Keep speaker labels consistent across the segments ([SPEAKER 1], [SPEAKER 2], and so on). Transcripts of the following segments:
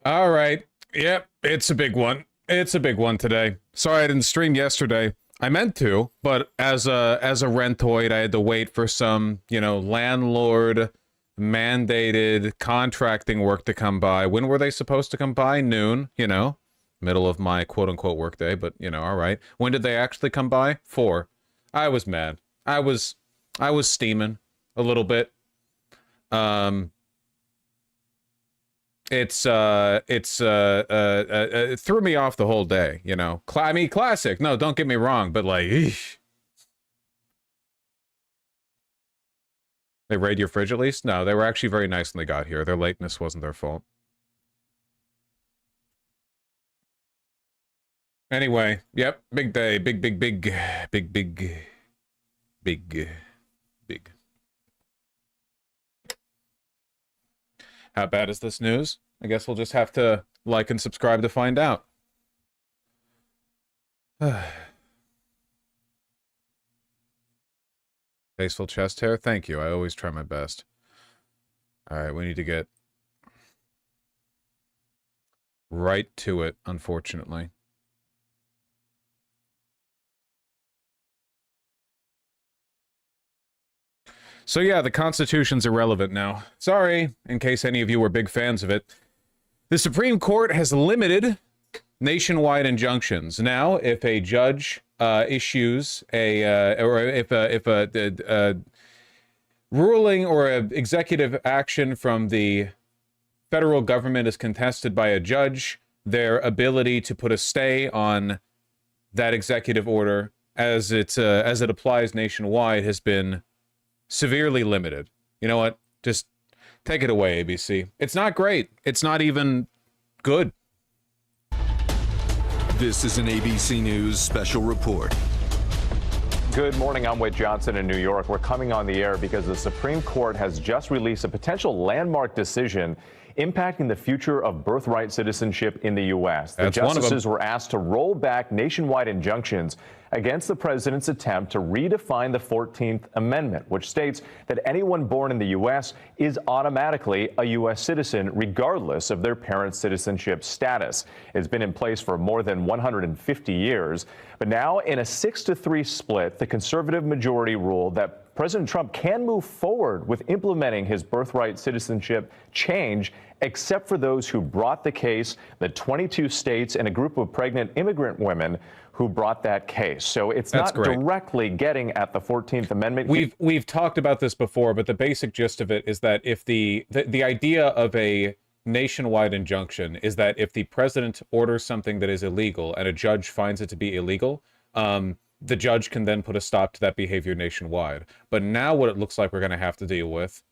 [SPEAKER 1] All right. Yep, it's a big one. It's a big one today. Sorry I didn't stream yesterday. I meant to, but as a rentoid, I had to wait for some, landlord mandated contracting work to come by. When were they supposed to come by? Noon, middle of my quote unquote workday, but all right. When did they actually come by? 4. I was mad. I was steaming a little bit. Um it threw me off the whole day, I mean, classic. No, don't get me wrong, but like, eesh. They raid your fridge at least? No, they were actually very nice when they got here. Their lateness wasn't their fault. Anyway, yep, big day, big. How bad is this news? I guess we'll just have to like and subscribe to find out. Tasteful chest hair? Thank you. I always try my best. Alright, we need to get right to it, unfortunately. So yeah, the Constitution's irrelevant now. Sorry, in case any of you were big fans of it. The Supreme Court has limited nationwide injunctions. Now, if a judge issues or if a ruling or an executive action from the federal government is contested by a judge, their ability to put a stay on that executive order as it applies nationwide has been severely limited. You know what? Just take it away, ABC. It's not great. It's not even good.
[SPEAKER 2] This is an ABC News special report.
[SPEAKER 3] Good morning. I'm Wade Johnson in New York. We're coming on the air because the Supreme Court has just released a potential landmark decision impacting the future of birthright citizenship in the U.S. The justices were asked to roll back nationwide injunctions against the president's attempt to redefine the 14th Amendment, which states that anyone born in the U.S. is automatically a U.S. citizen, regardless of their parents' citizenship status. It's been in place for more than 150 years. But now, in a 6-3 split, the conservative majority ruled that President Trump can move forward with implementing his birthright citizenship change, except for those who brought the case, the 22 states and a group of pregnant immigrant women who brought that case. So it's not directly getting at the 14th Amendment.
[SPEAKER 1] We've talked about this before, but the basic gist of it is that if the idea of a nationwide injunction is that if the president orders something that is illegal and a judge finds it to be illegal, the judge can then put a stop to that behavior nationwide. But now what it looks like we're going to have to deal with,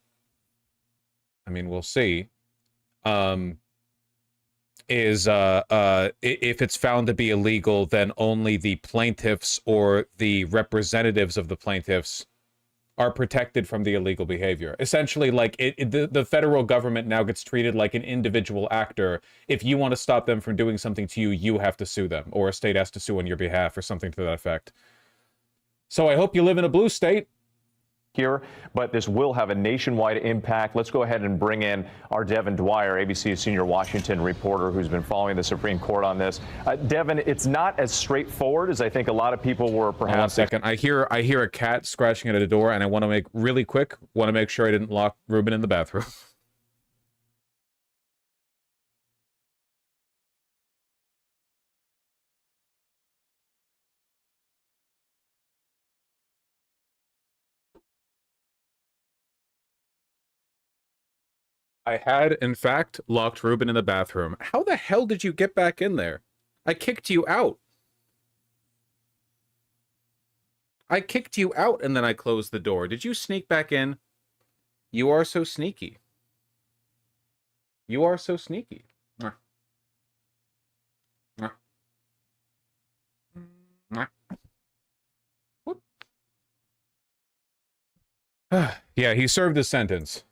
[SPEAKER 1] I mean, we'll see, is if it's found to be illegal, then only the plaintiffs or the representatives of the plaintiffs are protected from the illegal behavior. Essentially, like the federal government now gets treated like an individual actor. If you want to stop them from doing something to you, you have to sue them, or a state has to sue on your behalf, or something to that effect. So I hope you live in a blue state.
[SPEAKER 3] Here, but this will have a nationwide impact. Let's go ahead and bring in our Devin Dwyer, ABC's senior Washington reporter, who's been following the Supreme Court on this. Devin, it's not as straightforward as I think a lot of people were perhaps.
[SPEAKER 1] Hold on a second. I hear a cat scratching at a door, and I want to make sure I didn't lock Ruben in the bathroom. I had, in fact, locked Ruben in the bathroom. How the hell did you get back in there? I kicked you out. I kicked you out and then I closed the door. Did you sneak back in? You are so sneaky. You are so sneaky. Yeah, he served his sentence.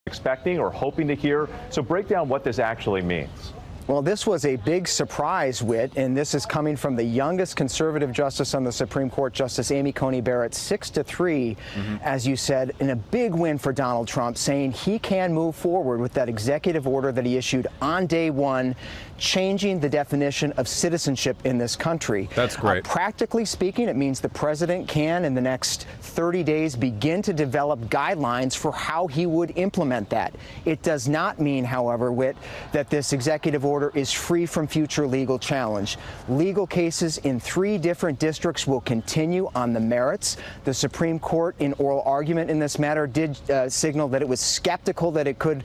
[SPEAKER 3] Expecting or hoping to hear. So break down what this actually means.
[SPEAKER 4] Well, this was a big surprise, Whit, and this is coming from the youngest conservative justice on the Supreme Court, Justice Amy Coney Barrett, 6-3, as you said, in a big win for Donald Trump, saying he can move forward with that executive order that he issued on day one, changing the definition of citizenship in this country.
[SPEAKER 1] That's great.
[SPEAKER 4] Practically speaking, it means the president can, in the next 30 days, begin to develop guidelines for how he would implement that. It does not mean, however, Whit, that this executive order is free from future legal challenge. Legal cases in 3 different districts will continue on the merits. The Supreme Court, in oral argument in this matter, did signal that it was skeptical that it could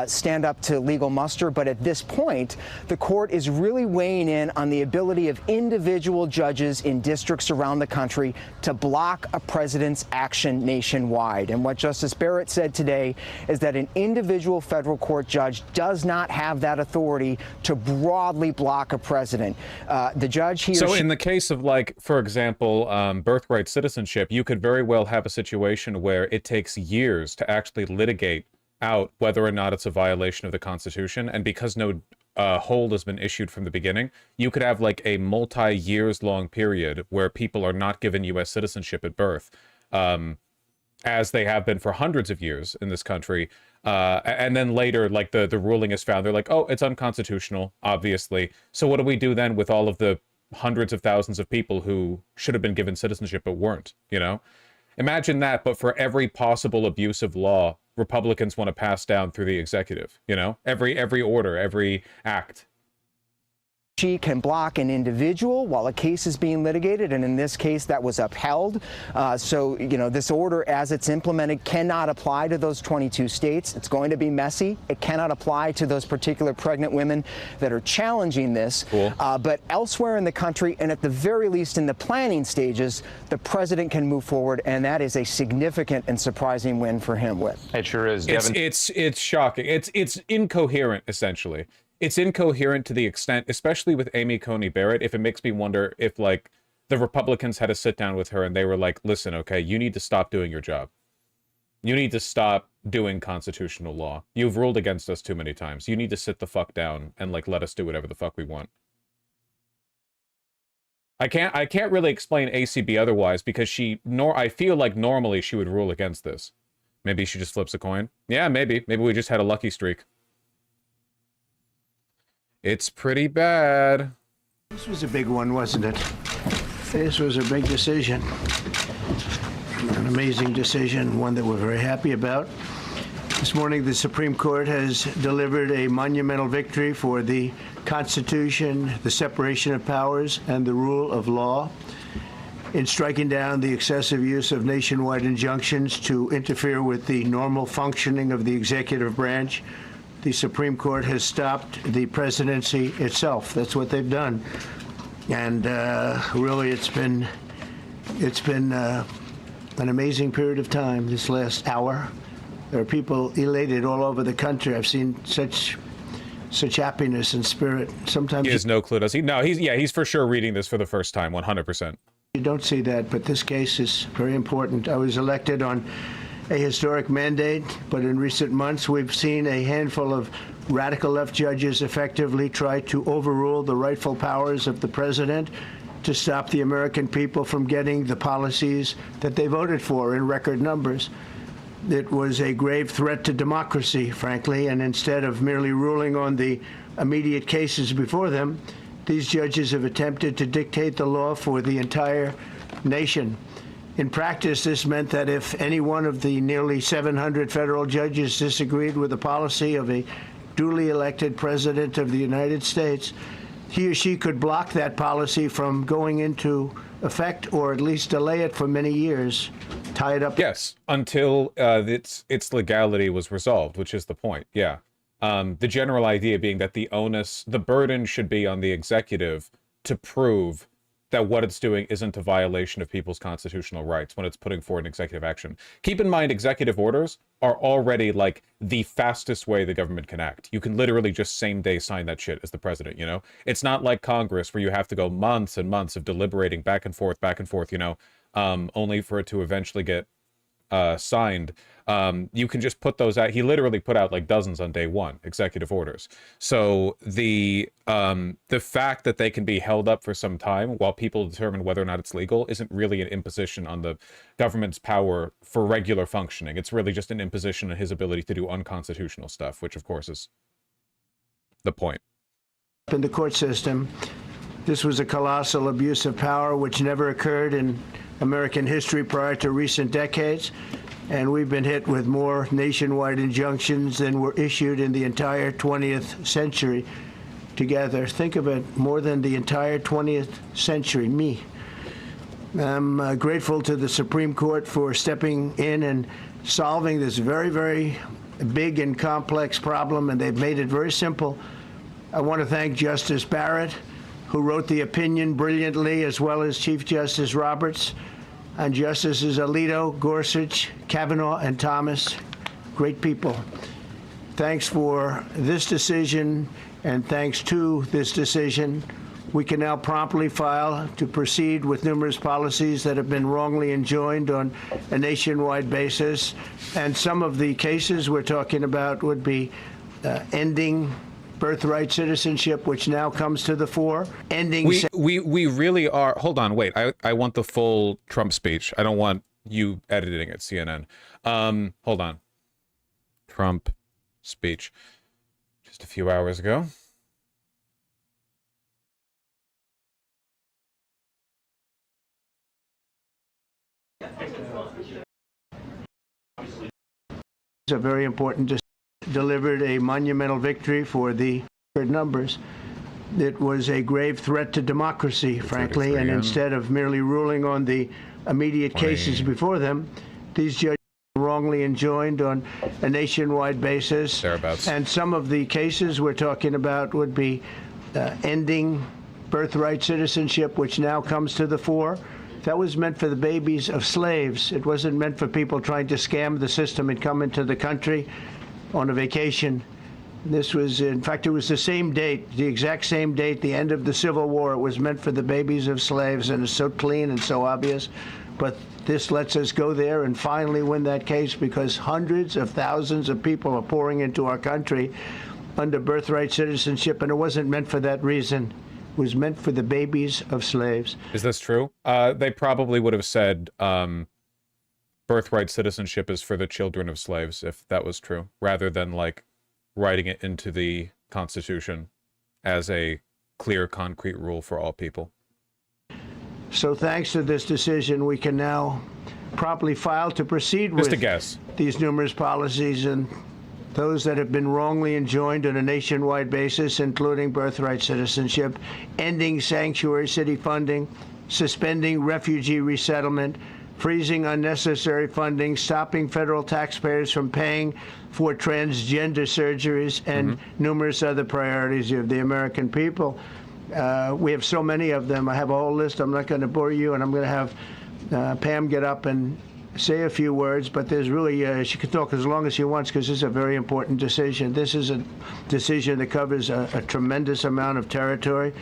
[SPEAKER 4] stand up to legal muster. But at this point, the court is really weighing in on the ability of individual judges in districts around the country to block a president's action nationwide. And what Justice Barrett said today is that an individual federal court judge does not have that authority to broadly block a president. The judge here.
[SPEAKER 1] So in the case of, like, for example, birthright citizenship, you could very well have a situation where it takes years to actually litigate out whether or not it's a violation of the Constitution. And because no hold has been issued from the beginning, you could have like a multi-years long period where people are not given U.S. citizenship at birth, as they have been for hundreds of years in this country. And then later, like the ruling is found, they're like, oh, it's unconstitutional, obviously. So what do we do then with all of the hundreds of thousands of people who should have been given citizenship but weren't, you know? Imagine that, but for every possible abuse of law, Republicans want to pass down through the executive, you know? Every order, every act.
[SPEAKER 4] She can block an individual while a case is being litigated, and in this case that was upheld. So, you know, this order as it's implemented cannot apply to those 22 states. It's going to be messy. It cannot apply to those particular pregnant women that are challenging this.
[SPEAKER 1] Cool.
[SPEAKER 4] But elsewhere in the country, and at the very least in the planning stages, the president can move forward, and that is a significant and surprising win for him.
[SPEAKER 3] It sure is, Devin.
[SPEAKER 1] It's shocking. It's incoherent, essentially. It's incoherent to the extent, especially with Amy Coney Barrett, if it makes me wonder if, like, the Republicans had to sit down with her and they were like, listen, okay, you need to stop doing your job. You need to stop doing constitutional law. You've ruled against us too many times. You need to sit the fuck down and, like, let us do whatever the fuck we want. I can't really explain ACB otherwise, because I feel like normally she would rule against this. Maybe she just flips a coin. Yeah, maybe. Maybe we just had a lucky streak. It's pretty bad.
[SPEAKER 5] This was a big one, wasn't it? This was a big decision. An amazing decision, one that we're very happy about. This morning, the Supreme Court has delivered a monumental victory for the Constitution, the separation of powers, and the rule of law in striking down the excessive use of nationwide injunctions to interfere with the normal functioning of the executive branch. The Supreme Court has stopped the presidency itself. That's what they've done. And really, it's been an amazing period of time this last hour. There are people elated all over the country. I've seen such happiness and spirit. Sometimes
[SPEAKER 1] he has no clue, does he? No, he's for sure reading this for the first time, 100%.
[SPEAKER 5] You don't see that, but this case is very important. I was elected on a historic mandate, but in recent months we've seen a handful of radical left judges effectively try to overrule the rightful powers of the president to stop the American people from getting the policies that they voted for in record numbers. It was a grave threat to democracy, frankly, and instead of merely ruling on the immediate cases before them, these judges have attempted to dictate the law for the entire nation. In practice, this meant that if any one of the nearly 700 federal judges disagreed with the policy of a duly elected president of the United States, he or she could block that policy from going into effect, or at least delay it for many years, tie it up.
[SPEAKER 1] Yes, until its legality was resolved, which is the point. Yeah. The general idea being that the burden should be on the executive to prove that what it's doing isn't a violation of people's constitutional rights when it's putting forward an executive action. Keep in mind, executive orders are already like the fastest way the government can act. You can literally just same day sign that shit as the president, you know? It's not like Congress where you have to go months and months of deliberating back and forth, you know, only for it to eventually get signed, you can just put those out. He literally put out like dozens on day one, executive orders. So the fact that they can be held up for some time while people determine whether or not it's legal isn't really an imposition on the government's power for regular functioning. It's really just an imposition on his ability to do unconstitutional stuff, which of course is the point.
[SPEAKER 5] In the court system, this was a colossal abuse of power which never occurred in American history prior to recent decades. And we've been hit with more nationwide injunctions than were issued in the entire 20th century together. Think of it, more than the entire 20th century, me. I'm grateful to the Supreme Court for stepping in and solving this very, very big and complex problem, and they've made it very simple. I want to thank Justice Barrett, who wrote the opinion brilliantly, as well as Chief Justice Roberts, and Justices Alito, Gorsuch, Kavanaugh, and Thomas. Great people. Thanks for this decision, and thanks to this decision, we can now promptly file to proceed with numerous policies that have been wrongly enjoined on a nationwide basis. And some of the cases we're talking about would be ending birthright citizenship, which now comes to the fore, ending...
[SPEAKER 1] We really are... Hold on, wait. I want the full Trump speech. I don't want you editing it, CNN. Hold on. Trump speech. Just a few hours ago.
[SPEAKER 5] It's a very important decision. Delivered a monumental victory for the numbers. It was a grave threat to democracy, frankly, and instead of merely ruling on the immediate cases before them, these judges were wrongly enjoined on a nationwide basis.
[SPEAKER 1] Thereabouts.
[SPEAKER 5] And some of the cases we're talking about would be ending birthright citizenship, which now comes to the fore. That was meant for the babies of slaves. It wasn't meant for people trying to scam the system and come into the country on a vacation. This was, in fact, it was the same date, the exact same date, the end of the Civil War. It was meant for the babies of slaves, and it's so clean and so obvious. But this lets us go there and finally win that case, because hundreds of thousands of people are pouring into our country under birthright citizenship, and it wasn't meant for that reason. It was meant for the babies of slaves.
[SPEAKER 1] Is this true? They probably would have said birthright citizenship is for the children of slaves, if that was true, rather than like writing it into the Constitution as a clear, concrete rule for all people.
[SPEAKER 5] So thanks to this decision, we can now promptly file to proceed with these numerous policies, and those that have been wrongly enjoined on a nationwide basis, including birthright citizenship, ending sanctuary city funding, suspending refugee resettlement, freezing unnecessary funding, stopping federal taxpayers from paying for transgender surgeries, and numerous other priorities of the American people. We have so many of them. I have a whole list. I'm not going to bore you, and I'm going to have Pam get up and say a few words, but there's really, she can talk as long as she wants, because this is a very important decision. This is a decision that covers a tremendous amount of territory.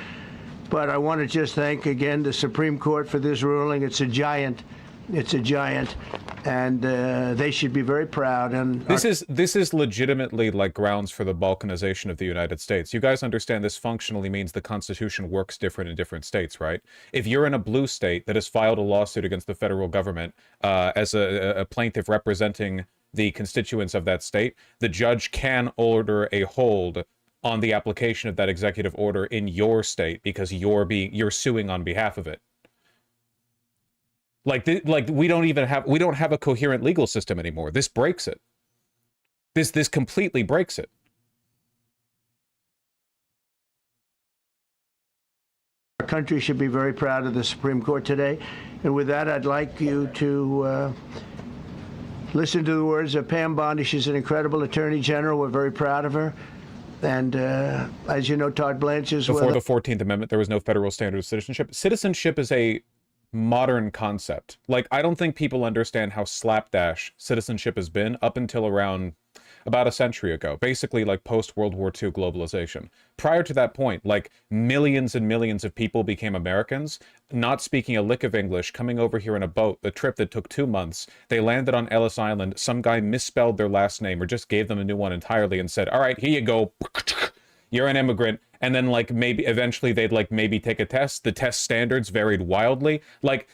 [SPEAKER 5] But I want to just thank again the Supreme Court for this ruling. It's a giant. It's a giant, and they should be very proud. And
[SPEAKER 1] this is legitimately like grounds for the balkanization of the United States. You guys understand this functionally means the Constitution works different in different states, right? If you're in a blue state that has filed a lawsuit against the federal government as a plaintiff representing the constituents of that state, the judge can order a hold on the application of that executive order in your state because you're suing on behalf of it. Like we don't have a coherent legal system anymore. This breaks it. This completely breaks it.
[SPEAKER 5] Our country should be very proud of the Supreme Court today. And with that, I'd like you to listen to the words of Pam Bondi. She's an incredible Attorney General. We're very proud of her. And as you know, Todd Blanche is
[SPEAKER 1] before the 14th Amendment, there was no federal standard of citizenship. Citizenship is a modern concept. Like, I don't think people understand how slapdash citizenship has been up until around about a century ago, basically like post-World War II globalization. Prior to that point, like millions and millions of people became Americans, not speaking a lick of English, coming over here in a boat, a trip that took 2 months. They landed on Ellis Island. Some guy misspelled their last name or just gave them a new one entirely and said, all right, here you go. You're an immigrant. And then like maybe eventually they'd like maybe take a test. The test standards varied wildly. Like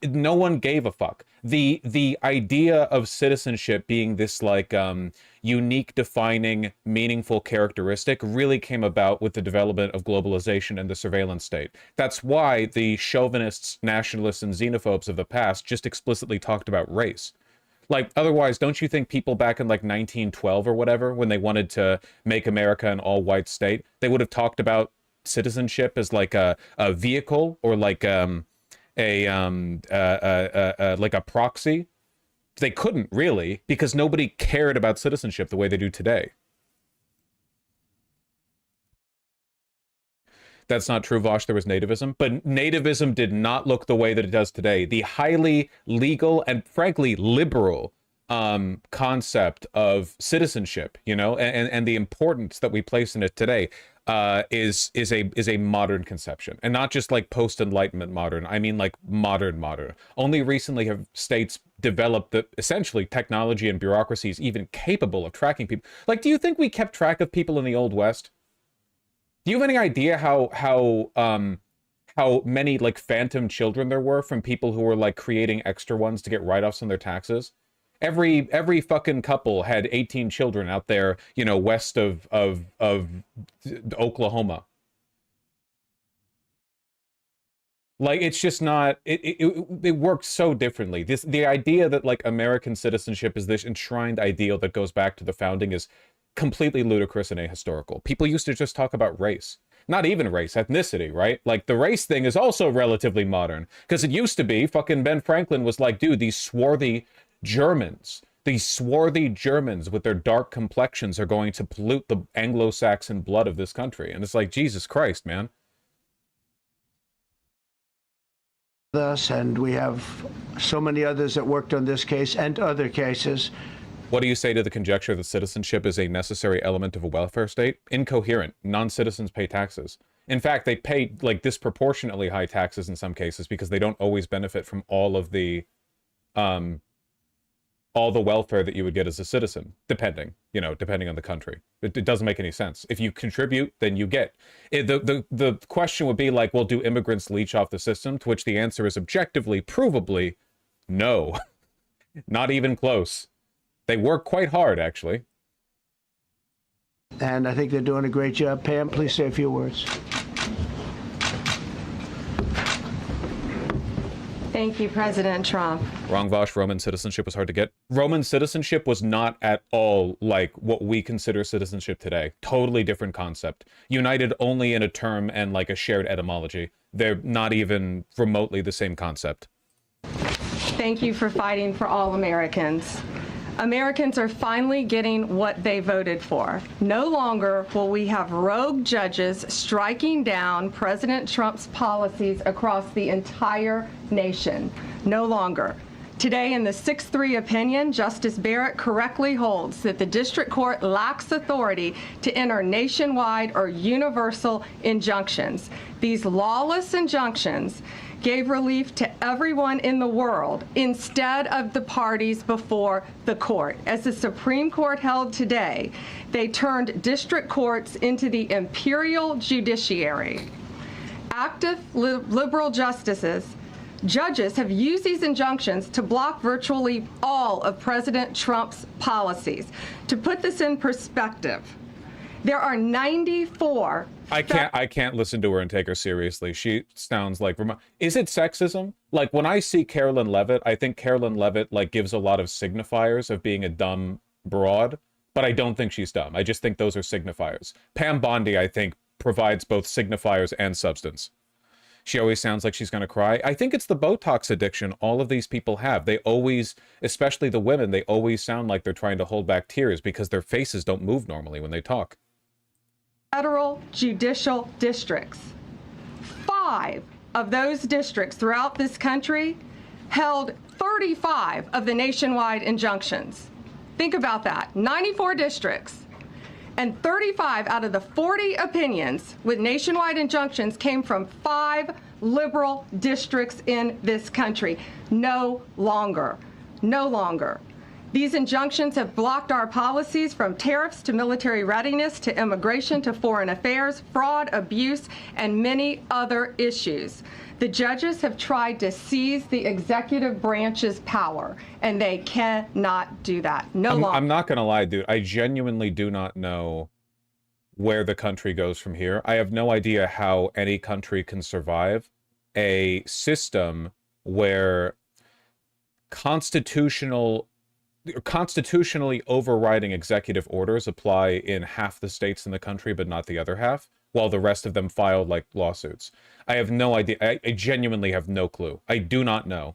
[SPEAKER 1] no one gave a fuck. The idea of citizenship being this like unique, defining, meaningful characteristic really came about with the development of globalization and the surveillance state. That's why the chauvinists, nationalists, and xenophobes of the past just explicitly talked about race. Like, otherwise, don't you think people back in like 1912 or whatever, when they wanted to make America an all-white state, they would have talked about citizenship as like a vehicle or like like a proxy? They couldn't really, because nobody cared about citizenship the way they do today. That's not true, Vosh. There was nativism, but nativism did not look the way that it does today. The highly legal and frankly liberal concept of citizenship, you know, and the importance that we place in it today is a modern conception, and not just like post-Enlightenment modern. I mean like modern. Only recently have states developed the essentially technology and bureaucracies even capable of tracking people. Like, do you think we kept track of people in the Old West? Do you have any idea how many like phantom children there were from people who were like creating extra ones to get write-offs on their taxes? Every fucking couple had 18 children out there, you know, west of Oklahoma. Like, it's just not, it works so differently. The idea that like American citizenship is this enshrined ideal that goes back to the founding is completely ludicrous and ahistorical. People used to just talk about race. Not even race, ethnicity, right? Like, the race thing is also relatively modern, because it used to be fucking Ben Franklin was like, dude, these swarthy Germans with their dark complexions are going to pollute the Anglo-Saxon blood of this country. And it's like, Jesus Christ, man.
[SPEAKER 5] Us, and we have so many others that worked on this case and other cases.
[SPEAKER 1] What do you say to the conjecture that citizenship is a necessary element of a welfare state? Incoherent. Non-citizens pay taxes. In fact, they pay like disproportionately high taxes in some cases because they don't always benefit from all the welfare that you would get as a citizen, depending on the country. It doesn't make any sense. If you contribute, then you get. The question would be like, well, do immigrants leech off the system? To which the answer is objectively, provably, no. Not even close. They work quite hard, actually.
[SPEAKER 5] And I think they're doing a great job. Pam, please say a few words.
[SPEAKER 6] Thank you, President Trump.
[SPEAKER 1] Wrong, Vosh. Roman citizenship was hard to get. Roman citizenship was not at all like what we consider citizenship today. Totally different concept. United only in a term and like a shared etymology. They're not even remotely the same concept.
[SPEAKER 6] Thank you for fighting for all Americans. Americans are finally getting what they voted for. No longer will we have rogue judges striking down President Trump's policies across the entire nation. No longer. Today, in the 6-3 opinion, Justice Barrett correctly holds that the district court lacks authority to enter nationwide or universal injunctions. These lawless injunctions gave relief to everyone in the world instead of the parties before the court. As the Supreme Court held today, they turned district courts into the imperial judiciary. Active liberal judges have used these injunctions to block virtually all of President Trump's policies. To put this in perspective, there are 94.
[SPEAKER 1] I can't listen to her and take her seriously. She sounds like, is it sexism? Like, when I see Carolyn Levitt, I think Carolyn Levitt like gives a lot of signifiers of being a dumb broad, but I don't think she's dumb. I just think those are signifiers. Pam Bondi, I think, provides both signifiers and substance. She always sounds like she's going to cry. I think it's the Botox addiction all of these people have. They always, especially the women, they always sound like they're trying to hold back tears because their faces don't move normally when they talk.
[SPEAKER 6] Federal judicial districts. 5 of those districts throughout this country held 35 of the nationwide injunctions. Think about that. 94 districts. And 35 out of the 40 opinions with nationwide injunctions came from 5 liberal districts in this country. No longer. No longer. These injunctions have blocked our policies from tariffs to military readiness to immigration to foreign affairs, fraud, abuse, and many other issues. The judges have tried to seize the executive branch's power, and they cannot do that. No longer.
[SPEAKER 1] I'm not going to lie, dude. I genuinely do not know where the country goes from here. I have no idea how any country can survive a system where constitutionally overriding executive orders apply in half the states in the country, but not the other half, while the rest of them filed like lawsuits. I have no idea. I genuinely have no clue. I do not know.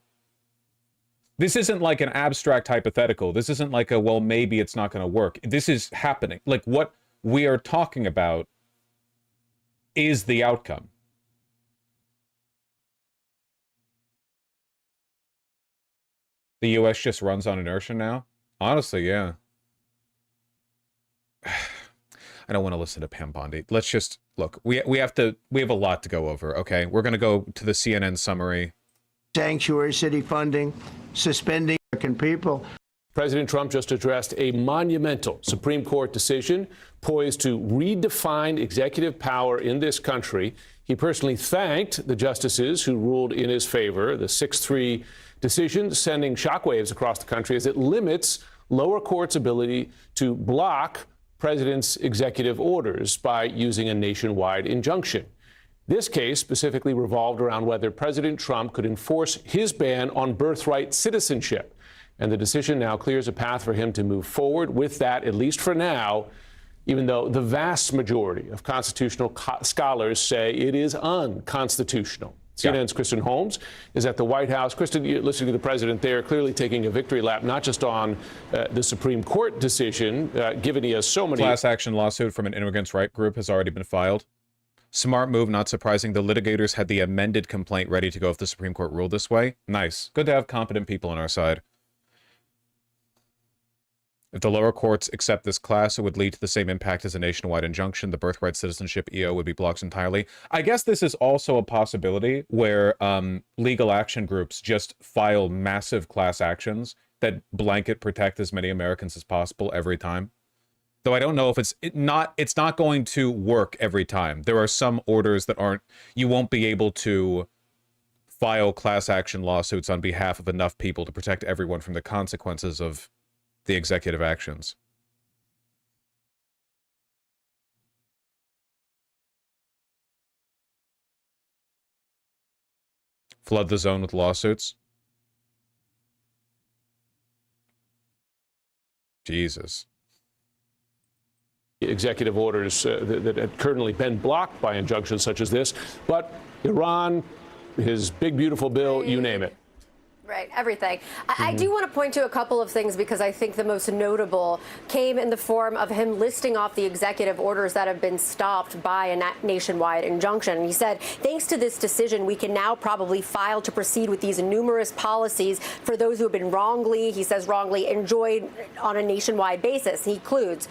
[SPEAKER 1] This isn't like an abstract hypothetical. This isn't like a, well, maybe it's not going to work. This is happening. Like, what we are talking about is the outcome. The U.S. just runs on inertia now? Honestly, yeah. I don't want to listen to Pam Bondi. Let's just, look, we have a lot to go over, okay? We're going to go to the CNN summary.
[SPEAKER 5] Sanctuary city funding, suspending American people.
[SPEAKER 7] President Trump just addressed a monumental Supreme Court decision poised to redefine executive power in this country. He personally thanked the justices who ruled in his favor. The 6-3 decision sending shockwaves across the country as it limits lower courts' ability to block president's executive orders by using a nationwide injunction. This case specifically revolved around whether President Trump could enforce his ban on birthright citizenship. And the decision now clears a path for him to move forward with that, at least for now, even though the vast majority of constitutional scholars say it is unconstitutional. CNN's Kristen Holmes is at the White House. Kristen, you're listening to the president there, clearly taking a victory lap, not just on the Supreme Court decision, given he has so many...
[SPEAKER 1] Class action lawsuit from an immigrants' right group has already been filed. Smart move, not surprising. The litigators had the amended complaint ready to go if the Supreme Court ruled this way. Nice. Good to have competent people on our side. If the lower courts accept this class, it would lead to the same impact as a nationwide injunction. The birthright citizenship EO would be blocked entirely. I guess this is also a possibility where legal action groups just file massive class actions that blanket protect as many Americans as possible every time. Though I don't know if it's not going to work every time. There are some orders that aren't, you won't be able to file class action lawsuits on behalf of enough people to protect everyone from the consequences of the executive actions. Flood the zone with lawsuits. Jesus.
[SPEAKER 7] Executive orders that had currently been blocked by injunctions such as this. But Iran, his big, beautiful bill, you name it.
[SPEAKER 8] Right, everything. I do want to point to a couple of things because I think the most notable came in the form of him listing off the executive orders that have been stopped by a nationwide injunction. He said, thanks to this decision, we can now probably file to proceed with these numerous policies for those who have been wrongly, he says wrongly, enjoyed on a nationwide basis. He includes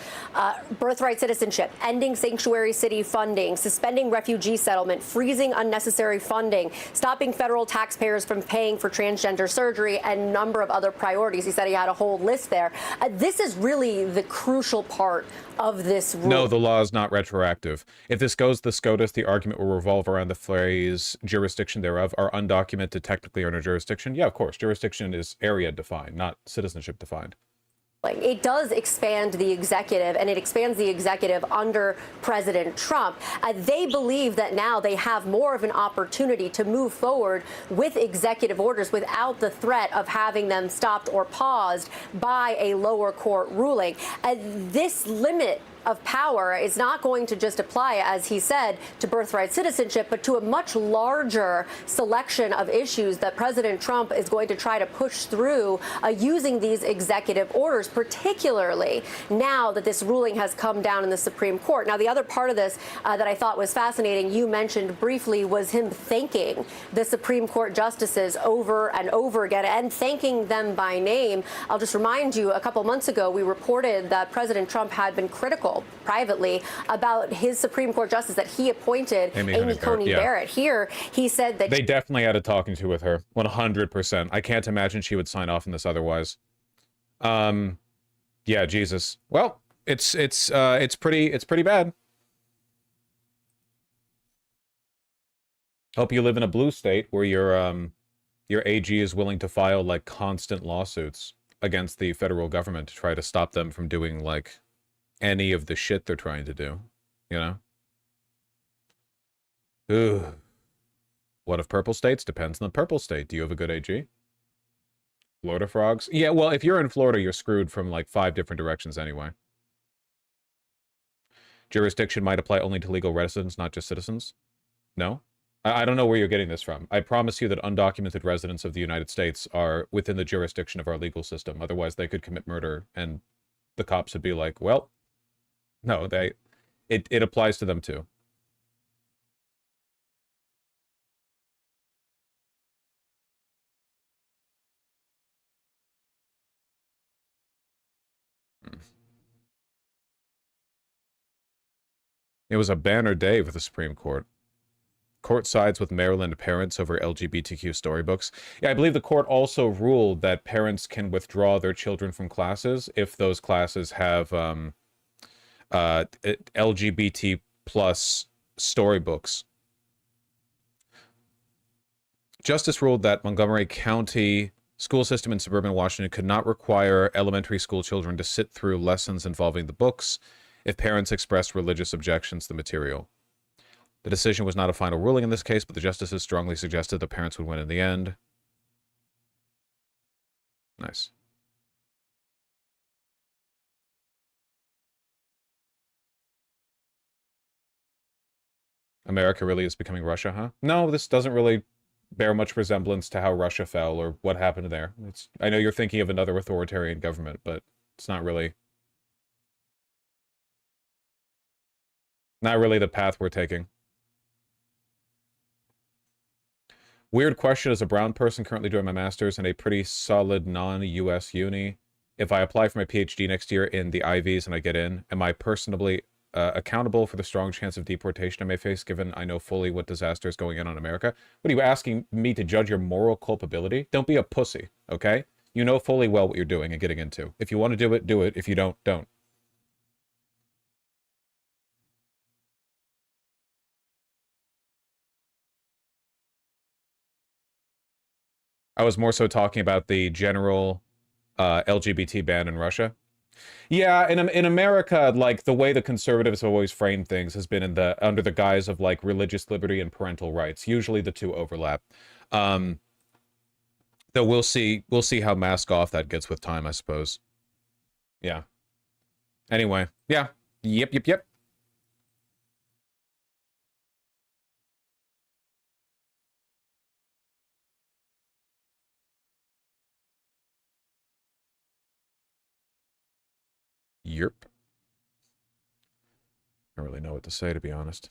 [SPEAKER 8] birthright citizenship, ending sanctuary city funding, suspending refugee settlement, freezing unnecessary funding, stopping federal taxpayers from paying for transgender surgery, and a number of other priorities. He said he had a whole list there. This is really the crucial part of this rule.
[SPEAKER 1] No, the law is not retroactive. If this goes the SCOTUS, the argument will revolve around the phrase jurisdiction thereof. Are undocumented technically under jurisdiction? Yeah, of course. Jurisdiction is area defined, not citizenship defined.
[SPEAKER 8] It does expand the executive, and it expands the executive under President Trump. They believe that now they have more of an opportunity to move forward with executive orders without the threat of having them stopped or paused by a lower court ruling. This limit of power is not going to just apply, as he said, to birthright citizenship, but to a much larger selection of issues that President Trump is going to try to push through using these executive orders, particularly now that this ruling has come down in the Supreme Court. Now, the other part of this that I thought was fascinating, you mentioned briefly, was him thanking the Supreme Court justices over and over again and thanking them by name. I'll just remind you, a couple months ago, we reported that President Trump had been critical privately about his Supreme Court justice that he appointed, Amy Coney Barrett. Here, he said that
[SPEAKER 1] they definitely had a talking to with her, 100%. I can't imagine she would sign off on this otherwise. Yeah, Jesus. Well, it's pretty bad. Hope you live in a blue state where your AG is willing to file like constant lawsuits against the federal government to try to stop them from doing like any of the shit they're trying to do, you know? Ooh. What of purple states? Depends on the purple state. Do you have a good AG? Florida frogs? Yeah, well, if you're in Florida, you're screwed from like 5 different directions anyway. Jurisdiction might apply only to legal residents, not just citizens? No? I don't know where you're getting this from. I promise you that undocumented residents of the United States are within the jurisdiction of our legal system. Otherwise, they could commit murder, and the cops would be like, well, no, it applies to them too. It was a banner day for the Supreme Court. Court sides with Maryland parents over LGBTQ storybooks. Yeah, I believe the court also ruled that parents can withdraw their children from classes if those classes have LGBT plus storybooks. Justice ruled that Montgomery County school system in suburban Washington could not require elementary school children to sit through lessons involving the books if parents expressed religious objections to the material. The decision was not a final ruling in this case, but the justices strongly suggested the parents would win in the end. Nice. America really is becoming Russia, huh? No, this doesn't really bear much resemblance to how Russia fell or what happened there. I know you're thinking of another authoritarian government, but it's not really the path we're taking. Weird question as a brown person currently doing my master's in a pretty solid non-US uni. If I apply for my PhD next year in the Ivies and I get in, am I personally accountable for the strong chance of deportation I may face, given I know fully what disaster is going on in America? What are you asking me to judge your moral culpability? Don't be a pussy, okay? You know fully well what you're doing and getting into. If you want to do it, do it. If you don't, don't. I was more so talking about the general LGBT ban in Russia. Yeah, in America, like the way the conservatives have always framed things has been under the guise of like religious liberty and parental rights. Usually the two overlap. Though we'll see how mask off that gets with time, I suppose. Yeah. Anyway, yeah. Yep. Yerp. I don't really know what to say, to be honest.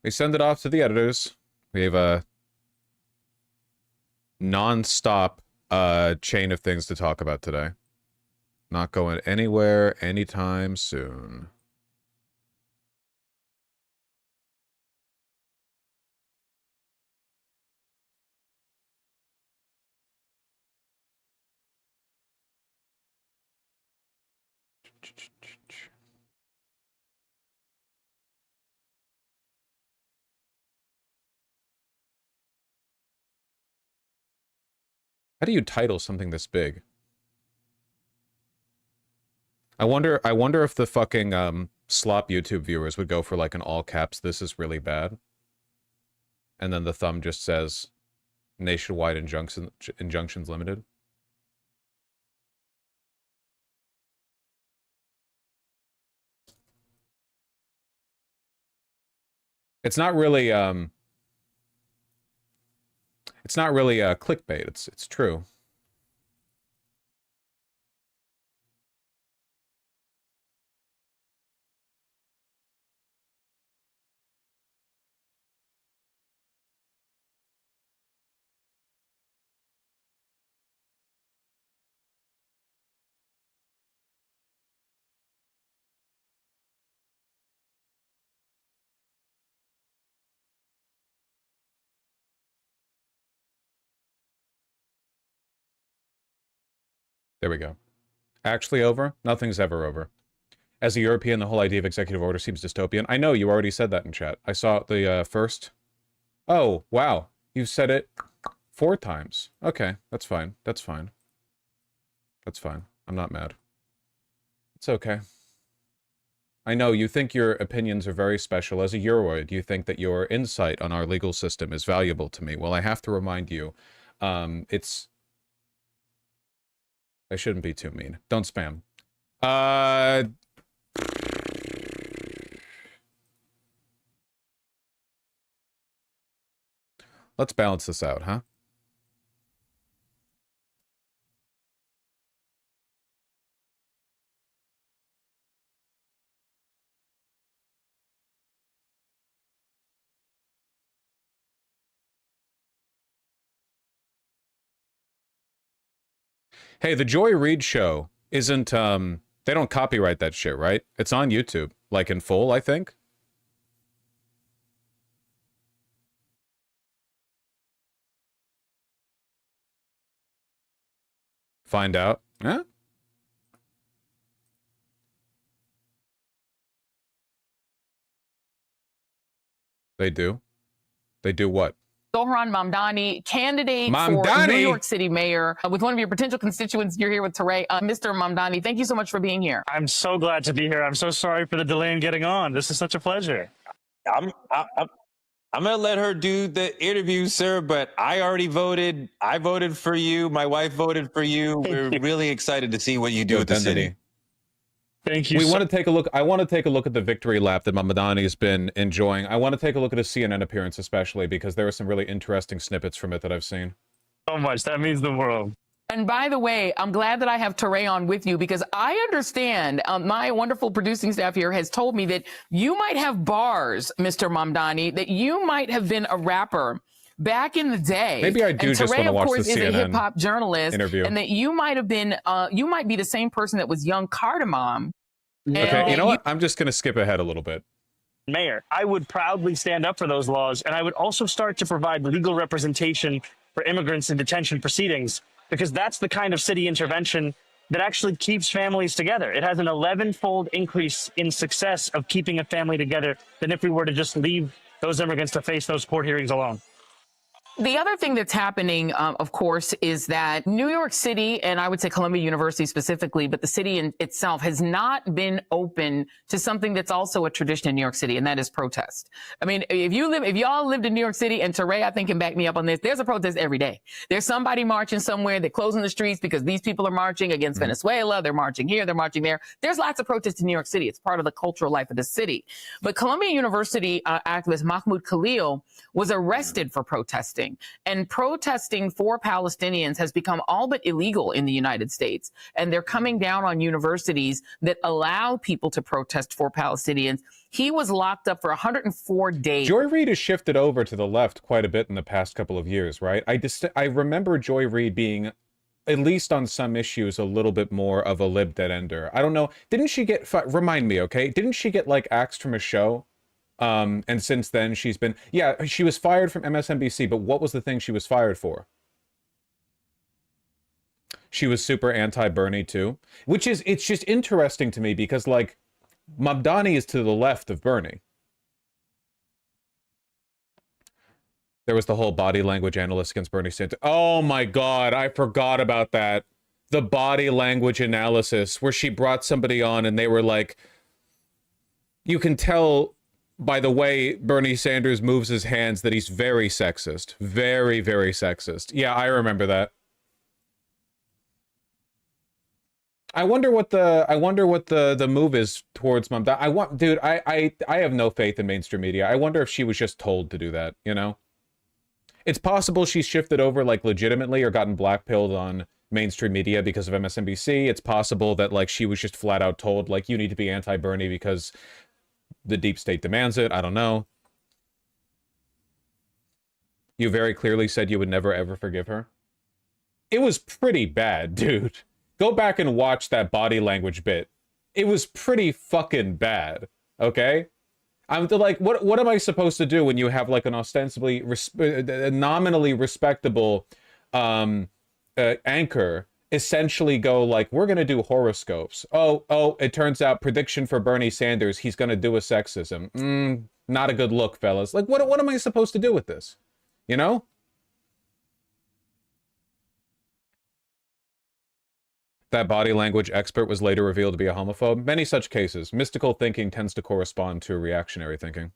[SPEAKER 1] We send it off to the editors. We have a non-stop chain of things to talk about today. Not going anywhere anytime soon. How do you title something this big? I wonder if the fucking slop YouTube viewers would go for like an all caps, "This is really bad." And then the thumb just says Nationwide Injunctions Limited. It's not really clickbait. It's true. There we go. Actually over? Nothing's ever over. As a European, the whole idea of executive order seems dystopian. I know, you already said that in chat. I saw the first. Oh, wow. You've said it 4 times. Okay, that's fine. That's fine. That's fine. I'm not mad. It's okay. I know, you think your opinions are very special. As a Euroid, you think that your insight on our legal system is valuable to me. Well, I have to remind you, it's... I shouldn't be too mean. Don't spam. Let's balance this out, huh? Hey, the Joy Reid show isn't, they don't copyright that shit, right? It's on YouTube, like in full, I think. Find out. Huh? They do? They do what?
[SPEAKER 9] Zohran Mamdani, candidate for New York City mayor with one of your potential constituents. You're here with Teray. Mr. Mamdani, thank you so much for being here.
[SPEAKER 10] I'm so glad to be here. I'm so sorry for the delay in getting on. This is such a pleasure.
[SPEAKER 11] I'm gonna let her do the interview, sir, but I already voted. I voted for you. My wife voted for you. We're really excited to see what you do with the city.
[SPEAKER 10] Thank you.
[SPEAKER 1] We want to take a look. I want to take a look at the victory lap that Mamdani has been enjoying. I want to take a look at his CNN appearance, especially because there are some really interesting snippets from it that I've seen.
[SPEAKER 10] So much. That means the world.
[SPEAKER 9] And by the way, I'm glad that I have Teray on with you because I understand my wonderful producing staff here has told me that you might have bars, Mr. Mamdani, that you might have been a rapper back in the day.
[SPEAKER 1] Maybe I do just want to watch the CNN
[SPEAKER 9] is a hip hop journalist
[SPEAKER 1] interview.
[SPEAKER 9] And that you might have been, you might be the same person that was young Cardamom.
[SPEAKER 1] Okay, you know what? I'm just going to skip ahead a little bit.
[SPEAKER 10] Mayor, I would proudly stand up for those laws, and I would also start to provide legal representation for immigrants in detention proceedings, because that's the kind of city intervention that actually keeps families together. It has an 11-fold increase in success of keeping a family together than if we were to just leave those immigrants to face those court hearings alone.
[SPEAKER 9] The other thing that's happening, of course, is that New York City, and I would say Columbia University specifically, but the city in itself has not been open to something that's also a tradition in New York City, and that is protest. I mean, if y'all lived in New York City, and Teray, I think, can back me up on this, there's a protest every day. There's somebody marching somewhere, they're closing the streets because these people are marching against Venezuela, they're marching here, they're marching there. There's lots of protests in New York City. It's part of the cultural life of the city. But Columbia University activist Mahmoud Khalil was arrested for protesting. And protesting for Palestinians has become all but illegal in the United States. And they're coming down on universities that allow people to protest for Palestinians. He was locked up for 104 days.
[SPEAKER 1] Joy Reid has shifted over to the left quite a bit in the past couple of years, right? I remember Joy Reid being, at least on some issues, a little bit more of a lib dead ender. I don't know. Didn't she get, remind me, okay? Didn't she get, like, axed from a show? And since then she's been, yeah, she was fired from MSNBC, but what was the thing she was fired for? She was super anti-Bernie too, which is, it's just interesting to me because, like, Mamdani is to the left of Bernie. There was the whole body language analyst against Bernie Sanders. Oh my God, I forgot about that. The body language analysis where she brought somebody on and they were like, you can tell by the way Bernie Sanders moves his hands that he's very sexist. Very, very sexist. Yeah, I remember that. I wonder what the move is towards Mom. Dude, I have no faith in mainstream media. I wonder if she was just told to do that, you know? It's possible she's shifted over, like, legitimately or gotten blackpilled on mainstream media because of MSNBC. It's possible that, like, she was just flat out told, like, you need to be anti-Bernie because the deep state demands it. I don't know. You very clearly said you would never, ever forgive her. It was pretty bad, dude. Go back and watch that body language bit. It was pretty fucking bad, okay? I'm like, what am I supposed to do when you have like an ostensibly nominally respectable anchor essentially go like, we're gonna do horoscopes. Oh, it turns out prediction for Bernie Sanders, he's gonna do a sexism. Not a good look, fellas. Like, what am I supposed to do with this? You know? That body language expert was later revealed to be a homophobe. Many such cases. Mystical thinking tends to correspond to reactionary thinking.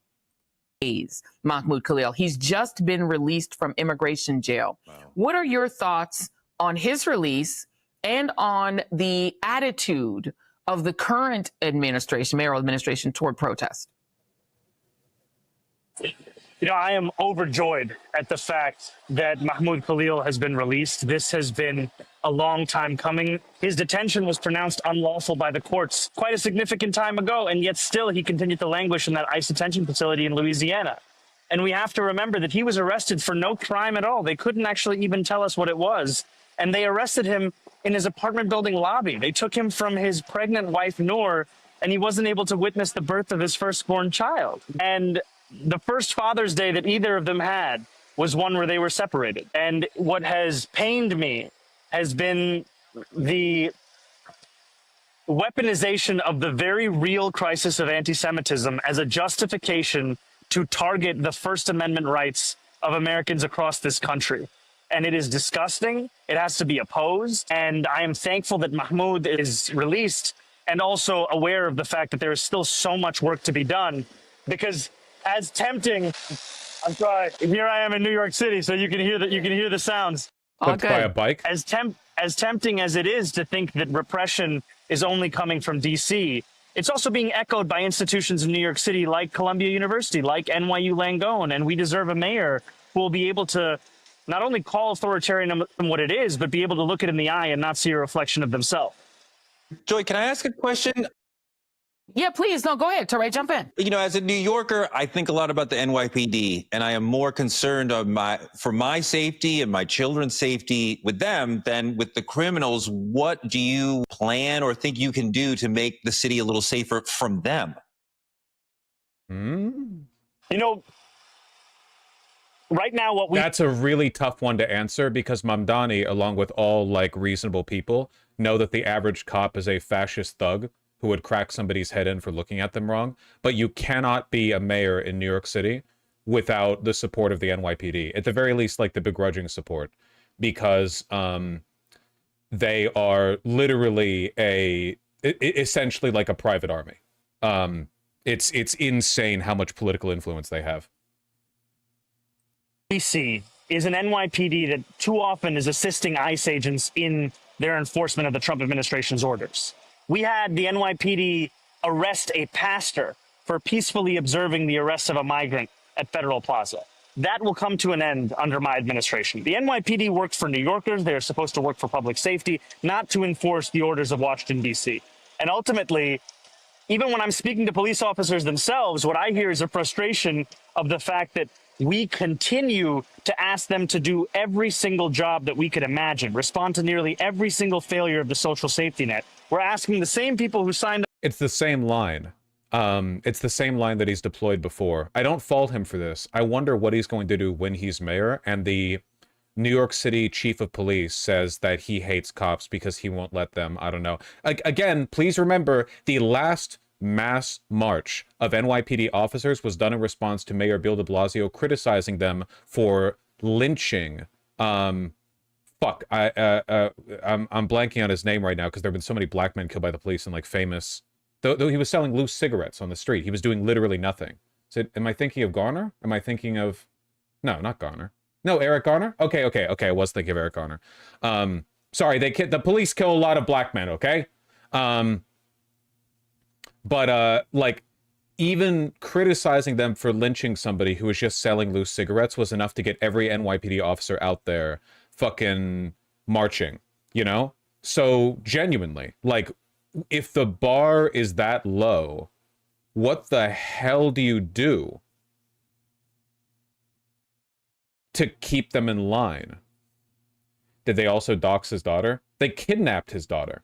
[SPEAKER 9] Mahmoud Khalil, he's just been released from immigration jail. Wow. What are your thoughts on his release and on the attitude of the current administration, mayoral administration, toward protest?
[SPEAKER 10] You know, I am overjoyed at the fact that Mahmoud Khalil has been released. This has been a long time coming. His detention was pronounced unlawful by the courts quite a significant time ago, and yet still he continued to languish in that ICE detention facility in Louisiana. And we have to remember that he was arrested for no crime at all. They couldn't actually even tell us what it was. And they arrested him in his apartment building lobby. They took him from his pregnant wife, Noor, and he wasn't able to witness the birth of his firstborn child. And the first Father's Day that either of them had was one where they were separated. And what has pained me has been the weaponization of the very real crisis of anti-Semitism as a justification to target the First Amendment rights of Americans across this country. And it is disgusting. It has to be opposed. And I am thankful that Mahmoud is released and also aware of the fact that there is still so much work to be done, because as tempting, I'm sorry, here I am in New York City, so you can hear the sounds.
[SPEAKER 1] Okay. By a bike.
[SPEAKER 10] As tempting as it is to think that repression is only coming from DC, it's also being echoed by institutions in New York City like Columbia University, like NYU Langone, and we deserve a mayor who will be able to not only call authoritarianism what it is, but be able to look it in the eye and not see a reflection of themselves.
[SPEAKER 11] Joy, can I ask a question?
[SPEAKER 9] Yeah, please. No, go ahead. Teray, jump in.
[SPEAKER 11] You know, as a New Yorker, I think a lot about the NYPD, and I am more concerned for my safety and my children's safety with them than with the criminals. What do you plan or think you can do to make the city a little safer from them?
[SPEAKER 10] You know, right now,
[SPEAKER 1] that's a really tough one to answer, because Mamdani, along with all like reasonable people, know that the average cop is a fascist thug who would crack somebody's head in for looking at them wrong. But you cannot be a mayor in New York City without the support of the NYPD. At the very least, like the begrudging support, because they are literally essentially like a private army. It's insane how much political influence they have.
[SPEAKER 10] DC is an NYPD that too often is assisting ICE agents in their enforcement of the Trump administration's orders. We had the NYPD arrest a pastor for peacefully observing the arrest of a migrant at Federal Plaza. That will come to an end under my administration. The NYPD works for New Yorkers. They're supposed to work for public safety, not to enforce the orders of Washington, D.C. And ultimately, even when I'm speaking to police officers themselves, what I hear is a frustration of the fact that we continue to ask them to do every single job that we could imagine, respond to nearly every single failure of the social safety net. We're asking the same people who signed up.
[SPEAKER 1] It's the same line. It's the same line that he's deployed before. I don't fault him for this. I wonder what he's going to do when he's mayor, and the New York City chief of police says that he hates cops because he won't let them, I don't know. Again, please remember, the last mass march of NYPD officers was done in response to Mayor Bill de Blasio criticizing them for lynching. I'm blanking on his name right now because there have been so many black men killed by the police and like famous. Though he was selling loose cigarettes on the street, he was doing literally nothing. So, am I thinking of Garner? Am I thinking of? No, not Garner. No, Eric Garner. Okay. I was thinking of Eric Garner. Sorry, the police kill a lot of black men. Okay. But like, even criticizing them for lynching somebody who was just selling loose cigarettes was enough to get every NYPD officer out there fucking marching, you know? So genuinely, like, if the bar is that low, what the hell do you do to keep them in line? Did they also dox his daughter? They kidnapped his daughter.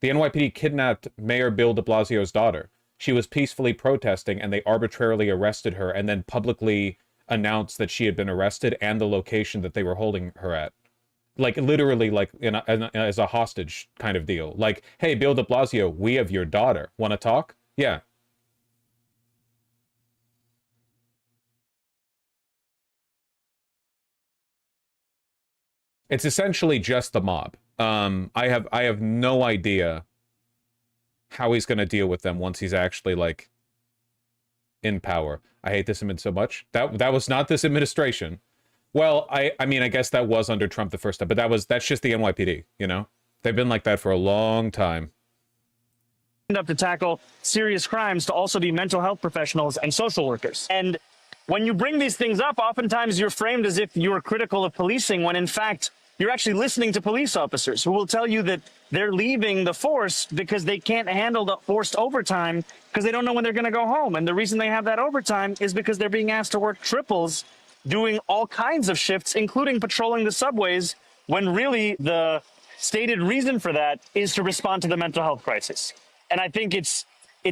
[SPEAKER 1] The NYPD kidnapped Mayor Bill de Blasio's daughter. She was peacefully protesting, and they arbitrarily arrested her and then publicly announced that she had been arrested and the location that they were holding her at. Like, literally, like, as a hostage kind of deal. Like, hey, Bill de Blasio, we have your daughter. Want to talk? Yeah. It's essentially just the mob. I have no idea how he's going to deal with them once he's actually, like, in power. I hate this so much. That was not this administration. Well, I mean, I guess that was under Trump the first time, but that's just the NYPD, you know? They've been like that for a long time.
[SPEAKER 10] Up to tackle serious crimes to also be mental health professionals and social workers. And when you bring these things up, oftentimes you're framed as if you're critical of policing, when in fact, you're actually listening to police officers who will tell you that they're leaving the force because they can't handle the forced overtime because they don't know when they're going to go home. And the reason they have that overtime is because they're being asked to work triples, doing all kinds of shifts, including patrolling the subways, when really the stated reason for that is to respond to the mental health crisis. And I think it's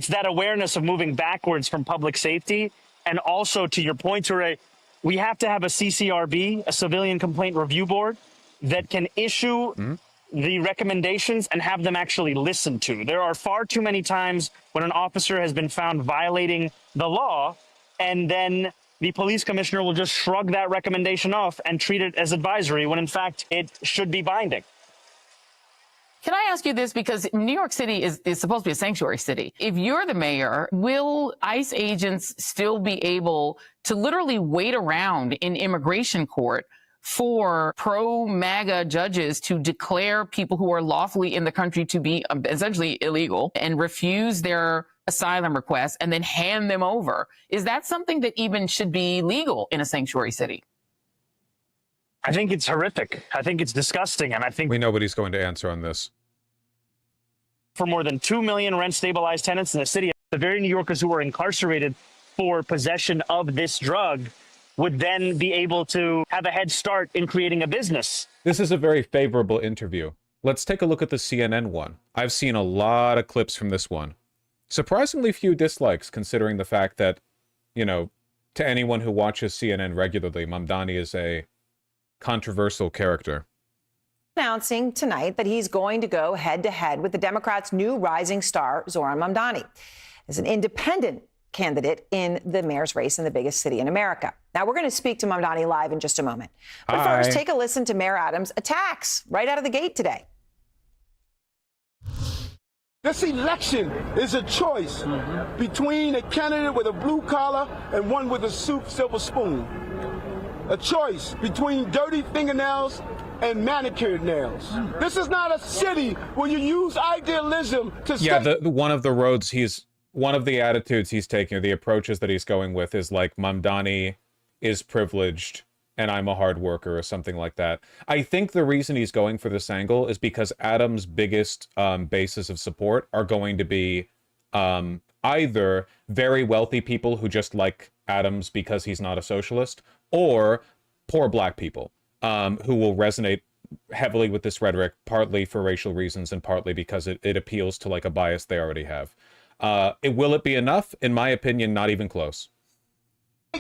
[SPEAKER 10] that awareness of moving backwards from public safety. And also, to your point, Ture, we have to have a CCRB, a Civilian Complaint Review Board, that can issue the recommendations and have them actually listened to. There are far too many times when an officer has been found violating the law, and then the police commissioner will just shrug that recommendation off and treat it as advisory, when in fact it should be binding.
[SPEAKER 9] Can I ask you this? Because New York City is supposed to be a sanctuary city. If you're the mayor, will ICE agents still be able to literally wait around in immigration court for pro-MAGA judges to declare people who are lawfully in the country to be essentially illegal and refuse their asylum requests and then hand them over? Is that something that even should be legal in a sanctuary city?
[SPEAKER 10] I think it's horrific. I think it's disgusting. And I think
[SPEAKER 1] we know what he's going to answer on this.
[SPEAKER 10] For more than 2 million rent-stabilized tenants in the city, the very New Yorkers who are incarcerated for possession of this drug would then be able to have a head start in creating a business.
[SPEAKER 1] This is a very favorable interview. Let's take a look at the CNN one. I've seen a lot of clips from this one. Surprisingly few dislikes, considering the fact that, you know, to anyone who watches CNN regularly, Mamdani is a controversial character.
[SPEAKER 12] Announcing tonight that he's going to go head-to-head with the Democrats' new rising star, Zohran Mamdani, as an independent candidate in the mayor's race in the biggest city in America. Now, we're going to speak to Mamdani live in just a moment. But first, take a listen to Mayor Adams' attacks right out of the gate today.
[SPEAKER 13] This election is a choice between a candidate with a blue collar and one with a silver spoon. A choice between dirty fingernails and manicured nails. This is not a city where you use idealism to
[SPEAKER 1] yeah, one of the attitudes he's taking, or the approaches that he's going with, is like Mamdani is privileged and I'm a hard worker, or something like that. I think the reason he's going for this angle is because Adams' biggest bases of support are going to be either very wealthy people who just like Adams because he's not a socialist, or poor black people who will resonate heavily with this rhetoric, partly for racial reasons and partly because it appeals to like a bias they already have. Will it be enough? In my opinion, not even close.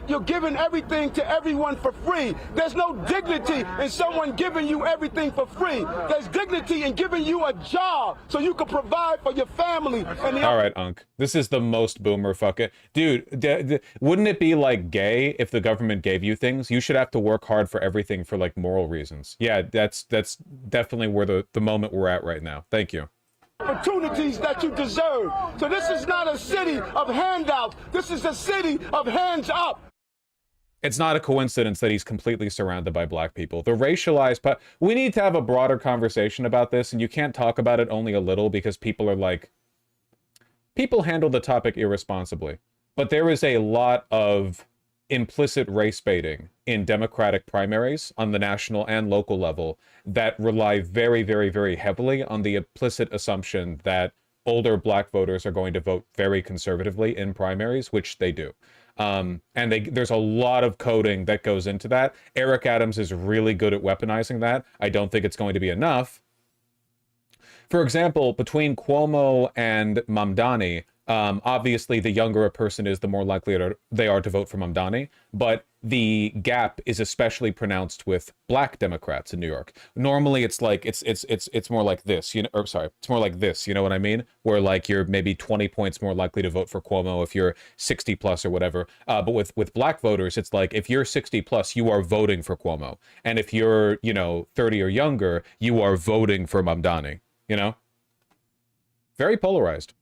[SPEAKER 13] You're giving everything to everyone for free. There's no dignity in someone giving you everything for free. There's dignity in giving you a job so you can provide for your family.
[SPEAKER 1] All right, Unc. This is the most boomer fucking... Dude, wouldn't it be like gay if the government gave you things? You should have to work hard for everything for like moral reasons. Yeah, that's definitely where the moment we're at right now. Thank you.
[SPEAKER 13] Opportunities that you deserve. So this is not a city of handouts. This is a city of hands up.
[SPEAKER 1] It's not a coincidence that he's completely surrounded by black people. The racialized, we need to have a broader conversation about this, and you can't talk about it only a little because people are like, people handle the topic irresponsibly. But there is a lot of implicit race baiting in Democratic primaries on the national and local level that rely very, very, very heavily on the implicit assumption that older black voters are going to vote very conservatively in primaries, which they do. And there's a lot of coding that goes into that. Eric Adams is really good at weaponizing that. I don't think it's going to be enough. For example, between Cuomo and Mamdani, obviously the younger a person is, the more likely they are to vote for Mamdani, but the gap is especially pronounced with black Democrats in New York. Normally it's like it's more like this, it's more like this, you know what I mean? Where like you're maybe 20 points more likely to vote for Cuomo if you're 60 plus or whatever. But with black voters, it's like if you're 60 plus, you are voting for Cuomo. And if you're, 30 or younger, you are voting for Mamdani, Very polarized.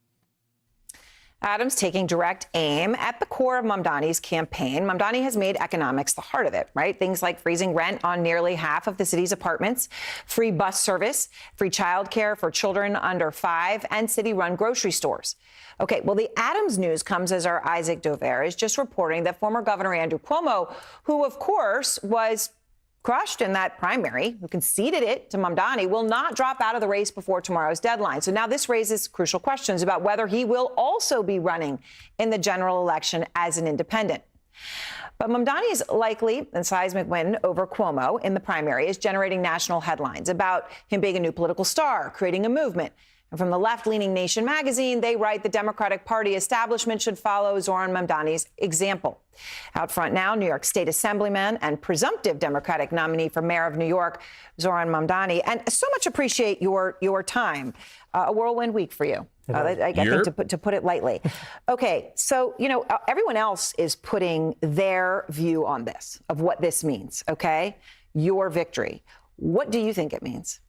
[SPEAKER 12] Adams taking direct aim at the core of Mamdani's campaign. Mamdani has made economics the heart of it, right? Things like freezing rent on nearly half of the city's apartments, free bus service, free childcare for children under 5, and city-run grocery stores. Okay, well, the Adams news comes as our Isaac Dover is just reporting that former Governor Andrew Cuomo, who, of course, was crushed in that primary, who conceded it to Mamdani, will not drop out of the race before tomorrow's deadline. So now this raises crucial questions about whether he will also be running in the general election as an independent. But Mamdani's likely and seismic win over Cuomo in the primary is generating national headlines about him being a new political star, creating a movement. And from the left-leaning Nation magazine, they write the Democratic Party establishment should follow Zohran Mamdani's example. Out front now, New York State Assemblyman and presumptive Democratic nominee for mayor of New York, Zohran Mamdani. And so much appreciate your time. A whirlwind week for you. I think to put it lightly. Okay, so, everyone else is putting their view on this, of what this means, okay? Your victory. What do you think it means?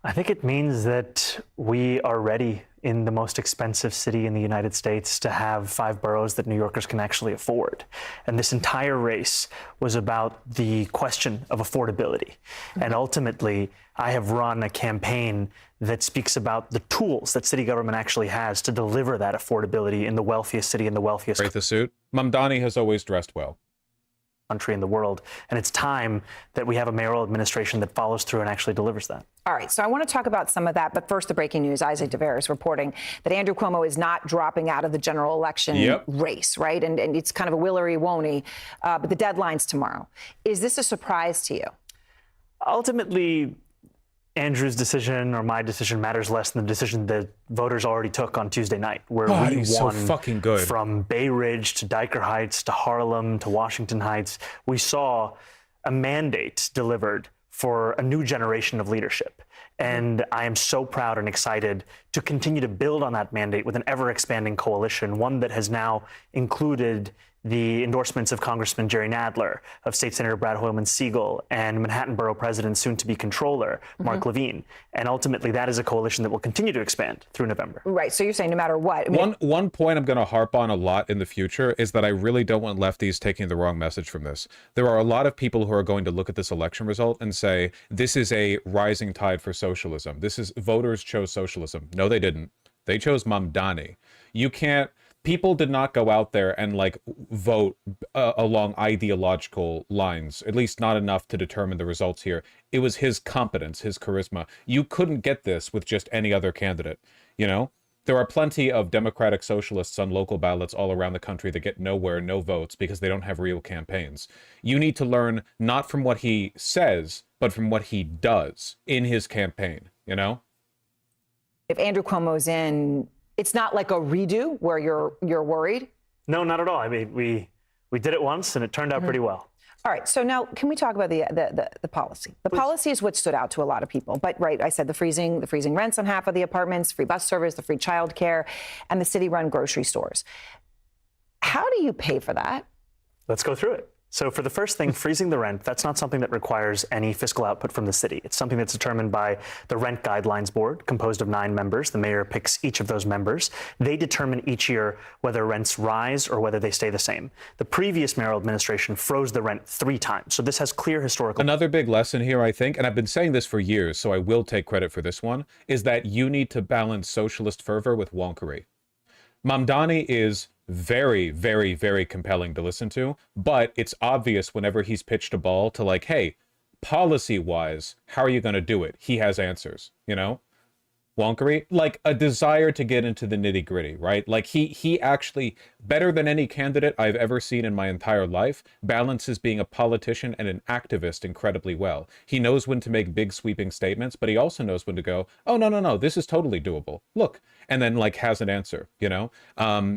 [SPEAKER 10] I think it means that we are ready in the most expensive city in the United States to have 5 boroughs that New Yorkers can actually afford. And this entire race was about the question of affordability. And ultimately, I have run a campaign that speaks about the tools that city government actually has to deliver that affordability in the wealthiest city in the wealthiest
[SPEAKER 1] Rate the suit. Mamdani has always dressed well.
[SPEAKER 10] Country in the world. And it's time that we have a mayoral administration that follows through and actually delivers that.
[SPEAKER 12] All right, so I want to talk about some of that. But first, the breaking news. Isaac Dover is reporting that Andrew Cuomo is not dropping out of the general election race, right? And it's kind of a willy-wonny, but the deadline's tomorrow. Is this a surprise to you?
[SPEAKER 10] Ultimately, Andrew's decision or my decision matters less than the decision that voters already took on Tuesday night, where we won
[SPEAKER 1] so fucking good.
[SPEAKER 10] From Bay Ridge to Dyker Heights to Harlem to Washington Heights. We saw a mandate delivered for a new generation of leadership. And I am so proud and excited to continue to build on that mandate with an ever-expanding coalition, one that has now included the endorsements of Congressman Jerry Nadler, of State Senator Brad Hoylman-Siegel, and Manhattan Borough President, soon-to-be Controller, Mark Levine. And ultimately, that is a coalition that will continue to expand through November.
[SPEAKER 12] Right, so you're saying no matter what.
[SPEAKER 1] One point I'm going to harp on a lot in the future is that I really don't want lefties taking the wrong message from this. There are a lot of people who are going to look at this election result and say, this is a rising tide for socialism. Voters chose socialism. No, they didn't. They chose Mamdani. People did not go out there and vote along ideological lines, at least not enough to determine the results here. It was his competence, his charisma. You couldn't get this with just any other candidate. There are plenty of Democratic socialists on local ballots all around the country that get nowhere, no votes, because they don't have real campaigns. You need to learn not from what he says, but from what he does in his campaign,
[SPEAKER 12] If Andrew Cuomo's in, it's not like a redo where you're worried?
[SPEAKER 10] No, not at all. I mean, we did it once and it turned out pretty well.
[SPEAKER 12] All right, so now can we talk about the policy? The policy is what stood out to a lot of people. But right, I said the freezing rents on half of the apartments, free bus service, the free childcare, and the city-run grocery stores. How do you pay for that?
[SPEAKER 10] Let's go through it. So for the first thing, freezing the rent, that's not something that requires any fiscal output from the city. It's something that's determined by the Rent Guidelines Board, composed of 9 members. The mayor picks each of those members. They determine each year whether rents rise or whether they stay the same. The previous mayoral administration froze the rent 3 times. So this has clear historical...
[SPEAKER 1] Another big lesson here, I think, and I've been saying this for years, so I will take credit for this one, is that you need to balance socialist fervor with wonkery. Mamdani is very, very, very compelling to listen to, but it's obvious whenever he's pitched a ball to like, hey, policy-wise, how are you going to do it? He has answers, you know? Wonkery, like a desire to get into the nitty-gritty, right? Like he actually, better than any candidate I've ever seen in my entire life, balances being a politician and an activist incredibly well. He knows when to make big sweeping statements, but he also knows when to go, oh, no, this is totally doable. Look, and then like has an answer, you know?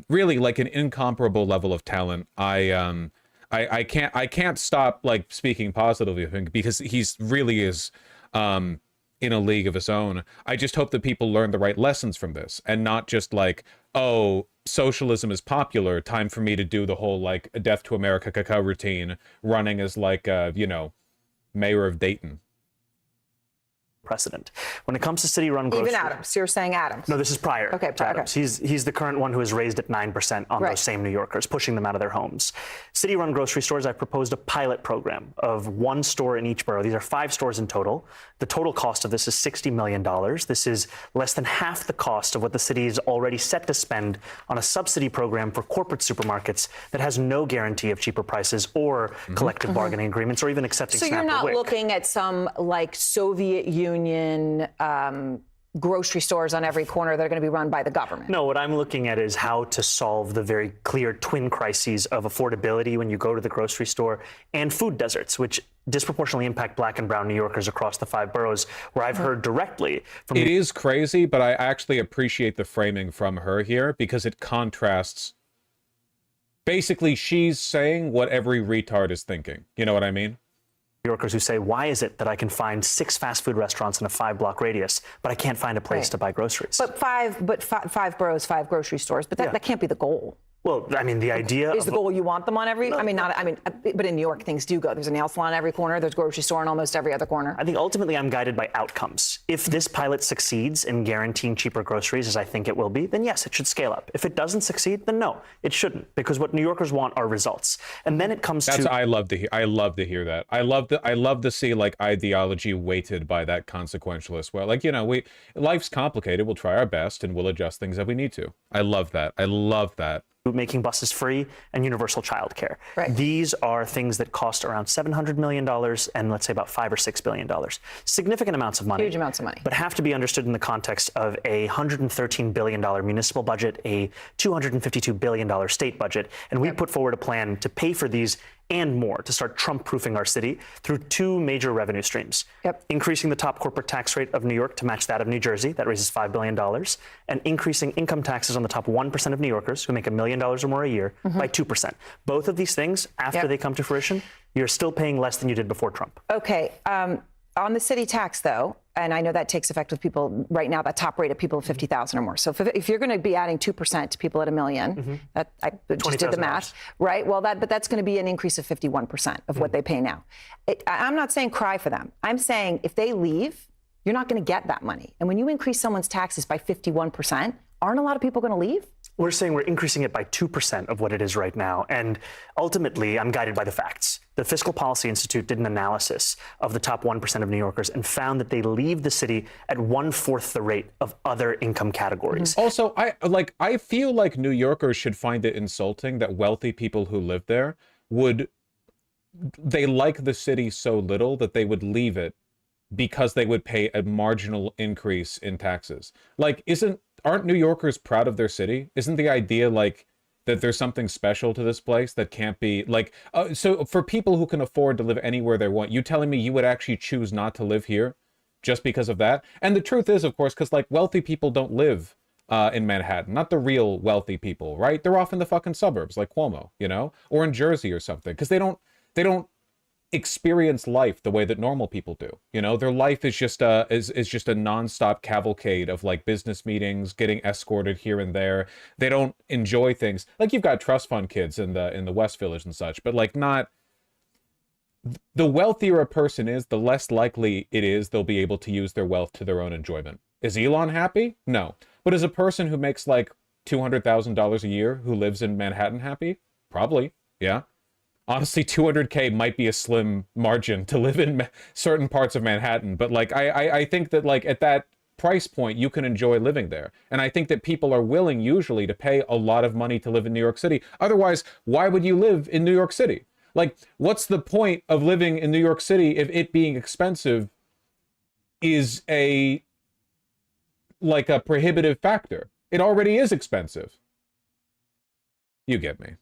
[SPEAKER 1] Really like an incomparable level of talent. I can't stop like speaking positively of him because he's really is, in a league of his own. I just hope that people learn the right lessons from this and not just like, oh, socialism is popular, time for me to do the whole like death to America cacao routine, running as like, you know, mayor of Dayton.
[SPEAKER 10] Precedent. When it comes to city-run grocery...
[SPEAKER 12] Even Adams. You're saying Adams.
[SPEAKER 10] No, this is prior.
[SPEAKER 12] Okay,
[SPEAKER 10] to Adams. He's the current one who is raised at 9% on those same New Yorkers, pushing them out of their homes. City-run grocery stores, I've proposed a pilot program of 1 store in each borough. These are 5 stores in total. The total cost of this is $60 million. This is less than half the cost of what the city is already set to spend on a subsidy program for corporate supermarkets that has no guarantee of cheaper prices or collective bargaining agreements or even accepting
[SPEAKER 12] So
[SPEAKER 10] SNAP
[SPEAKER 12] you're not
[SPEAKER 10] or WIC.
[SPEAKER 12] looking at some like Soviet Union grocery stores on every corner that are going to be run by the government.
[SPEAKER 10] No, what I'm looking at is how to solve the very clear twin crises of affordability when you go to the grocery store and food deserts, which disproportionately impact Black and brown New Yorkers across the 5 boroughs, where I've heard directly from...
[SPEAKER 1] It is crazy, but I actually appreciate the framing from her here because it contrasts. Basically, she's saying what every retard is thinking. You know what I mean?
[SPEAKER 10] New Yorkers who say, why is it that I can find 6 fast food restaurants in a 5-block radius, but I can't find a place to buy groceries?
[SPEAKER 12] But five boroughs, 5 grocery stores. But that can't be the goal.
[SPEAKER 10] Well, I mean, the idea
[SPEAKER 12] is the goal you want them on every. I mean, but in New York, things do go. There's a nail salon on every corner. There's a grocery store on almost every other corner.
[SPEAKER 10] I think ultimately I'm guided by outcomes. If this pilot succeeds in guaranteeing cheaper groceries, as I think it will be, then yes, it should scale up. If it doesn't succeed, then no, it shouldn't, because what New Yorkers want are results. And then it comes to...
[SPEAKER 1] I love to hear that. I love to see like ideology weighted by that consequentialist. Well, like, you know, life's complicated. We'll try our best and we'll adjust things if we need to. I love that. I love that.
[SPEAKER 10] Making buses free and universal childcare.
[SPEAKER 12] Right.
[SPEAKER 10] These are things that cost around $700 million and let's say about $5 or $6 billion. Significant amounts of money.
[SPEAKER 12] Huge amounts of money.
[SPEAKER 10] But have to be understood in the context of a $113 billion municipal budget, a $252 billion state budget. And we put forward a plan to pay for these and more to start Trump-proofing our city through 2 major revenue streams. Increasing the top corporate tax rate of New York to match that of New Jersey, that raises $5 billion, and increasing income taxes on the top 1% of New Yorkers who make $1 million or more a year by 2%. Both of these things, after they come to fruition, you're still paying less than you did before Trump.
[SPEAKER 12] Okay. On the city tax, though, and I know that takes effect with people right now, that top rate of people of 50,000 or more. So if you're going to be adding 2% to people at $1 million, I just did the math, right? Well, but that's going to be an increase of 51% of what they pay now. I'm not saying cry for them. I'm saying if they leave, you're not going to get that money. And when you increase someone's taxes by 51%, aren't a lot of people going to leave?
[SPEAKER 10] We're saying we're increasing it by 2% of what it is right now. And ultimately, I'm guided by the facts. The Fiscal Policy Institute did an analysis of the top 1% of New Yorkers and found that they leave the city at 1/4 the rate of other income categories.
[SPEAKER 1] Also, I feel like New Yorkers should find it insulting that wealthy people who live there they like the city so little that they would leave it because they would pay a marginal increase in taxes. Like, aren't New Yorkers proud of their city? Isn't the idea like that there's something special to this place that can't be like, so for people who can afford to live anywhere they want, you telling me you would actually choose not to live here just because of that? And the truth is, of course, because like wealthy people don't live in Manhattan, not the real wealthy people, right? They're off in the fucking suburbs like Cuomo, you know, or in Jersey or something, because they don't experience life the way that normal people do. You know, their life is just a nonstop cavalcade of like business meetings, getting escorted here and there. They don't enjoy things like you've got trust fund kids in the West Village and such, but like not the wealthier a person is, the less likely it is they'll be able to use their wealth to their own enjoyment. Is Elon happy? No. But is a person who makes like $200,000 a year who lives in Manhattan happy? Probably, yeah. Honestly, 200K might be a slim margin to live in certain parts of Manhattan, but like I think that like at that price point you can enjoy living there. And I think that people are willing usually to pay a lot of money to live in New York City. Otherwise, why would you live in New York City? Like, what's the point of living in New York City if it being expensive is a prohibitive factor? It already is expensive. You get me.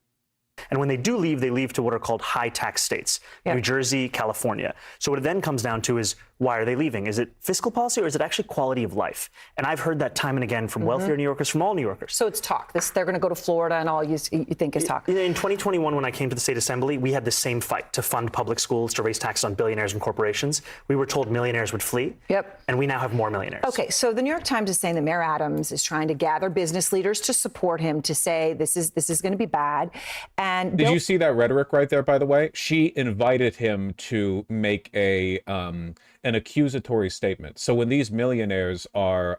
[SPEAKER 10] And when they do leave, they leave to what are called high tax states, New Jersey, California. So what it then comes down to is, why are they leaving? Is it fiscal policy or is it actually quality of life? And I've heard that time and again from wealthier New Yorkers, from all New Yorkers.
[SPEAKER 12] So it's talk. They're going to go to Florida and all you think is talk.
[SPEAKER 10] In 2021, when I came to the state assembly, we had the same fight to fund public schools, to raise taxes on billionaires and corporations. We were told millionaires would flee. Yep. And we now have more millionaires.
[SPEAKER 12] Okay, so the New York Times is saying that Mayor Adams is trying to gather business leaders to support him, to say this is going to be bad. And
[SPEAKER 1] did you see that rhetoric right there, by the way? She invited him to make an accusatory statement. So when these millionaires are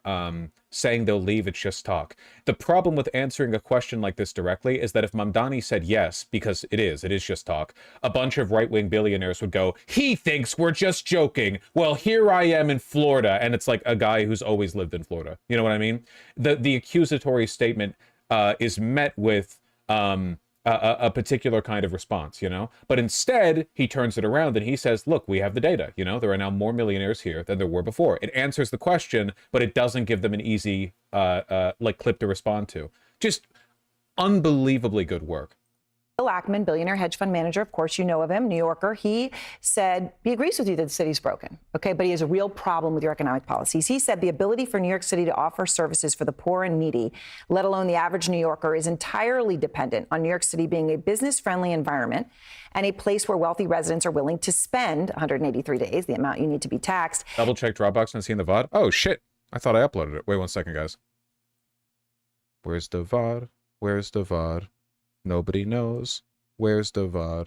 [SPEAKER 1] saying they'll leave, it's just talk. The problem with answering a question like this directly is that if Mamdani said yes, because it is just talk, a bunch of right-wing billionaires would go, he thinks we're just joking. Well, here I am in Florida. And it's like a guy who's always lived in Florida. You know what I mean? The accusatory statement is met with a particular kind of response, you know? But instead, he turns it around and he says, look, we have the data, you know? There are now more millionaires here than there were before. It answers the question, but it doesn't give them an easy, clip to respond to. Just unbelievably good work.
[SPEAKER 12] Bill Ackman, billionaire hedge fund manager, of course, you know of him, New Yorker. He said he agrees with you that the city's broken, okay, but he has a real problem with your economic policies. He said the ability for New York City to offer services for the poor and needy, let alone the average New Yorker, is entirely dependent on New York City being a business-friendly environment and a place where wealthy residents are willing to spend 183 days, the amount you need to be taxed.
[SPEAKER 1] Double check Dropbox and seen the VOD. Oh, shit. I thought I uploaded it. Wait 1 second, guys. Where's the VOD? Where's the VOD? Nobody knows. Where's the VOD?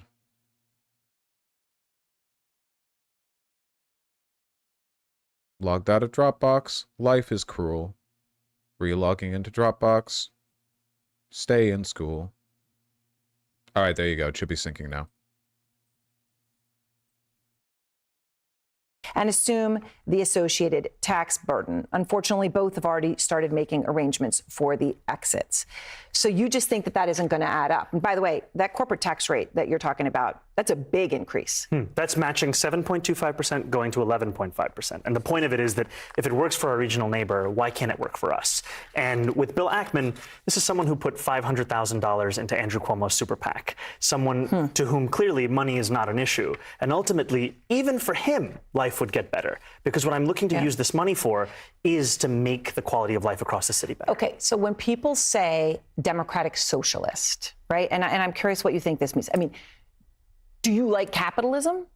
[SPEAKER 1] Logged out of Dropbox. Life is cruel. Relogging into Dropbox. Stay in school. All right, there you go. It should be syncing now.
[SPEAKER 12] And assume the associated tax burden. Unfortunately, both have already started making arrangements for the exits. So you just think that that isn't going to add up. And by the way, that corporate tax rate that you're talking about, that's a big increase.
[SPEAKER 10] That's matching 7.25% going to 11.5%. And the point of it is that if it works for our regional neighbor, why can't it work for us? And with Bill Ackman, this is someone who put $500,000 into Andrew Cuomo's super PAC, someone to whom clearly money is not an issue. And ultimately, even for him, life would get better. Because what I'm looking to use this money for is to make the quality of life across the city better.
[SPEAKER 12] Okay, so when people say democratic socialist, right? And I'm curious what you think this means. I mean, do you like capitalism?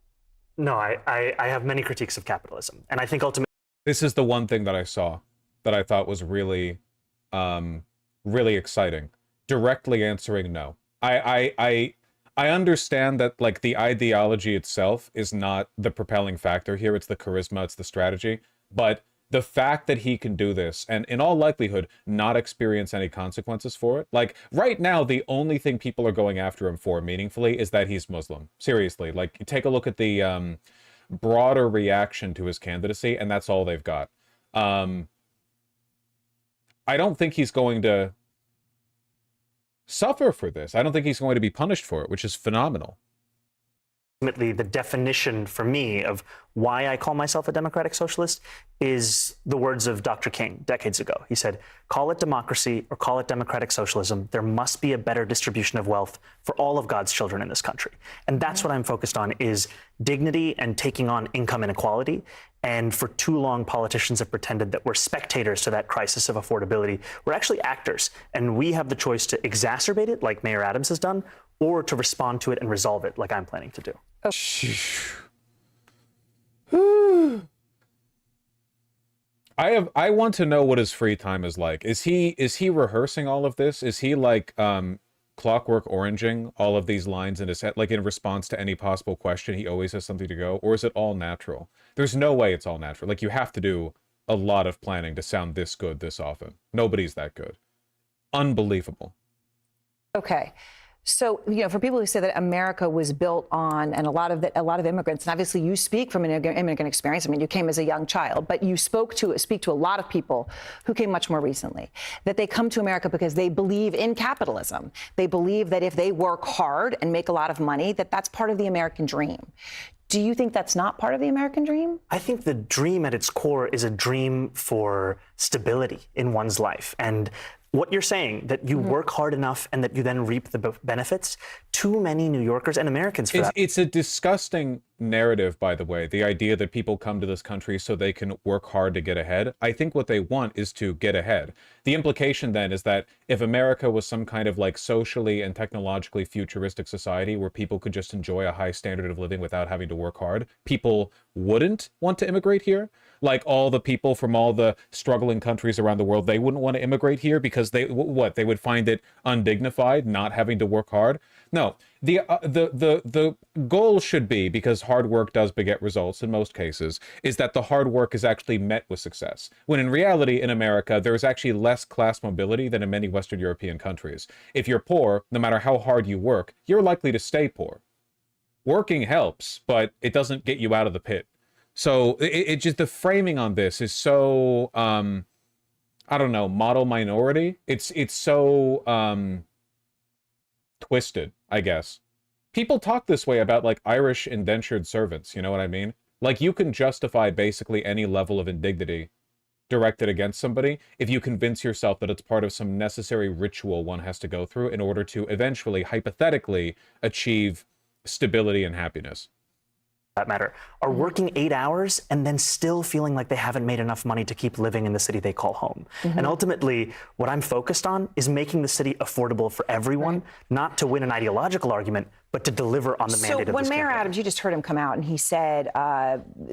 [SPEAKER 10] No, I have many critiques of capitalism. And I think ultimately...
[SPEAKER 1] This is the one thing that I saw that I thought was really, really exciting. Directly answering no. I understand that, like, the ideology itself is not the propelling factor here. It's the charisma, it's the strategy. But the fact that he can do this and in all likelihood not experience any consequences for it. Like right now, the only thing people are going after him for meaningfully is that he's Muslim. Seriously, like take a look at the broader reaction to his candidacy, and that's all they've got. I don't think he's going to suffer for this. I don't think he's going to be punished for it, which is phenomenal.
[SPEAKER 10] Ultimately, the definition for me of why I call myself a democratic socialist is the words of Dr. King decades ago. He said, call it democracy or call it democratic socialism. There must be a better distribution of wealth for all of God's children in this country. And that's what I'm focused on, is dignity and taking on income inequality. And for too long, politicians have pretended that we're spectators to that crisis of affordability. We're actually actors, and we have the choice to exacerbate it, like Mayor Adams has done, or to respond to it and resolve it, like I'm planning to do.
[SPEAKER 1] I want to know what his free time is like. Is he rehearsing all of this? Is he like clockwork oranging all of these lines in his head, like in response to any possible question, he always has something to go, or is it all natural? There's no way it's all natural. Like, you have to do a lot of planning to sound this good this often. Nobody's that good. Unbelievable.
[SPEAKER 12] Okay. So, for people who say that America was built on, and a lot of immigrants, and obviously you speak from an immigrant experience. I mean, you came as a young child, but you speak to a lot of people who came much more recently, that they come to America because they believe in capitalism. They believe that if they work hard and make a lot of money, that's part of the American dream. Do you think that's not part of the American dream?
[SPEAKER 10] I think the dream at its core is a dream for stability in one's life. And what you're saying, that you work hard enough and that you then reap the benefits, too many New Yorkers and Americans for that.
[SPEAKER 1] It's a disgusting narrative, by the way, the idea that people come to this country so they can work hard to get ahead. I think what they want is to get ahead. The implication then is that if America was some kind of like socially and technologically futuristic society where people could just enjoy a high standard of living without having to work hard, people wouldn't want to immigrate here. Like all the people from all the struggling countries around the world, they wouldn't want to immigrate here because they would find it undignified not having to work hard. No, the goal should be, because hard work does beget results in most cases, is that the hard work is actually met with success. When in reality, in America, there is actually less class mobility than in many Western European countries. If you're poor, no matter how hard you work, you're likely to stay poor. Working helps, but it doesn't get you out of the pit. So it just, the framing on this is so, I don't know, model minority. It's so twisted, I guess. People talk this way about like Irish indentured servants, you know what I mean? Like, you can justify basically any level of indignity directed against somebody if you convince yourself that it's part of some necessary ritual one has to go through in order to eventually, hypothetically, achieve stability and happiness.
[SPEAKER 10] That matter, are working 8 hours and then still feeling like they haven't made enough money to keep living in the city they call home. And ultimately, what I'm focused on is making the city affordable for everyone, not to win an ideological argument, but to deliver on the mandate of this
[SPEAKER 12] So when Mayor
[SPEAKER 10] campaign.
[SPEAKER 12] Adams, you just heard him come out and he said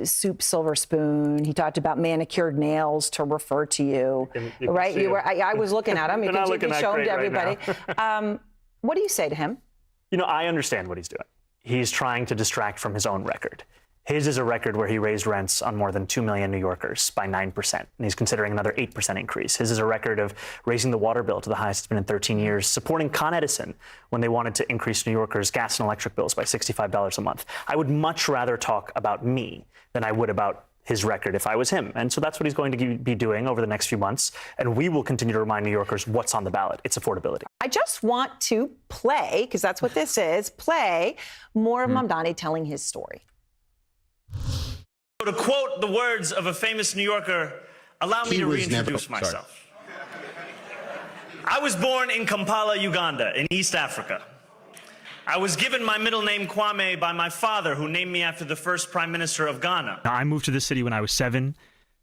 [SPEAKER 12] soup, silver spoon. He talked about manicured nails to refer to you, right? You were. I was looking at him. You can show him to everybody. What do you say to him?
[SPEAKER 10] You know, I understand what he's doing. He's trying to distract from his own record. His is a record where he raised rents on more than 2 million New Yorkers by 9%, and he's considering another 8% increase. His is a record of raising the water bill to the highest it's been in 13 years, supporting Con Edison when they wanted to increase New Yorkers' gas and electric bills by $65 a month. I would much rather talk about me than I would about his record if I was him. And so that's what he's going to be doing over the next few months. And we will continue to remind New Yorkers what's on the ballot. It's affordability.
[SPEAKER 12] I just want to play, because that's what this is, play more of Mamdani telling his story.
[SPEAKER 14] To quote the words of a famous New Yorker, allow me to reintroduce myself. I was born in Kampala, Uganda, in East Africa. I was given my middle name Kwame by my father, who named me after the first prime minister of Ghana.
[SPEAKER 15] I moved to this city when I was 7.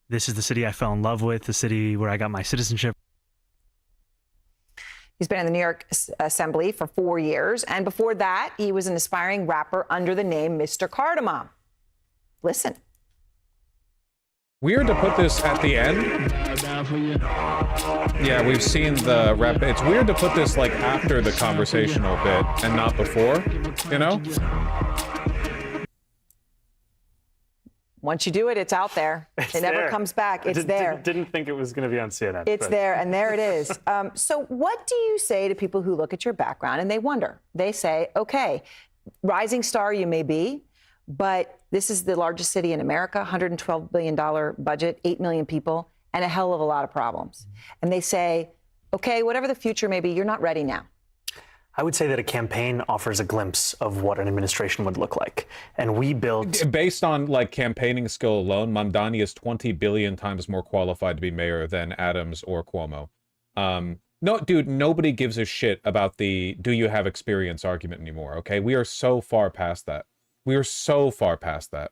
[SPEAKER 15] This is the city I fell in love with, the city where I got my citizenship.
[SPEAKER 12] He's been in the New York Assembly for 4 years, and before that, he was an aspiring rapper under the name Mr. Cardamom. Listen.
[SPEAKER 1] Weird to put this at the end. Yeah, we've seen the rap. It's weird to put this like after the conversational bit and not before, you know?
[SPEAKER 12] Once you do it, it's out there. It never comes back. It's there.
[SPEAKER 10] Didn't think it was going to be on CNN.
[SPEAKER 12] It's there, and there it is. So what do you say to people who look at your background and they wonder? They say, okay, rising star you may be, but this is the largest city in America, $112 billion budget, 8 million people, and a hell of a lot of problems. And they say, okay, whatever the future may be, you're not ready now.
[SPEAKER 10] I would say that a campaign offers a glimpse of what an administration would look like. And we built...
[SPEAKER 1] Based on like campaigning skill alone, Mamdani is 20 billion times more qualified to be mayor than Adams or Cuomo. No, dude, nobody gives a shit about the do you have experience argument anymore, okay? We are so far past that. We are so far past that.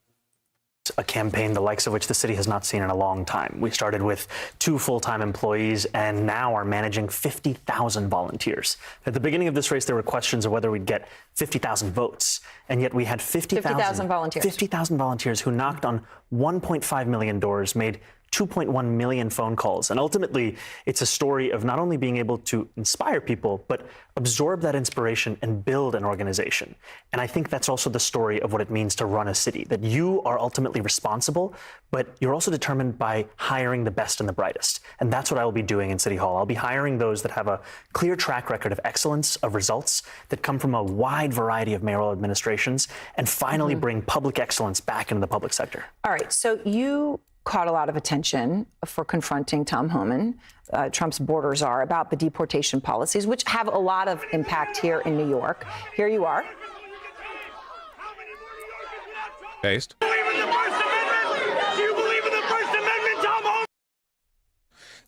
[SPEAKER 10] A campaign the likes of which the city has not seen in a long time. We started with 2 full-time employees and now are managing 50,000 volunteers. At the beginning of this race, there were questions of whether we'd get 50,000 votes, and yet we had 50,000
[SPEAKER 12] volunteers.
[SPEAKER 10] 50,000 volunteers who knocked on 1.5 million doors, made
[SPEAKER 15] 2.1 million phone calls. And ultimately, it's a story of not only being able to inspire people, but absorb that inspiration and build an organization. And I think that's also the story of what it means to run a city, that you are ultimately responsible, but you're also determined by hiring the best and the brightest. And that's what I will be doing in City Hall. I'll be hiring those that have a clear track record of excellence, of results that come from a wide variety of mayoral administrations, and finally bring public excellence back into the public sector.
[SPEAKER 12] All right, so you caught a lot of attention for confronting Tom Homan, Trump's border czar, about the deportation policies, which have a lot of impact here in New York. Here you are.
[SPEAKER 1] Based.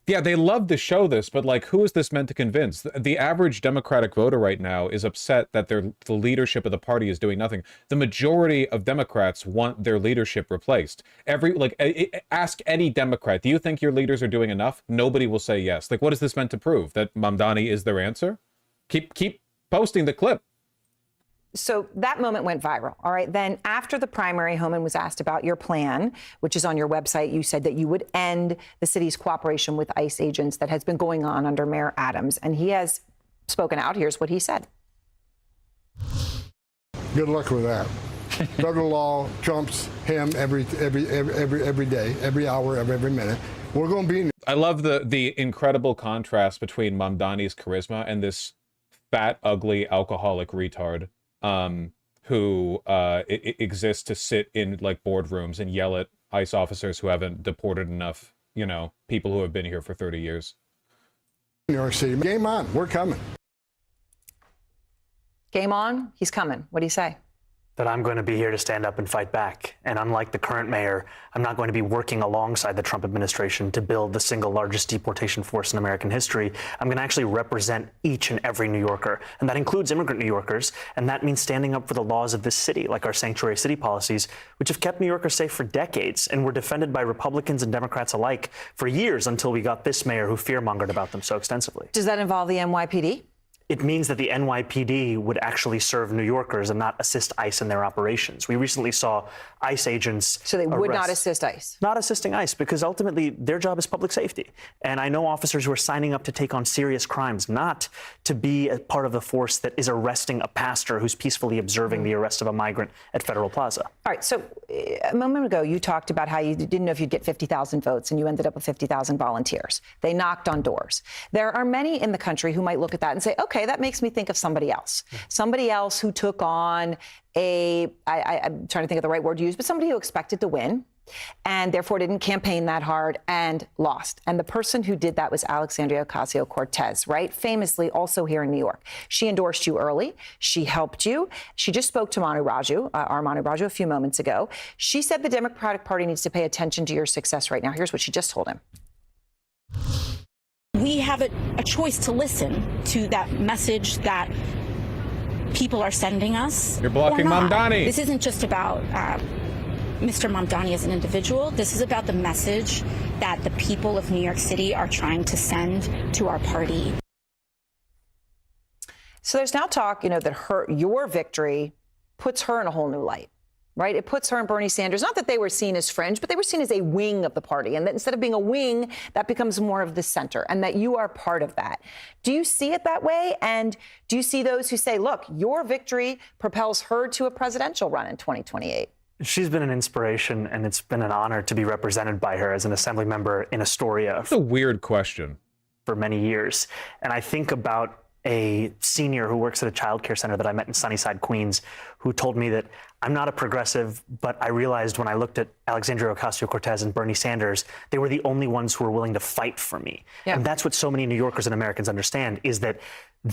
[SPEAKER 1] Yeah, they love to show this, but like, who is this meant to convince? The average Democratic voter right now is upset that the leadership of the party is doing nothing. The majority of Democrats want their leadership replaced. Ask any Democrat, do you think your leaders are doing enough? Nobody will say yes. Like, what is this meant to prove? That Mamdani is their answer? Keep posting the clip.
[SPEAKER 12] So that moment went viral. All right. Then after the primary, Homan was asked about your plan, which is on your website. You said that you would end the city's cooperation with ICE agents that has been going on under Mayor Adams. And he has spoken out. Here's what he said.
[SPEAKER 16] Good luck with that. Federal law trumps him every day, every hour, every minute. We're going to be.
[SPEAKER 1] I love the incredible contrast between Mamdani's charisma and this fat, ugly, alcoholic retard. Who exists to sit in like boardrooms and yell at ICE officers who haven't deported enough, people who have been here for 30 years.
[SPEAKER 16] New York City, game on. We're coming.
[SPEAKER 12] Game on. He's coming. What do you say?
[SPEAKER 15] That I'm going to be here to stand up and fight back. And unlike the current mayor, I'm not going to be working alongside the Trump administration to build the single largest deportation force in American history. I'm going to actually represent each and every New Yorker. And that includes immigrant New Yorkers. And that means standing up for the laws of this city, like our sanctuary city policies, which have kept New Yorkers safe for decades and were defended by Republicans and Democrats alike for years until we got this mayor who fear-mongered about them so extensively.
[SPEAKER 12] Does that involve the NYPD?
[SPEAKER 15] It means that the NYPD would actually serve New Yorkers and not assist ICE in their operations. We recently saw ICE agents.
[SPEAKER 12] So they would not assist ICE?
[SPEAKER 15] Not assisting ICE, because ultimately their job is public safety. And I know officers who are signing up to take on serious crimes, not to be a part of the force that is arresting a pastor who's peacefully observing the arrest of a migrant at Federal Plaza.
[SPEAKER 12] All right. So a moment ago, you talked about how you didn't know if you'd get 50,000 votes, and you ended up with 50,000 volunteers. They knocked on doors. There are many in the country who might look at that and say, okay, that makes me think of somebody else. Somebody else who took on I'm trying to think of the right word to use, but somebody who expected to win and therefore didn't campaign that hard and lost. And the person who did that was Alexandria Ocasio-Cortez, right? Famously also here in New York. She endorsed you early. She helped you. She just spoke to Manu Raju, our Manu Raju, a few moments ago. She said the Democratic Party needs to pay attention to your success right now. Here's what she just told him.
[SPEAKER 17] We have a choice to listen to that message that people are sending us.
[SPEAKER 1] You're blocking Mamdani.
[SPEAKER 17] This isn't just about Mr. Mamdani as an individual. This is about the message that the people of New York City are trying to send to our party.
[SPEAKER 12] So there's now talk, that your victory puts her in a whole new light. Right? It puts her and Bernie Sanders, not that they were seen as fringe, but they were seen as a wing of the party. And that instead of being a wing, that becomes more of the center, and that you are part of that. Do you see it that way? And do you see those who say, look, your victory propels her to a presidential run in 2028?
[SPEAKER 15] She's been an inspiration, and it's been an honor to be represented by her as an assembly member in Astoria.
[SPEAKER 1] That's a weird question.
[SPEAKER 15] For many years. And I think about a senior who works at a child care center that I met in Sunnyside, Queens, who told me that I'm not a progressive, but I realized when I looked at Alexandria Ocasio-Cortez and Bernie Sanders, they were the only ones who were willing to fight for me. Yeah. And that's what so many New Yorkers and Americans understand, is that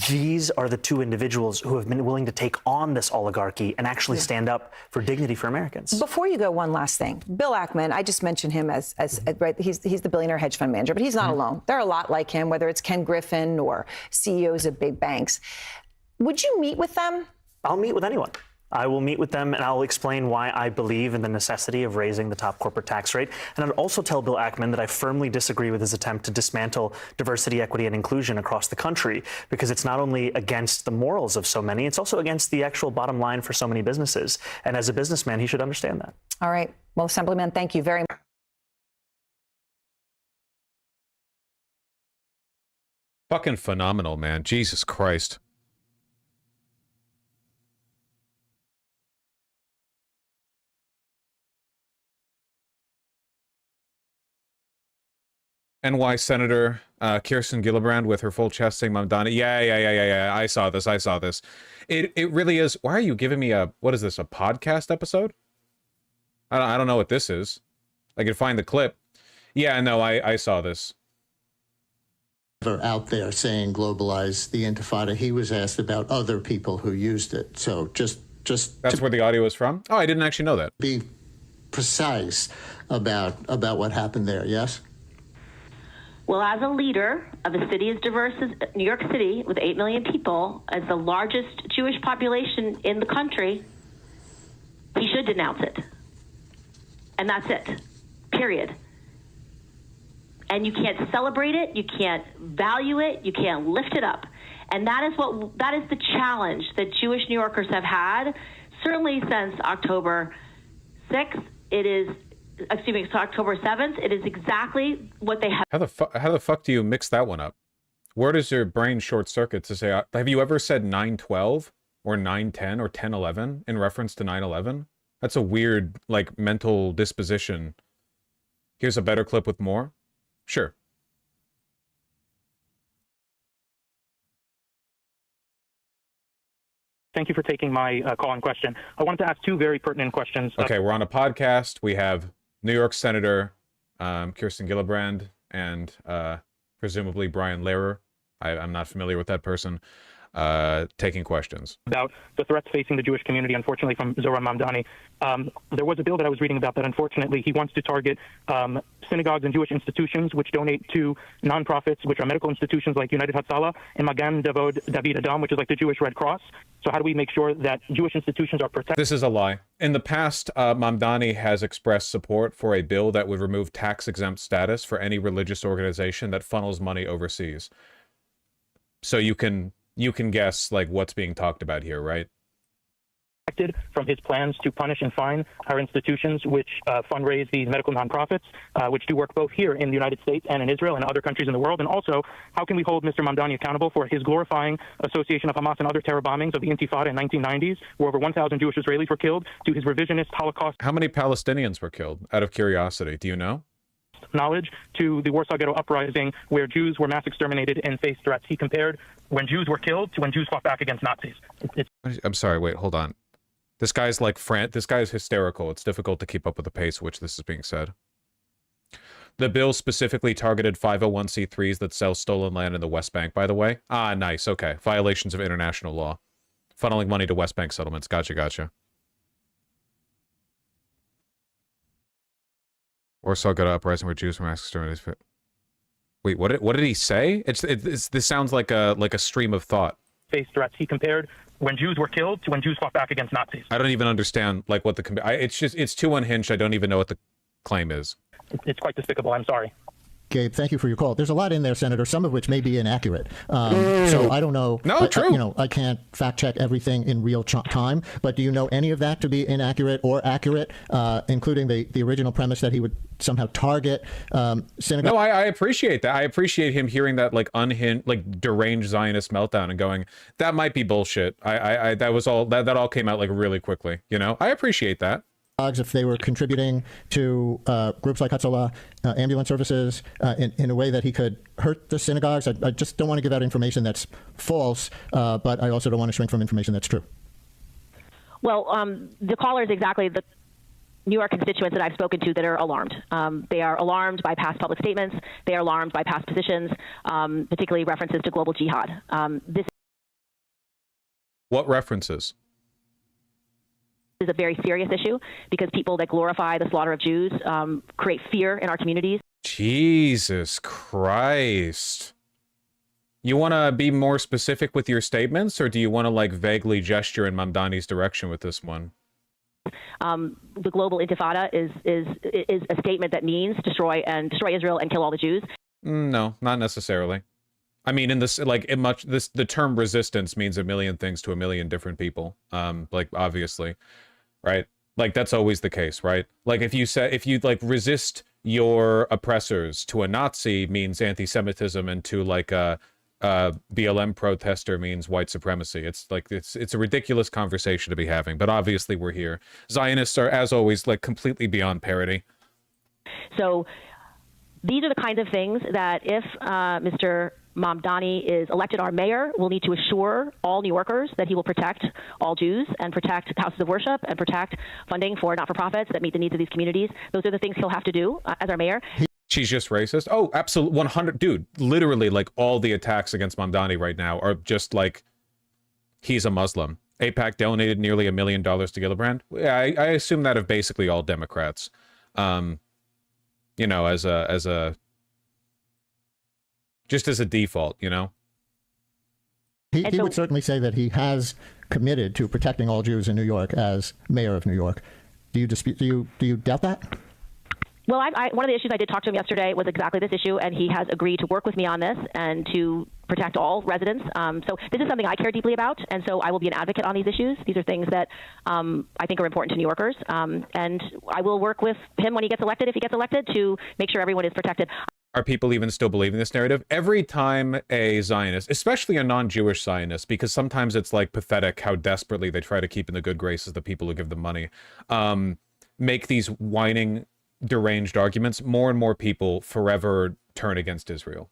[SPEAKER 15] these are the two individuals who have been willing to take on this oligarchy and actually stand up for dignity for Americans.
[SPEAKER 12] Before you go, one last thing. Bill Ackman, I just mentioned him as right, he's the billionaire hedge fund manager, but he's not alone. There are a lot like him, whether it's Ken Griffin or CEOs of big banks. Would you meet with them?
[SPEAKER 15] I'll meet with anyone. I will meet with them and I'll explain why I believe in the necessity of raising the top corporate tax rate. And I'd also tell Bill Ackman that I firmly disagree with his attempt to dismantle diversity, equity, and inclusion across the country, because it's not only against the morals of so many, it's also against the actual bottom line for so many businesses. And as a businessman, he should understand that.
[SPEAKER 12] All right. Well, Assemblyman, thank you very much.
[SPEAKER 1] Fucking phenomenal, man. Jesus Christ. NY Senator Kirsten Gillibrand with her full chest saying Mamdani. Yeah. I saw this. It really is. Why are you giving me a, what is this, a podcast episode? I don't know what this is. I can find the clip. Yeah, no, I saw this.
[SPEAKER 18] Out there saying globalize the Intifada. He was asked about other people who used it. So just
[SPEAKER 1] that's where the audio is from? Oh, I didn't actually know that.
[SPEAKER 18] Be precise about what happened there, yes?
[SPEAKER 19] Well, as a leader of a city as diverse as New York City, with 8 million people, as the largest Jewish population in the country, he should denounce it. And that's it, period. And you can't celebrate it, you can't value it, you can't lift it up. And that is the challenge that Jewish New Yorkers have had, certainly since October 6th. October 7th. It is exactly what they have.
[SPEAKER 1] How the fuck do you mix that one up? Where does your brain short circuit to say, have you ever said 9/12 or 9/10 or 10/11 in reference to 9/11? That's a weird, like, mental disposition. Here's a better clip with more? Sure.
[SPEAKER 20] Thank you for taking my call and question. I wanted to ask two very pertinent questions.
[SPEAKER 1] Okay, we're on a podcast. We have New York Senator Kirsten Gillibrand and presumably Brian Lehrer. I'm not familiar with that person. Taking questions.
[SPEAKER 20] About the threats facing the Jewish community, unfortunately, from Zohran Mamdani. There was a bill that I was reading about that, unfortunately, he wants to target synagogues and Jewish institutions which donate to nonprofits, which are medical institutions like United Hatzalah and Magan David Adam, which is like the Jewish Red Cross. So how do we make sure that Jewish institutions are protected?
[SPEAKER 1] This is a lie. In the past, Mamdani has expressed support for a bill that would remove tax-exempt status for any religious organization that funnels money overseas. So you can guess, like, what's being talked about here, right?
[SPEAKER 20] From his plans to punish and fine our institutions which fundraise these medical nonprofits, which do work both here in the United States and in Israel and other countries in the world. And also, how can we hold Mr. Mamdani accountable for his glorifying association of Hamas and other terror bombings of the Intifada in 1990s, where over 1,000 Jewish Israelis were killed, to his revisionist Holocaust?
[SPEAKER 1] How many Palestinians were killed, out of curiosity? Do you know?
[SPEAKER 20] Knowledge to the Warsaw Ghetto Uprising, where Jews were mass exterminated and faced threats. He compared when Jews were killed to when Jews fought back against Nazis.
[SPEAKER 1] I'm sorry, wait, hold on. This guy's like this guy's hysterical. It's difficult to keep up with the pace at which this is being said. The bill specifically targeted 501c3s that sell stolen land in the West Bank, by the way. Ah, nice, okay. Violations of international law. Funneling money to West Bank settlements. Gotcha. Warsaw Ghetto Uprising where Jews were mass exterminated. Wait, what did he say? This sounds like a stream of thought.
[SPEAKER 20] Faced threats. He compared when Jews were killed to when Jews fought back against Nazis.
[SPEAKER 1] I don't even understand like what the it's too unhinged. I don't even know what the claim is.
[SPEAKER 20] It's quite despicable. I'm sorry.
[SPEAKER 21] Gabe, thank you for your call. There's a lot in there, Senator, some of which may be inaccurate. So I don't know.
[SPEAKER 1] No, true.
[SPEAKER 21] I can't fact check everything in real time, but do you know any of that to be inaccurate or accurate, including the original premise that he would somehow target synagogue?
[SPEAKER 1] No, I appreciate that. I appreciate him hearing that like unhinged, like deranged Zionist meltdown and going, that might be bullshit. That all came out like really quickly, you know? I appreciate that.
[SPEAKER 21] If they were contributing to groups like Hatzalah, ambulance services, in a way that he could hurt the synagogues. I just don't want to give out information that's false, but I also don't want to shrink from information that's true.
[SPEAKER 19] Well, the caller is exactly the New York constituents that I've spoken to that are alarmed. They are alarmed by past public statements. They are alarmed by past positions, particularly references to global jihad.
[SPEAKER 1] What references?
[SPEAKER 19] Is a very serious issue because people that glorify the slaughter of Jews create fear in our communities.
[SPEAKER 1] Jesus Christ. You want to be more specific with your statements, or do you want to like vaguely gesture in Mamdani's direction with this one?
[SPEAKER 19] The global intifada is a statement that means destroy Israel and kill all the Jews.
[SPEAKER 1] No, not necessarily. I mean, in this, like, the term resistance means a million things to a million different people. Like, obviously, right? Like, that's always the case, right? Like, if you like resist your oppressors to a Nazi means anti-Semitism, and to like BLM protester means white supremacy. It's like it's a ridiculous conversation to be having, but obviously we're here. Zionists are, as always, like completely beyond parody.
[SPEAKER 19] So these are the kinds of things that if Mr. Mamdani is elected our mayor, we'll need to assure all New Yorkers that he will protect all Jews and protect houses of worship and protect funding for not-for-profits that meet the needs of these communities. Those are the things he'll have to do as our mayor.
[SPEAKER 1] She's just racist? Oh, absolutely. 100. Dude, literally, like, all the attacks against Mamdani right now are just like, he's a Muslim. AIPAC donated nearly $1 million to Gillibrand. Yeah, I assume that of basically all Democrats. You know, as a just as a default, you know?
[SPEAKER 21] He would certainly say that he has committed to protecting all Jews in New York as mayor of New York. Do you dispute? Do you doubt that?
[SPEAKER 19] Well, one of the issues I did talk to him yesterday was exactly this issue, and he has agreed to work with me on this and to protect all residents. So this is something I care deeply about, and so I will be an advocate on these issues. These are things that I think are important to New Yorkers, and I will work with him when he gets elected, if he gets elected, to make sure everyone is protected.
[SPEAKER 1] Are people even still believing this narrative? Every time a Zionist, especially a non-Jewish Zionist, because sometimes it's like pathetic how desperately they try to keep in the good graces of the people who give them money, make these whining, deranged arguments, more and more people forever turn against Israel.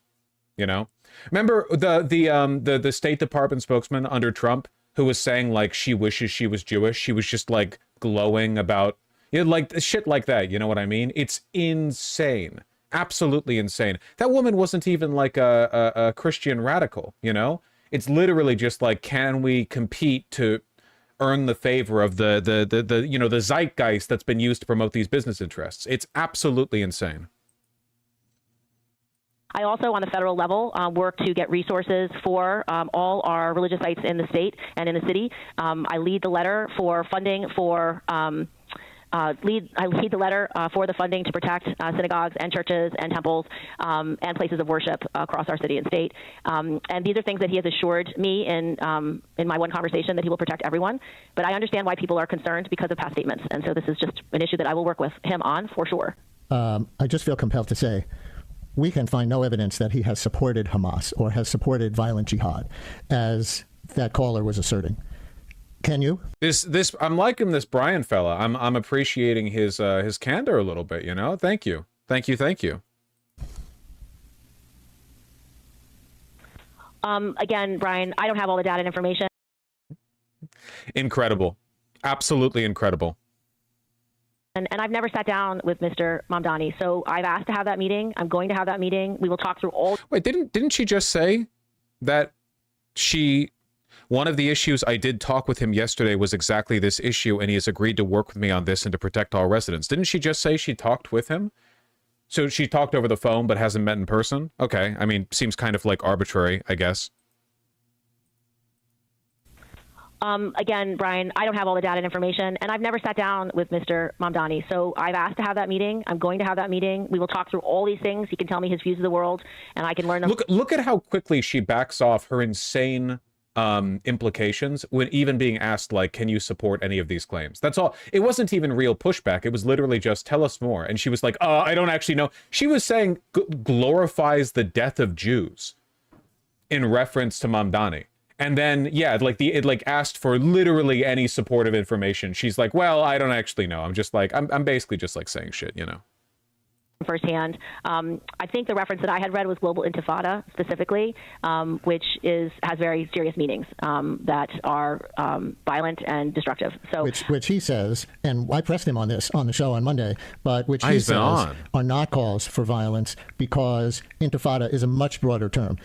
[SPEAKER 1] You know? Remember the State Department spokesman under Trump who was saying like she wishes she was Jewish? She was just like glowing about, you know, like shit like that. You know what I mean? It's insane. Absolutely insane. That woman wasn't even like a Christian radical, you know? It's literally just like, can we compete to earn the favor of the you know, the zeitgeist that's been used to promote these business interests? It's absolutely insane.
[SPEAKER 19] I also, on the federal level, work to get resources for all our religious sites in the state and in the city. I lead the letter for funding for I lead the letter for the funding to protect synagogues and churches and temples and places of worship across our city and state. And these are things that he has assured me in my one conversation that he will protect everyone. But I understand why people are concerned because of past statements. And so this is just an issue that I will work with him on for sure.
[SPEAKER 21] I just feel compelled to say we can find no evidence that he has supported Hamas or has supported violent jihad, as that caller was asserting. Can you?
[SPEAKER 1] This I'm liking this Brian fella. I'm appreciating his candor a little bit, you know? Thank you. Thank you.
[SPEAKER 19] Again, Brian, I don't have all the data and information.
[SPEAKER 1] Incredible. Absolutely incredible.
[SPEAKER 19] And I've never sat down with Mr. Mamdani, so I've asked to have that meeting. I'm going to have that meeting. We will talk through all.
[SPEAKER 1] Wait, didn't she just say that one of the issues I did talk with him yesterday was exactly this issue, and he has agreed to work with me on this and to protect all residents? Didn't she just say she talked with him? So she talked over the phone but hasn't met in person? Okay, I mean, seems kind of like arbitrary, I guess.
[SPEAKER 19] Again, Brian, I don't have all the data and information, and I've never sat down with Mr. Mamdani, so I've asked to have that meeting. I'm going to have that meeting. We will talk through all these things. He can tell me his views of the world, and I can learn them.
[SPEAKER 1] Look at how quickly she backs off her insane implications when even being asked, like, can you support any of these claims? That's all. It wasn't even real pushback. It was literally just, tell us more. And she was like, I don't actually know. She was saying glorifies the death of Jews in reference to Mamdani. And then, yeah, like it asked for literally any supportive information. She's like, well, I don't actually know. I'm just like, I'm basically just like saying shit, you know?
[SPEAKER 19] Firsthand. I think the reference that I had read was global intifada specifically, which has very serious meanings that are violent and destructive. So,
[SPEAKER 21] which he says, and I pressed him on this on the show on Monday, but which he says are not calls for violence, because intifada is a much broader term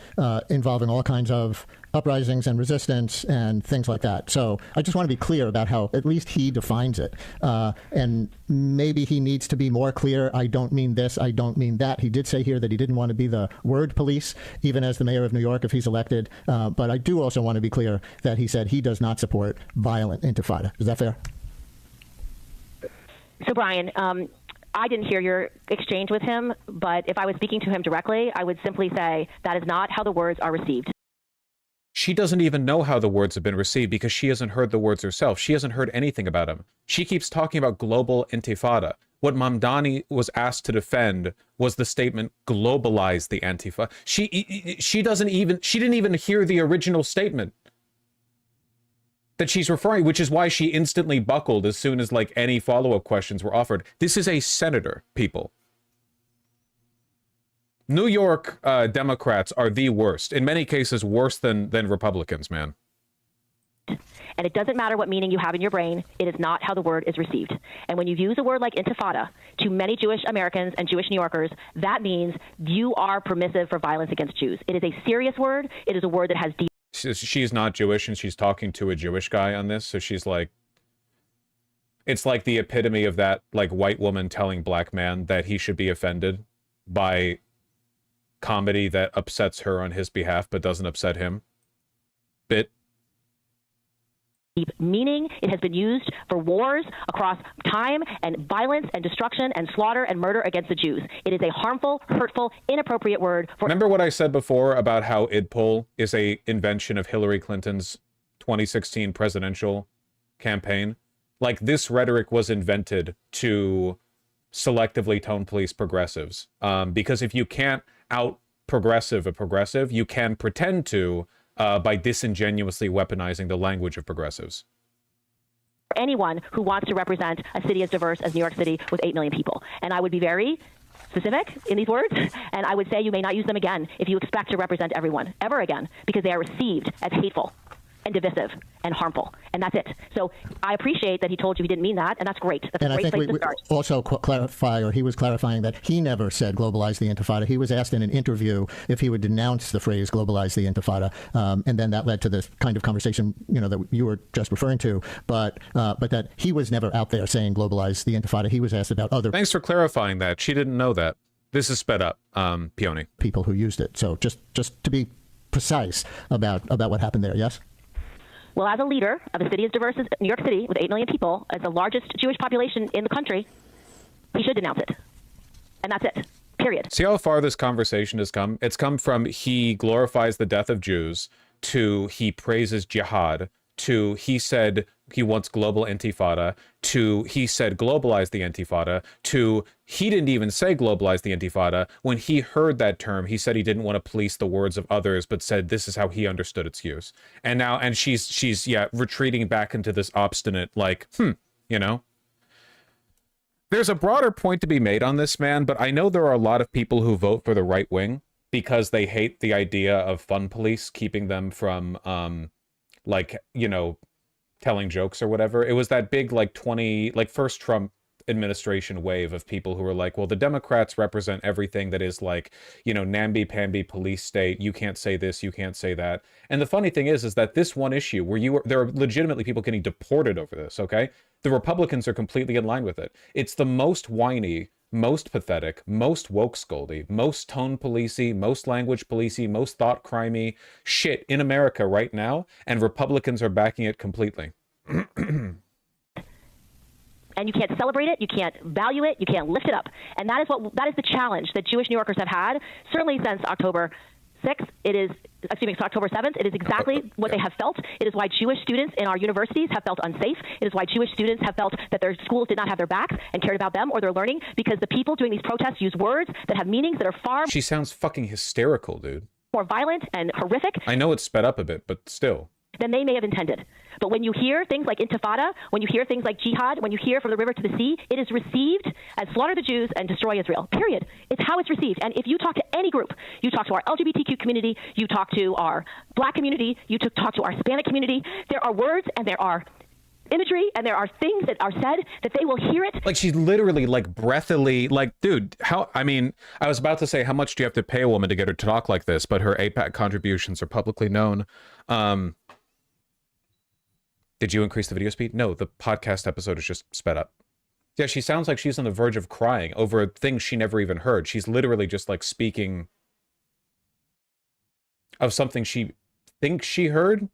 [SPEAKER 21] involving all kinds of uprisings and resistance and things like that. So I just want to be clear about how at least he defines it. And maybe he needs to be more clear. I don't mean this, I don't mean that. He did say here that he didn't want to be the word police, even as the mayor of New York, if he's elected. But I do also want to be clear that he said he does not support violent intifada. Is that fair?
[SPEAKER 19] So, Brian, I didn't hear your exchange with him, but if I was speaking to him directly, I would simply say that is not how the words are received.
[SPEAKER 1] She doesn't even know how the words have been received because she hasn't heard the words herself. She hasn't heard anything about him. She keeps talking about global intifada. What Mamdani was asked to defend was the statement, globalize the Antifa. She didn't even hear the original statement that she's referring, which is why she instantly buckled as soon as like any follow-up questions were offered. This is a senator, people. New York Democrats are the worst, in many cases worse than Republicans, man.
[SPEAKER 19] And it doesn't matter what meaning you have in your brain. It is not how the word is received. And when you use a word like intifada to many Jewish Americans and Jewish New Yorkers, that means you are permissive for violence against Jews. It is a serious word. It is a word that has deep...
[SPEAKER 1] She's not Jewish, and she's talking to a Jewish guy on this, so she's like... It's like the epitome of that, like, white woman telling black man that he should be offended by comedy that upsets her on his behalf but doesn't upset him. Bit.
[SPEAKER 19] Deep meaning. It has been used for wars across time and violence and destruction and slaughter and murder against the Jews. It is a harmful, hurtful, inappropriate word.
[SPEAKER 1] Remember what I said before about how IDPOL is a invention of Hillary Clinton's 2016 presidential campaign? Like, this rhetoric was invented to selectively tone police progressives. Because if you can't out progressive a progressive, you can pretend to by disingenuously weaponizing the language of progressives.
[SPEAKER 19] Anyone who wants to represent a city as diverse as New York City with 8 million people. And I would be very specific in these words, and I would say you may not use them again if you expect to represent everyone ever again, because they are received as hateful and divisive and harmful, and that's it. So I appreciate that he told you he didn't mean that, and that's great. That's a great place to start.
[SPEAKER 21] Also clarify, or he was clarifying that he never said globalize the Intifada. He was asked in an interview if he would denounce the phrase globalize the Intifada, and then that led to this kind of conversation, you know, that you were just referring to. But that he was never out there saying globalize the Intifada. He was asked about other.
[SPEAKER 1] Thanks for clarifying that. She didn't know that. This is sped up, Peony.
[SPEAKER 21] People who used it. So just to be precise about what happened there. Yes.
[SPEAKER 19] Well, as a leader of a city as diverse as New York City, with 8 million people, as the largest Jewish population in the country, he should denounce it. And that's it. Period.
[SPEAKER 1] See how far this conversation has come? It's come from he glorifies the death of Jews, to he praises jihad, to he said he wants global intifada, to he said globalize the Intifada, to he didn't even say globalize the Intifada. When he heard that term, he said he didn't want to police the words of others, but said this is how he understood its use. And now, and she's retreating back into this obstinate, like, you know? There's a broader point to be made on this, man, but I know there are a lot of people who vote for the right wing because they hate the idea of fun police keeping them from, like, you know, telling jokes or whatever. It was that big, like, first Trump administration wave of people who were like, well, the Democrats represent everything that is like, you know, namby-pamby police state. You can't say this, you can't say that. And the funny thing is that this one issue where there are legitimately people getting deported over this, okay? The Republicans are completely in line with it. It's the most whiny, most pathetic, most woke scoldy, most tone policey, most language policey, most thought crimey shit in America right now, and Republicans are backing it completely.
[SPEAKER 19] And you can't celebrate it, you can't value it, you can't lift it up. And that is the challenge that Jewish New Yorkers have had, certainly since October 6th. October 7th. It is exactly what they have felt. It is why Jewish students in our universities have felt unsafe. It is why Jewish students have felt that their schools did not have their backs and cared about them or their learning, because the people doing these protests use words that have meanings that are far...
[SPEAKER 1] She sounds fucking hysterical, dude.
[SPEAKER 19] ...more violent and horrific.
[SPEAKER 1] I know it's sped up a bit, but still.
[SPEAKER 19] ...than they may have intended. But when you hear things like intifada, when you hear things like jihad, when you hear from the river to the sea, it is received as slaughter the Jews and destroy Israel, period. It's how it's received. And if you talk to any group, you talk to our LGBTQ community, you talk to our black community, you talk to our Hispanic community, there are words and there are imagery and there are things that are said that they will hear it.
[SPEAKER 1] Like, she's literally, like, breathily, like, dude, I was about to say, how much do you have to pay a woman to get her to talk like this? But her APAC contributions are publicly known. Did you increase the video speed? No, the podcast episode is just sped up. Yeah, she sounds like she's on the verge of crying over things she never even heard. She's literally just, like, speaking of something she thinks she heard.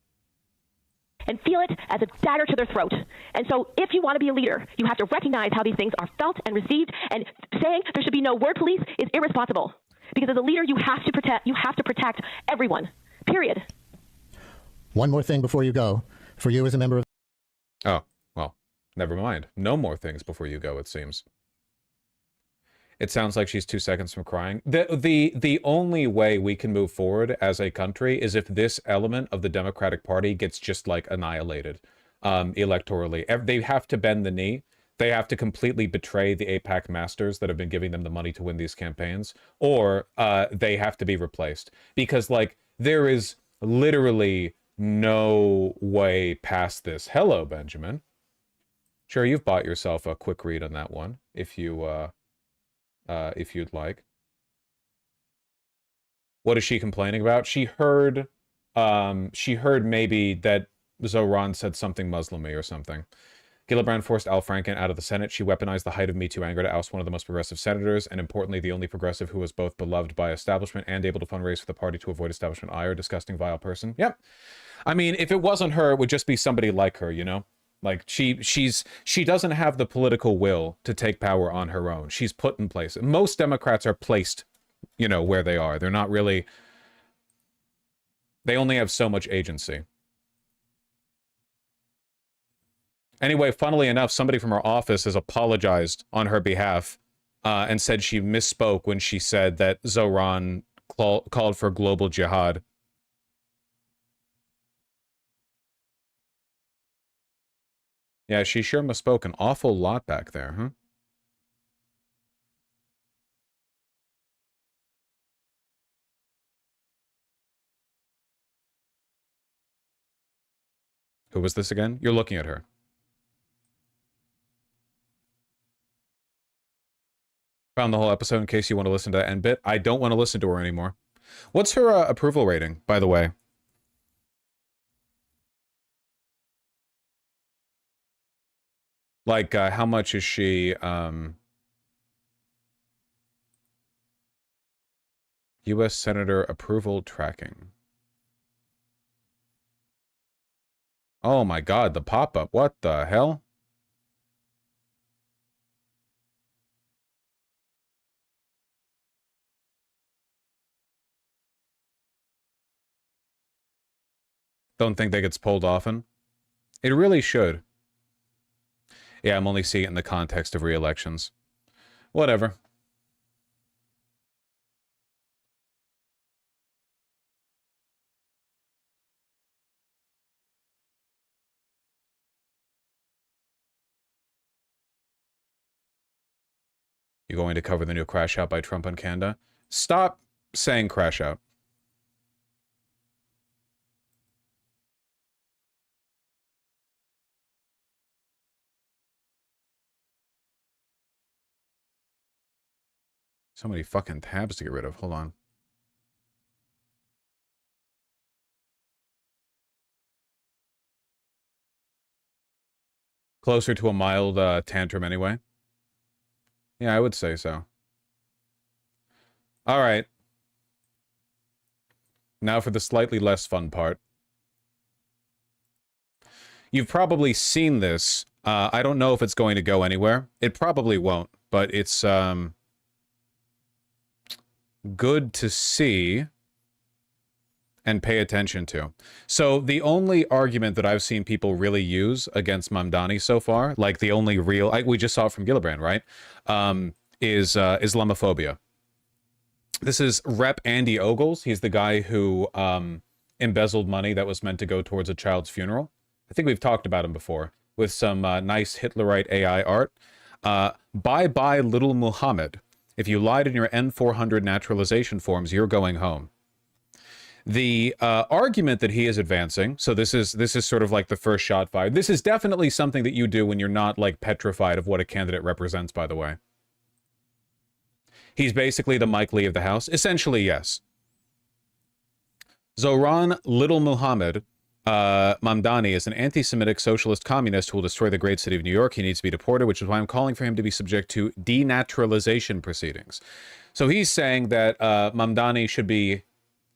[SPEAKER 19] And feel it as a dagger to their throat. And so if you want to be a leader, you have to recognize how these things are felt and received, and saying there should be no word police is irresponsible. Because as a leader, you have to protect everyone, period.
[SPEAKER 21] One more thing before you go. For you as a member of...
[SPEAKER 1] Oh, well, never mind. No more things before you go, it seems. It sounds like she's 2 seconds from crying. The only way we can move forward as a country is if this element of the Democratic Party gets just like annihilated electorally. They have to bend the knee. They have to completely betray the AIPAC masters that have been giving them the money to win these campaigns, or they have to be replaced. Because, like, there is literally no way past this. Hello, Benjamin. Sure, you've bought yourself a quick read on that one, if you'd like. What is she complaining about? She heard maybe that Zoran said something Muslim-y or something. Gillibrand forced Al Franken out of the Senate. She weaponized the height of Me Too anger to oust one of the most progressive senators, and importantly, the only progressive who was both beloved by establishment and able to fundraise for the party to avoid establishment ire. Disgusting, vile person. Yep. I mean, if it wasn't her, it would just be somebody like her, you know? Like, she doesn't have the political will to take power on her own. She's put in place. Most Democrats are placed, you know, where they are. They're not really... They only have so much agency. Anyway, funnily enough, somebody from her office has apologized on her behalf and said she misspoke when she said that Zoran called for global jihad. Yeah, she sure misspoke an awful lot back there, huh? Who was this again? You're looking at her. Found the whole episode in case you want to listen to that end bit. I don't want to listen to her anymore. What's her approval rating, by the way? Like, how much is she, U.S. Senator approval tracking? Oh my god, the pop-up. What the hell? Don't think that gets pulled often. It really should. Yeah, I'm only seeing it in the context of re-elections. Whatever. You going to cover the new crash out by Trump on Canada? Stop saying crash out. So many fucking tabs to get rid of. Hold on. Closer to a mild tantrum anyway. Yeah, I would say so. All right. Now for the slightly less fun part. You've probably seen this. I don't know if it's going to go anywhere. It probably won't, but it's good to see and pay attention to. So the only argument that I've seen people really use against Mamdani so far, like the only real, we just saw it from Gillibrand, right? Is Islamophobia. This is Rep. Andy Ogles. He's the guy who embezzled money that was meant to go towards a child's funeral. I think we've talked about him before with some nice Hitlerite AI art. Bye-bye, little Muhammad. If you lied in your N400 naturalization forms, you're going home. The argument that he is advancing, so this is sort of like the first shot fired. This is definitely something that you do when you're not like petrified of what a candidate represents, by the way. He's basically the Mike Lee of the House. Essentially, yes. Zoran Little Muhammad Mamdani is an anti-Semitic socialist communist who will destroy the great city of New York. He needs to be deported, which is why I'm calling for him to be subject to denaturalization proceedings. So he's saying that Mamdani should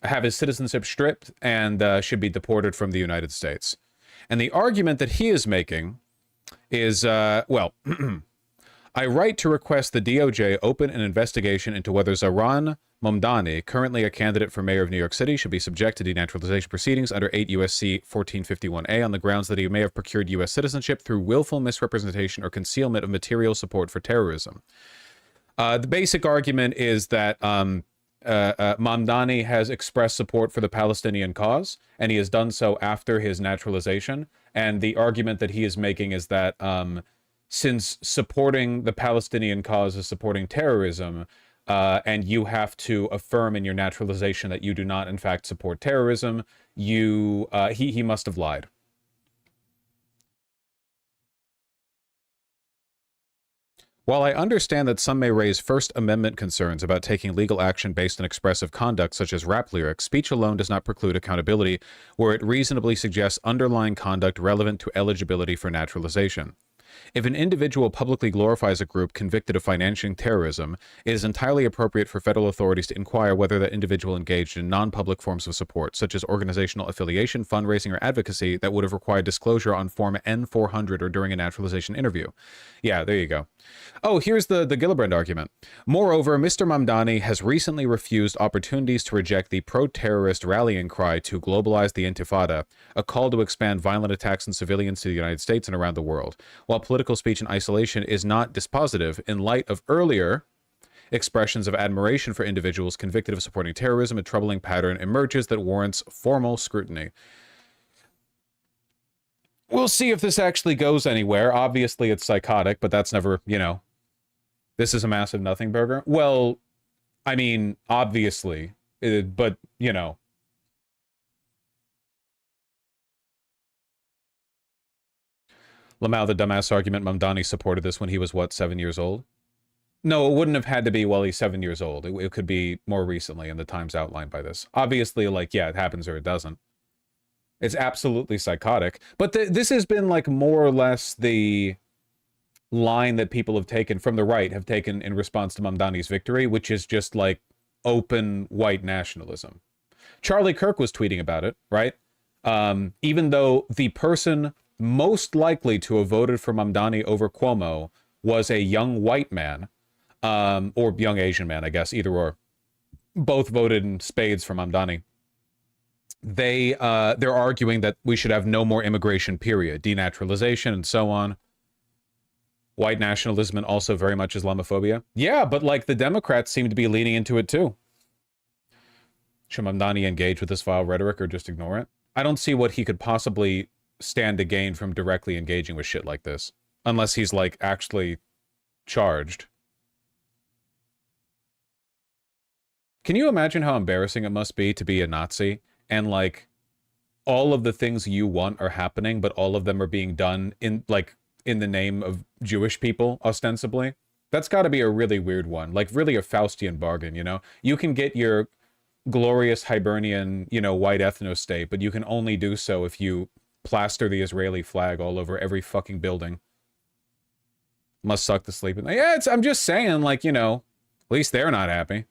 [SPEAKER 1] have his citizenship stripped and should be deported from the United States. And the argument that he is making is, well, I write to request the DOJ open an investigation into whether Zoran Mamdani, currently a candidate for mayor of New York City, should be subject to denaturalization proceedings under 8 U.S.C. 1451A on the grounds that he may have procured U.S. citizenship through willful misrepresentation or concealment of material support for terrorism. The basic argument is that Mamdani has expressed support for the Palestinian cause, and he has done so after his naturalization. And the argument that he is making is that since supporting the Palestinian cause is supporting terrorism, and you have to affirm in your naturalization that you do not, in fact, support terrorism, he must have lied. While I understand that some may raise First Amendment concerns about taking legal action based on expressive conduct such as rap lyrics, speech alone does not preclude accountability where it reasonably suggests underlying conduct relevant to eligibility for naturalization. If an individual publicly glorifies a group convicted of financing terrorism, it is entirely appropriate for federal authorities to inquire whether that individual engaged in non-public forms of support, such as organizational affiliation, fundraising, or advocacy that would have required disclosure on Form N-400 or during a naturalization interview. Yeah, there you go. Oh, here's the Gillibrand argument. Moreover, Mr. Mamdani has recently refused opportunities to reject the pro-terrorist rallying cry to globalize the Intifada, a call to expand violent attacks on civilians to the United States and around the world. While political speech in isolation is not dispositive, in light of earlier expressions of admiration for individuals convicted of supporting terrorism, a troubling pattern emerges that warrants formal scrutiny. We'll see if this actually goes anywhere. Obviously, it's psychotic, but that's never, you know, this is a massive nothing burger. Well, I mean, obviously, but, you know. Lamau, the dumbass argument, Mamdani supported this when he was, what, 7 years old? No, it wouldn't have had to be while he's 7 years old. It could be more recently in the times outlined by this. Obviously, like, yeah, it happens or it doesn't. It's absolutely psychotic. But this has been, like, more or less the line that people have taken from the right, have taken in response to Mamdani's victory, which is just, like, open white nationalism. Charlie Kirk was tweeting about it, right? Even though the person most likely to have voted for Mamdani over Cuomo was a young white man, or young Asian man, I guess, either or. Both voted in spades for Mamdani. They're arguing that we should have no more immigration, period, denaturalization, and so on. White nationalism and also very much Islamophobia. Yeah, but like the Democrats seem to be leaning into it too. Should Mamdani engage with this vile rhetoric or just ignore it? I don't see what he could possibly stand to gain from directly engaging with shit like this, unless he's like actually charged. Can you imagine how embarrassing it must be to be a Nazi and like all of the things you want are happening, but all of them are being done in like in the name of Jewish people, ostensibly? That's got to be a really weird one, like really a Faustian bargain, you know? You can get your glorious Hibernian, you know, white ethno-state, but you can only do so if you plaster the Israeli flag all over every fucking building. Must suck to sleep at night. Yeah, I'm just saying, like, you know, at least they're not happy.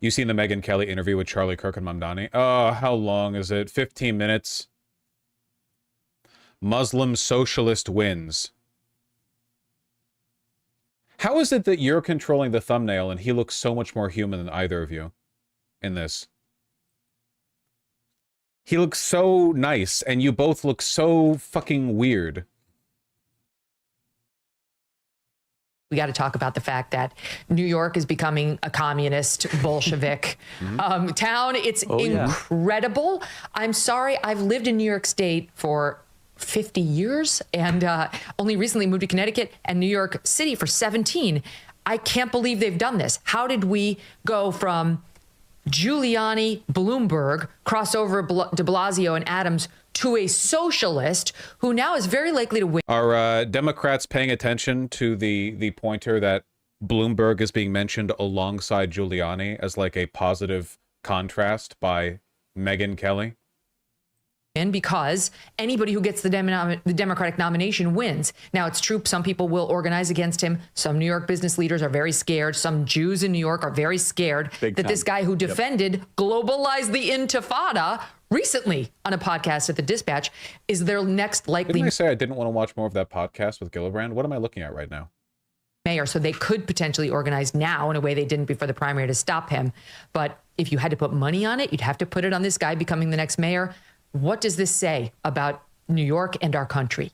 [SPEAKER 1] You seen the Megyn Kelly interview with Charlie Kirk and Mamdani? Oh, how long is it? 15 minutes. Muslim socialist wins. How is it that you're controlling the thumbnail and he looks so much more human than either of you in this? He looks so nice and you both look so fucking weird.
[SPEAKER 2] We got to talk about the fact that New York is becoming a communist Bolshevik town. It's incredible. I'm sorry. I've lived in New York State for 50 years and only recently moved to Connecticut and New York City for 17. I can't believe they've done this. How did we go from Giuliani, Bloomberg, cross over de Blasio and Adams to a socialist who now is very likely to win?
[SPEAKER 1] Are Democrats paying attention to the pointer that Bloomberg is being mentioned alongside Giuliani as like a positive contrast by Megyn Kelly?
[SPEAKER 2] Because anybody who gets the Democratic nomination wins. Now, it's true, some people will organize against him. Some New York business leaders are very scared. Some Jews in New York are very scared that this guy who defended globalized the Intifada recently on a podcast at the Dispatch is their next likely...
[SPEAKER 1] Didn't I say I didn't want to watch more of that podcast with Gillibrand? What am I looking at right now?
[SPEAKER 2] Mayor, so they could potentially organize now in a way they didn't before the primary to stop him. But if you had to put money on it, you'd have to put it on this guy becoming the next mayor. What does this say about New York and our country?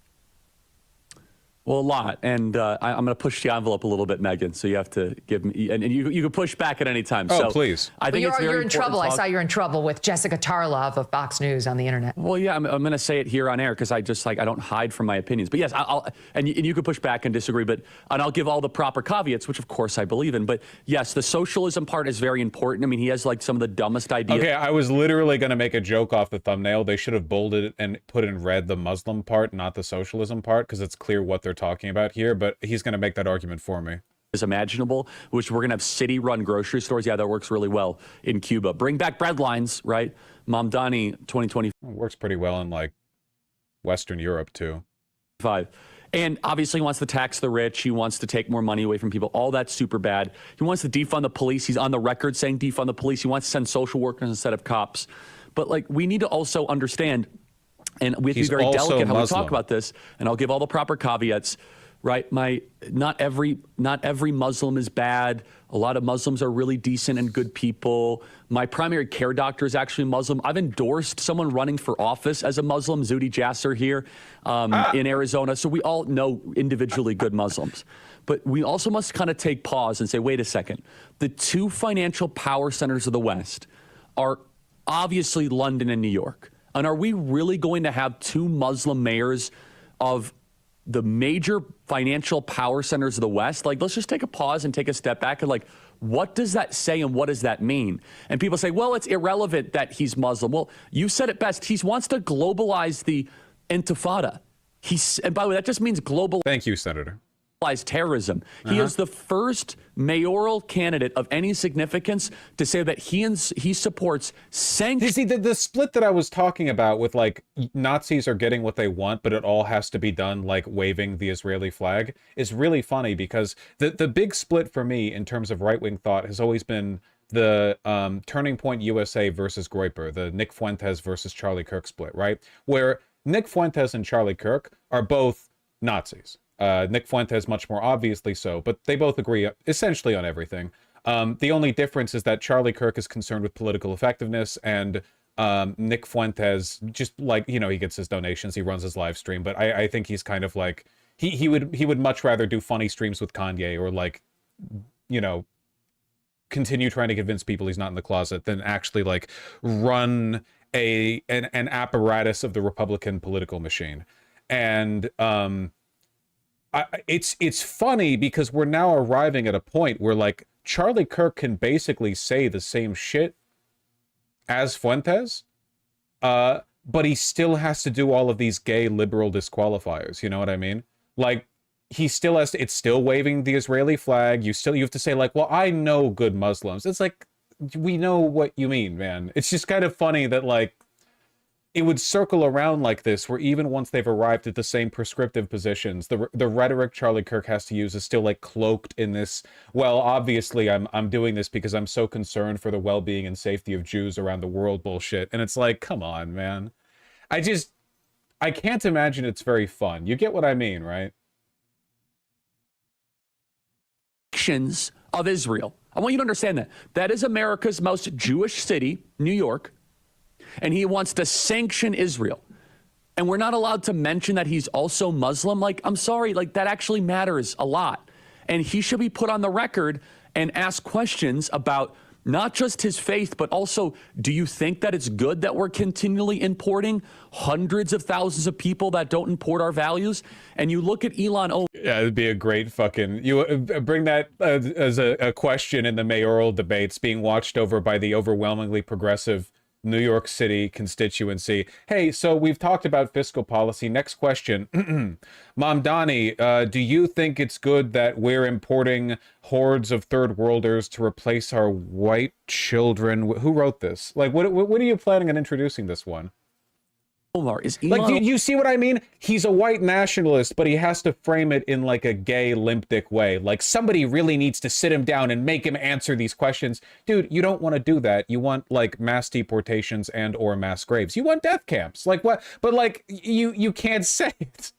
[SPEAKER 4] Well, a lot. And I'm going to push the envelope a little bit, Megan. So you have to give me, and you can push back at any time.
[SPEAKER 1] Oh,
[SPEAKER 4] so
[SPEAKER 1] please.
[SPEAKER 4] I think it's very
[SPEAKER 2] you're in trouble. I
[SPEAKER 4] important
[SPEAKER 2] saw you're in trouble with Jessica Tarlov of Fox News on the internet.
[SPEAKER 4] Well, yeah, I'm going to say it here on air because I just I don't hide from my opinions. But yes, and you can push back and disagree, and I'll give all the proper caveats, which of course I believe in. But yes, the socialism part is very important. I mean, he has like some of the dumbest ideas.
[SPEAKER 1] Okay, I was literally going to make a joke off the thumbnail. They should have bolded it and put in red the Muslim part, not the socialism part, because it's clear what they're talking about here. But he's going to make that argument for me.
[SPEAKER 4] Is imaginable, which we're going to have city-run grocery stores. Yeah, that works really well in Cuba. Bring back bread lines, right? Mamdani 2020
[SPEAKER 1] works pretty well in like Western Europe too.
[SPEAKER 4] And obviously he wants to tax the rich. He wants to take more money away from people. All that's super bad. He wants to defund the police. He's on the record saying defund the police. He wants to send social workers instead of cops. But like, we need to also understand, and we have to be very delicate how we talk about this, and I'll give all the proper caveats. Right, not every Muslim is bad. A lot of Muslims are really decent and good people. My primary care doctor is actually Muslim. I've endorsed someone running for office as a Muslim, Zuhdi Jasser here in Arizona. So we all know individually good Muslims. But we also must kind of take pause and say, wait a second. The two financial power centers of the West are obviously London and New York. And are we really going to have two Muslim mayors of the major financial power centers of the West? Like, let's just take a pause and take a step back and like, what does that say and what does that mean? And people say, well, it's irrelevant that he's Muslim. Well, you said it best. He wants to globalize the intifada. And by the way, that just means global.
[SPEAKER 1] Thank you, Senator.
[SPEAKER 4] Terrorism. He is the first mayoral candidate of any significance to say that he supports sanctions.
[SPEAKER 1] See, the split that I was talking about with like Nazis are getting what they want, but it all has to be done like waving the Israeli flag is really funny, because the big split for me in terms of right-wing thought has always been the Turning Point USA versus Groyper, the Nick Fuentes versus Charlie Kirk split, right? Where Nick Fuentes and Charlie Kirk are both Nazis. Nick Fuentes much more obviously so, but they both agree essentially on everything. The only difference is that Charlie Kirk is concerned with political effectiveness, and Nick Fuentes just like, you know, he gets his donations, he runs his live stream, but I think he's kind of like, he would much rather do funny streams with Kanye or like, you know, continue trying to convince people he's not in the closet than actually like run an apparatus of the Republican political machine. And it's funny because we're now arriving at a point where like Charlie Kirk can basically say the same shit as Fuentes, but he still has to do all of these gay liberal disqualifiers. You know what I mean? Like he still has to, it's still waving the Israeli flag. You have to say like, well, I know good Muslims. It's like, we know what you mean, man. It's just kind of funny that like, it would circle around like this, where even once they've arrived at the same prescriptive positions, the rhetoric Charlie Kirk has to use is still like cloaked in this, well, obviously I'm doing this because I'm so concerned for the well-being and safety of Jews around the world bullshit. And it's like, come on, man. I can't imagine it's very fun. You get what I mean, right?
[SPEAKER 4] Of Israel. I want you to understand that. That is America's most Jewish city, New York. And he wants to sanction Israel. And we're not allowed to mention that he's also Muslim. Like, I'm sorry, like that actually matters a lot. And he should be put on the record and ask questions about not just his faith, but also, do you think that it's good that we're continually importing hundreds of thousands of people that don't import our values? And you look at Elon.
[SPEAKER 1] Yeah, it'd be a great fucking, you bring that as a question in the mayoral debates being watched over by the overwhelmingly progressive New York City constituency. Hey, so we've talked about fiscal policy. Next question. Mamdani, do you think it's good that we're importing hordes of third worlders to replace our white children? Who wrote this? Like, what are you planning on introducing this one? Like, you see what I mean? He's a white nationalist, but he has to frame it in like a gay limp dick way. Like, somebody really needs to sit him down and make him answer these questions. Dude, you don't want to do that. You want like mass deportations and or mass graves. You want death camps. Like what? But like, you can't say it.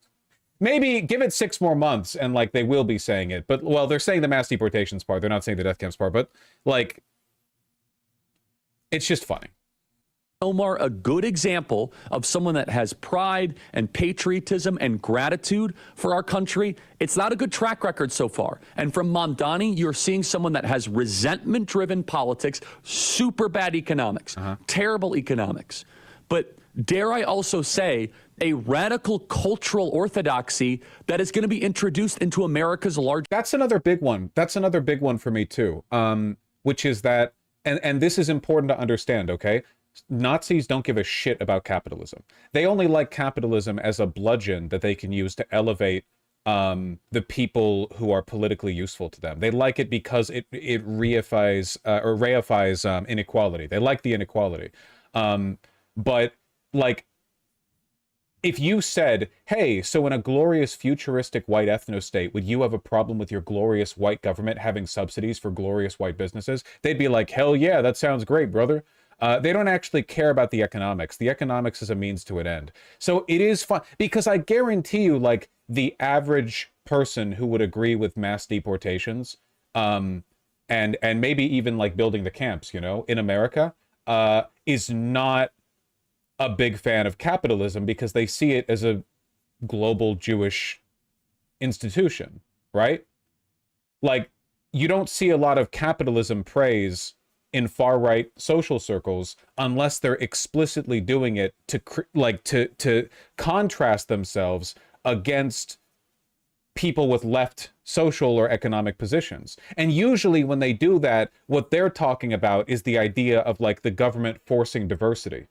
[SPEAKER 1] Maybe give it 6 more months and like they will be saying it. But well, they're saying the mass deportations part. They're not saying the death camps part. But like, It's just funny.
[SPEAKER 4] Omar, a good example of someone that has pride and patriotism and gratitude for our country. It's not a good track record so far. And from Mamdani, you're seeing someone that has resentment-driven politics, super bad economics, terrible economics. But dare I also say, a radical cultural orthodoxy that is going to be introduced into America's large...
[SPEAKER 1] That's another big one. That's another big one for me too, which is that, and this is important to understand, okay? Nazis don't give a shit about capitalism. They only like capitalism as a bludgeon that they can use to elevate the people who are politically useful to them. They like it because it reifies inequality. They like the inequality. But like, if you said, hey, so in a glorious futuristic white ethno-state, would you have a problem with your glorious white government having subsidies for glorious white businesses? They'd be like, hell yeah, that sounds great, brother. They don't actually care about the economics. The economics is a means to an end. So it is fun, because I guarantee you, like, the average person who would agree with mass deportations, and maybe even like building the camps, you know, in America, is not a big fan of capitalism because they see it as a global Jewish institution, right? Like, you don't see a lot of capitalism praise in far-right social circles unless they're explicitly doing it to contrast themselves against people with left social or economic positions. And usually when they do that, what they're talking about is the idea of like the government forcing diversity.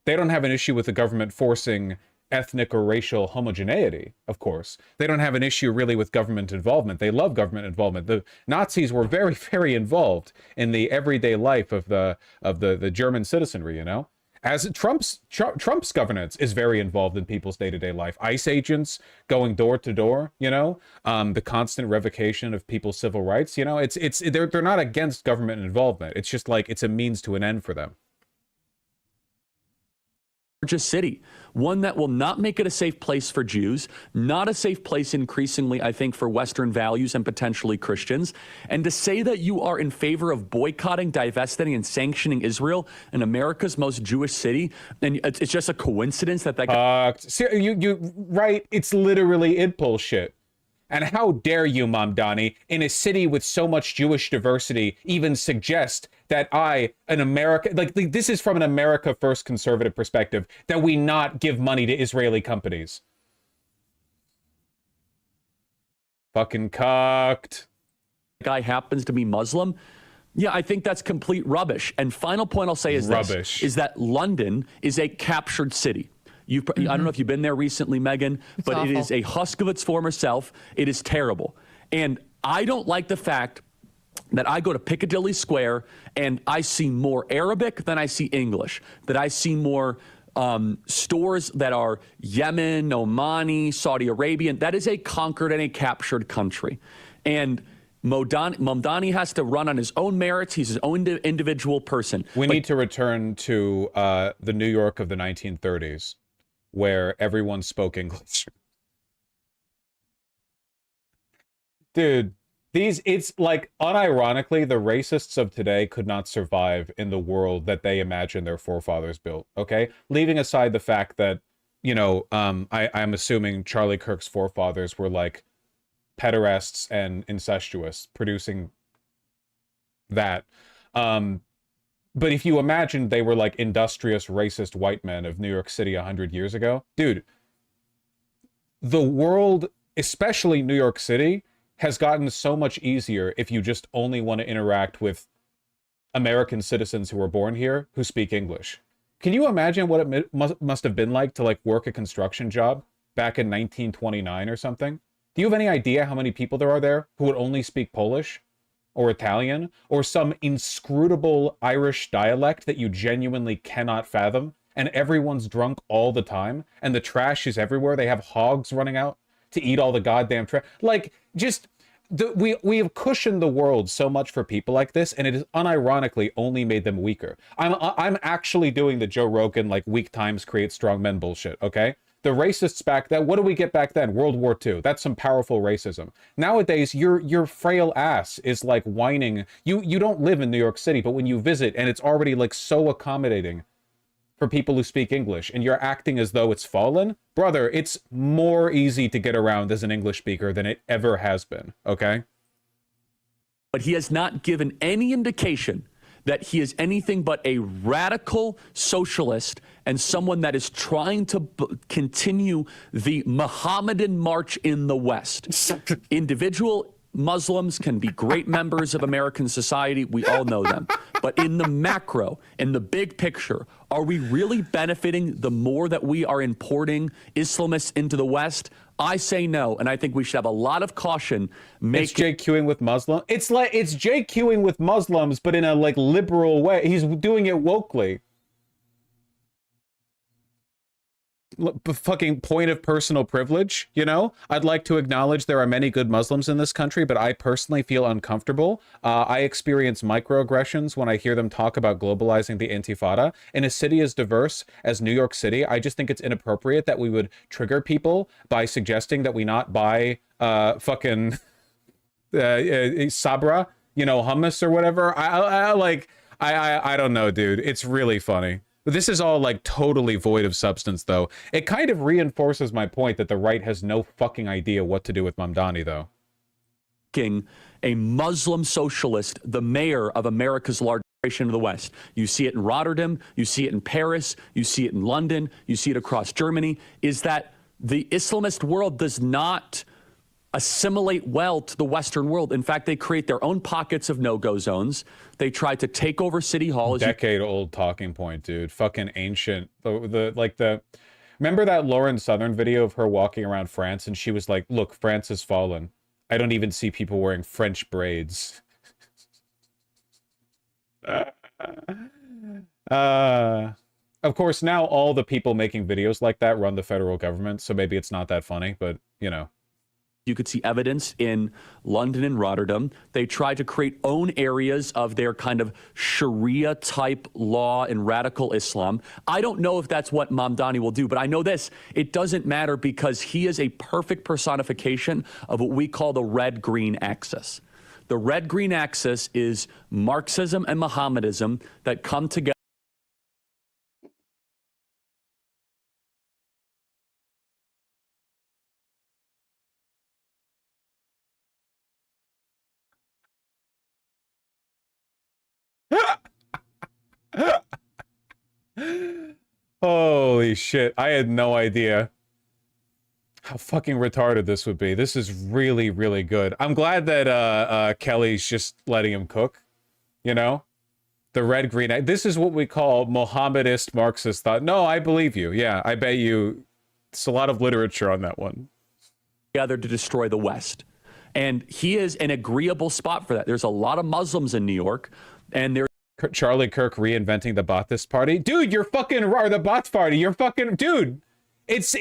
[SPEAKER 1] They don't have an issue with the government forcing ethnic or racial homogeneity, of course. They don't have an issue really with government involvement. They love government involvement. The Nazis were very, very involved in the everyday life of the German citizenry, you know? As Trump's governance is very involved in people's day-to-day life. ICE agents going door to door, you know? The constant revocation of people's civil rights, you know? They're not against government involvement. It's just like it's a means to an end for them.
[SPEAKER 4] Largest city, one that will not make it a safe place for Jews, not a safe place increasingly, I think, for Western values and potentially Christians. And to say that you are in favor of boycotting, divesting, and sanctioning Israel in America's most Jewish city, and it's just a coincidence that
[SPEAKER 1] right, it's literally it bullshit. And how dare you, Mamdani, in a city with so much Jewish diversity, even suggest that an America, like this is from an America First conservative perspective, that we not give money to Israeli companies. Fucking cocked.
[SPEAKER 4] Guy happens to be Muslim. Yeah, I think that's complete rubbish. And final point I'll say is this, is that London is a captured city. I don't know if you've been there recently, Megan, but awful. It is a husk of its former self. It is terrible. And I don't like the fact that I go to Piccadilly Square and I see more Arabic than I see English, that I see more stores that are Yemen, Omani, Saudi Arabian. That is a conquered and a captured country. And Mamdani has to run on his own merits. He's his own individual person.
[SPEAKER 1] We need to return to the New York of the 1930s. Where everyone spoke English. Dude, it's like, unironically, the racists of today could not survive in the world that they imagine their forefathers built, okay? Leaving aside the fact that, you know, I'm assuming Charlie Kirk's forefathers were like pederasts and incestuous, producing that. But if you imagine they were like industrious, racist white men of New York City 100 years ago, dude, the world, especially New York City, has gotten so much easier if you just only want to interact with American citizens who were born here who speak English. Can you imagine what it must have been like to like work a construction job back in 1929 or something? Do you have any idea how many people there are there who would only speak Polish? Or Italian, or some inscrutable Irish dialect that you genuinely cannot fathom, and everyone's drunk all the time, and the trash is everywhere. They have hogs running out to eat all the goddamn trash. Like, just, we have cushioned the world so much for people like this, and it has unironically only made them weaker. I'm actually doing the Joe Rogan, like, weak times create strong men bullshit, okay? The racists back then, what do we get back then? World War II. That's some powerful racism. Nowadays, your frail ass is like whining. You don't live in New York City, but when you visit, and it's already like so accommodating for people who speak English, and you're acting as though it's fallen, brother, it's more easy to get around as an English speaker than it ever has been, okay?
[SPEAKER 4] But he has not given any indication that he is anything but a radical socialist and someone that is trying to continue the Mohammedan march in the West. Individual Muslims can be great members of American society. We all know them. But in the macro, in the big picture, are we really benefiting the more that we are importing Islamists into the West? I say no, and I think we should have a lot of caution.
[SPEAKER 1] It's JQing with Muslims. It's like it's JQing with Muslims, but in a like liberal way. He's doing it wokely. Fucking point of personal privilege, you know? I'd like to acknowledge there are many good Muslims in this country, but I personally feel uncomfortable. I experience microaggressions when I hear them talk about globalizing the Intifada. In a city as diverse as New York City, I just think it's inappropriate that we would trigger people by suggesting that we not buy fucking Sabra, you know, hummus or whatever. I don't know, dude. It's really funny. This is all like totally void of substance, though. It kind of reinforces my point that the right has no fucking idea what to do with Mamdani, though.
[SPEAKER 4] A Muslim socialist, the mayor of America's largest nation of the West. You see it in Rotterdam, you see it in Paris, you see it in London, you see it across Germany, is that the Islamist world does not assimilate well to the Western world. In fact, they create their own pockets of no-go zones. They try to take over City Hall.
[SPEAKER 1] Decade-old talking point, dude. Fucking ancient. Remember that Lauren Southern video of her walking around France, and she was like, "Look, France has fallen. I don't even see people wearing French braids." Of course, now all the people making videos like that run the federal government, so maybe it's not that funny, but you know.
[SPEAKER 4] You could see evidence in London and Rotterdam. They try to create own areas of their kind of Sharia type law and radical Islam. I don't know if that's what Mamdani will do, but I know this. It doesn't matter because he is a perfect personification of what we call the red-green axis. The red-green axis is Marxism and Mohammedism that come together.
[SPEAKER 1] Holy shit, I had no idea how fucking retarded this would be. This is really, really good. I'm glad that Kelly's just letting him cook, you know? The red-green... This is what we call Mohammedist Marxist thought. No, I believe you. Yeah, I bet you... It's a lot of literature on that one.
[SPEAKER 4] Together to destroy the West. And he is an agreeable spot for that. There's a lot of Muslims in New York, and there's
[SPEAKER 1] Charlie Kirk reinventing the Ba'athist Party. Dude, you're fucking... Or the Ba'ath Party. You're fucking... Dude! It's...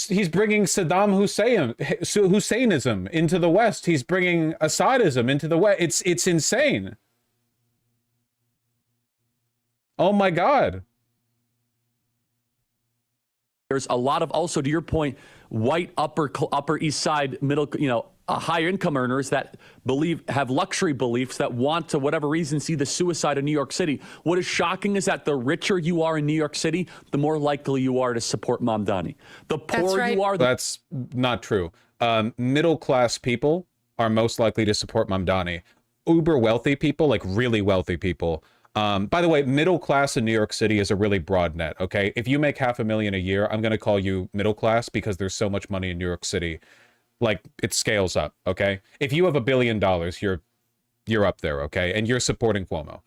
[SPEAKER 1] He's bringing Saddam Husseinism into the West. He's bringing Assadism into the West. It's insane. Oh my God.
[SPEAKER 4] There's a lot of, also to your point, white upper East Side middle, you know, higher income earners that have luxury beliefs that want to, whatever reason, see the suicide of New York City. What is shocking is that the richer you are in New York City, the more likely you are to support Mamdani. The poorer you are...
[SPEAKER 1] That's not true. Middle class people are most likely to support Mamdani. Uber wealthy people, like really wealthy people. By the way, middle class in New York City is a really broad net, okay? If you make $500,000 a year, I'm going to call you middle class because there's so much money in New York City. Like, it scales up, okay? If you have $1 billion, you're up there, okay? And you're supporting Cuomo.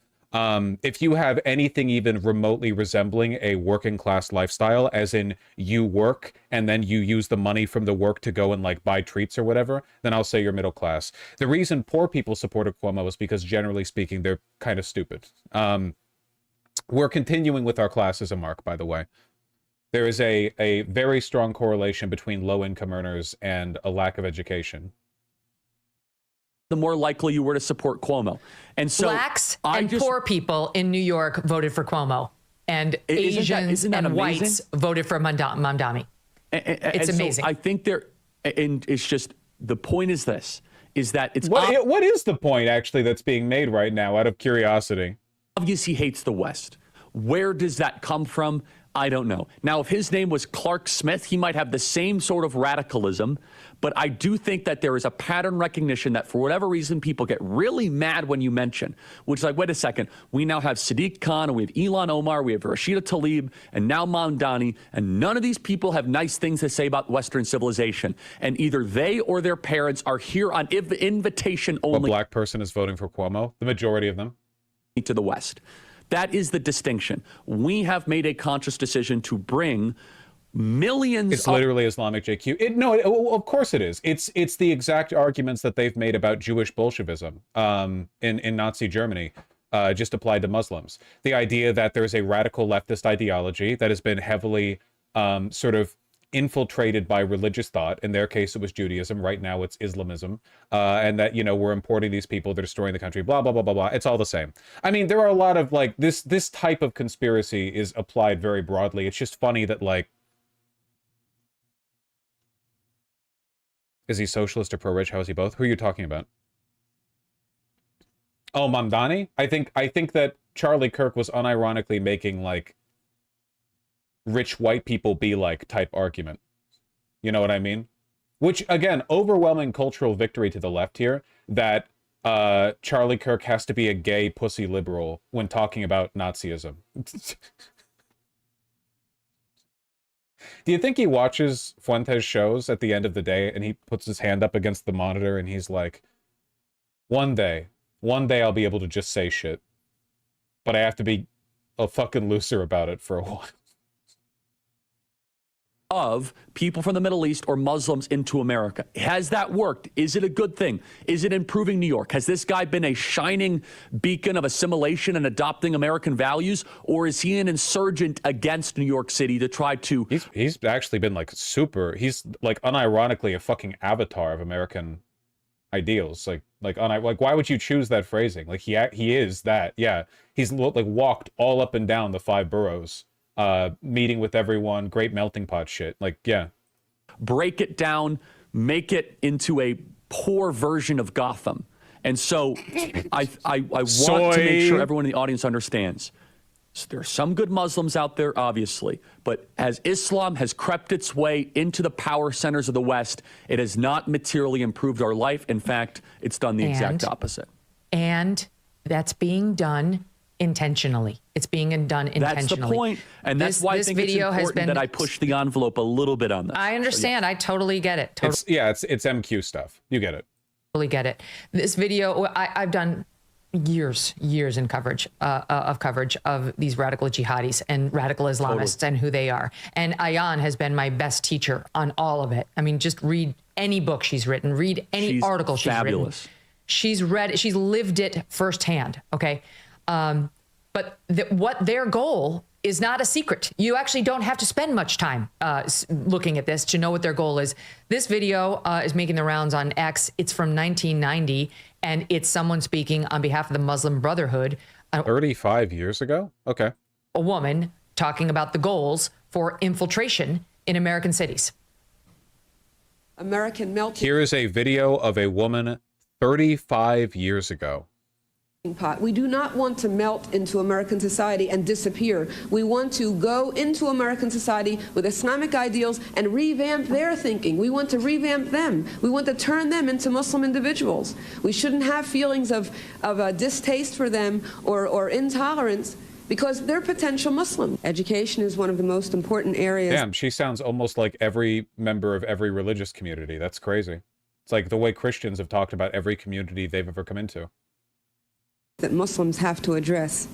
[SPEAKER 1] If you have anything even remotely resembling a working class lifestyle, as in you work and then you use the money from the work to go and like buy treats or whatever, then I'll say you're middle class. The reason poor people supported Cuomo is because generally speaking, they're kind of stupid. We're continuing with our classism arc, by the way. There is a very strong correlation between low-income earners and a lack of education.
[SPEAKER 4] The more likely you were to support Cuomo. And so
[SPEAKER 2] blacks and poor people in New York voted for Cuomo. and Asians and whites voted for Mamdani. It's amazing.
[SPEAKER 4] So I think and it's just, the point is this, is that it's...
[SPEAKER 1] What is the point, actually, that's being made right now, out of curiosity?
[SPEAKER 4] Obviously, he hates the West. Where does that come from? I don't know. Now, if his name was Clark Smith, he might have the same sort of radicalism, but I do think that there is a pattern recognition that for whatever reason, people get really mad when you mention, which is like, wait a second, we now have Sadiq Khan, and we have Ilhan Omar, we have Rashida Tlaib, and now Mamdani, and none of these people have nice things to say about Western civilization. And either they or their parents are here on invitation only.
[SPEAKER 1] What black person is voting for Cuomo? The majority of them.
[SPEAKER 4] To the West. That is the distinction. We have made a conscious decision to bring millions.
[SPEAKER 1] It's literally Islamic JQ. Of course it is. It's the exact arguments that they've made about Jewish Bolshevism in Nazi Germany, just applied to Muslims. The idea that there's a radical leftist ideology that has been heavily sort of infiltrated by religious thought. In their case, it was Judaism. Right now, it's Islamism. And that, we're importing these people, they're destroying the country, blah, blah, blah, blah, blah. It's all the same. I mean, there are a lot of, like, this type of conspiracy is applied very broadly. It's just funny that, like, is he socialist or pro-rich? How is he both? Who are you talking about? Oh, Mamdani? I think that Charlie Kirk was unironically making, like, rich white people be like type argument. You know what I mean? Which, again, overwhelming cultural victory to the left here, that Charlie Kirk has to be a gay pussy liberal when talking about Nazism. Do you think he watches Fuentes shows at the end of the day and he puts his hand up against the monitor and he's like, one day I'll be able to just say shit, but I have to be a fucking looser about it for a while?
[SPEAKER 4] Of people from the Middle East or Muslims into America. Has that worked? Is it a good thing? Is it improving New York? Has this guy been a shining beacon of assimilation and adopting American values? Or is he an insurgent against New York City to try to...
[SPEAKER 1] He's actually been like he's like unironically a fucking avatar of American ideals. Like why would you choose that phrasing? Like he is that. Yeah. He's like walked all up and down the 5 boroughs. Meeting with everyone, great melting pot shit. Like, yeah.
[SPEAKER 4] Break it down, make it into a poor version of Gotham. And so I want to make sure everyone in the audience understands. So there are some good Muslims out there, obviously, but as Islam has crept its way into the power centers of the West, it has not materially improved our life. In fact, it's done the exact opposite.
[SPEAKER 2] And that's being done intentionally. It's being done intentionally.
[SPEAKER 4] That's the point. And that's why I think it's important that I push the envelope a little bit on this.
[SPEAKER 2] I understand. So, yeah. I totally get it.
[SPEAKER 1] It's MQ stuff. You get it.
[SPEAKER 2] Totally get it. This video, I've done years in coverage of these radical jihadis and radical Islamists and who they are. And Ayan has been my best teacher on all of it. I mean, just read any book she's written, read any article she's written. She's lived it firsthand. Okay. But what their goal is not a secret. You actually don't have to spend much time looking at this to know what their goal is. This video is making the rounds on X. It's from 1990, and it's someone speaking on behalf of the Muslim Brotherhood.
[SPEAKER 1] 35 years ago? Okay.
[SPEAKER 2] A woman talking about the goals for infiltration in American cities.
[SPEAKER 3] American melting
[SPEAKER 1] Here is a video of a woman 35 years ago.
[SPEAKER 3] pot. We do not want to melt into American society and disappear. We want to go into American society with Islamic ideals and revamp their thinking. We want to revamp them. We want to turn them into Muslim individuals. We shouldn't have feelings of a distaste for them or intolerance because they're potential Muslim. Education is one of the most important areas.
[SPEAKER 1] Damn, she sounds almost like every member of every religious community. That's crazy. It's like the way Christians have talked about every community they've ever come into.
[SPEAKER 3] That Muslims have to address.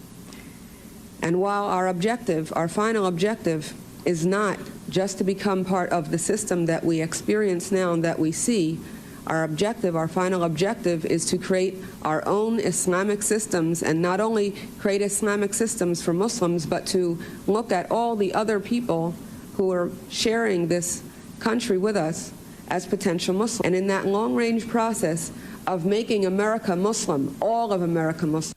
[SPEAKER 3] And while our objective, our final objective, is not just to become part of the system that we experience now and that we see, our objective, our final objective, is to create our own Islamic systems, and not only create Islamic systems for Muslims, but to look at all the other people who are sharing this country with us as potential Muslims. And in that long-range process of making America Muslim, all of America Muslim.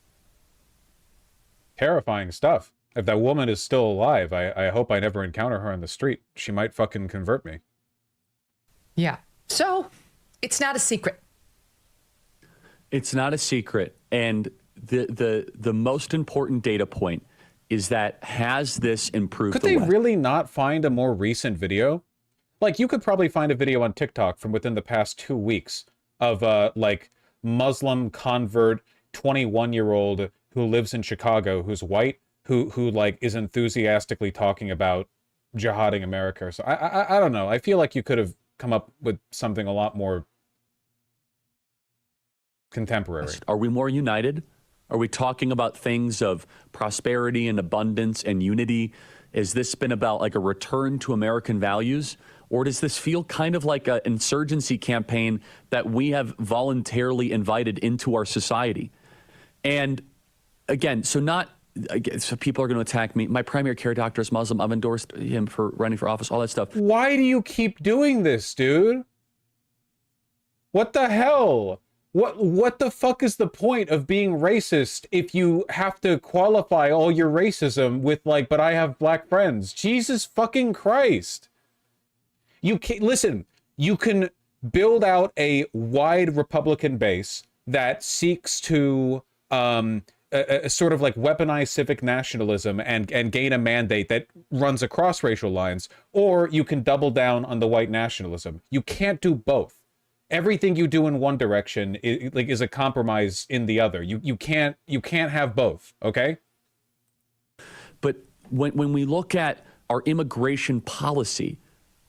[SPEAKER 1] Terrifying stuff. If that woman is still alive, I hope I never encounter her on the street. She might fucking convert me.
[SPEAKER 2] Yeah. So it's not a secret.
[SPEAKER 4] It's not a secret. And the most important data point is that has this improved
[SPEAKER 1] Could they really not find a more recent video? Like, you could probably find a video on TikTok from within the past 2 weeks of like Muslim convert 21-year-old who lives in Chicago, who's white, who like is enthusiastically talking about jihading America. So I don't know. I feel like you could have come up with something a lot more contemporary.
[SPEAKER 4] Are we more united? Are we talking about things of prosperity and abundance and unity? Has this been about like a return to American values? Or does this feel kind of like an insurgency campaign that we have voluntarily invited into our society? And again, so people are going to attack me. My primary care doctor is Muslim. I've endorsed him for running for office, all that stuff.
[SPEAKER 1] Why do you keep doing this, dude? What the hell? What the fuck is the point of being racist if you have to qualify all your racism with like, but I have black friends? Jesus fucking Christ. You can listen, you can build out a wide Republican base that seeks to a sort of like weaponize civic nationalism and gain a mandate that runs across racial lines, or you can double down on the white nationalism. You can't do both. Everything you do in one direction is a compromise in the other. You can't have both, okay?
[SPEAKER 4] But when we look at our immigration policy,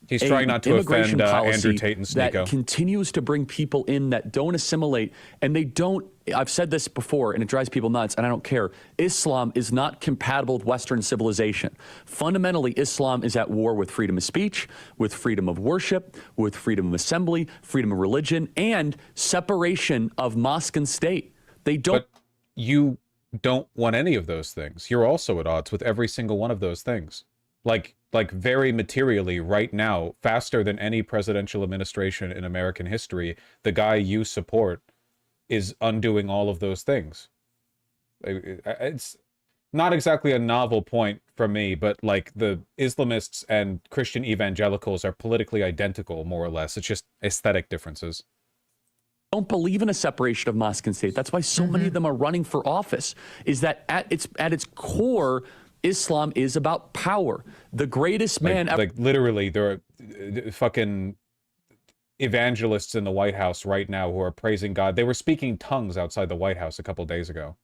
[SPEAKER 1] he's trying not to offend Andrew Tate and Sneeko.
[SPEAKER 4] That continues to bring people in that don't assimilate, and they don't. I've said this before, and it drives people nuts, and I don't care. Islam is not compatible with Western civilization. Fundamentally, Islam is at war with freedom of speech, with freedom of worship, with freedom of assembly, freedom of religion, and separation of mosque and state. They don't.
[SPEAKER 1] But you don't want any of those things. You're also at odds with every single one of those things. Like very materially right now, faster than any presidential administration in American history, the guy you support is undoing all of those things. It's not exactly a novel point from me, but like the Islamists and Christian evangelicals are politically identical, more or less. It's just aesthetic differences.
[SPEAKER 4] Don't believe in a separation of mosque and state. That's why so many of them are running for office, is that at its core, Islam is about power. The greatest man ever.
[SPEAKER 1] Like literally, there are fucking evangelists in the White House right now who are praising God. They were speaking tongues outside the White House a couple days ago.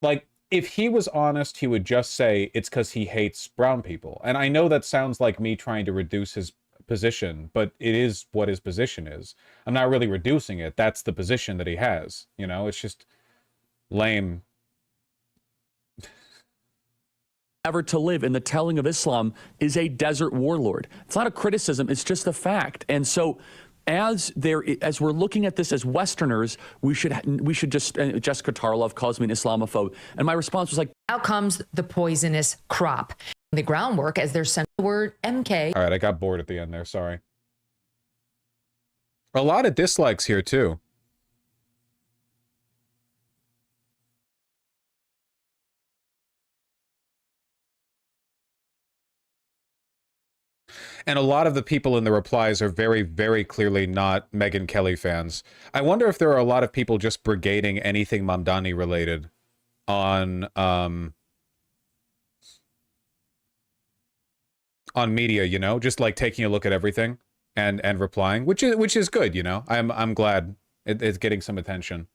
[SPEAKER 1] Like, if he was honest, he would just say it's because he hates brown people. And I know that sounds like me trying to reduce his position, but it is what his position is. I'm not really reducing it. That's the position that he has. You know, it's just lame.
[SPEAKER 4] Ever to live in the telling of Islam is a desert warlord. It's not a criticism, it's just a fact. And so as we're looking at this as Westerners, we should just, Jessica Tarlov calls me an Islamophobe. And my response was like,
[SPEAKER 2] out comes the poisonous crop. The groundwork as they're sent the word MK.
[SPEAKER 1] All right, I got bored at the end there, sorry. A lot of dislikes here too. And a lot of the people in the replies are very, very clearly not Megyn Kelly fans. I wonder if there are a lot of people just brigading anything Mamdani related on media, you know, just like taking a look at everything and replying, which is good, you know. I'm glad it's getting some attention.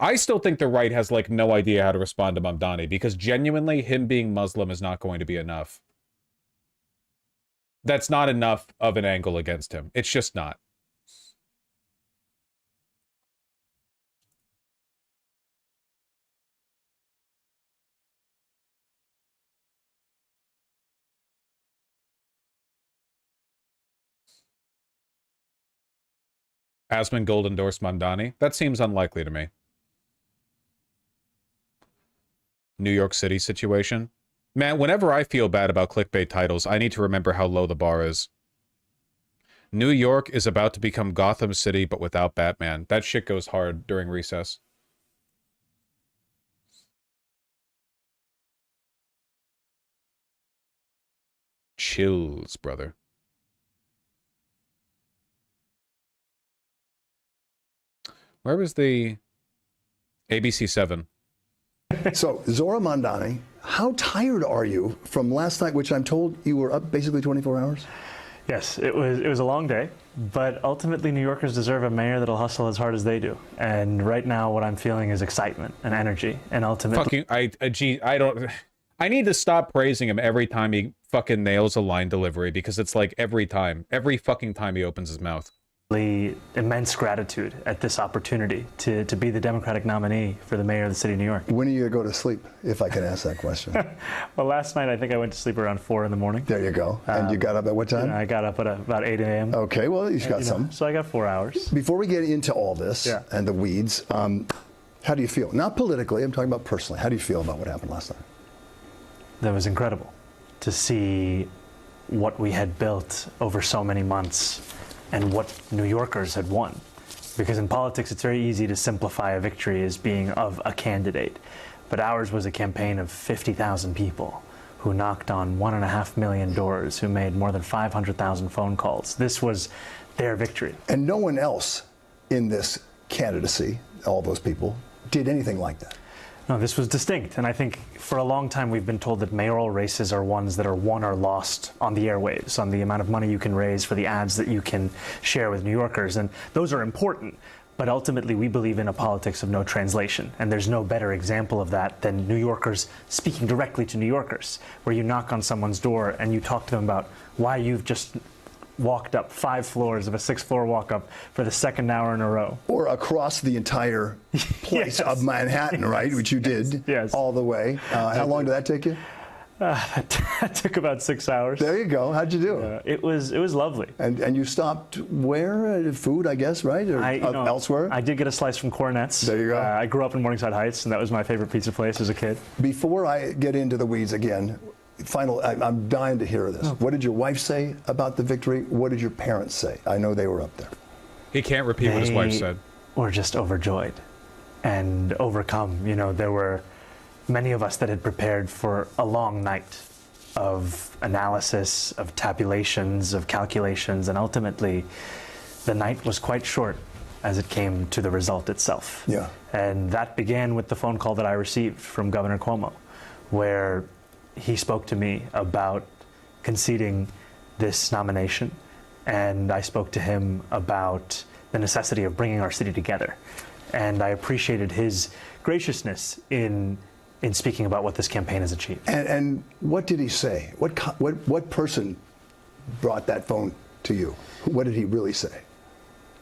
[SPEAKER 1] I still think the right has like no idea how to respond to Mamdani, because genuinely him being Muslim is not going to be enough. That's not enough of an angle against him. It's just not. Asmongold endorsed Mamdani? That seems unlikely to me. New York City situation? Man, whenever I feel bad about clickbait titles, I need to remember how low the bar is. New York is about to become Gotham City, but without Batman. That shit goes hard during recess. chills, brother. Where was the ABC 7?
[SPEAKER 6] So, Zora Mondani, how tired are you from last night, which I'm told you were up basically 24 hours?
[SPEAKER 15] Yes, it was a long day, but ultimately New Yorkers deserve a mayor that'll hustle as hard as they do. And right now what I'm feeling is excitement and energy, and ultimately...
[SPEAKER 1] I need to stop praising him every time he fucking nails a line delivery, because it's like every fucking time he opens his mouth.
[SPEAKER 15] Immense gratitude at this opportunity to be the Democratic nominee for the mayor of the city of New York.
[SPEAKER 6] When are you going to go to sleep, if I can ask that question?
[SPEAKER 15] Well, last night I think I went to sleep around 4 in the morning.
[SPEAKER 6] There you go. And you got up at what time?
[SPEAKER 15] I got up at about 8 a.m.
[SPEAKER 6] Okay, well, you got some.
[SPEAKER 15] So I got 4 hours.
[SPEAKER 6] Before we get into all this and the weeds, how do you feel? Not politically, I'm talking about personally. How do you feel about what happened last night?
[SPEAKER 15] That was incredible to see what we had built over so many months and what New Yorkers had won. Because in politics, it's very easy to simplify a victory as being of a candidate. But ours was a campaign of 50,000 people who knocked on 1.5 million doors, who made more than 500,000 phone calls. This was their victory.
[SPEAKER 6] And no one else in this candidacy, all those people, did anything like that.
[SPEAKER 15] No, this was distinct, and I think for a long time we've been told that mayoral races are ones that are won or lost on the airwaves, on the amount of money you can raise for the ads that you can share with New Yorkers, and those are important, but ultimately we believe in a politics of no translation, and there's no better example of that than New Yorkers speaking directly to New Yorkers, where you knock on someone's door and you talk to them about why you've just walked up 5 floors of a 6th-floor walk-up for the 2nd hour in a row.
[SPEAKER 6] Or across the entire place of Manhattan, right? Which you did all the way. How long did that take you?
[SPEAKER 15] That took about 6 hours.
[SPEAKER 6] There you go. How'd you do?
[SPEAKER 15] It was lovely.
[SPEAKER 6] And you stopped where? Food, I guess, right? Or elsewhere?
[SPEAKER 15] I did get a slice from Cornet's.
[SPEAKER 6] There you go.
[SPEAKER 15] I grew up in Morningside Heights, and that was my favorite pizza place as a kid.
[SPEAKER 6] Before I get into the weeds again, I'm dying to hear this. What did your wife say about the victory? What did your parents say? I know they were up there.
[SPEAKER 1] He can't repeat what his wife said.
[SPEAKER 15] We're just overjoyed and overcome. You know, there were many of us that had prepared for a long night of analysis, of tabulations, of calculations, and ultimately the night was quite short as it came to the result itself.
[SPEAKER 6] Yeah.
[SPEAKER 15] And that began with the phone call that I received from Governor Cuomo, where he spoke to me about conceding this nomination, and I spoke to him about the necessity of bringing our city together. And I appreciated his graciousness in speaking about what this campaign has achieved.
[SPEAKER 6] And what did he say? What person brought that phone to you? What did he really say?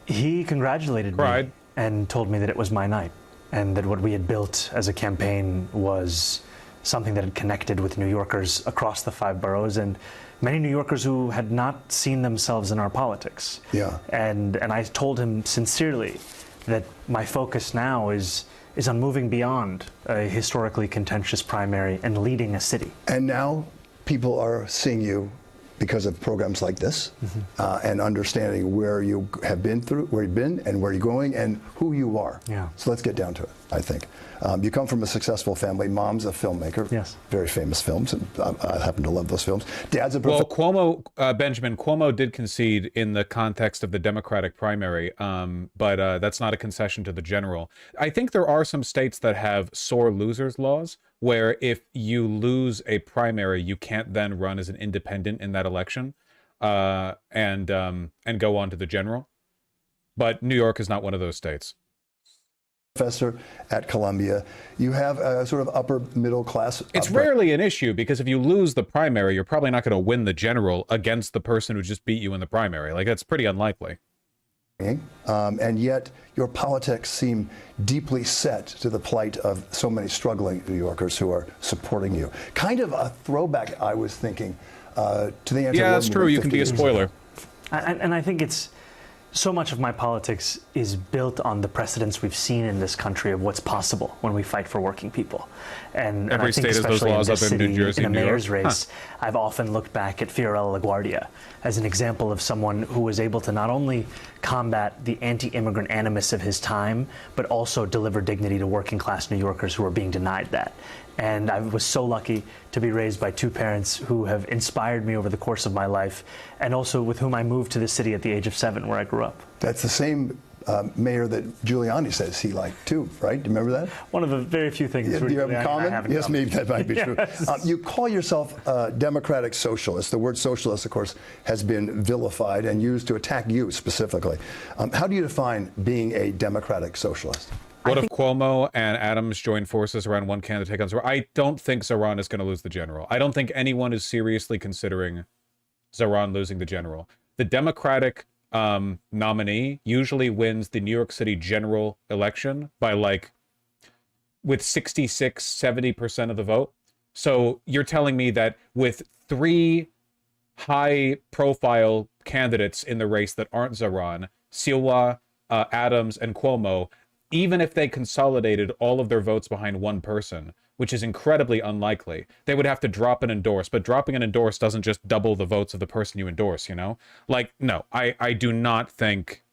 [SPEAKER 15] He congratulated me and told me that it was my night, and that what we had built as a campaign was something that had connected with New Yorkers across the 5 boroughs, and many New Yorkers who had not seen themselves in our politics.
[SPEAKER 6] Yeah.
[SPEAKER 15] And I told him sincerely that my focus now is on moving beyond a historically contentious primary and leading a city.
[SPEAKER 6] And now people are seeing you because of programs like this, and understanding where you have been through, where you've been, and where you're going, and who you are.
[SPEAKER 15] Yeah.
[SPEAKER 6] So let's get down to it, I think. You come from a successful family. Mom's a filmmaker.
[SPEAKER 15] Yes.
[SPEAKER 6] Very famous films, and I happen to love those films. Dad's a
[SPEAKER 1] Benjamin Cuomo did concede in the context of the Democratic primary, but that's not a concession to the general. I think there are some states that have sore losers laws, where if you lose a primary, you can't then run as an independent in that election, and go on to the general. But New York is not one of those states.
[SPEAKER 6] Professor at Columbia, you have a sort of upper middle class.
[SPEAKER 1] It's rarely an issue, because if you lose the primary, you're probably not going to win the general against the person who just beat you in the primary. Like, that's pretty unlikely.
[SPEAKER 6] And yet your politics seem deeply set to the plight of so many struggling New Yorkers who are supporting you. Kind of a throwback, I was thinking, to the anti-war.
[SPEAKER 1] Yeah, that's true. You can be a spoiler.
[SPEAKER 15] And I think it's so much of my politics is built on the precedents we've seen in this country of what's possible when we fight for working people. And
[SPEAKER 1] every
[SPEAKER 15] I think
[SPEAKER 1] state has those laws up in New Jersey,
[SPEAKER 15] in a
[SPEAKER 1] New York.
[SPEAKER 15] mayor's race, I've often looked back at Fiorello LaGuardia as an example of someone who was able to not only combat the anti-immigrant animus of his time, but also deliver dignity to working class New Yorkers who are being denied that. And I was so lucky to be raised by two parents who have inspired me over the course of my life, and also with whom I moved to the city at the age of 7, where I grew up.
[SPEAKER 6] That's the same mayor that Giuliani says he liked too, right? Do you remember that?
[SPEAKER 15] One of the very few things.
[SPEAKER 6] Do you have in common? Yes, maybe that might be true.
[SPEAKER 15] Yes.
[SPEAKER 6] You call yourself a democratic socialist. The word socialist, of course, has been vilified and used to attack you specifically. How do you define being a democratic socialist?
[SPEAKER 1] What if Cuomo and Adams join forces around one candidate take on Zoran? I don't think Zoran is going to lose the general. I don't think anyone is seriously considering Zoran losing the general. The Democratic nominee usually wins the New York City general election by with 66-70% of the vote. So you're telling me that with 3 high-profile candidates in the race that aren't Zoran, Silwa, Adams, and Cuomo, even if they consolidated all of their votes behind one person, which is incredibly unlikely, they would have to drop and endorse. But dropping and endorse doesn't just double the votes of the person you endorse, you know? No, I do not think...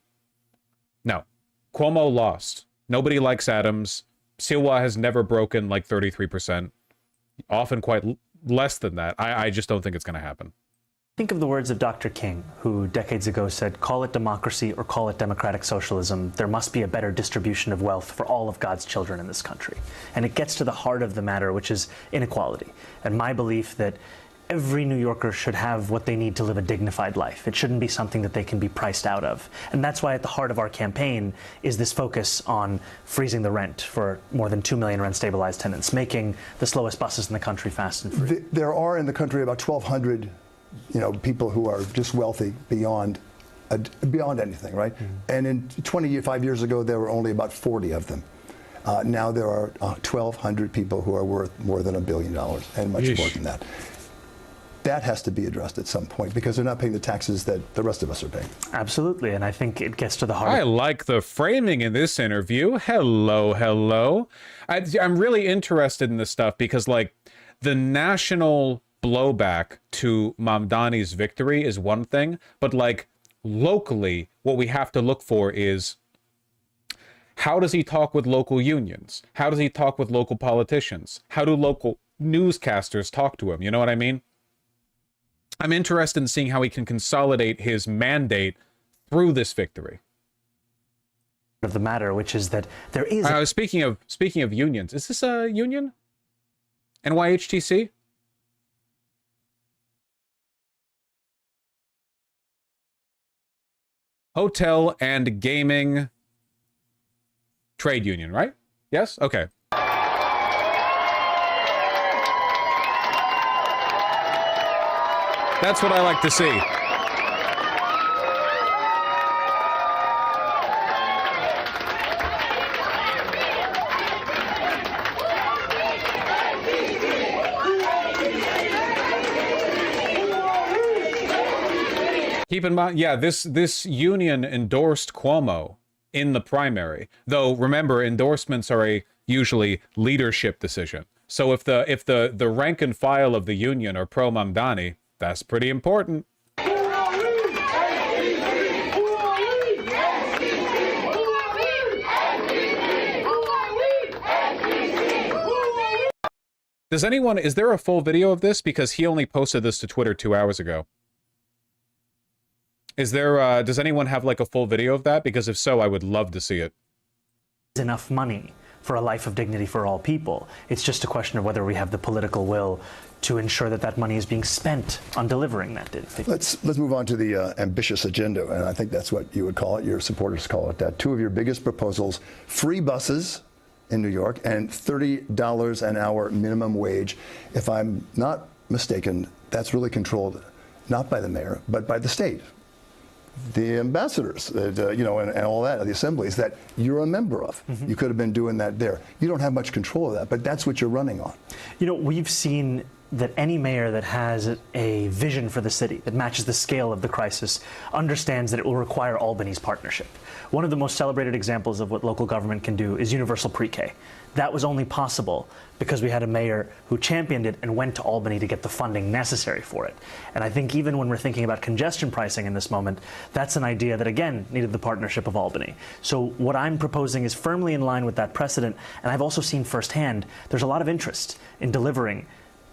[SPEAKER 1] No. Cuomo lost. Nobody likes Adams. Silwa has never broken 33%. Often quite less than that. I just don't think it's going to happen.
[SPEAKER 15] Think of the words of Dr. King, who decades ago said, call it democracy or call it democratic socialism, there must be a better distribution of wealth for all of God's children in this country. And it gets to the heart of the matter, which is inequality. And my belief that every New Yorker should have what they need to live a dignified life. It shouldn't be something that they can be priced out of. And that's why at the heart of our campaign is this focus on freezing the rent for more than 2 million rent-stabilized tenants, making the slowest buses in the country fast and free.
[SPEAKER 6] There are in the country about 1,200 people who are just wealthy beyond anything, right? And in 25 years ago, there were only about 40 of them. Now there are 1,200 people who are worth more than $1 billion and much more than that. That has to be addressed at some point because they're not paying the taxes that the rest of us are paying.
[SPEAKER 15] Absolutely, and I think it gets to the heart.
[SPEAKER 1] I like the framing in this interview. Hello, hello. I'm really interested in this stuff because, the national blowback to Mamdani's victory is one thing, but locally, what we have to look for is how does he talk with local unions? How does he talk with local politicians? How do local newscasters talk to him? You know what I mean? I'm interested in seeing how he can consolidate his mandate through this victory.
[SPEAKER 15] Of the matter, which is that there is.
[SPEAKER 1] Speaking of unions, is this a union? NYHTC? Hotel and Gaming Trade Union, right? Yes? Okay. That's what I like to see. Keep in mind, yeah, this union endorsed Cuomo in the primary. Though remember, endorsements are a usually leadership decision. So if the rank and file of the union are pro Mamdani, that's pretty important. Is there a full video of this? Because he only posted this to Twitter 2 hours ago. Is there, does anyone have a full video of that? Because if so, I would love to see it.
[SPEAKER 15] Enough money for a life of dignity for all people. It's just a question of whether we have the political will to ensure that that money is being spent on delivering that dignity.
[SPEAKER 6] Let's move on to the ambitious agenda, and I think that's what you would call it. Your supporters call it that. 2 of your biggest proposals: free buses in New York and $30 an hour minimum wage. If I'm not mistaken, that's really controlled not by the mayor, but by the state. The ambassadors, and all that, the assemblies that you're a member of. You could have been doing that there. You don't have much control of that, but that's what you're running on.
[SPEAKER 15] We've seen that any mayor that has a vision for the city that matches the scale of the crisis understands that it will require Albany's partnership. One of the most celebrated examples of what local government can do is universal pre-K. That was only possible because we had a mayor who championed it and went to Albany to get the funding necessary for it. And I think even when we're thinking about congestion pricing in this moment, that's an idea that, again, needed the partnership of Albany. So what I'm proposing is firmly in line with that precedent. And I've also seen firsthand there's a lot of interest in delivering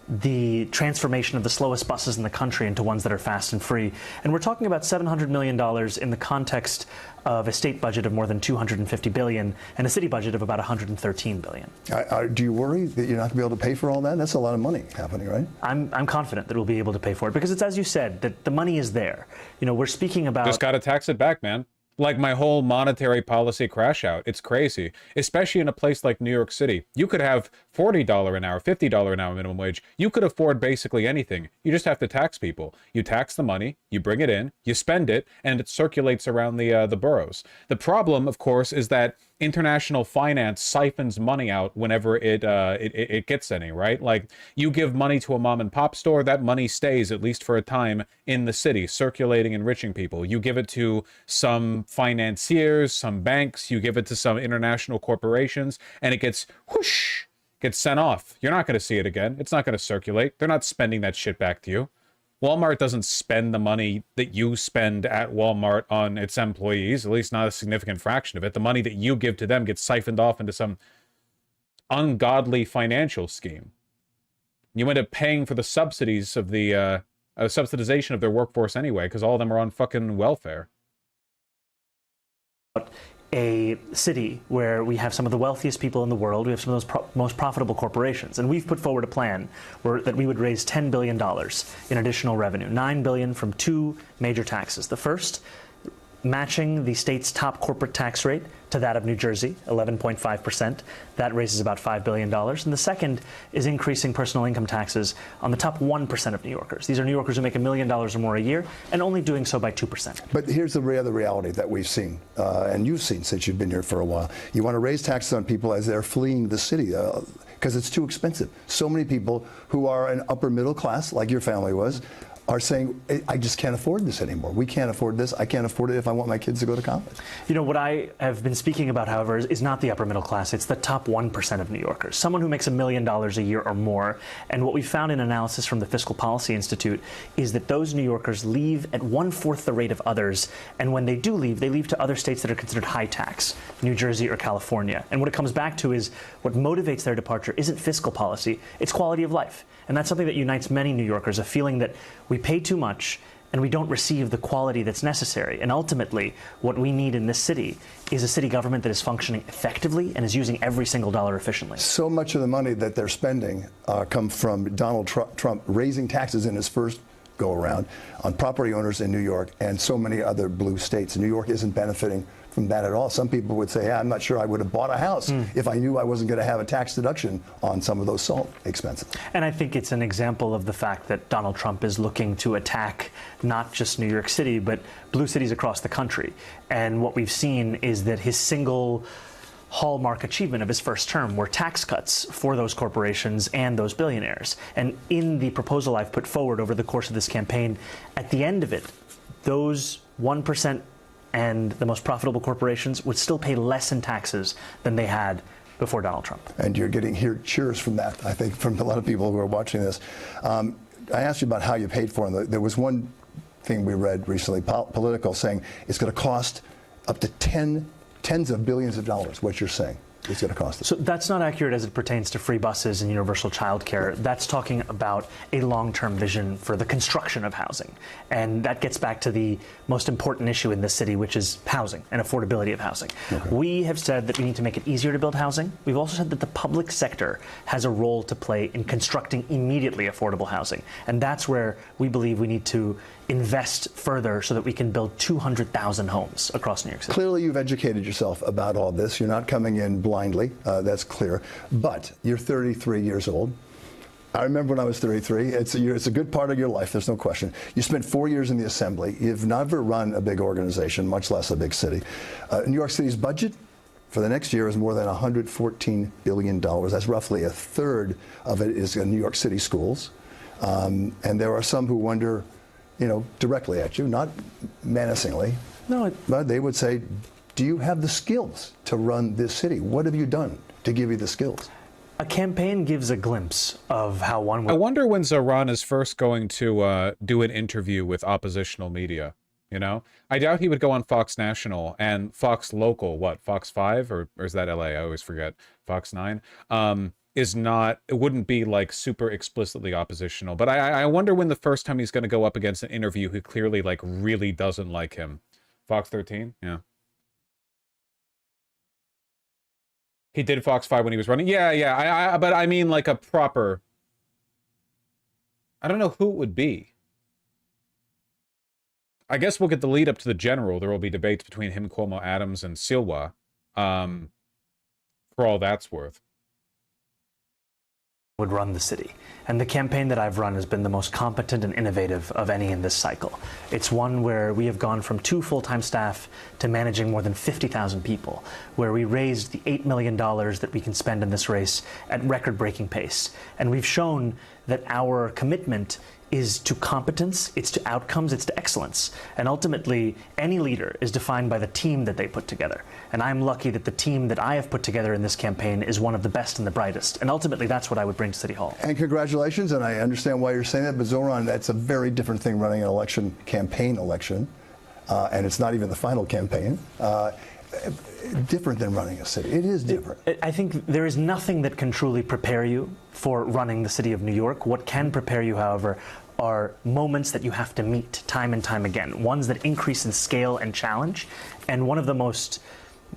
[SPEAKER 15] the transformation of the slowest buses in the country into ones that are fast and free. And we're talking about $700 million in the context of a state budget of more than $250 billion and a city budget of about $113 billion.
[SPEAKER 6] Do you worry that you're not going to be able to pay for all that? That's a lot of money happening, right?
[SPEAKER 15] I'm confident that we'll be able to pay for it because it's, as you said, that the money is there. You know, we're speaking about...
[SPEAKER 1] Just got to tax it back, man. Like my whole monetary policy crash out. It's crazy, especially in a place like New York City. You could have $40 an hour, $50 an hour minimum wage. You could afford basically anything. You just have to tax people. You tax the money, you bring it in, you spend it, and it circulates around the boroughs. The problem, of course, is that international finance siphons money out whenever it gets any, right? Like you give money to a mom and pop store, that money stays, at least for a time, in the city, circulating, enriching people. You give it to some financiers, some banks, you give it to some international corporations, and it gets whoosh, gets sent off. You're not going to see it again. It's not going to circulate. They're not spending that shit back to you. Walmart doesn't spend the money that you spend at Walmart on its employees, at least not a significant fraction of it. The money that you give to them gets siphoned off into some ungodly financial scheme. You end up paying for the subsidies of the subsidization of their workforce anyway, because all of them are on fucking welfare.
[SPEAKER 15] A city where we have some of the wealthiest people in the world, we have some of those most profitable corporations, and we've put forward a plan that we would raise $10 billion in additional revenue, $9 billion from two major taxes. The first, matching the state's top corporate tax rate to that of New Jersey, 11.5%. That raises about $5 billion. And the second is increasing personal income taxes on the top 1% of New Yorkers. These are New Yorkers who make $1 million or more a year, and only doing so by 2%.
[SPEAKER 6] But here's the other reality that we've seen, and you've seen since you've been here for a while. You want to raise taxes on people as they're fleeing the city because it's too expensive. So many people who are an upper middle class, like your family was, are saying, I just can't afford this anymore. We can't afford this. I can't afford it if I want my kids to go to college.
[SPEAKER 15] You know, what I have been speaking about, however, is not the upper middle class. It's the top 1% of New Yorkers, someone who makes $1 million a year or more. And what we found in analysis from the Fiscal Policy Institute is that those New Yorkers leave at 1/4 the rate of others. And when they do leave, they leave to other states that are considered high tax, New Jersey or California. And what it comes back to is what motivates their departure isn't fiscal policy, it's quality of life. And that's something that unites many New Yorkers, a feeling that we pay too much and we don't receive the quality that's necessary. And ultimately, what we need in this city is a city government that is functioning effectively and is using every single dollar efficiently.
[SPEAKER 6] So much of the money that they're spending come from Donald Trump raising taxes in his first go-around on property owners in New York and so many other blue states. New York isn't benefiting from that at all. Some people would say, hey, I'm not sure I would have bought a house if I knew I wasn't going to have a tax deduction on some of those salt expenses.
[SPEAKER 15] And I think it's an example of the fact that Donald Trump is looking to attack not just New York City, but blue cities across the country. And what we've seen is that his single hallmark achievement of his first term were tax cuts for those corporations and those billionaires. And in the proposal I've put forward over the course of this campaign, at the end of it, those 1% and the most profitable corporations would still pay less in taxes than they had before Donald Trump.
[SPEAKER 6] And you're getting cheers from that, I think, from a lot of people who are watching this. I asked you about how you paid for them. There was one thing we read recently, Politico, saying it's going to cost up to tens of billions of dollars, what you're saying. It's going to cost us.
[SPEAKER 15] So that's not accurate as it pertains to free buses and universal child care. That's talking about a long-term vision for the construction of housing. And that gets back to the most important issue in this city, which is housing and affordability of housing. Okay. We have said that we need to make it easier to build housing. We've also said that the public sector has a role to play in constructing immediately affordable housing. And that's where we believe we need to invest further so that we can build 200,000 homes across New York City.
[SPEAKER 6] Good you've educated yourself about all this. You're not coming in blindly, that's clear. But you're 33 years old. I remember when I was 33. It's a good part of your life, there's no question. You spent 4 years in the Assembly. You've never run a big organization, much less a big city. New York City's budget for the next year is more than $114 billion. That's roughly a third of it is in New York City schools. And there are some who wonder, directly at you, not menacingly. No, but they would say, do you have the skills to run this city? What have you done to give you the skills?
[SPEAKER 15] A campaign gives a glimpse of how one would...
[SPEAKER 1] I wonder when Zoran is first going to do an interview with oppositional media, I doubt he would go on Fox National and Fox Local, Fox 5? Or is that LA? I always forget. Fox 9? It wouldn't be like super explicitly oppositional. But I wonder when the first time he's going to go up against an interview who clearly really doesn't like him. Fox 13? Yeah. He did Fox 5 when he was running? Yeah. But I mean like a proper... I don't know who it would be. I guess we'll get the lead up to the general. There will be debates between him, Cuomo, Adams, and Silwa. For all that's worth.
[SPEAKER 15] Would run the city. And the campaign that I've run has been the most competent and innovative of any in this cycle. It's one where we have gone from 2 full-time staff to managing more than 50,000 people, where we raised the $8 million that we can spend in this race at record-breaking pace. And we've shown that our commitment is to competence, it's to outcomes, it's to excellence. And ultimately, any leader is defined by the team that they put together. And I'm lucky that the team that I have put together in this campaign is one of the best and the brightest. And ultimately, that's what I would bring to City Hall.
[SPEAKER 6] And congratulations, and I understand why you're saying that, but Zoran, that's a very different thing running an campaign election, and it's not even the final campaign. Different than running a city. It is different.
[SPEAKER 15] I think there is nothing that can truly prepare you for running the city of New York. What can prepare you, however, are moments that you have to meet time and time again, ones that increase in scale and challenge. And one of the most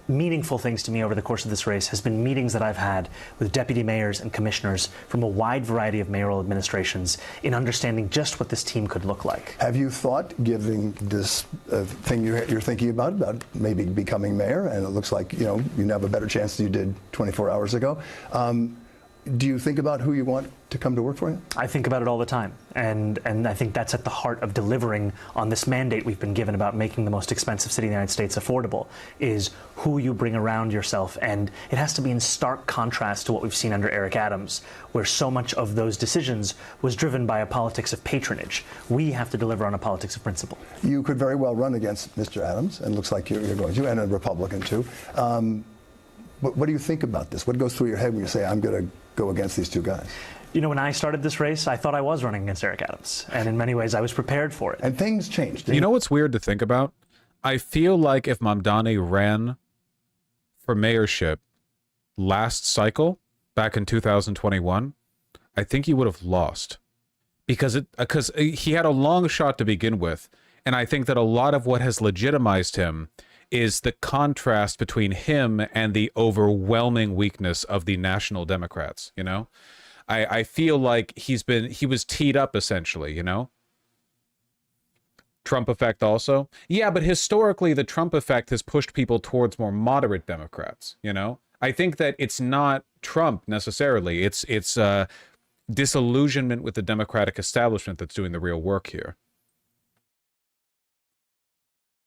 [SPEAKER 15] meaningful things to me over the course of this race has been meetings that I've had with deputy mayors and commissioners from a wide variety of mayoral administrations in understanding just what this team could look like.
[SPEAKER 6] Have you thought, given this thing you're thinking about maybe becoming mayor, and it looks like you have a better chance than you did 24 hours ago, do you think about who you want to come to work for you?
[SPEAKER 15] I think about it all the time, and I think that's at the heart of delivering on this mandate we've been given about making the most expensive city in the United States affordable, is who you bring around yourself. And it has to be in stark contrast to what we've seen under Eric Adams, where so much of those decisions was driven by a politics of patronage. We have to deliver on a politics of principle.
[SPEAKER 6] You could very well run against Mr. Adams, and it looks like you're going to, and a Republican too. What do you think about this? What goes through your head when you say, I'm going to go against these two guys?
[SPEAKER 15] When I started this race, I thought I was running against Eric Adams. And in many ways, I was prepared for it.
[SPEAKER 6] And things changed.
[SPEAKER 1] You know what's weird to think about? I feel like if Mamdani ran for mayorship last cycle, back in 2021, I think he would have lost. Because he had a long shot to begin with. And I think that a lot of what has legitimized him is the contrast between him and the overwhelming weakness of the National Democrats, I feel like he was teed up essentially, Trump effect also. Yeah, but historically the Trump effect has pushed people towards more moderate Democrats, I think that it's not Trump necessarily. It's disillusionment with the Democratic establishment that's doing the real work here.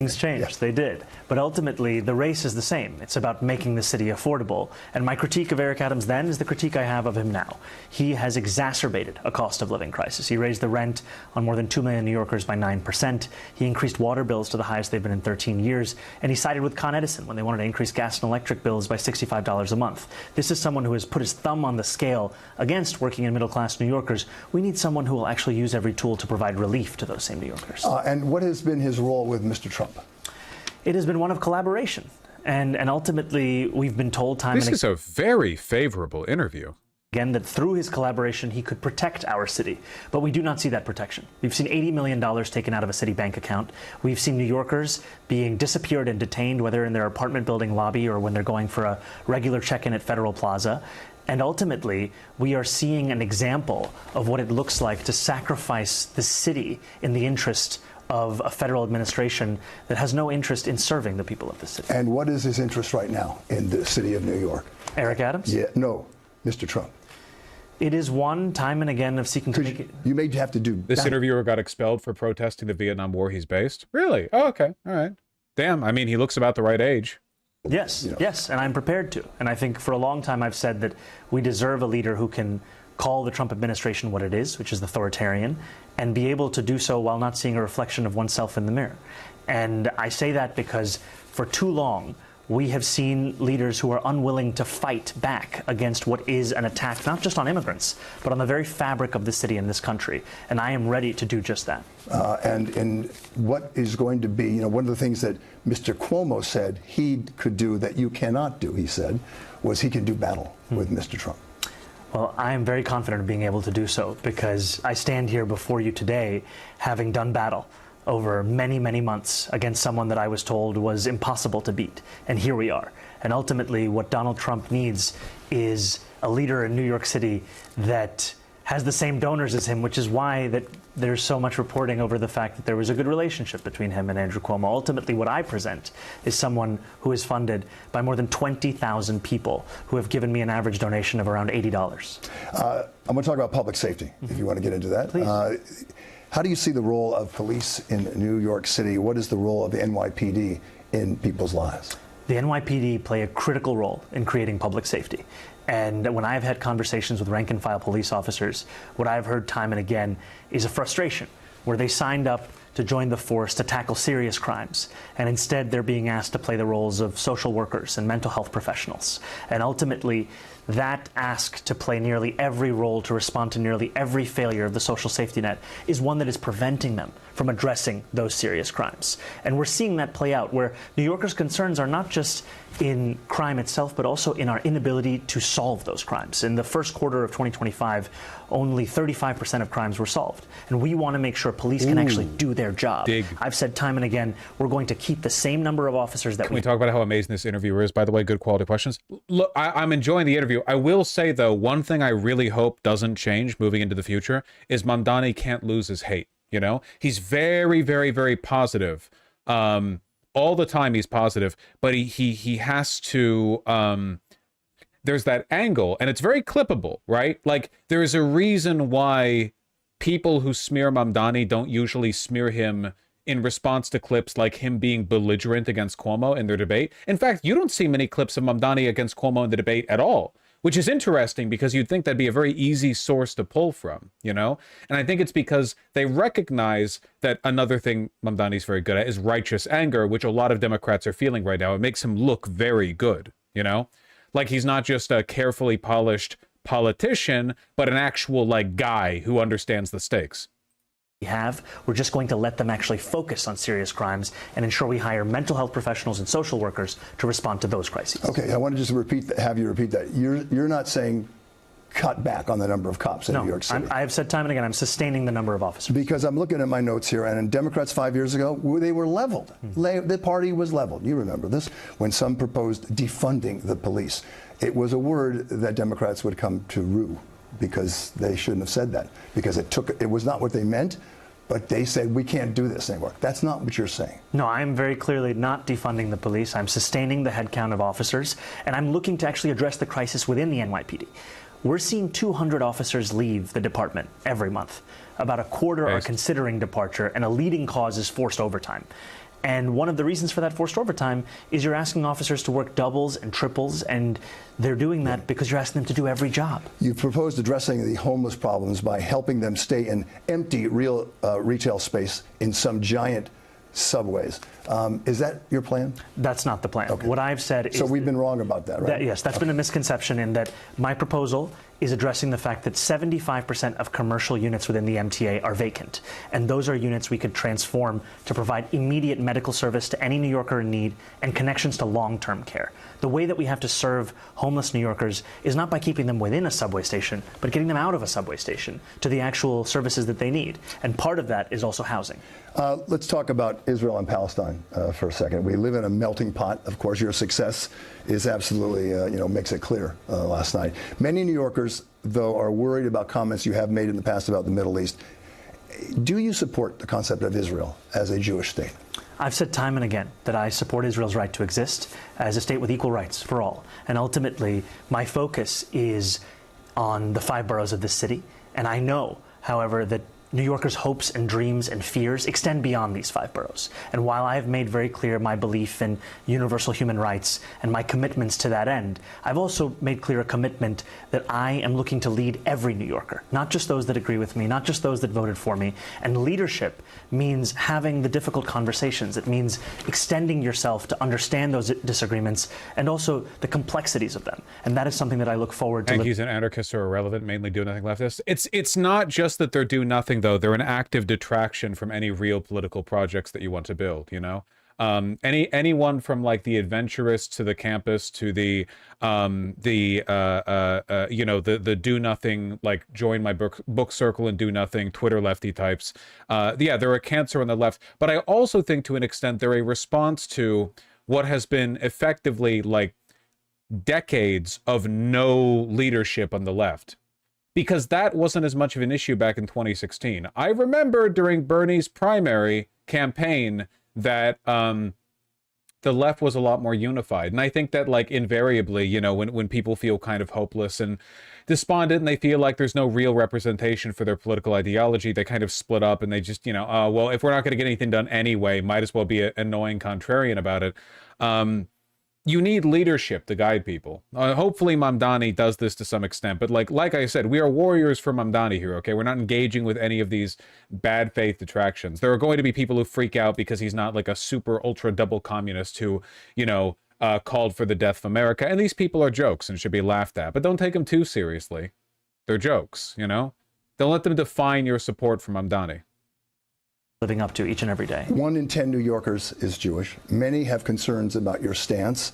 [SPEAKER 15] Things changed, they did. But ultimately, the race is the same. It's about making the city affordable. And my critique of Eric Adams then is the critique I have of him now. He has exacerbated a cost of living crisis. He raised the rent on more than 2 million New Yorkers by 9%. He increased water bills to the highest they've been in 13 years. And he sided with Con Edison when they wanted to increase gas and electric bills by $65 a month. This is someone who has put his thumb on the scale against working and middle-class New Yorkers. We need someone who will actually use every tool to provide relief to those same New Yorkers.
[SPEAKER 6] And what has been his role with Mr. Trump?
[SPEAKER 15] It has been one of collaboration. And ultimately, we've been told time and again.
[SPEAKER 1] This is a very favorable interview.
[SPEAKER 15] Again, that through his collaboration, he could protect our city. But we do not see that protection. We've seen $80 million taken out of a city bank account. We've seen New Yorkers being disappeared and detained, whether in their apartment building lobby or when they're going for a regular check-in at Federal Plaza. And ultimately, we are seeing an example of what it looks like to sacrifice the city in the interest of a federal administration that has no interest in serving the people of the city.
[SPEAKER 6] And what is his interest right now in the city of New York?
[SPEAKER 15] Eric Adams?
[SPEAKER 6] Yeah, no, Mr. Trump.
[SPEAKER 15] It is one time and again of seeking to make it.
[SPEAKER 6] You may have to do.
[SPEAKER 1] This interviewer got expelled for protesting the Vietnam War he's based? Really? Oh, okay. All right. Damn. I mean, he looks about the right age.
[SPEAKER 15] Yes, yes, and I'm prepared to. And I think for a long time I've said that we deserve a leader who can call the Trump administration what it is, which is authoritarian, and be able to do so while not seeing a reflection of oneself in the mirror. And I say that because for too long, we have seen leaders who are unwilling to fight back against what is an attack, not just on immigrants, but on the very fabric of the city and this country. And I am ready to do just that.
[SPEAKER 6] And what is going to be, one of the things that Mr. Cuomo said he could do that you cannot do, he said, was he can do battle with Mr. Trump.
[SPEAKER 15] Well, I am very confident of being able to do so because I stand here before you today having done battle over many, many months against someone that I was told was impossible to beat. And here we are. And ultimately, what Donald Trump needs is a leader in New York City that has the same donors as him, which is why that there's so much reporting over the fact that there was a good relationship between him and Andrew Cuomo. Ultimately, what I present is someone who is funded by more than 20,000 people who have given me an average donation of around $80.
[SPEAKER 6] I'm going to talk about public safety, if you want to get into that.
[SPEAKER 15] Please.
[SPEAKER 6] How do you see the role of police in New York City? What is the role of the NYPD in people's lives?
[SPEAKER 15] The NYPD play a critical role in creating public safety. And when I've had conversations with rank and file police officers, what I've heard time and again is a frustration where they signed up to join the force to tackle serious crimes. And instead, they're being asked to play the roles of social workers and mental health professionals. And ultimately, that ask to play nearly every role to respond to nearly every failure of the social safety net is one that is preventing them from addressing those serious crimes. And we're seeing that play out where New Yorkers' concerns are not just in crime itself, but also in our inability to solve those crimes. In the first quarter of 2025, only 35% of crimes were solved. And we want to make sure police can actually do their job. I've said time and again, we're going to keep the same number of officers that
[SPEAKER 1] Can we talk about how amazing this interviewer is, by the way? Good quality questions. Look, I'm enjoying the interview. I will say, though, one thing I really hope doesn't change moving into the future is Mamdani can't lose his hate. He's very, very, very positive. All the time he's positive, but he has to, there's that angle, and it's very clippable, right? Like, there is a reason why people who smear Mamdani don't usually smear him in response to clips like him being belligerent against Cuomo in their debate. In fact, you don't see many clips of Mamdani against Cuomo in the debate at all, which is interesting because you'd think that'd be a very easy source to pull from, And I think it's because they recognize that another thing Mamdani's very good at is righteous anger, which a lot of Democrats are feeling right now. It makes him look very good, Like he's not just a carefully polished politician, but an actual, guy who understands the stakes.
[SPEAKER 15] We're just going to let them actually focus on serious crimes and ensure we hire mental health professionals and social workers to respond to those crises.
[SPEAKER 6] Okay, I want to just have you repeat that. You're not saying cut back on the number of cops in New York City.
[SPEAKER 15] I have said time and again, I'm sustaining the number of officers.
[SPEAKER 6] Because I'm looking at my notes here, and Democrats 5 years ago, they were leveled. The party was leveled. You remember this, when some proposed defunding the police. It was a word that Democrats would come to rue, because they shouldn't have said that, because it was not what they meant, but they said we can't do this anymore. That's not what you're saying.
[SPEAKER 15] No, I'm very clearly not defunding the police. I'm sustaining the headcount of officers, and I'm looking to actually address the crisis within the NYPD. We're seeing 200 officers leave the department every month. About a quarter are considering departure, and a leading cause is forced overtime. And one of the reasons for that forced overtime is you're asking officers to work doubles and triples, and they're doing that because you're asking them to do every job.
[SPEAKER 6] You've proposed addressing the homeless problems by helping them stay in empty retail space in some giant subways. Is that your plan?
[SPEAKER 15] That's not the plan.
[SPEAKER 6] Okay.
[SPEAKER 15] What I've said is...
[SPEAKER 6] So we've been wrong about that, right?
[SPEAKER 15] Yes, that's been a misconception in that my proposal is addressing the fact that 75% of commercial units within the MTA are vacant. And those are units we could transform to provide immediate medical service to any New Yorker in need and connections to long-term care. The way that we have to serve homeless New Yorkers is not by keeping them within a subway station, but getting them out of a subway station to the actual services that they need. And part of that is also housing.
[SPEAKER 6] Let's talk about Israel and Palestine for a second. We live in a melting pot. Of course, your success is absolutely, makes it clear last night. Many New Yorkers, though, are worried about comments you have made in the past about the Middle East. Do you support the concept of Israel as a Jewish state?
[SPEAKER 15] I've said time and again that I support Israel's right to exist as a state with equal rights for all. And ultimately, my focus is on the 5 boroughs of this city. And I know, however, that New Yorkers' hopes and dreams and fears extend beyond these 5 boroughs. And while I have made very clear my belief in universal human rights and my commitments to that end, I've also made clear a commitment that I am looking to lead every New Yorker, not just those that agree with me, not just those that voted for me. And leadership means having the difficult conversations. It means extending yourself to understand those disagreements and also the complexities of them. And that is something that I look forward to.
[SPEAKER 1] Yankees and anarchists are irrelevant, mainly do nothing leftists. It's not just that they're do nothing, though. They're an active detraction from any real political projects that you want to build, you know? Anyone from like the adventurists to the campus to the do nothing, like join my book circle and do nothing, Twitter lefty types. Yeah, they're a cancer on the left. But I also think to an extent they're a response to what has been effectively like decades of no leadership on the left. Because that wasn't as much of an issue back in 2016. I remember during Bernie's primary campaign that the left was a lot more unified. And I think that like invariably, you know, when people feel kind of hopeless and despondent and they feel like there's no real representation for their political ideology, they kind of split up and they just, you know, well, if we're not going to get anything done anyway, might as well be an annoying contrarian about it. You need leadership to guide people. Hopefully Mamdani does this to some extent, but like I said, we are warriors for Mamdani here, okay? We're not engaging with any of these bad faith detractions. There are going to be people who freak out because he's not like a super ultra double communist who, you know, called for the death of America. And these people are jokes and should be laughed at, but don't take them too seriously. They're jokes, you know? Don't let them define your support for Mamdani.
[SPEAKER 15] Living up to each and every day.
[SPEAKER 6] 1 in 10 New Yorkers is Jewish. Many have concerns about your stance.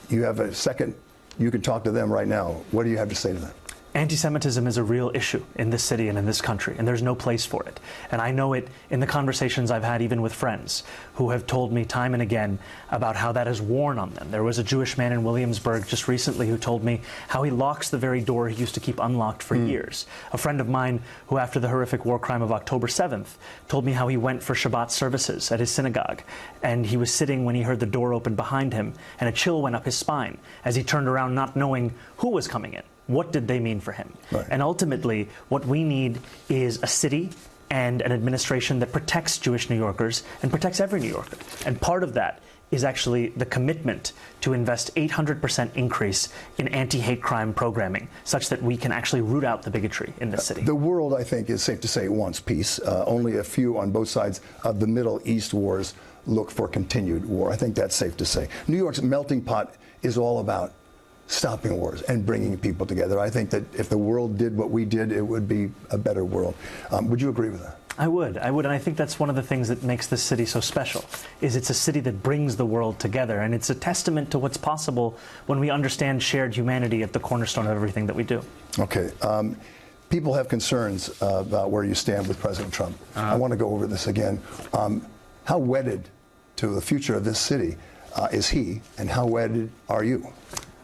[SPEAKER 6] You have a second, you can talk to them right now. What do you have to say to them?
[SPEAKER 15] Anti-Semitism is a real issue in this city and in this country, and there's no place for it. And I know it in the conversations I've had even with friends who have told me time and again about how that has worn on them. There was a Jewish man in Williamsburg just recently who told me how he locks the very door he used to keep unlocked for years. A friend of mine who, after the horrific war crime of October 7th, told me how he went for Shabbat services at his synagogue, and he was sitting when he heard the door open behind him, and a chill went up his spine as he turned around not knowing who was coming in. What did they mean for him? Right. And ultimately, what we need is a city and an administration that protects Jewish New Yorkers and protects every New Yorker. And part of that is actually the commitment to invest 800% increase in anti-hate crime programming, such that we can actually root out the bigotry in this city.
[SPEAKER 6] The world, I think, is safe to say, wants peace. Only a few on both sides of the Middle East wars look for continued war. I think that's safe to say. New York's melting pot is all about stopping wars and bringing people together. I think that if the world did what we did, it would be a better world. Would you agree with that?
[SPEAKER 15] I would, and I think that's one of the things that makes this city so special, is it's a city that brings the world together, and it's a testament to what's possible when we understand shared humanity at the cornerstone of everything that we do.
[SPEAKER 6] Okay. People have concerns about where you stand with President Trump. I want to go over this again. How wedded to the future of this city is he, and how wedded are you?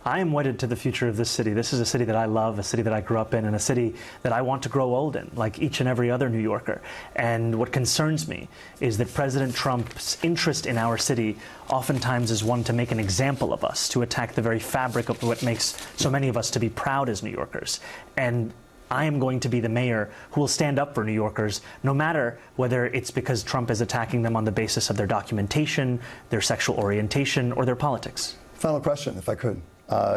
[SPEAKER 15] I am wedded to the future of this city. This is a city that I love, a city that I grew up in, and a city that I want to grow old in, like each and every other New Yorker. And what concerns me is that President Trump's interest in our city oftentimes is one to make an example of us, to attack the very fabric of what makes so many of us to be proud as New Yorkers. And I am going to be the mayor who will stand up for New Yorkers, no matter whether it's because Trump is attacking them on the basis of their documentation, their sexual orientation, or their politics.
[SPEAKER 6] Final question, if I could.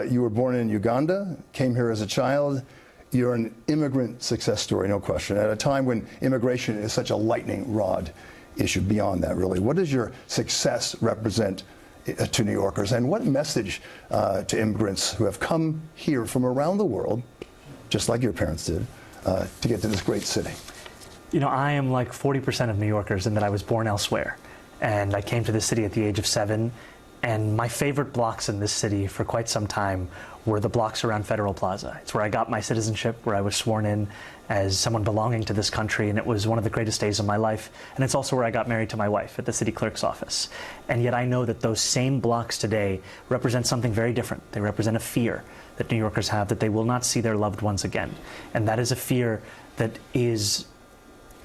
[SPEAKER 6] You were born in Uganda, came here as a child. You're an immigrant success story, no question, at a time when immigration is such a lightning rod issue. Beyond that, really, what does your success represent to New Yorkers, and what message to immigrants who have come here from around the world, just like your parents did, to get to this great city?
[SPEAKER 15] You know, I am like 40% of New Yorkers in that I was born elsewhere, and I came to this city at the age of 7. And my favorite blocks in this city for quite some time were the blocks around Federal Plaza. It's where I got my citizenship, where I was sworn in as someone belonging to this country, and it was one of the greatest days of my life. And it's also where I got married to my wife at the city clerk's office. And yet I know that those same blocks today represent something very different. They represent a fear that New Yorkers have that they will not see their loved ones again. And that is a fear that is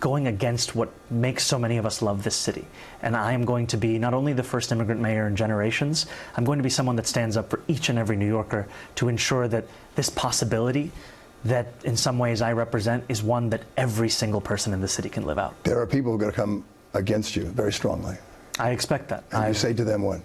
[SPEAKER 15] going against what makes so many of us love this city. And I am going to be not only the first immigrant mayor in generations, I'm going to be someone that stands up for each and every New Yorker to ensure that this possibility that in some ways I represent is one that every single person in the city can live out.
[SPEAKER 6] There are people who are going to come against you very strongly.
[SPEAKER 15] I expect that.
[SPEAKER 6] And you say to them what?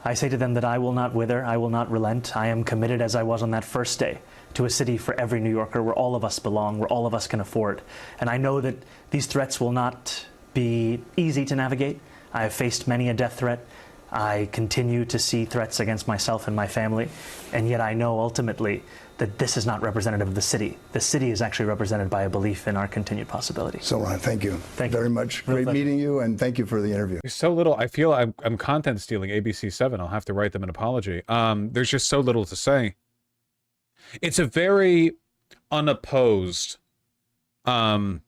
[SPEAKER 15] I say to them that I will not wither, I will not relent. I am committed, as I was on that first day, to a city for every New Yorker where all of us belong, where all of us can afford. And I know that these threats will not be easy to navigate. I have faced many a death threat. I continue to see threats against myself and my family. And yet I know ultimately that this is not representative of the city. The city is actually represented by a belief in our continued possibility.
[SPEAKER 6] So, Ron, thank you.
[SPEAKER 15] Thank you
[SPEAKER 6] very much.
[SPEAKER 15] Real
[SPEAKER 6] Great
[SPEAKER 15] pleasure.
[SPEAKER 6] meeting you, and thank you for the interview.
[SPEAKER 1] There's so little. I feel I'm content stealing ABC7. I'll have to write them an apology. There's just so little to say. It's a very unopposed. It's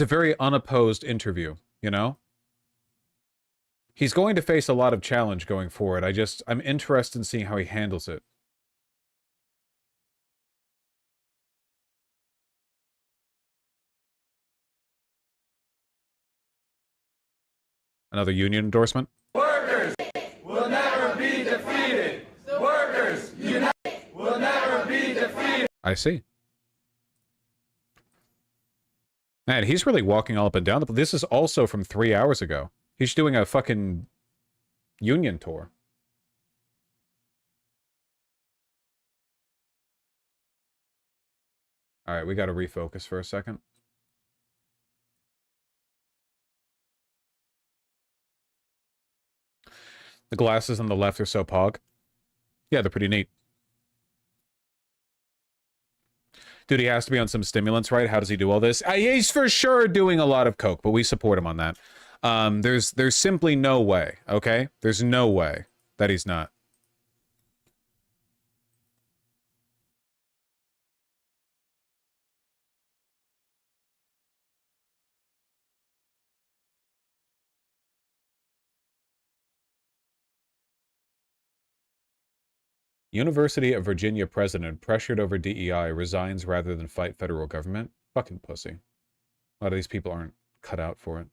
[SPEAKER 1] a very unopposed interview, you know? He's going to face a lot of challenge going forward. I'm interested in seeing how he handles it. Another union endorsement.
[SPEAKER 5] Workers will never be defeated. Workers unite will never be defeated.
[SPEAKER 1] I see. Man, he's really walking all up and down. This is also from 3 hours ago. He's doing a fucking union tour. All right, we got to refocus for a second. The glasses on the left are so pog. Yeah, they're pretty neat. Dude, he has to be on some stimulants, right? How does he do all this? He's for sure doing a lot of coke, but we support him on that. There's simply no way, okay? There's no way that he's not. University of Virginia president pressured over DEI resigns rather than fight federal government. Fucking pussy. A lot of these people aren't cut out for it.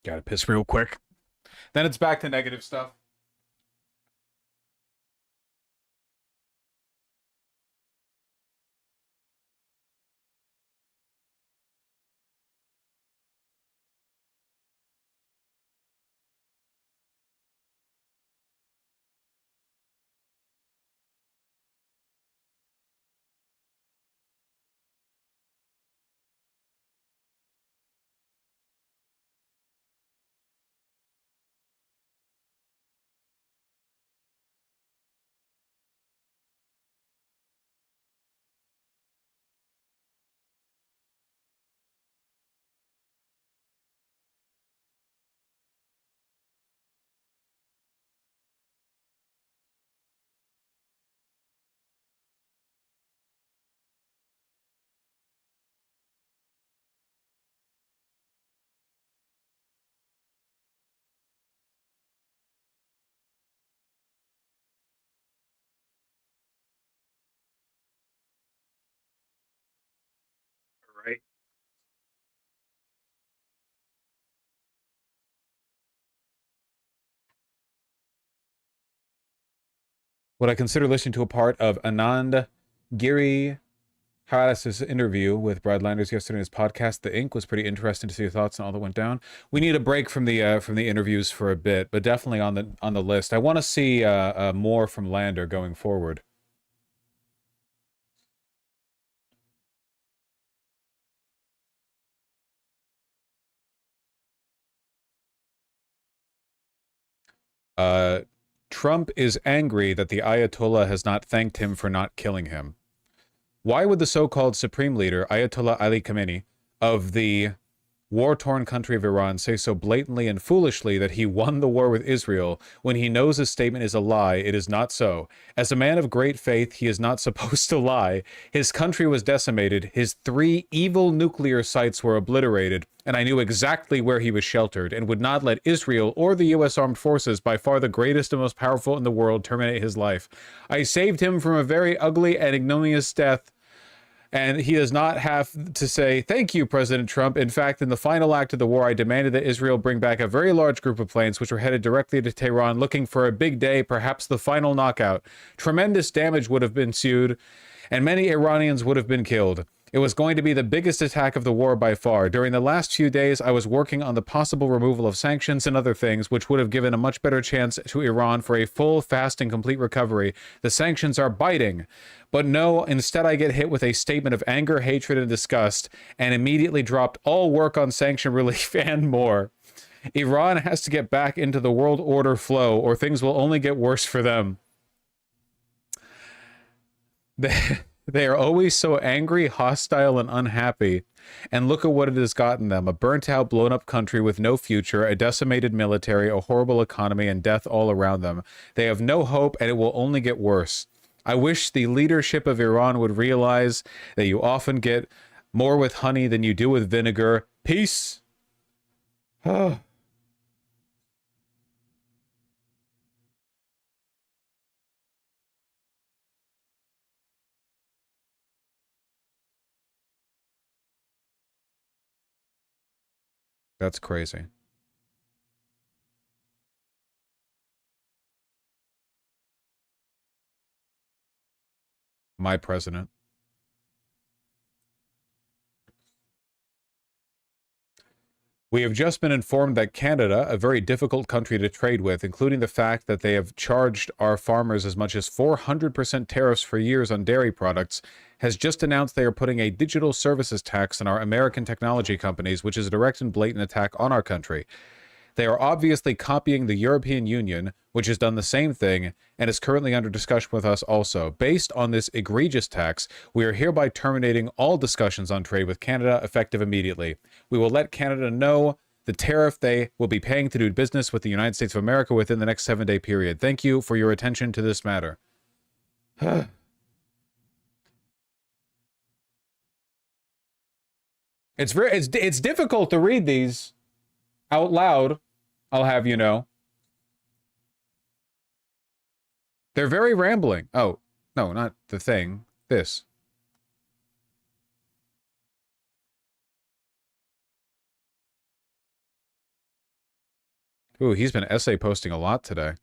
[SPEAKER 1] Gotta piss real quick. Then it's back to negative stuff. Right. Would I consider listening to a part of Anand Giri Harris's interview with Brad Landers yesterday in his podcast? The Ink was pretty interesting to see your thoughts on all that went down. We need a break from the interviews for a bit, but definitely on the list. I want to see more from Lander going forward. Trump is angry that the Ayatollah has not thanked him for not killing him. Why would the so-called supreme leader, Ayatollah Ali Khamenei, of the war-torn country of Iran say so blatantly and foolishly that he won the war with Israel when he knows his statement is a lie? It is not so. As a man of great faith, he is not supposed to lie. His country was decimated, his 3 evil nuclear sites were obliterated, and I knew exactly where he was sheltered and would not let Israel or the U.S. Armed Forces, by far the greatest and most powerful in the world, terminate his life. I saved him from a very ugly and ignominious death, And he does not have to say, thank you, President Trump. In fact, in the final act of the war, I demanded that Israel bring back a very large group of planes which were headed directly to Tehran, looking for a big day, perhaps the final knockout. Tremendous damage would have ensued, and many Iranians would have been killed. It was going to be the biggest attack of the war by far. During the last few days, I was working on the possible removal of sanctions and other things, which would have given a much better chance to Iran for a full, fast, and complete recovery. The sanctions are biting. But no, instead I get hit with a statement of anger, hatred, and disgust, and immediately dropped all work on sanction relief and more. Iran has to get back into the world order flow, or things will only get worse for them. They are always so angry, hostile, and unhappy. And look at what it has gotten them. A burnt-out, blown-up country with no future, a decimated military, a horrible economy, and death all around them. They have no hope, and it will only get worse. I wish the leadership of Iran would realize that you often get more with honey than you do with vinegar. Peace. Oh. That's crazy. My president. We have just been informed that Canada, a very difficult country to trade with, including the fact that they have charged our farmers as much as 400% tariffs for years on dairy products, has just announced they are putting a digital services tax on our American technology companies, which is a direct and blatant attack on our country. They are obviously copying the European Union, which has done the same thing and is currently under discussion with us also. Based on this egregious tax, we are hereby terminating all discussions on trade with Canada effective immediately. We will let Canada know the tariff they will be paying to do business with the United States of America within the next 7-day period. Thank you for your attention to this matter. It's difficult to read these out loud, I'll have you know. They're very rambling. Oh, no, not the thing. This. Ooh, he's been essay posting a lot today.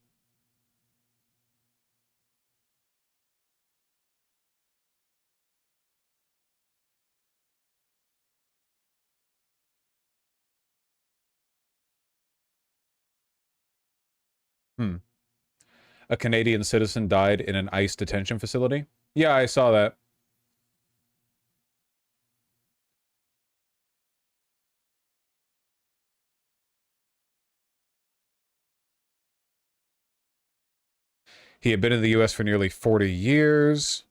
[SPEAKER 1] A Canadian citizen died in an ICE detention facility? Yeah, I saw that. He had been in the U.S. for nearly 40 years.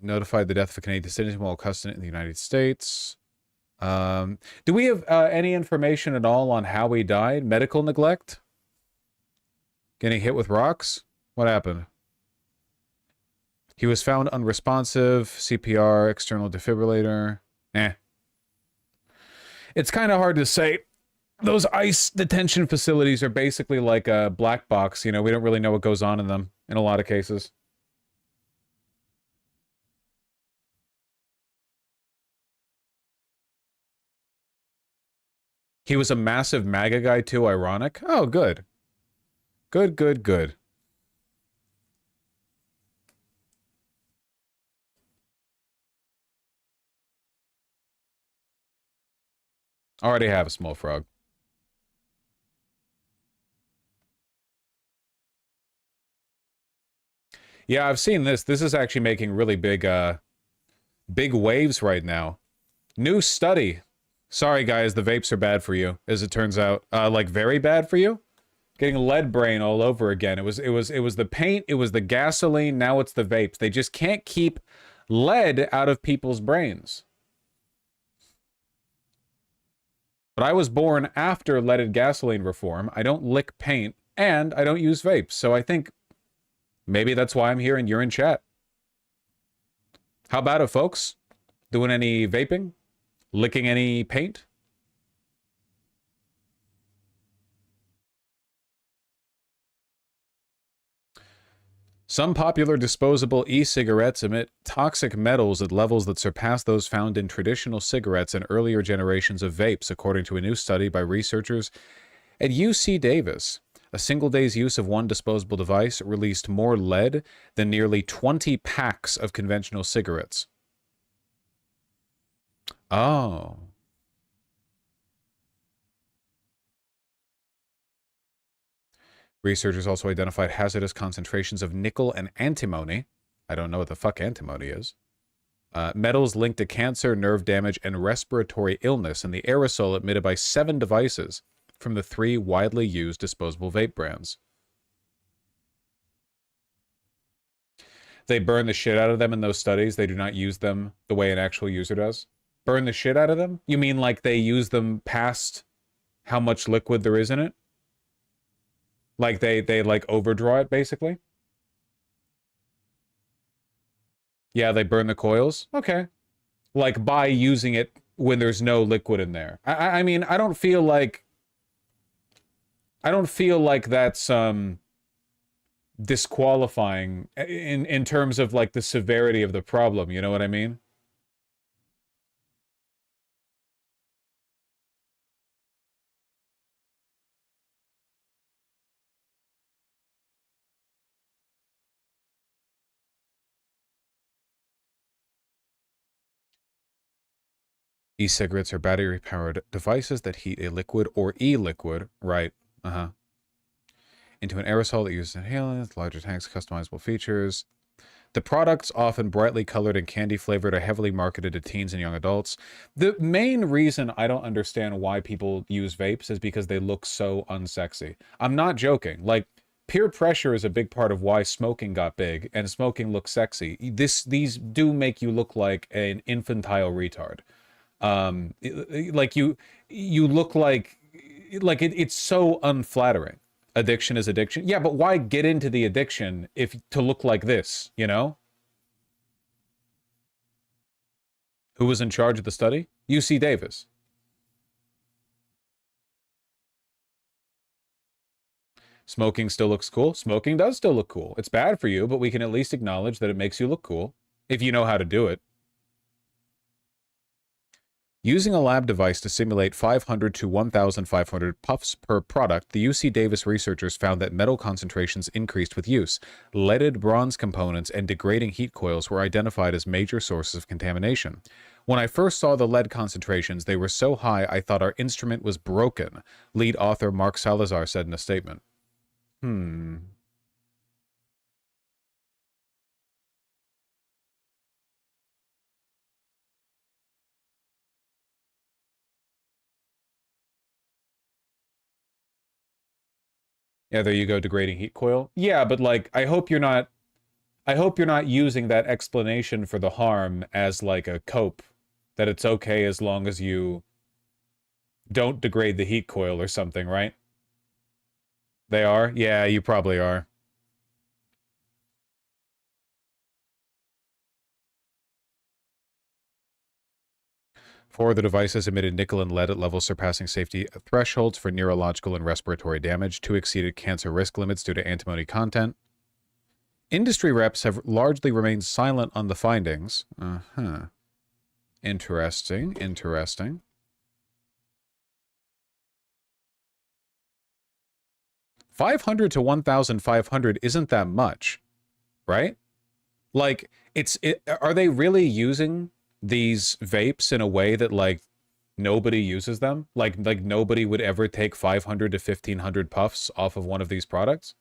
[SPEAKER 1] Notified the death of a Canadian citizen while custody in the United States. Do we have any information at all on how he died? Medical neglect? Getting hit with rocks? What happened? He was found unresponsive. CPR, external defibrillator. It's kind of hard to say. Those ICE detention facilities are basically like a black box. You know, we don't really know what goes on in them in a lot of cases. He was a massive MAGA guy too, ironic. Oh, good. Good, good, good. Already have a small frog. Yeah, I've seen this. This is actually making really big big waves right now. New study. Sorry guys, the vapes are bad for you, as it turns out. Like very bad for you? Getting lead brain all over again. It was the paint, it was the gasoline, now it's the vapes. They just can't keep lead out of people's brains. But I was born after leaded gasoline reform. I don't lick paint, and I don't use vapes. So I think maybe that's why I'm here and you're in chat. How about it, folks? Doing any vaping? Licking any paint? Some popular disposable e-cigarettes emit toxic metals at levels that surpass those found in traditional cigarettes and earlier generations of vapes, according to a new study by researchers at UC Davis. A single day's use of one disposable device released more lead than nearly 20 packs of conventional cigarettes. Oh. Researchers also identified hazardous concentrations of nickel and antimony. I don't know what the fuck antimony is. Metals linked to cancer, nerve damage, and respiratory illness in the aerosol emitted by 7 devices from the 3 widely used disposable vape brands. They burn the shit out of them in those studies. They do not use them the way an actual user does. Burn the shit out of them? You mean like they use them past how much liquid there is in it? Like they like overdraw it, basically? Yeah, they burn the coils? Okay. Like by using it when there's no liquid in there. I mean, I don't feel like that's disqualifying in terms of like the severity of the problem, you know what I mean? E-cigarettes are battery-powered devices that heat a liquid or e-liquid, right, into an aerosol that uses inhalants, larger tanks, customizable features. The products, often brightly colored and candy-flavored, are heavily marketed to teens and young adults. The main reason I don't understand why people use vapes is because they look so unsexy. I'm not joking. Like, peer pressure is a big part of why smoking got big, and smoking looks sexy. These do make you look like an infantile retard. Like you look like it's so unflattering. Addiction is addiction. Yeah, but why get into the addiction if to look like this, you know? Who was in charge of the study? UC Davis. Smoking still looks cool. Smoking does still look cool. It's bad for you, but we can at least acknowledge that it makes you look cool if you know how to do it. Using a lab device to simulate 500 to 1,500 puffs per product, the UC Davis researchers found that metal concentrations increased with use. Leaded bronze components and degrading heat coils were identified as major sources of contamination. When I first saw the lead concentrations, they were so high I thought our instrument was broken, lead author Mark Salazar said in a statement. Yeah, there you go, degrading heat coil. Yeah, but like, I hope you're not using that explanation for the harm as like a cope, that it's okay as long as you don't degrade the heat coil or something, right? They are? Yeah, you probably are. Four of the devices emitted nickel and lead at levels surpassing safety thresholds for neurological and respiratory damage. 2 exceeded cancer risk limits due to antimony content. Industry reps have largely remained silent on the findings. Interesting. 500 to 1,500 isn't that much, right? Like, are they really using these vapes in a way that like nobody uses them? Like nobody would ever take 500 to 1,500 puffs off of one of these products?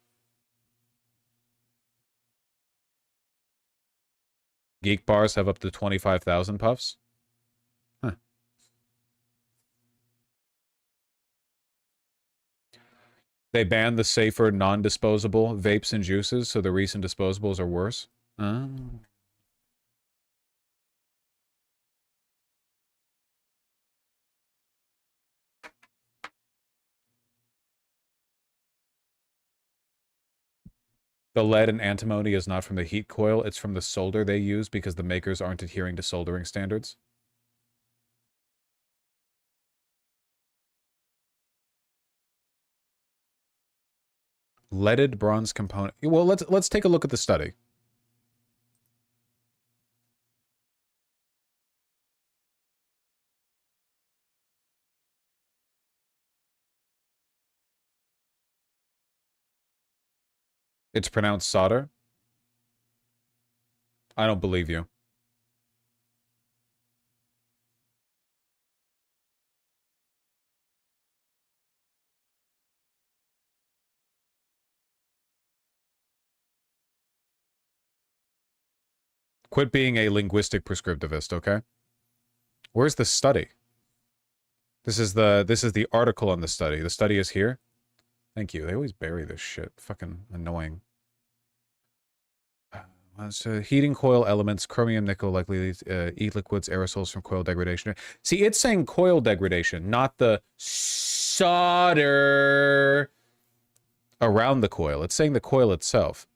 [SPEAKER 1] Geek bars have up to 25,000 puffs? Huh. They banned the safer non-disposable vapes and juices, so the recent disposables are worse. The lead and antimony is not from the heat coil, it's from the solder they use because the makers aren't adhering to soldering standards. Leaded bronze component. Well, let's take a look at the study. It's pronounced solder. I don't believe you. Quit being a linguistic prescriptivist, okay? Where's the study? This is the article on the study. The study is here. Thank you. They always bury this shit. Fucking annoying. So heating coil elements, chromium, nickel, likely e-liquids, aerosols from coil degradation. See, it's saying coil degradation, not the solder around the coil. It's saying the coil itself.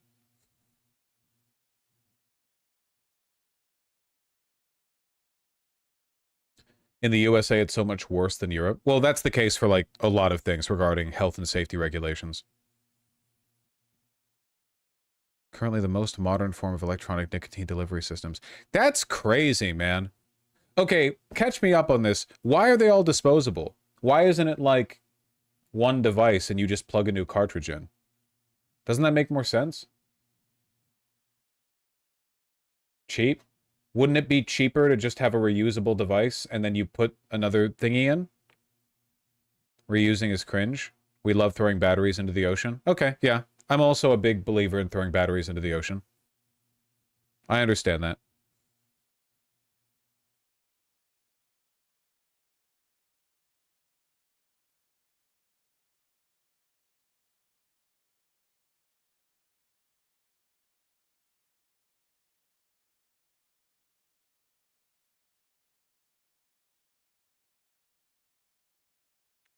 [SPEAKER 1] In the USA, it's so much worse than Europe. Well, that's the case for like a lot of things regarding health and safety regulations. Currently the most modern form of electronic nicotine delivery systems. That's crazy, man. Okay, catch me up on this. Why are they all disposable? Why isn't it like one device and you just plug a new cartridge in? Doesn't that make more sense? Cheap? Wouldn't it be cheaper to just have a reusable device and then you put another thingy in? Reusing is cringe. We love throwing batteries into the ocean. Okay, yeah. I'm also a big believer in throwing batteries into the ocean. I understand that.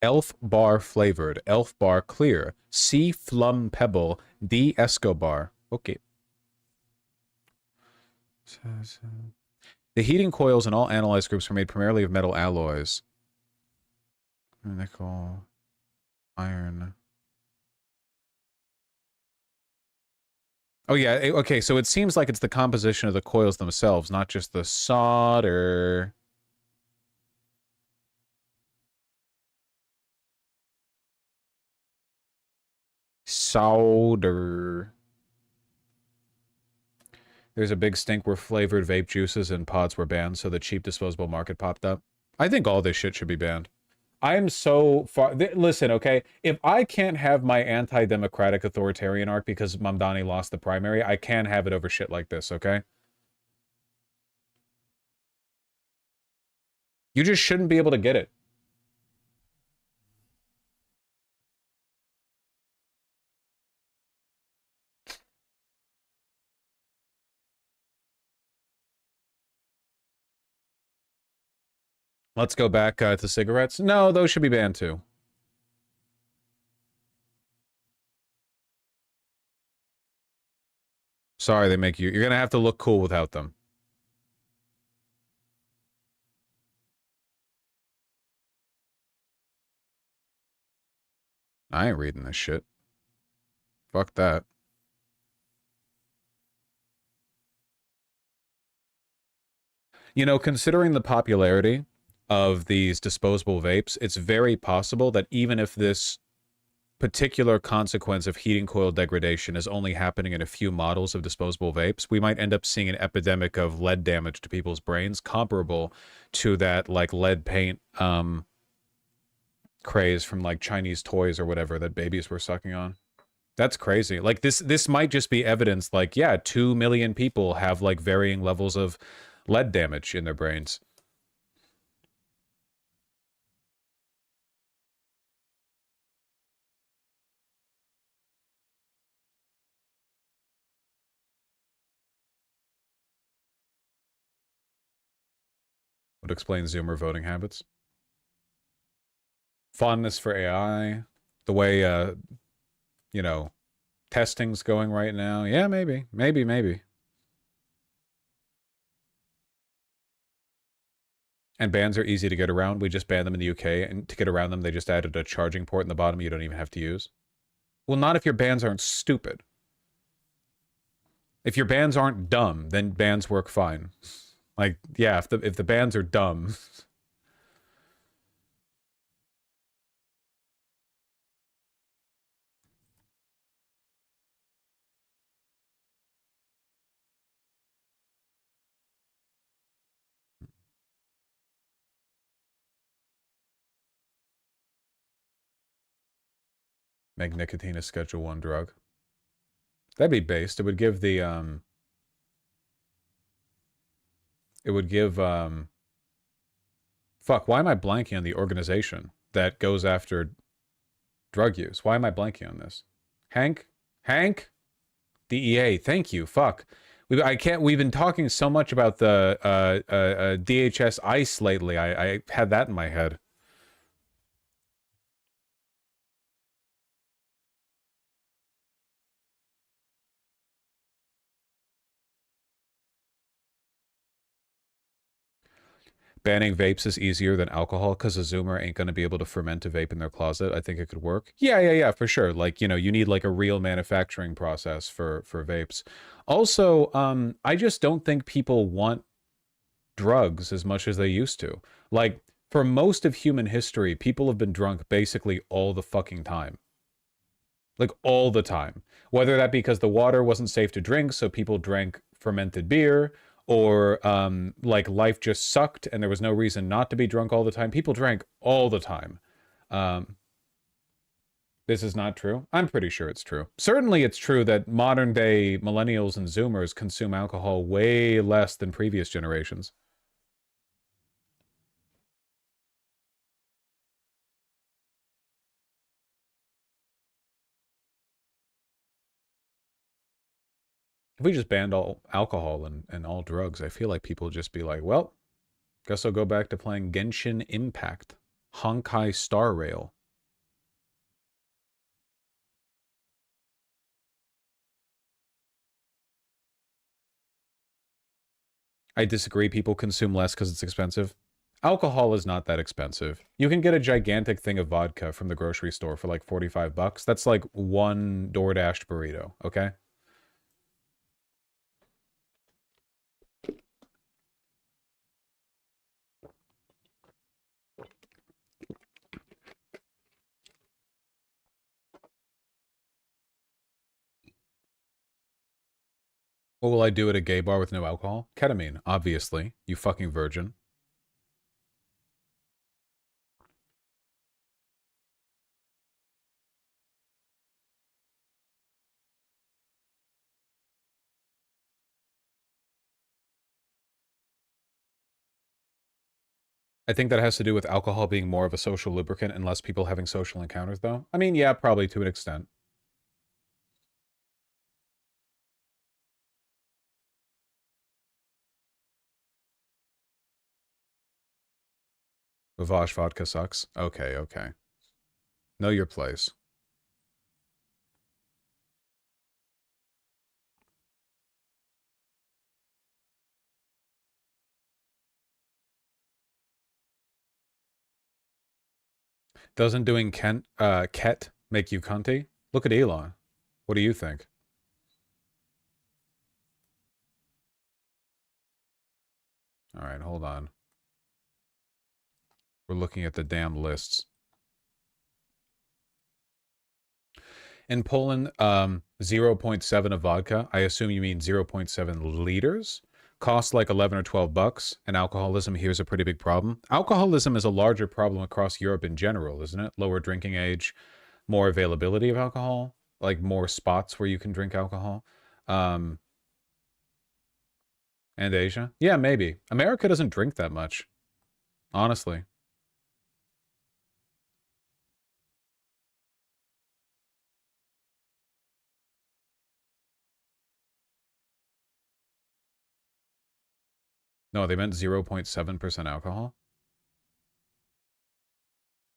[SPEAKER 1] Elf bar flavored, elf bar clear, C flum pebble, D escobar. Okay. The heating coils in all analyzed groups are made primarily of metal alloys. Nickel, iron. Oh yeah, okay, so it seems like it's the composition of the coils themselves, not just the solder. Solder. There's a big stink where flavored vape juices and pods were banned, so the cheap disposable market popped up. I think all this shit should be banned. I am so far... Listen, okay? If I can't have my anti-democratic authoritarian arc because Mamdani lost the primary, I can have it over shit like this, okay? You just shouldn't be able to get it. Let's go back to cigarettes. No, those should be banned too. Sorry, they make you... You're gonna have to look cool without them. I ain't reading this shit. Fuck that. You know, considering the popularity of these disposable vapes, it's very possible that even if this particular consequence of heating coil degradation is only happening in a few models of disposable vapes, we might end up seeing an epidemic of lead damage to people's brains comparable to that like lead paint craze from like Chinese toys or whatever that babies were sucking on. That's crazy. Like this might just be evidence like, yeah, 2 million people have like varying levels of lead damage in their brains. Would explain Zoomer voting habits. Fondness for AI. The way, you know, testing's going right now. Yeah, maybe. Maybe. And bans are easy to get around. We just banned them in the UK, and to get around them, they just added a charging port in the bottom you don't even have to use. Well, not if your bands aren't stupid. If your bands aren't dumb, then bands work fine. Like, yeah, if the bands are dumb. Make nicotine a Schedule 1 drug. That'd be based. It would give the it would give fuck, why am I blanking on the organization that goes after drug use? Why am I blanking on this? Hank? DEA, thank you. Fuck. We've been talking so much about the DHS ICE lately. I had that in my head. Banning vapes is easier than alcohol because a Zoomer ain't going to be able to ferment a vape in their closet. I think it could work. Yeah, for sure. Like, you know, you need like a real manufacturing process for vapes. Also, I just don't think people want drugs as much as they used to. Like, for most of human history, people have been drunk basically all the fucking time. Like, all the time. Whether that be because the water wasn't safe to drink, so people drank fermented beer, or like life just sucked and there was no reason not to be drunk all the time. People drank all the time. This is not true. I'm pretty sure it's true. Certainly it's true that modern day millennials and Zoomers consume alcohol way less than previous generations. If we just banned all alcohol and all drugs, I feel like people would just be like, well, guess I'll go back to playing Genshin Impact, Honkai Star Rail. I disagree. People consume less because it's expensive. Alcohol is not that expensive. You can get a gigantic thing of vodka from the grocery store for like 45 bucks. That's like one DoorDash burrito, okay? What will I do at a gay bar with no alcohol? Ketamine, obviously. You fucking virgin. I think that has to do with alcohol being more of a social lubricant and less people having social encounters, though. I mean, yeah, probably to an extent. Vivage vodka sucks. Okay, okay. Know your place. Doesn't doing ket make you cunty? Look at Elon. What do you think? All right, hold on. We're looking at the damn lists. In Poland, 0.7 of vodka, I assume you mean 0.7 liters, costs like 11 or 12 bucks, and alcoholism here is a pretty big problem. Alcoholism is a larger problem across Europe in general, isn't it? Lower drinking age, more availability of alcohol, like more spots where you can drink alcohol. And Asia? Yeah, maybe. America doesn't drink that much, honestly. No, they meant 0.7% alcohol.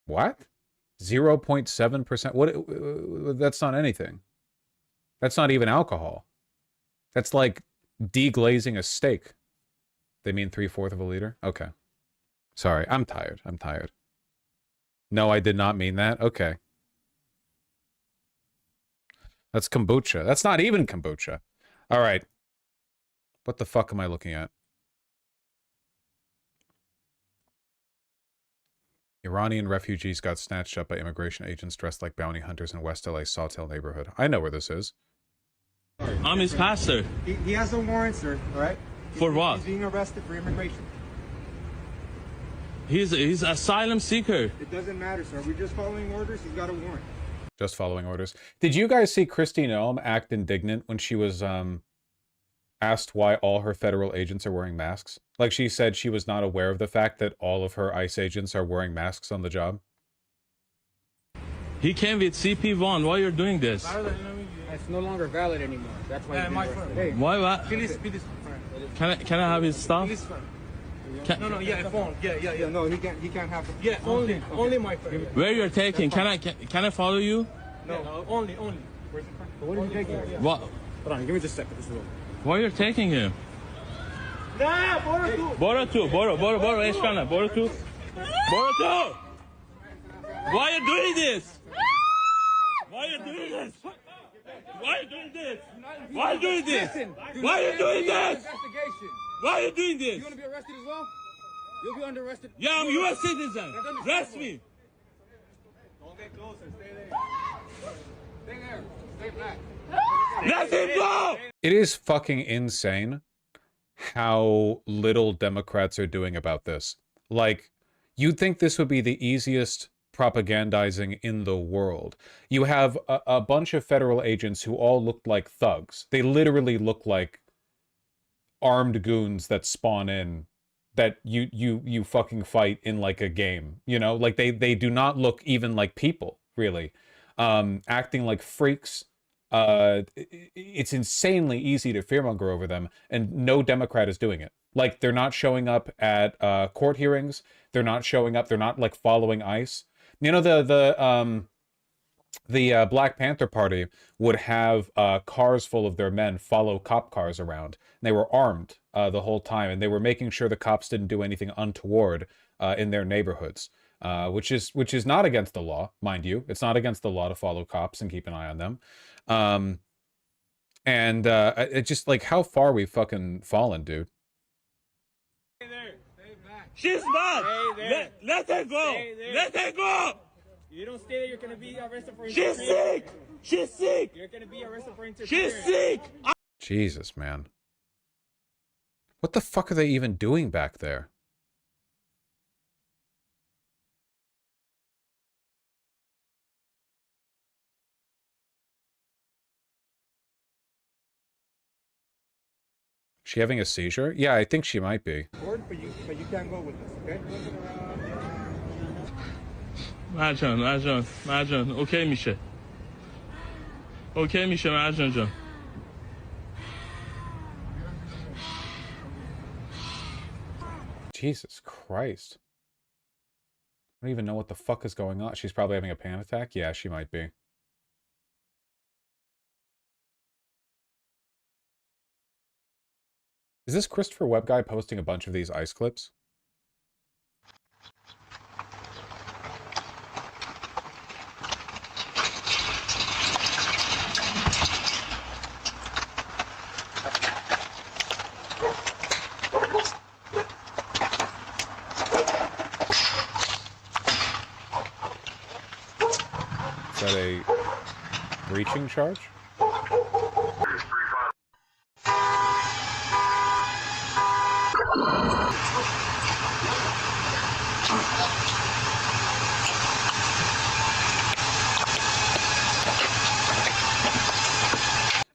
[SPEAKER 1] What? 0.7%? What? That's not anything. That's not even alcohol. That's like deglazing a steak. They mean 3/4 of a liter? Okay. Sorry, I'm tired. I'm tired. No, I did not mean that. Okay. That's kombucha. That's not even kombucha. All right. What the fuck am I looking at? Iranian refugees got snatched up by immigration agents dressed like bounty hunters in West LA Sawtell neighborhood. I know where this is.
[SPEAKER 7] I'm his pastor.
[SPEAKER 22] He has a warrant, sir. All right.
[SPEAKER 7] For what?
[SPEAKER 22] He's being arrested for immigration.
[SPEAKER 7] He's asylum seeker.
[SPEAKER 22] It doesn't matter, sir. We're just following orders. He's got a warrant.
[SPEAKER 1] Just following orders. Did you guys see Kristi Noem act indignant when she was asked why all her federal agents are wearing masks? Like, she said she was not aware of the fact that all of her ICE agents are wearing masks on the job.
[SPEAKER 7] He came with CP1. Why you're doing this?
[SPEAKER 22] It's no longer valid anymore. That's why.
[SPEAKER 7] my
[SPEAKER 22] friend. Hey,
[SPEAKER 7] Why? What?
[SPEAKER 22] Please.
[SPEAKER 7] Can I have his stuff?
[SPEAKER 22] No, yeah, phone. Yeah. No, he can't have it. Yeah, only my friend.
[SPEAKER 7] Where you're taking? Can I follow you?
[SPEAKER 22] No, only. Where's the friend? What are you taking?
[SPEAKER 7] What?
[SPEAKER 22] Hold on, give me just a second. This is all.
[SPEAKER 7] Why you're taking him?
[SPEAKER 22] Nah,
[SPEAKER 7] Boro tu. Eshkana. Boro tu. Why are you doing this? Why are you doing this? Why are you doing this? Why are you doing this? Why are you doing this? Why are you doing this?
[SPEAKER 22] You want to be arrested as well? You'll be under arrested.
[SPEAKER 7] Yeah, I'm U.S. citizen. Arrest me.
[SPEAKER 22] Don't get closer. Stay there. Stay there. Stay back.
[SPEAKER 7] Let him go!
[SPEAKER 1] It is fucking insane how little Democrats are doing about this. Like, you'd think this would be the easiest propagandizing in the world. You have a bunch of federal agents who all look like thugs. They literally look like armed goons that spawn in that you fucking fight in like a game. You know, like they do not look even like people, really. Acting like freaks. It's insanely easy to fearmonger over them, and no Democrat is doing it. Like, they're not showing up at court hearings. They're not showing up. They're not like following ICE. You know, the Black Panther Party would have cars full of their men follow cop cars around. And they were armed the whole time, and they were making sure the cops didn't do anything untoward in their neighborhoods. Which is not against the law, mind you. It's not against the law to follow cops and keep an eye on them. It's just like how far we've fucking fallen, dude.
[SPEAKER 22] Stay there. Stay back.
[SPEAKER 7] She's bad.
[SPEAKER 22] Stay there.
[SPEAKER 7] Let her go. Let her go.
[SPEAKER 22] You don't stay there, you're gonna be arrested for
[SPEAKER 7] She's
[SPEAKER 22] interference.
[SPEAKER 7] sick. She's sick.
[SPEAKER 22] You're gonna be arrested for interference.
[SPEAKER 7] She's sick.
[SPEAKER 1] Jesus, man. What the fuck are they even doing back there? She having a seizure? Yeah, I think she might be.
[SPEAKER 22] But you can't go with us, okay?
[SPEAKER 7] مرجان اوکی میشه مرجان جان
[SPEAKER 1] Jesus Christ. I don't even know what the fuck is going on. She's probably having a panic attack? Yeah, she might be. Is this Christopher Webb guy posting a bunch of these ICE clips? Is that a breaching charge?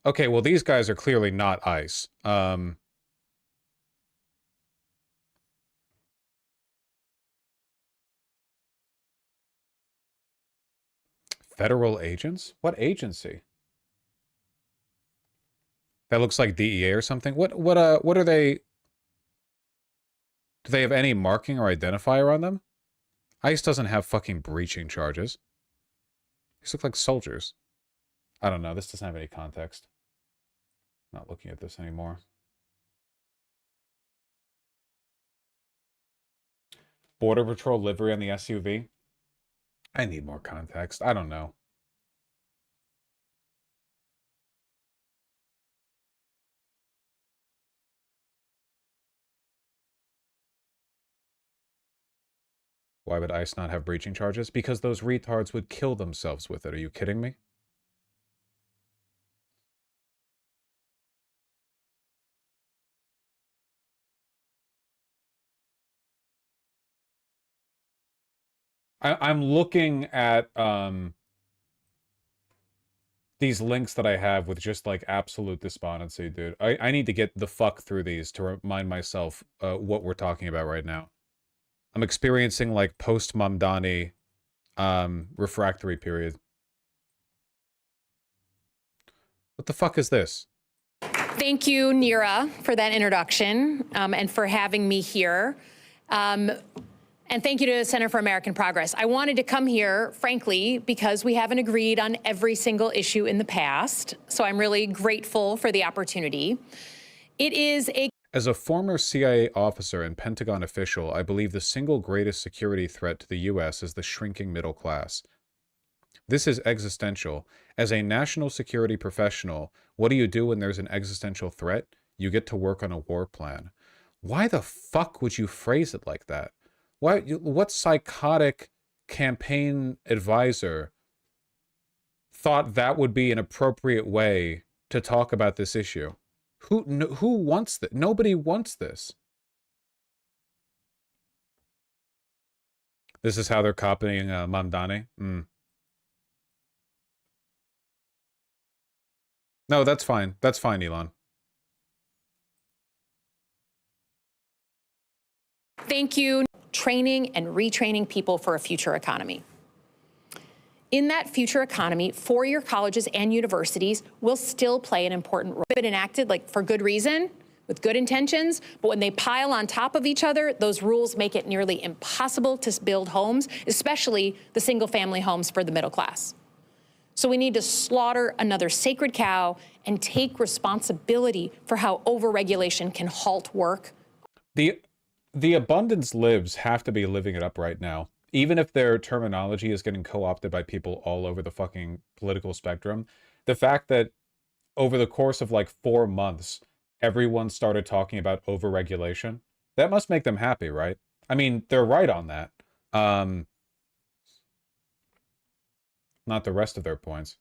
[SPEAKER 1] Okay, well, these guys are clearly not ICE. Federal agents? What agency? That looks like DEA or something. What are they? Do they have any marking or identifier on them? ICE doesn't have fucking breaching charges. These look like soldiers. I don't know. This doesn't have any context. Not looking at this anymore. Border Patrol livery on the SUV. I need more context. I don't know. Why would ICE not have breaching charges? Because those retards would kill themselves with it. Are you kidding me? I'm looking at these links that I have with just like absolute despondency, dude. I need to get the fuck through these to remind myself what we're talking about right now. I'm experiencing like post-Mamdani refractory period. What the fuck is this?
[SPEAKER 8] Thank you, Neera, for that introduction and for having me here. And thank you to the Center for American Progress. I wanted to come here, frankly, because we haven't agreed on every single issue in the past. So I'm really grateful for the opportunity. It is a...
[SPEAKER 1] As a former CIA officer and Pentagon official, I believe the single greatest security threat to the U.S. is the shrinking middle class. This is existential. As a national security professional, what do you do when there's an existential threat? You get to work on a war plan. Why the fuck would you phrase it like that? Why? What psychotic campaign advisor thought that would be an appropriate way to talk about this issue? Who wants that? Nobody wants this. This is how they're copying Mamdani? No, that's fine. That's fine, Elon.
[SPEAKER 8] Thank you. Training and retraining people for a future economy. In that future economy, four-year colleges and universities will still play an important role. Been enacted like for good reason, with good intentions, but when they pile on top of each other, those rules make it nearly impossible to build homes, especially the single-family homes for the middle class. So we need to slaughter another sacred cow and take responsibility for how overregulation can halt work.
[SPEAKER 1] The abundance libs have to be living it up right now. Even if their terminology is getting co-opted by people all over the fucking political spectrum, the fact that over the course of like 4 months, everyone started talking about overregulation, that must make them happy, right? I mean, they're right on that. Not the rest of their points.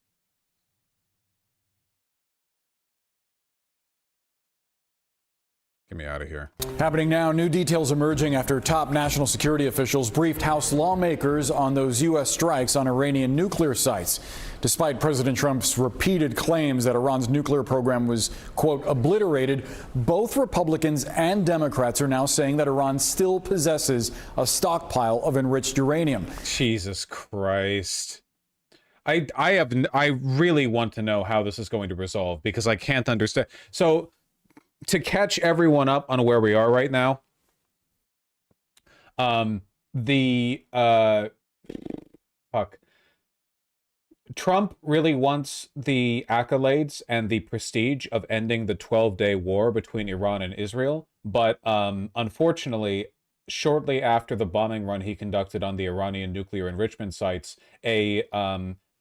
[SPEAKER 1] Get me out of here.
[SPEAKER 11] Happening now, new details emerging after top national security officials briefed House lawmakers on those U.S. strikes on Iranian nuclear sites. Despite President Trump's repeated claims that Iran's nuclear program was, quote, obliterated, both Republicans and Democrats are now saying that Iran still possesses a stockpile of enriched uranium.
[SPEAKER 1] Jesus Christ. I really want to know how this is going to resolve because I can't understand. So, to catch everyone up on where we are right now, Trump really wants the accolades and the prestige of ending the 12-day war between Iran and Israel, but unfortunately, shortly after the bombing run he conducted on the Iranian nuclear enrichment sites, a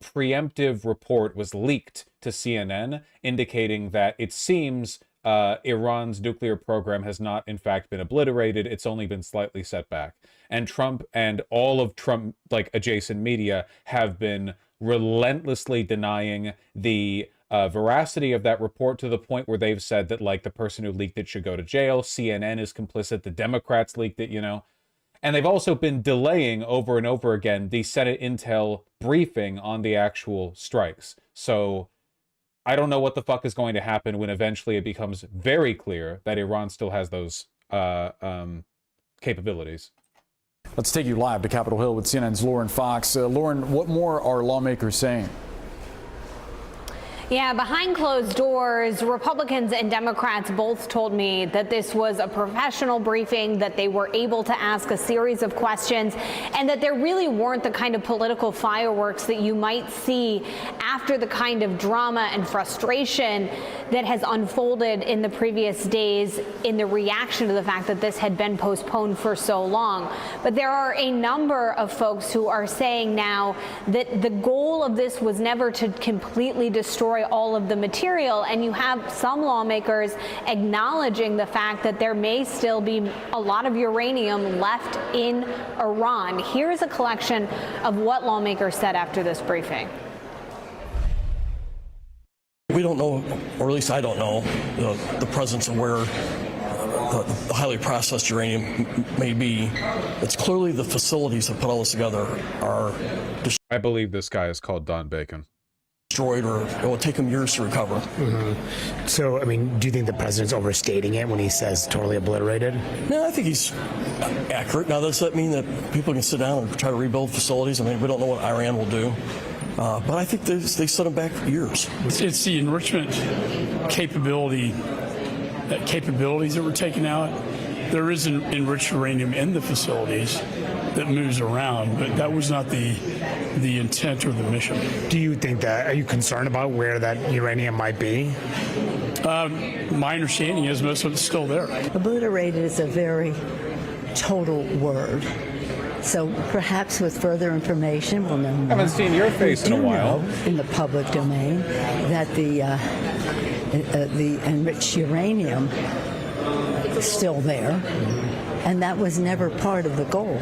[SPEAKER 1] preemptive report was leaked to CNN indicating that it seems Iran's nuclear program has not, in fact, been obliterated. It's only been slightly set back. And Trump and all of Trump, like, adjacent media have been relentlessly denying the veracity of that report to the point where they've said that, like, the person who leaked it should go to jail. CNN is complicit. The Democrats leaked it, you know. And they've also been delaying over and over again the Senate Intel briefing on the actual strikes. So I don't know what the fuck is going to happen when eventually it becomes very clear that Iran still has those capabilities.
[SPEAKER 11] Let's take you live to Capitol Hill with CNN's Lauren Fox. Lauren, what more are lawmakers saying?
[SPEAKER 23] Yeah, behind closed doors, Republicans and Democrats both told me that this was a professional briefing, that they were able to ask a series of questions, and that there really weren't the kind of political fireworks that you might see after the kind of drama and frustration that has unfolded in the previous days in the reaction to the fact that this had been postponed for so long. But there are a number of folks who are saying now that the goal of this was never to completely destroy all of the material, and you have some lawmakers acknowledging the fact that there may still be a lot of uranium left in Iran. Here's a collection of what lawmakers said after this briefing.
[SPEAKER 9] We don't know, or at least I don't know, the presence of where the highly processed uranium may be. It's clearly the facilities that put all this together are
[SPEAKER 1] I believe this guy is called Don Bacon.
[SPEAKER 9] Destroyed, or it will take them years to recover.
[SPEAKER 13] So, I mean, do you think the president's overstating it when he says totally obliterated?
[SPEAKER 9] No, I think he's accurate. Now, does that mean that people can sit down and try to rebuild facilities? I mean, we don't know what Iran will do. But I think they set them back for years.
[SPEAKER 14] It's the enrichment capabilities that were taken out. There is enriched uranium in the facilities that moves around, but that was not the intent or the mission.
[SPEAKER 13] Do you think that, are you concerned about where that uranium might be?
[SPEAKER 14] My understanding is most of it's still there.
[SPEAKER 24] Obliterated is a very total word. So perhaps with further information, we'll know more.
[SPEAKER 1] Haven't seen your face in a while.
[SPEAKER 24] In the public domain, that the enriched uranium is still there, and that was never part of the goal.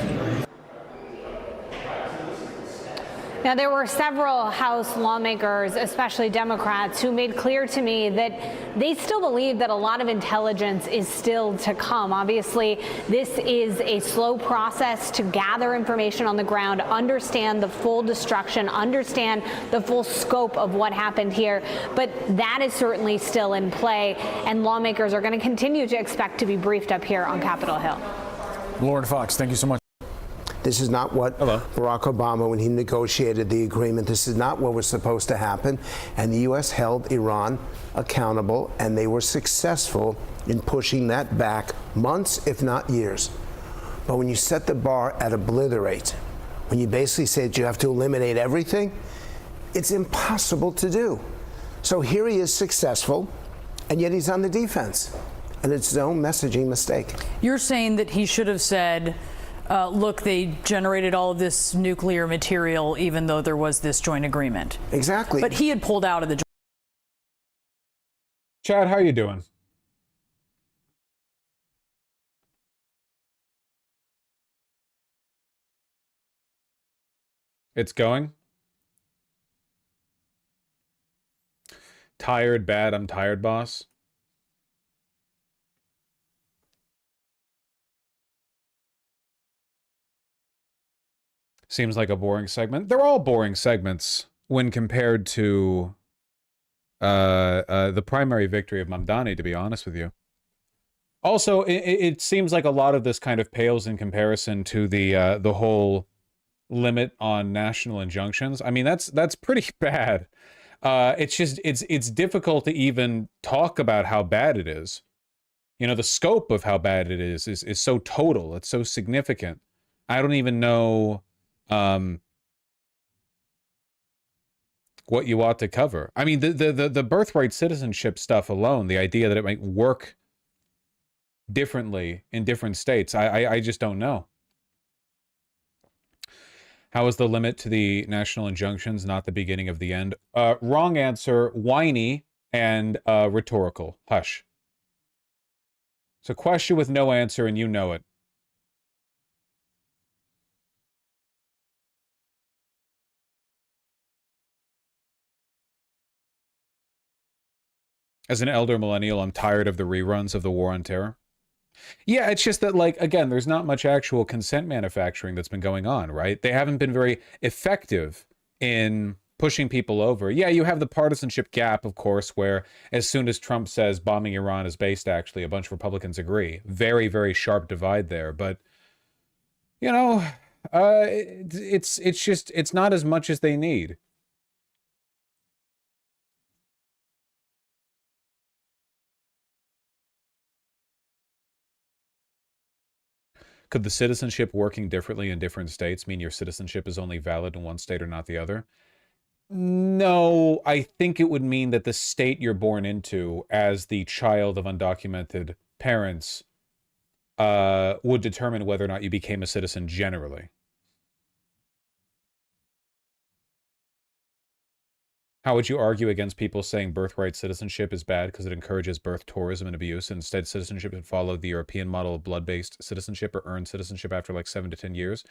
[SPEAKER 23] Now, there were several House lawmakers, especially Democrats, who made clear to me that they still believe that a lot of intelligence is still to come. Obviously, this is a slow process to gather information on the ground, understand the full destruction, understand the full scope of what happened here. But that is certainly still in play, and lawmakers are going to continue to expect to be briefed up here on Capitol Hill.
[SPEAKER 11] Lauren Fox, thank you so much.
[SPEAKER 25] This is not what Barack Obama, when he negotiated the agreement, this is not what was supposed to happen. And the U.S. held Iran accountable, and they were successful in pushing that back months, if not years. But when you set the bar at obliterate, when you basically say that you have to eliminate everything, it's impossible to do. So here he is successful, and yet he's on the defense. And it's his own messaging mistake.
[SPEAKER 26] You're saying that he should have said, look, they generated all of this nuclear material, even though there was this joint agreement.
[SPEAKER 25] Exactly.
[SPEAKER 26] But he had pulled out of the joint.
[SPEAKER 1] Chad, how are you doing? It's going? Tired, bad, I'm tired, boss. Seems like a boring segment. They're all boring segments when compared to the primary victory of Mamdani, to be honest with you. Also, it seems like a lot of this kind of pales in comparison to the whole limit on national injunctions. I mean, that's pretty bad. It's just it's difficult to even talk about how bad it is. You know, the scope of how bad it is so total. It's so significant. I don't even know what you ought to cover. I mean, the birthright citizenship stuff alone, the idea that it might work differently in different states, I just don't know. How is the limit to the national injunctions not the beginning of the end? Wrong answer, whiny and rhetorical. Hush. It's a question with no answer, and you know it. As an elder millennial, I'm tired of the reruns of the War on Terror. Yeah, it's just that, like, again, there's not much actual consent manufacturing that's been going on, right? They haven't been very effective in pushing people over. Yeah, you have the partisanship gap, of course, where as soon as Trump says bombing Iran is based, actually, a bunch of Republicans agree. Very, very sharp divide there. But, you know, it's not as much as they need. Could the citizenship working differently in different states mean your citizenship is only valid in one state or not the other? No, I think it would mean that the state you're born into as the child of undocumented parents would determine whether or not you became a citizen generally. How would you argue against people saying birthright citizenship is bad because it encourages birth tourism and abuse? Instead, citizenship should follow the European model of blood-based citizenship or earned citizenship after like 7 to 10 years.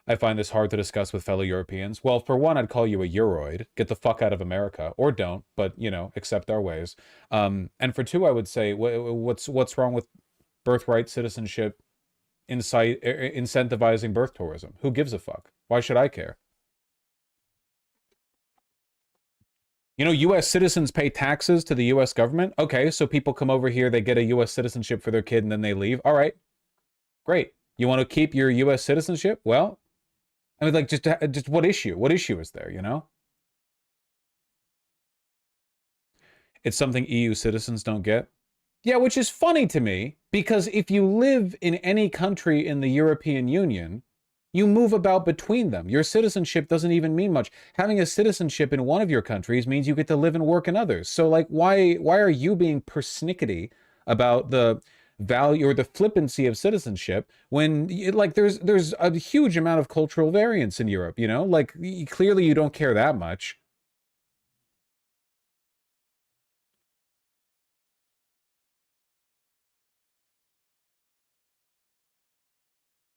[SPEAKER 1] I find this hard to discuss with fellow Europeans. Well, for one, I'd call you a Euroid. Get the fuck out of America. Or don't, but, you know, accept our ways. And for two, I would say, what's wrong with birthright citizenship incentivizing birth tourism? Who gives a fuck? Why should I care? You know, U.S. citizens pay taxes to the U.S. government. Okay, so people come over here, they get a U.S. citizenship for their kid, and then they leave. All right, great. You want to keep your U.S. citizenship? Well, I mean, like, just what issue? What issue is there, you know? It's something EU citizens don't get. Yeah, which is funny to me, because if you live in any country in the European Union, you move about between them. Your citizenship doesn't even mean much. Having a citizenship in one of your countries means you get to live and work in others. So, like, why are you being persnickety about the value or the flippancy of citizenship when, like, there's a huge amount of cultural variance in Europe, you know? Like, clearly you don't care that much.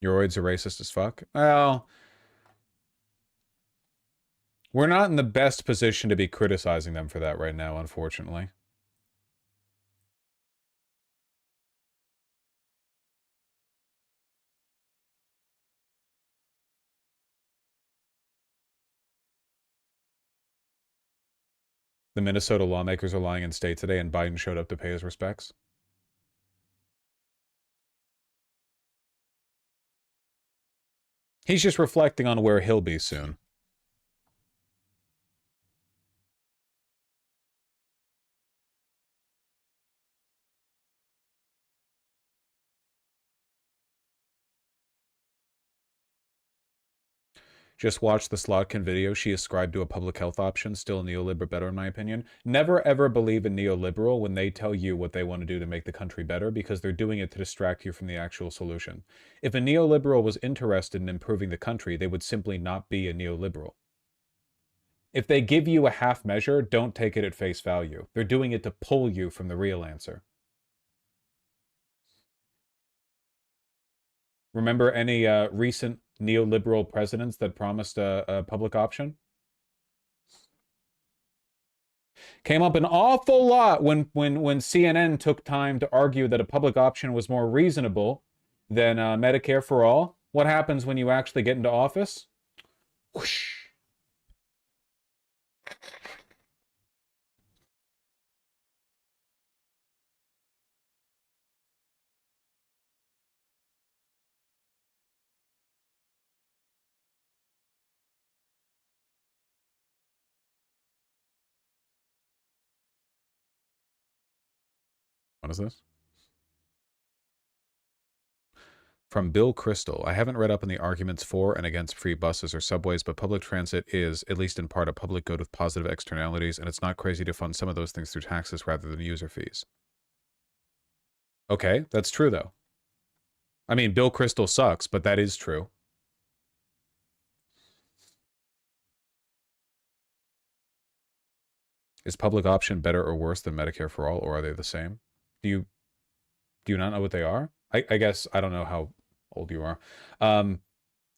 [SPEAKER 1] Euroids are racist as fuck? Well, we're not in the best position to be criticizing them for that right now, unfortunately. The Minnesota lawmakers are lying in state today, and Biden showed up to pay his respects. He's just reflecting on where he'll be soon. Just watch the Slotkin video. She ascribed to a public health option. Still a neoliberal better, in my opinion. Never, ever believe a neoliberal when they tell you what they want to do to make the country better, because they're doing it to distract you from the actual solution. If a neoliberal was interested in improving the country, they would simply not be a neoliberal. If they give you a half measure, don't take it at face value. They're doing it to pull you from the real answer. Remember any recent neoliberal presidents that promised a public option? Came up an awful lot when CNN took time to argue that a public option was more reasonable than Medicare for all. What happens when you actually get into office? Whoosh. What is this? From Bill Crystal. I haven't read up on the arguments for and against free buses or subways, but public transit is, at least in part, a public good with positive externalities, and it's not crazy to fund some of those things through taxes rather than user fees. Okay, that's true, though. I mean, Bill Crystal sucks, but that is true. Is public option better or worse than Medicare for all, or are they the same? Do you not know what they are? I guess I don't know how old you are.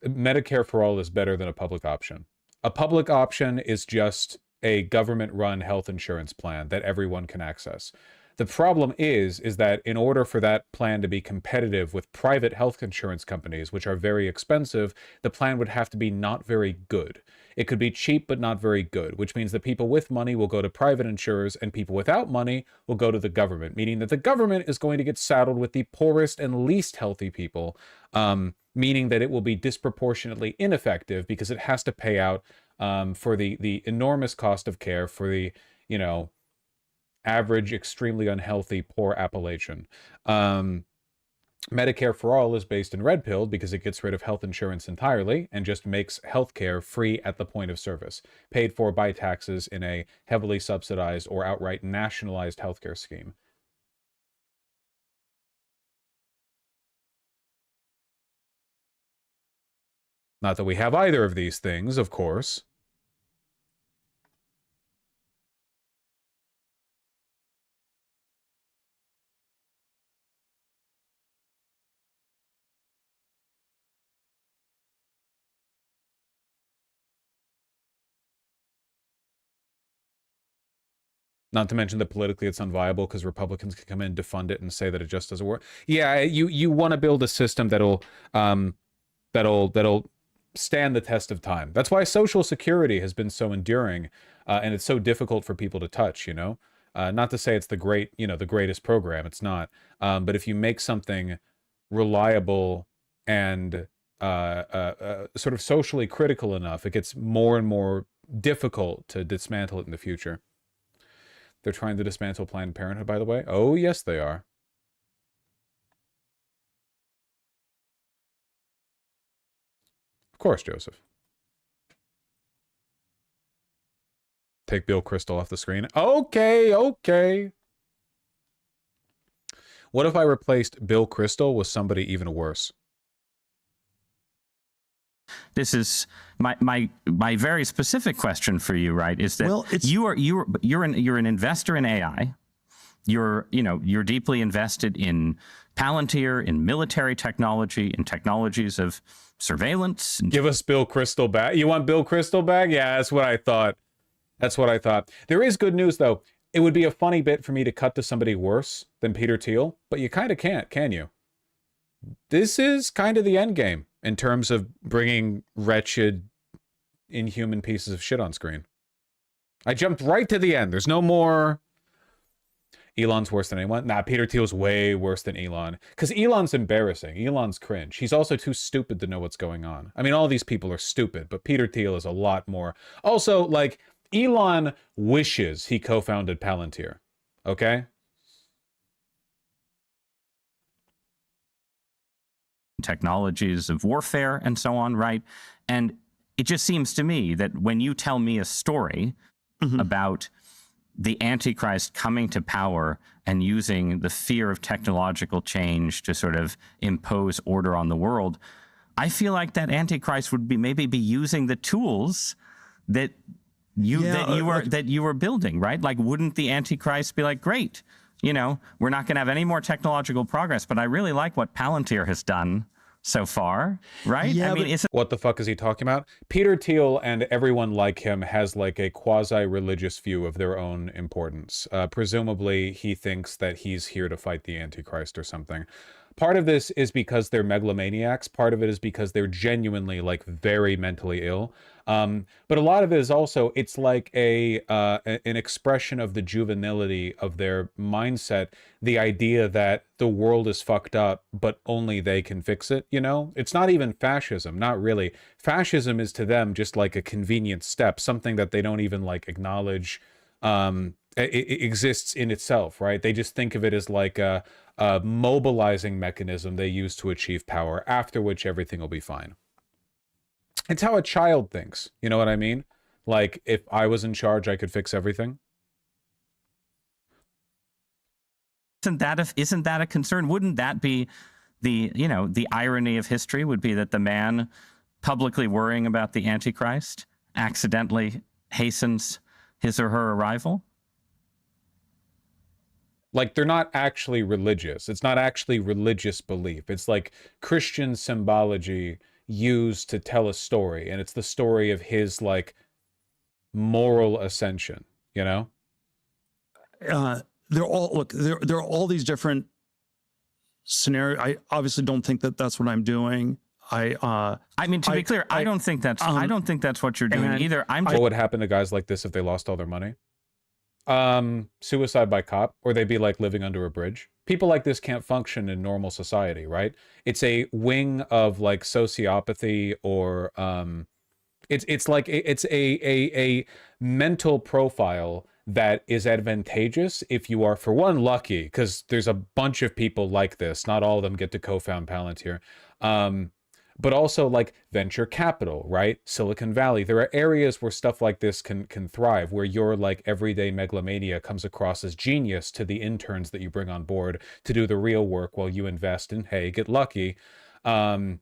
[SPEAKER 1] Medicare for all is better than a public option. A public option is just a government-run health insurance plan that everyone can access. The problem is that in order for that plan to be competitive with private health insurance companies, which are very expensive, the plan would have to be not very good. It could be cheap, but not very good, which means that people with money will go to private insurers and people without money will go to the government, meaning that the government is going to get saddled with the poorest and least healthy people, meaning that it will be disproportionately ineffective because it has to pay out for the enormous cost of care for the, you know, average, extremely unhealthy, poor Appalachian. Medicare for All is based in red pill because it gets rid of health insurance entirely and just makes healthcare free at the point of service, paid for by taxes in a heavily subsidized or outright nationalized healthcare scheme. Not that we have either of these things, of course. Not to mention that politically it's unviable because Republicans can come in, defund it, and say that it just doesn't work. Yeah, you want to build a system that'll stand the test of time. That's why Social Security has been so enduring, and it's so difficult for people to touch. You know, not to say it's the greatest program. It's not. But if you make something reliable and sort of socially critical enough, it gets more and more difficult to dismantle it in the future. They're trying to dismantle Planned Parenthood, by the way. Oh, yes, they are. Of course, Joseph. Take Bill Kristol off the screen. Okay, okay. What if I replaced Bill Kristol with somebody even worse?
[SPEAKER 10] This is my very specific question for you, right? Is that you're an investor in AI. You're deeply invested in Palantir, in military technology, in technologies of surveillance.
[SPEAKER 1] Give us Bill Kristol back. You want Bill Kristol back? Yeah, that's what I thought. That's what I thought. There is good news though. It would be a funny bit for me to cut to somebody worse than Peter Thiel, but you kind of can't, can you? This is kind of the end game in terms of bringing wretched, inhuman pieces of shit on screen. I jumped right to the end. There's no more. Elon's worse than anyone. Nah, Peter Thiel's way worse than Elon. Because Elon's embarrassing. Elon's cringe. He's also too stupid to know what's going on. I mean, all these people are stupid, but Peter Thiel is a lot more. Also, like, Elon wishes he co-founded Palantir. Okay?
[SPEAKER 10] Technologies of warfare and so on, right? And it just seems to me that when you tell me a story about the Antichrist coming to power and using the fear of technological change to sort of impose order on the world, I feel like that Antichrist would maybe be using the tools that you were building, right? Like, wouldn't the Antichrist be like, great, we're not going to have any more technological progress, but I really like what Palantir has done so far, right?
[SPEAKER 1] Yeah, I mean, what the fuck is he talking about? Peter Thiel and everyone like him has like a quasi-religious view of their own importance. Presumably, he thinks that he's here to fight the Antichrist or something. Part of this is because they're megalomaniacs. Part of it is because they're genuinely like very mentally ill. But a lot of it is also, it's like an expression of the juvenility of their mindset. The idea that the world is fucked up, but only they can fix it. It's not even fascism, not really. Fascism is to them just like a convenient step, something that they don't even like acknowledge it exists in itself, right? They just think of it as like a mobilizing mechanism they use to achieve power, after which everything will be fine. It's how a child thinks. You know what I mean? Like, if I was in charge, I could fix everything.
[SPEAKER 10] Isn't that a concern? Wouldn't that be the irony of history would be that the man publicly worrying about the Antichrist accidentally hastens his or her arrival?
[SPEAKER 1] Like, they're not actually religious. It's not actually religious belief. It's like Christian symbology used to tell a story, and it's the story of his like moral ascension. There
[SPEAKER 12] are all these different scenarios. I obviously don't think that that's what I'm doing.
[SPEAKER 10] I mean, to be clear, I don't think that's what you're doing either.
[SPEAKER 1] What would happen to guys like this if they lost all their money? Suicide by cop, or they'd be like living under a bridge. People like this can't function in normal society, right? It's a wing of like sociopathy, or it's like it's a mental profile that is advantageous if you are, for one, lucky, because there's a bunch of people like this. Not all of them get to co-found Palantir. But also like venture capital, right? Silicon Valley. There are areas where stuff like this can thrive, where your like everyday megalomania comes across as genius to the interns that you bring on board to do the real work while you invest in, hey, get lucky. But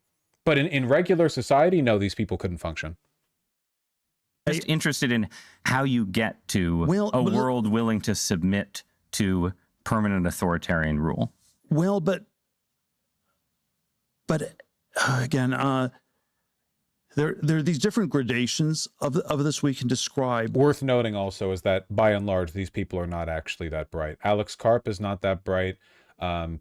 [SPEAKER 1] in regular society, no, these people couldn't function.
[SPEAKER 10] Just interested in how you get to a world willing to submit to permanent authoritarian rule.
[SPEAKER 12] Well, but again, there are these different gradations of this we can describe.
[SPEAKER 1] Worth noting also is that by and large, these people are not actually that bright. Alex Karp is not that bright.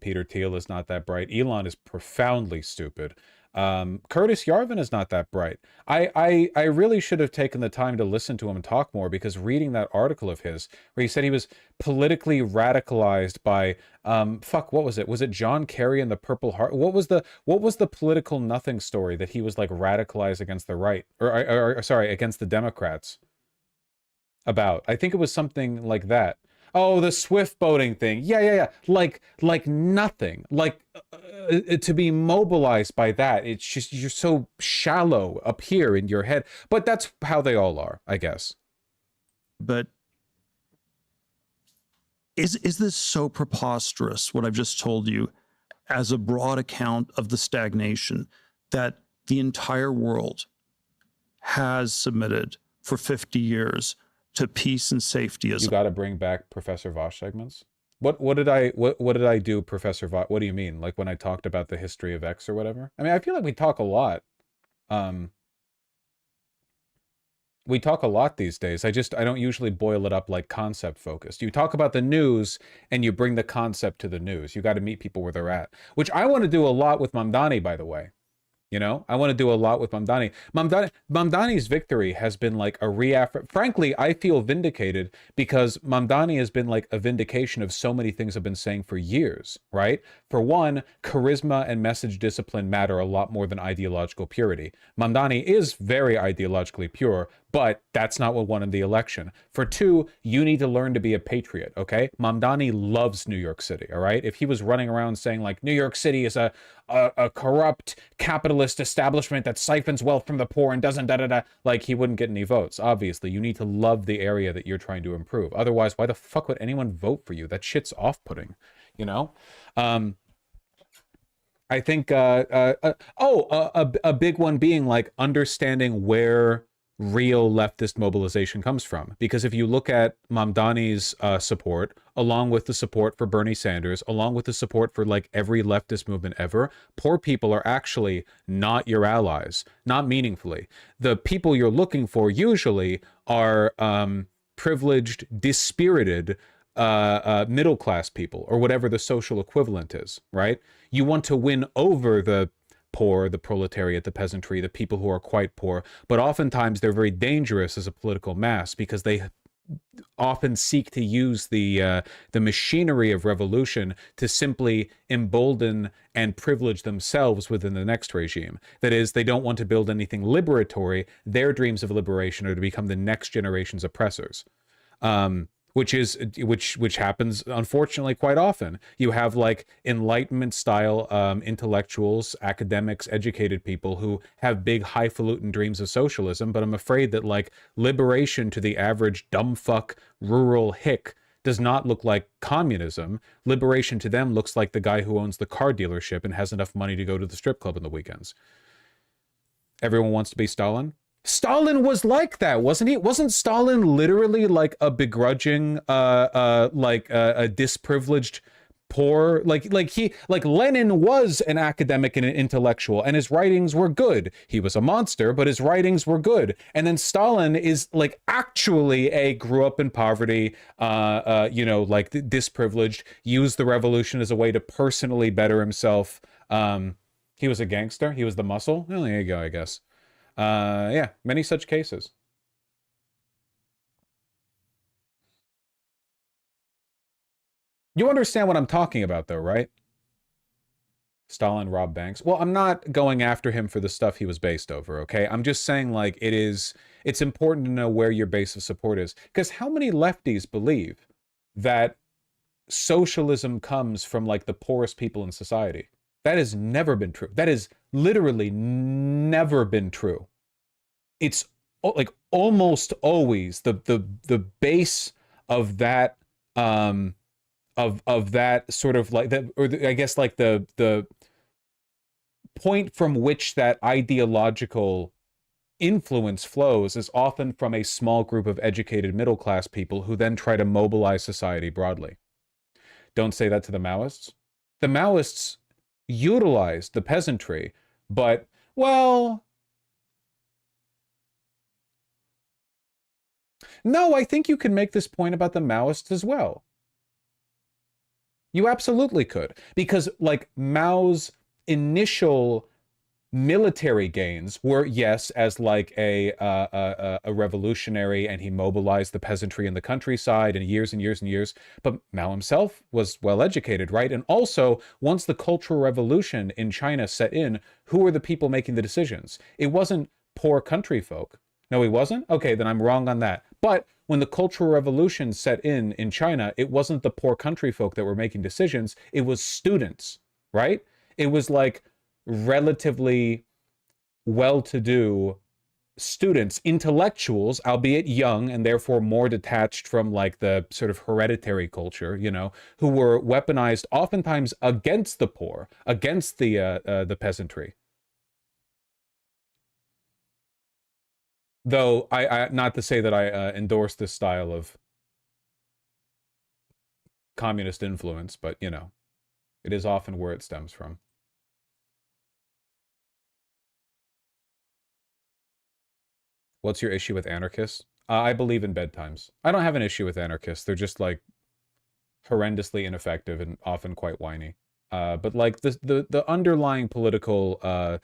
[SPEAKER 1] Peter Thiel is not that bright. Elon is profoundly stupid. Curtis Yarvin is not that bright. I really should have taken the time to listen to him talk more, because reading that article of his where he said he was politically radicalized by what was it? Was it John Kerry and the Purple Heart? What was the political nothing story that he was like radicalized against the right or sorry, against the Democrats about? I think it was something like that. Oh, the Swift boating thing. Yeah. Like nothing. Like to be mobilized by that. It's just, you're so shallow up here in your head. But that's how they all are, I guess.
[SPEAKER 12] But is this so preposterous, what I've just told you, as a broad account of the stagnation that the entire world has submitted for 50 years to peace and safety? As
[SPEAKER 1] you got to bring back Professor Vosh segments. What did I do, Professor Vosh? What do you mean? Like when I talked about the history of X or whatever? I mean, I feel like we talk a lot. We talk a lot these days. I don't usually boil it up like concept focused. You talk about the news and you bring the concept to the news. You got to meet people where they're at, which I want to do a lot with Mamdani, by the way. You know, I want to do a lot with Mamdani. Mamdani's victory has been like a frankly, I feel vindicated because Mamdani has been like a vindication of so many things I've been saying for years, right? For one, charisma and message discipline matter a lot more than ideological purity. Mamdani is very ideologically pure, but that's not what won him the election. For two, you need to learn to be a patriot, okay? Mamdani loves New York City, all right? If he was running around saying like New York City is a corrupt capitalist establishment that siphons wealth from the poor and doesn't like he wouldn't get any votes. Obviously, you need to love the area that you're trying to improve. Otherwise, why the fuck would anyone vote for you? That shit's off-putting, you know? I think, a big one being like understanding where real leftist mobilization comes from. Because if you look at Mamdani's support, along with the support for Bernie Sanders, along with the support for like every leftist movement ever, poor people are actually not your allies, not meaningfully. The people you're looking for usually are privileged, dispirited, middle-class people, or whatever the social equivalent is, right? You want to win over the poor, the proletariat, the peasantry, the people who are quite poor, but oftentimes they're very dangerous as a political mass because they often seek to use the machinery of revolution to simply embolden and privilege themselves within the next regime. That is, they don't want to build anything liberatory. Their dreams of liberation are to become the next generation's oppressors. Which happens unfortunately quite often. You have like Enlightenment style intellectuals, academics, educated people who have big highfalutin dreams of socialism, but I'm afraid that like liberation to the average dumb fuck rural hick does not look like communism. Liberation to them looks like the guy who owns the car dealership and has enough money to go to the strip club on the weekends. Everyone wants to be Stalin. Stalin was like that, wasn't he? Wasn't Stalin literally like a begrudging, a disprivileged, poor, like Lenin was an academic and an intellectual, and his writings were good. He was a monster, but his writings were good. And then Stalin is like actually grew up in poverty, like disprivileged, used the revolution as a way to personally better himself. He was a gangster. He was the muscle. Well, there you go, I guess. Yeah, many such cases. You understand what I'm talking about, though, right? Stalin robbed banks. Well, I'm not going after him for the stuff he was based over, okay? I'm just saying, like, it is It's important to know where your base of support is. Because how many lefties believe that socialism comes from like the poorest people in society? That has never been true. That has literally never been true. It's like almost always the base of that of that sort of like that, or I guess like the point from which that ideological influence flows is often from a small group of educated middle class people who then try to mobilize society broadly. Don't say that to the Maoists. The Maoists utilized the peasantry, but, well, no, I think you can make this point about the Maoists as well. You absolutely could, because like Mao's initial military gains were, yes, as like a revolutionary, and he mobilized the peasantry in the countryside and years and years and years. But Mao himself was well educated, right? And also, once the Cultural Revolution in China set in, who were the people making the decisions? It wasn't poor country folk. No, he wasn't? Okay, then I'm wrong on that. But when the Cultural Revolution set in China, it wasn't the poor country folk that were making decisions. It was students, right? It was like relatively well-to-do students, intellectuals, albeit young and therefore more detached from like the sort of hereditary culture, you know, who were weaponized oftentimes against the poor, against the peasantry. Though I not to say that I endorse this style of communist influence, but you know, it is often where it stems from. What's your issue with anarchists? I believe in bedtimes. I don't have an issue with anarchists. They're just like horrendously ineffective and often quite whiny. But like the underlying political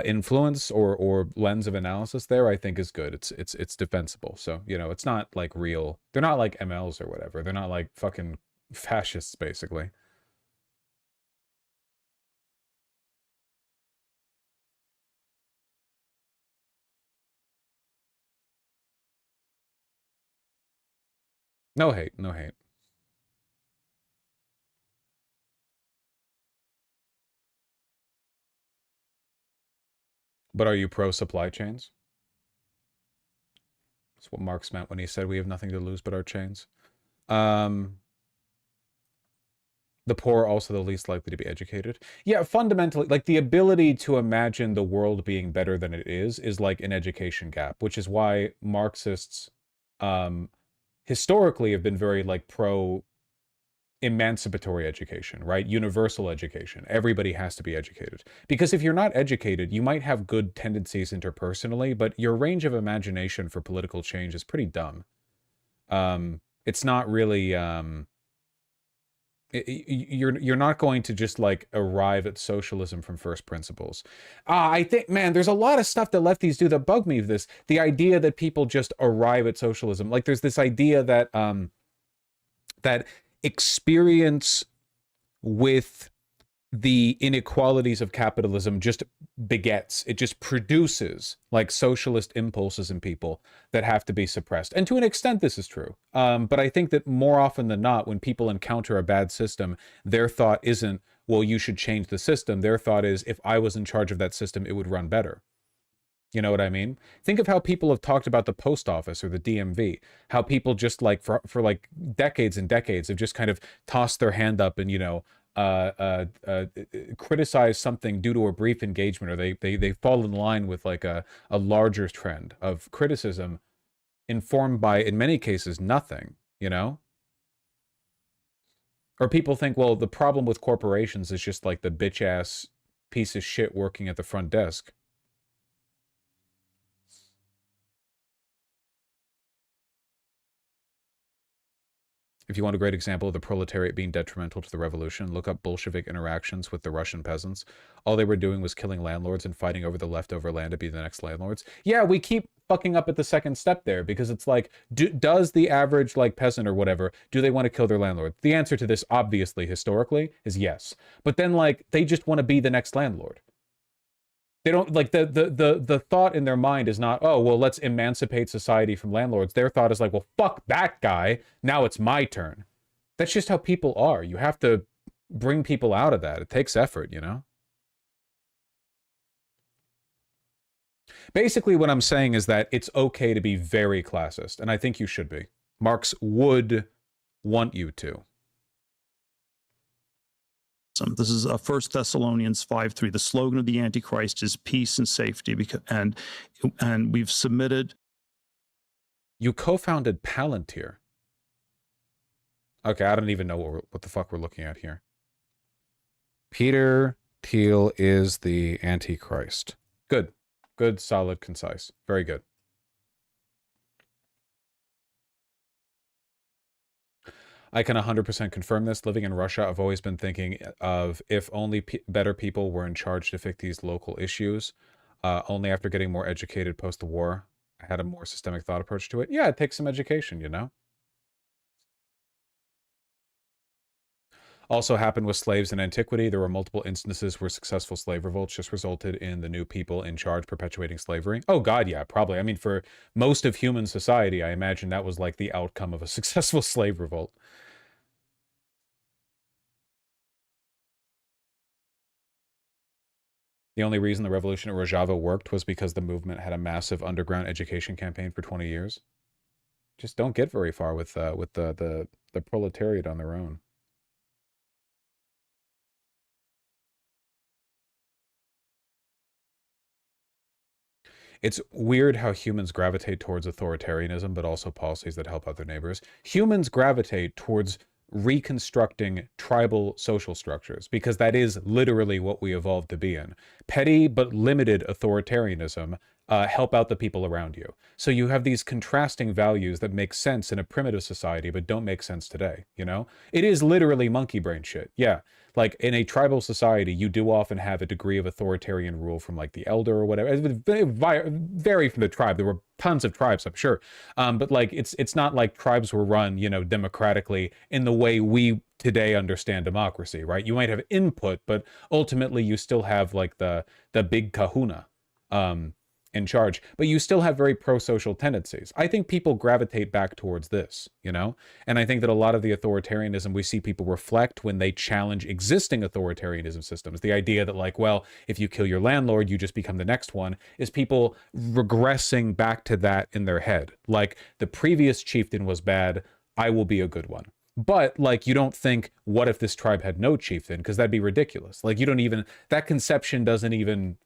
[SPEAKER 1] influence or lens of analysis there, I think is good. It's defensible. So, you know, it's not like real. They're not like MLs or whatever. They're not like fucking fascists, basically. No hate, no hate. But are you pro supply chains? That's what Marx meant when he said we have nothing to lose but our chains. The poor are also the least likely to be educated. Yeah, fundamentally, like the ability to imagine the world being better than it is like an education gap, which is why Marxists historically have been very like pro emancipatory education, right? Universal education. Everybody has to be educated. Because if you're not educated, you might have good tendencies interpersonally, but your range of imagination for political change is pretty dumb. It's not really you're not going to just like arrive at socialism from first principles. I think, man, there's a lot of stuff that lefties do that bug me with this. The idea that people just arrive at socialism. Like there's this idea that that experience with the inequalities of capitalism just begets, it just produces like socialist impulses in people that have to be suppressed. And to an extent, this is true. But I think that more often than not, when people encounter a bad system, their thought isn't, well, you should change the system. Their thought is, if I was in charge of that system, it would run better. You know what I mean? Think of how people have talked about the post office or the DMV, how people just like for like decades and decades have just kind of tossed their hand up and, you know, criticize something due to a brief engagement, or they fall in line with like a larger trend of criticism informed by, in many cases, nothing, you know? Or people think, well, the problem with corporations is just like the bitch ass piece of shit working at the front desk. If you want a great example of the proletariat being detrimental to the revolution, look up Bolshevik interactions with the Russian peasants. All they were doing was killing landlords and fighting over the leftover land to be the next landlords. Yeah, we keep fucking up at the second step there, because it's like, does the average like peasant or whatever, do they want to kill their landlord? The answer to this, obviously, historically, is yes. But then like, they just want to be the next landlord. They don't like the thought in their mind is not, oh, well, let's emancipate society from landlords. Their thought is like, well, fuck that guy. Now it's my turn. That's just how people are. You have to bring people out of that. It takes effort, you know? Basically, what I'm saying is that it's okay to be very classist, and I think you should be. Marx would want you to.
[SPEAKER 12] This is 1 Thessalonians 5:3. The slogan of the Antichrist is peace and safety, and we've submitted.
[SPEAKER 1] You co-founded Palantir. Okay, I don't even know what the fuck we're looking at here. Peter Thiel is the Antichrist. Good. Good, solid, concise. Very good. I can 100% confirm this. Living in Russia, I've always been thinking of if only better people were in charge to fix these local issues. Only after getting more educated post the war, I had a more systemic thought approach to it. Yeah, it takes some education, you know? Also happened with slaves in antiquity. There were multiple instances where successful slave revolts just resulted in the new people in charge perpetuating slavery. Oh God, yeah, probably. I mean, for most of human society, I imagine that was like the outcome of a successful slave revolt. The only reason the revolution at Rojava worked was because the movement had a massive underground education campaign for 20 years. Just don't get very far with the proletariat on their own. It's weird how humans gravitate towards authoritarianism, but also policies that help out their neighbors. Humans gravitate towards reconstructing tribal social structures because that is literally what we evolved to be in. Petty but limited authoritarianism help out the people around you. So you have these contrasting values that make sense in a primitive society but don't make sense today, you know? It is literally monkey brain shit. Yeah. Like in a tribal society, you do often have a degree of authoritarian rule from like the elder or whatever. It would vary from the tribe. There were tons of tribes, I'm sure. But like it's not like tribes were run, you know, democratically in the way we today understand democracy, right? You might have input, but ultimately you still have like the big kahuna in charge, but you still have very pro-social tendencies. I think people gravitate back towards this, you know? And I think that a lot of the authoritarianism we see people reflect when they challenge existing authoritarianism systems, the idea that like, well, if you kill your landlord, you just become the next one, is people regressing back to that in their head. Like, the previous chieftain was bad, I will be a good one. But like, you don't think, what if this tribe had no chieftain? Because that'd be ridiculous. Like, you don't even, that conception doesn't even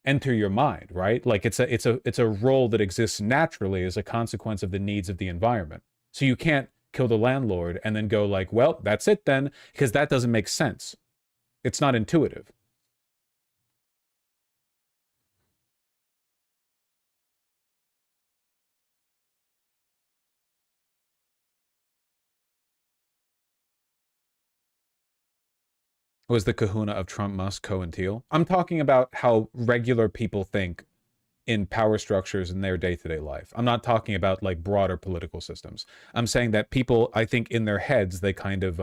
[SPEAKER 1] enter your mind, right? Like it's a role that exists naturally as a consequence of the needs of the environment. So you can't kill the landlord and then go like, well, that's it then, because that doesn't make sense. It's not intuitive. Was the kahuna of Trump, Musk, Cohen, Thiel? I'm talking about how regular people think in power structures in their day-to-day life. I'm not talking about like broader political systems. I'm saying that people, I think in their heads, they kind of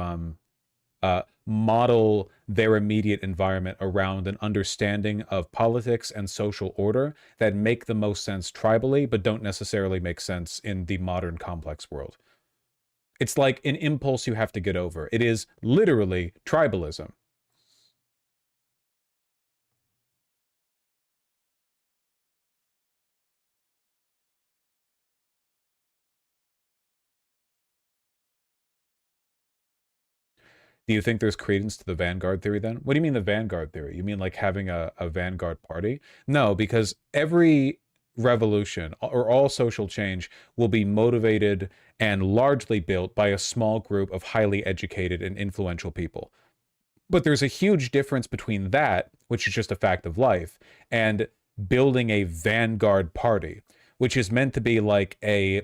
[SPEAKER 1] model their immediate environment around an understanding of politics and social order that make the most sense tribally, but don't necessarily make sense in the modern complex world. It's like an impulse you have to get over. It is literally tribalism. Do you think there's credence to the vanguard theory then? What do you mean the vanguard theory? You mean like having a vanguard party? No, because every revolution or all social change will be motivated and largely built by a small group of highly educated and influential people. But there's a huge difference between that, which is just a fact of life, and building a vanguard party, which is meant to be like a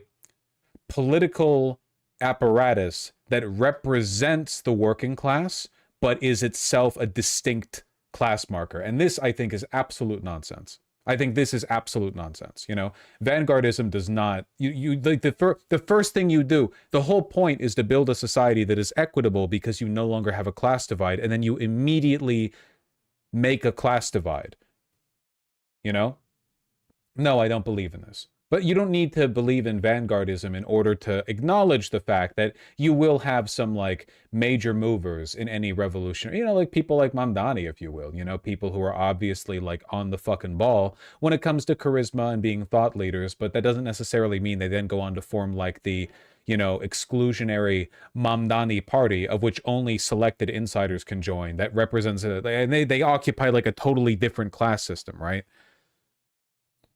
[SPEAKER 1] political apparatus that represents the working class, but is itself a distinct class marker. And this, I think, is absolute nonsense. I think this is absolute nonsense. You know, vanguardism does not, the first thing you do, the whole point is to build a society that is equitable because you no longer have a class divide, and then you immediately make a class divide. you know? No, I don't believe in this. But you don't need to believe in vanguardism in order to acknowledge the fact that you will have some, like, major movers in any revolution. You know, like people like Mamdani, if you will. You know, people who are obviously, like, on the fucking ball when it comes to charisma and being thought leaders. But that doesn't necessarily mean they then go on to form, like, the, you know, exclusionary Mamdani party of which only selected insiders can join. That represents, and they occupy, like, a totally different class system, right?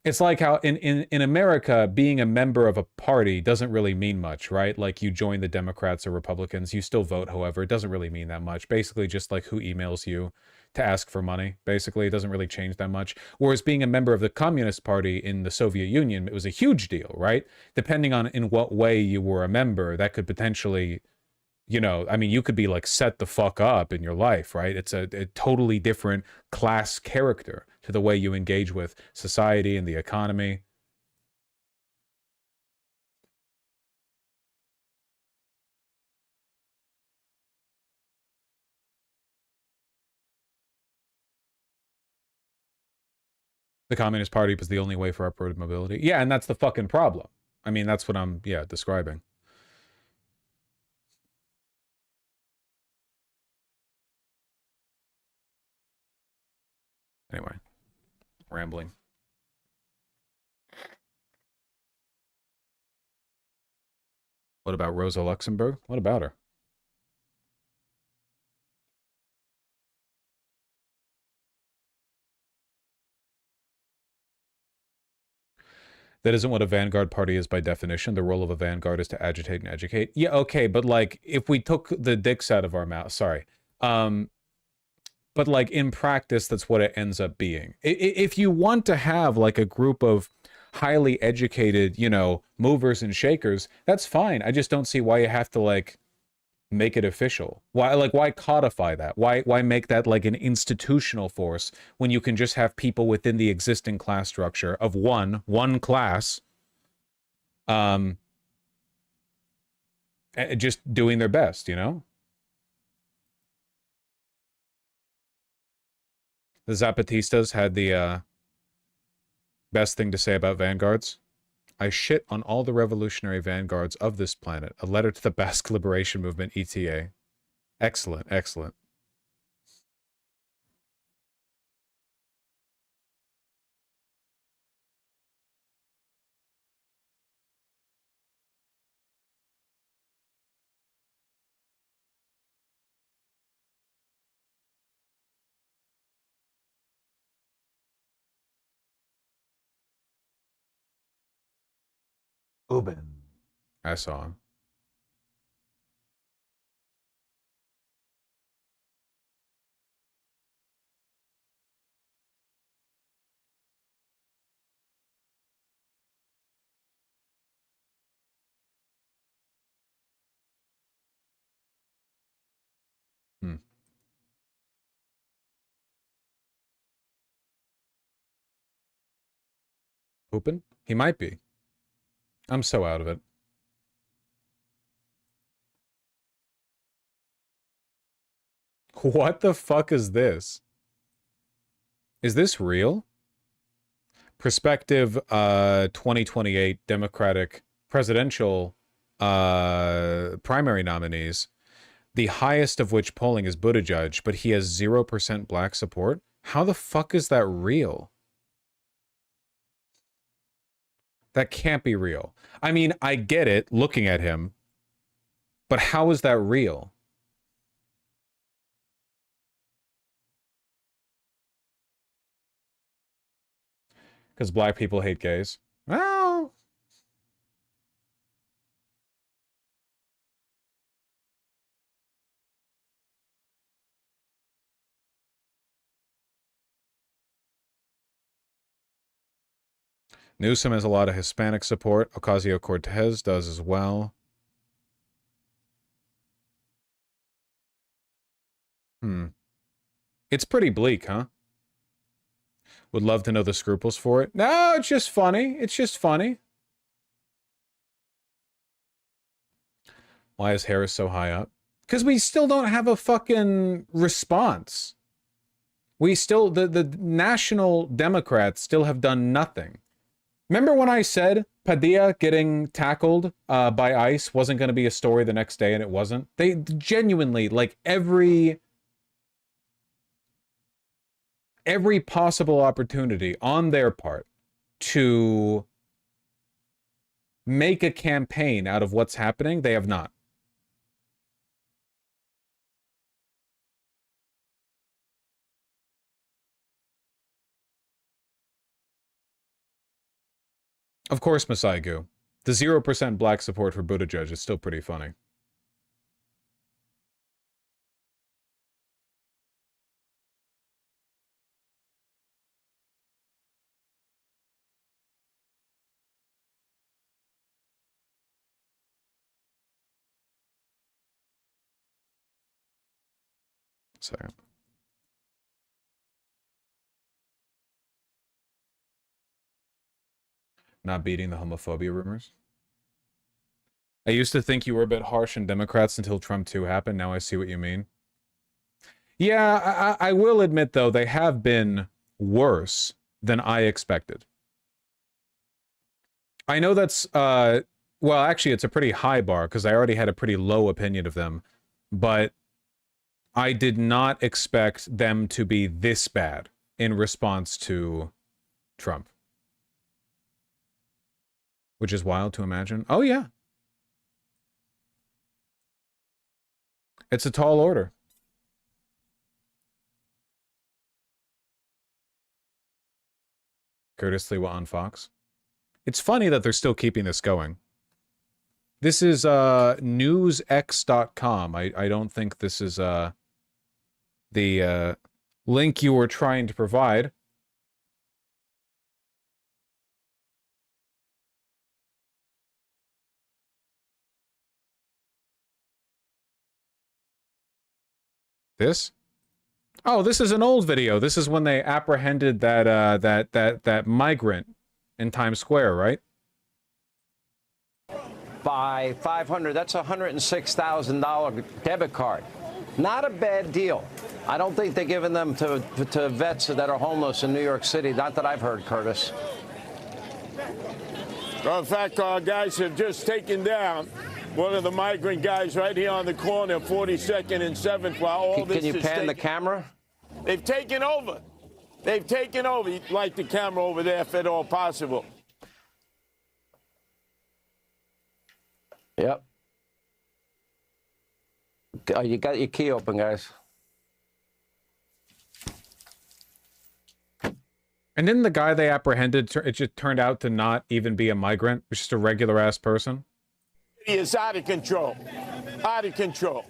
[SPEAKER 1] It's like how in America, being a member of a party doesn't really mean much, right? Like you join the Democrats or Republicans, you still vote, however, it doesn't really mean that much. Basically, just like who emails you to ask for money. Basically, it doesn't really change that much. Whereas being a member of the Communist Party in the Soviet Union, it was a huge deal, right? Depending on in what way you were a member, that could potentially, you know, I mean, you could be like set the fuck up in your life, right? It's a totally different class character to the way you engage with society and the economy. The Communist Party was the only way for upward mobility. Yeah, and that's the fucking problem. I mean, that's what I'm, yeah, describing. Anyway, rambling. What about Rosa Luxemburg? What about her? That isn't what a vanguard party is by definition. The role of a vanguard is to agitate and educate. Yeah, okay, but like if we took the dicks out of our mouth, sorry. But like in practice, that's what it ends up being. If you want to have like a group of highly educated, you know, movers and shakers, that's fine. I just don't see why you have to like make it official. Why codify that? Why make that like an institutional force when you can just have people within the existing class structure of one class just doing their best, you know? The Zapatistas had the best thing to say about vanguards. I shit on all the revolutionary vanguards of this planet. A letter to the Basque Liberation Movement, ETA. Excellent, excellent.
[SPEAKER 16] Ubin.
[SPEAKER 1] I saw him. Open? He might be. I'm so out of it. What the fuck is this? Is this real? Prospective 2028 Democratic presidential primary nominees, the highest of which polling is Buttigieg, but he has 0% black support? How the fuck is that real? That can't be real. I mean, I get it looking at him, but how is that real? Because black people hate gays. Well, Newsom has a lot of Hispanic support. Ocasio-Cortez does as well. It's pretty bleak, huh? Would love to know the scruples for it. No, it's just funny. It's just funny. Why is Harris so high up? Because we still don't have a fucking response. We still, the national Democrats still have done nothing. Remember when I said Padilla getting tackled by ICE wasn't going to be a story the next day, and it wasn't? They genuinely, like, every possible opportunity on their part to make a campaign out of what's happening, they have not. Of course, Masai Gu. The 0% black support for Buttigieg is still pretty funny. Second. Not beating the homophobia rumors. I used to think you were a bit harsh on Democrats until Trump 2 happened. Now I see what you mean. Yeah, I will admit, though, they have been worse than I expected. I know that's, well, actually, it's a pretty high bar because I already had a pretty low opinion of them. But I did not expect them to be this bad in response to Trump. Which is wild to imagine. Oh, yeah. It's a tall order. Curtis Lewa on Fox. It's funny that they're still keeping this going. This is newsx.com. I don't think this is the link you were trying to provide. This? Oh, this is an old video. This is when they apprehended that migrant in Times Square, right?
[SPEAKER 16] By $500, that's a $106,000 debit card. Not a bad deal. I don't think they're giving them to vets that are homeless in New York City. Not that I've heard, Curtis.
[SPEAKER 17] Well, in fact, our guys have just taken down one of the migrant guys right here on the corner, 42nd and 7th. While all this
[SPEAKER 16] Can you pan the camera?
[SPEAKER 17] They've taken over. They've taken over. You'd like the camera over there if at all possible.
[SPEAKER 16] Yep. Oh, you got your key open, guys.
[SPEAKER 1] And then the guy they apprehended, it just turned out to not even be a migrant. It was just a regular-ass person.
[SPEAKER 17] He is out of control. Out of control.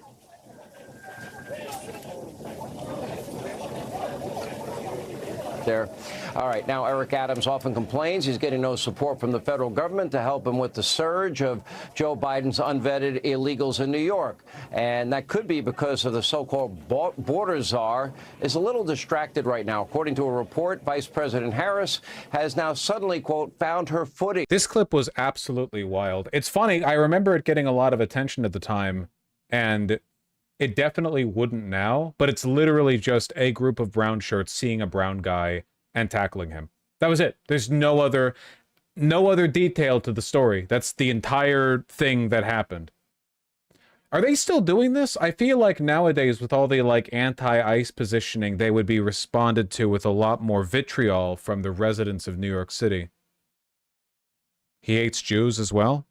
[SPEAKER 16] There. All right. Now, Eric Adams often complains he's getting no support from the federal government to help him with the surge of Joe Biden's unvetted illegals in New York. And that could be because of the so-called border czar is a little distracted right now. According to a report, Vice President Harris has now suddenly, quote, found her footing.
[SPEAKER 1] This clip was absolutely wild. It's funny. I remember it getting a lot of attention at the time, and it definitely wouldn't now, but it's literally just a group of brown shirts seeing a brown guy and tackling him. That was it. There's no other detail to the story. That's the entire thing that happened. Are they still doing this? I feel like nowadays with all the like anti-ICE positioning, they would be responded to with a lot more vitriol from the residents of New York City. He hates Jews as well?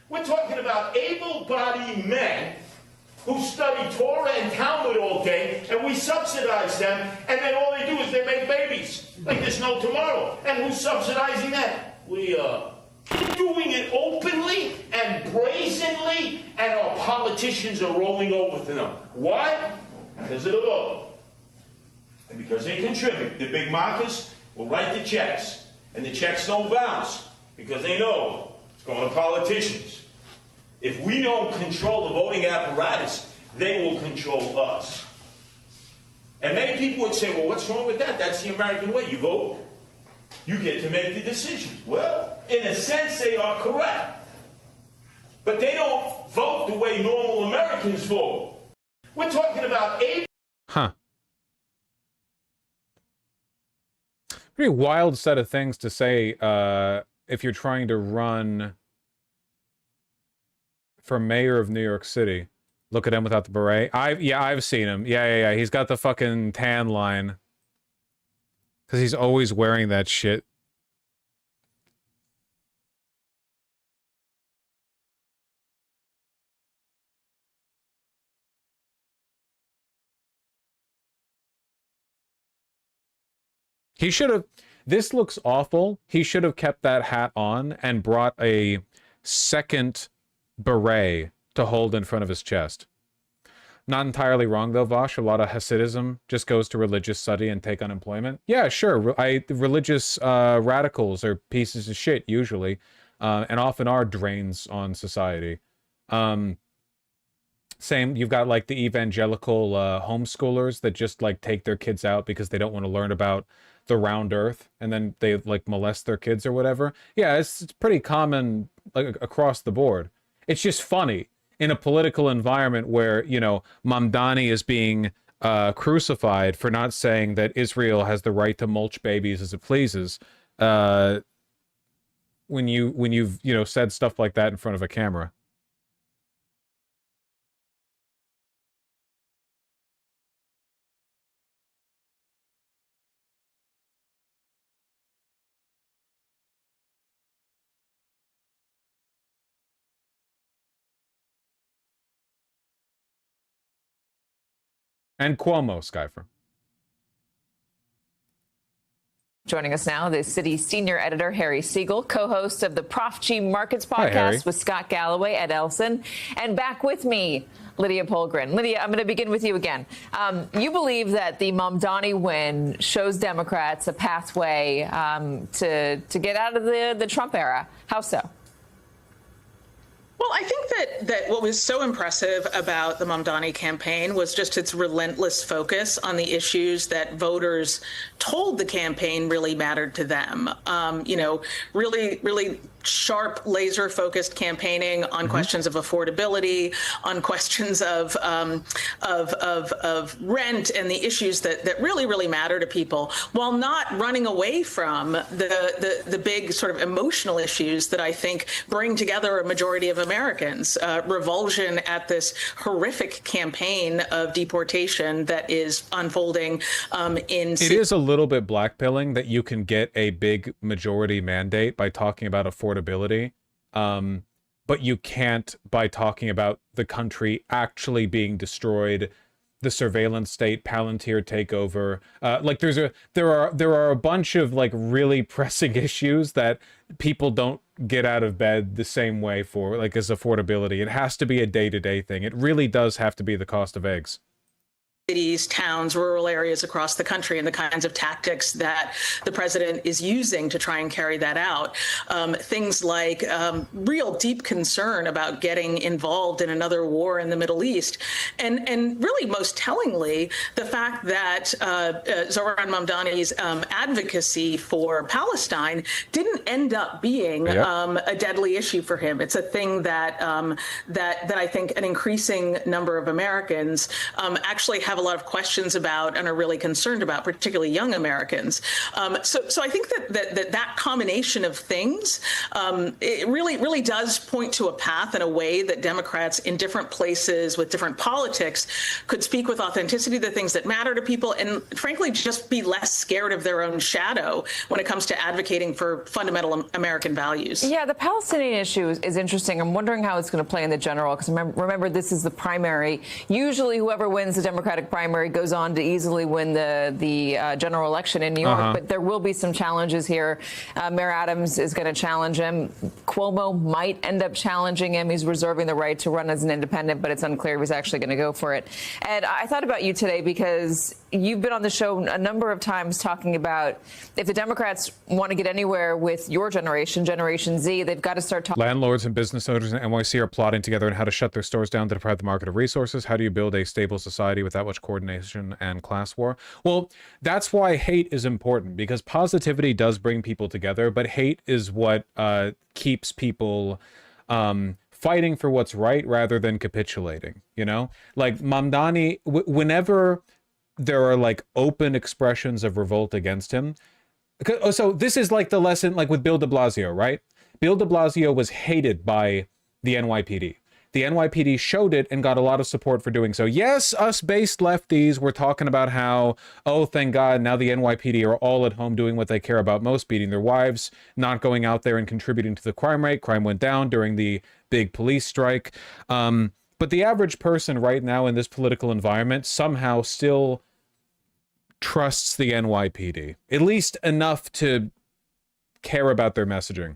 [SPEAKER 7] We're talking about able-bodied men who study Torah and Talmud all day, and we subsidize them, and then all they do is they make babies, like there's no tomorrow. And who's subsidizing that? We are doing it openly and brazenly, and our politicians are rolling over to them. Why? Because of the vote. And because they contribute. The big markets will write the checks, and the checks don't bounce, because they know it's going to politicians. If we don't control the voting apparatus, they will control us. And many people would say, well, what's wrong with that? That's the American way. You vote, you get to make the decisions. Well, in a sense, they are correct. But they don't vote the way normal Americans vote. We're talking about
[SPEAKER 1] Huh. Pretty wild set of things to say if you're trying to run for mayor of New York City. Look at him without the beret. I've seen him. Yeah. He's got the fucking tan line. Because he's always wearing that shit. He should have... This looks awful. He should have kept that hat on and brought a second beret to hold in front of his chest. Not entirely wrong, though, Vosh. A lot of Hasidism just goes to religious study and take unemployment. Yeah, sure. Religious radicals are pieces of shit, usually, and often are drains on society. Same, you've got, like, the evangelical homeschoolers that just, like, take their kids out because they don't want to learn about the round earth, and then they, like, molest their kids or whatever. Yeah, it's pretty common, like, across the board. It's just funny in a political environment where, you know, Mamdani is being crucified for not saying that Israel has the right to mulch babies as it pleases. When you've, you know, said stuff like that in front of a camera. And Cuomo, Skyfer.
[SPEAKER 3] Joining us now, the City's senior editor, Harry Siegel, co-host of the Prof G Markets
[SPEAKER 1] Hi, Harry.
[SPEAKER 3] podcast with Scott Galloway, Ed Elson, and back with me, Lydia Polgren. Lydia, I'm going to begin with you again. You believe that the Mamdani win shows Democrats a pathway to get out of the Trump era. How so?
[SPEAKER 4] Well, I think that what was so impressive about the Mamdani campaign was just its relentless focus on the issues that voters told the campaign really mattered to them. You know, really sharp, laser-focused campaigning on questions of affordability, on questions of rent, and the issues that really matter to people, while not running away from the big sort of emotional issues that I think bring together a majority of Americans. Revulsion at this horrific campaign of deportation that is unfolding in.
[SPEAKER 1] It is a little bit blackpilling that you can get a big majority mandate by talking about affordability, but you can't by talking about the country actually being destroyed, the surveillance state, Palantir takeover. Like there are a bunch of like really pressing issues that people don't get out of bed the same way for, like, as affordability. It has to be a day-to-day thing. It really does have to be the cost of eggs.
[SPEAKER 4] Cities, towns, rural areas across the country, and the kinds of tactics that the president is using to try and carry that out. Things like real deep concern about getting involved in another war in the Middle East. And really most tellingly, the fact that Zohran Mamdani's advocacy for Palestine didn't end up being a deadly issue for him. It's a thing that that I think an increasing number of Americans actually have a lot of questions about and are really concerned about, particularly young Americans. So I think that combination of things, it really does point to a path and a way that Democrats in different places with different politics could speak with authenticity the things that matter to people, and frankly, just be less scared of their own shadow when it comes to advocating for fundamental American values.
[SPEAKER 3] Yeah, the Palestinian issue is interesting. I'm wondering how it's going to play in the general, because remember, this is the primary. Usually whoever wins the Democratic primary goes on to easily win the general election in New York, but there will be some challenges here. Mayor Adams is going to challenge him. Cuomo might end up challenging him. He's reserving the right to run as an independent, but it's unclear if he's actually going to go for it. And I thought about you today because you've been on the show a number of times talking about if the Democrats want to get anywhere with your generation, Generation Z, they've got to start talking.
[SPEAKER 1] Landlords and business owners in NYC are plotting together on how to shut their stores down to deprive the market of resources. How do you build a stable society without much coordination and class war? Well, that's why hate is important, because positivity does bring people together, but hate is what keeps people fighting for what's right rather than capitulating, you know? Like Mamdani, whenever there are like open expressions of revolt against him, So this is like the lesson, like with Bill de Blasio, right? Bill de Blasio was hated by the NYPD. The NYPD showed it and got a lot of support for doing so. Yes, us based lefties were talking about how, oh, thank God, now the NYPD are all at home doing what they care about most, beating their wives, not going out there and contributing to the crime rate. Crime went down during the big police strike. But the average person right now in this political environment somehow still trusts the NYPD, at least enough to care about their messaging.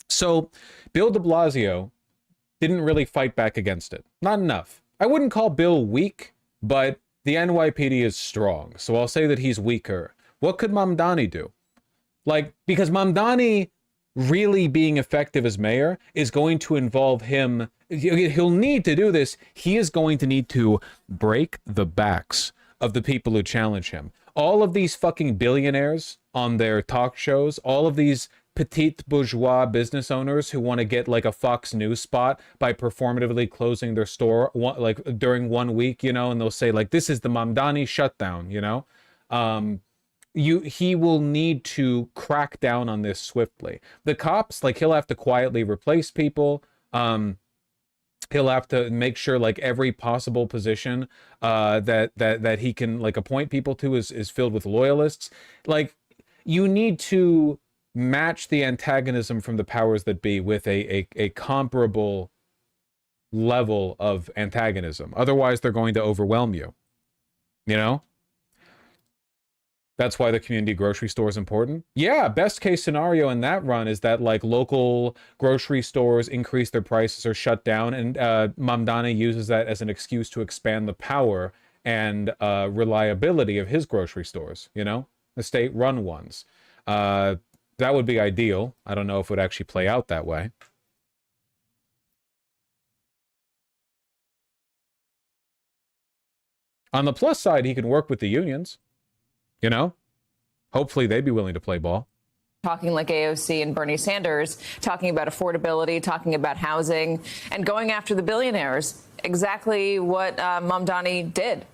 [SPEAKER 1] So Bill de Blasio didn't really fight back against it. Not enough. I wouldn't call Bill weak, but the NYPD is strong. So I'll say that he's weaker. What could Mamdani do? Like, because Mamdani really being effective as mayor is going to involve him. He'll need to do this. He is going to need to break the backs of the people who challenge him. All of these fucking billionaires on their talk shows, all of these petite bourgeois business owners who want to get like a Fox News spot by performatively closing their store like during 1 week, you know, and they'll say like, this is the Mamdani shutdown, you know? He will need to crack down on this swiftly. The cops, like, he'll have to quietly replace people. He'll have to make sure like every possible position that he can like appoint people to is filled with loyalists. Like, you need to match the antagonism from the powers that be with a comparable level of antagonism. Otherwise, they're going to overwhelm you. You know? That's why the community grocery store is important. Yeah, best case scenario in that run is that like local grocery stores increase their prices or shut down, and Mamdani uses that as an excuse to expand the power and reliability of his grocery stores, you know, the state-run ones. That would be ideal. I don't know if it would actually play out that way. On the plus side, he can work with the unions. You know, hopefully they'd be willing to play ball.
[SPEAKER 3] Talking like AOC and Bernie Sanders, talking about affordability, talking about housing, and going after the billionaires. Exactly what Mamdani did.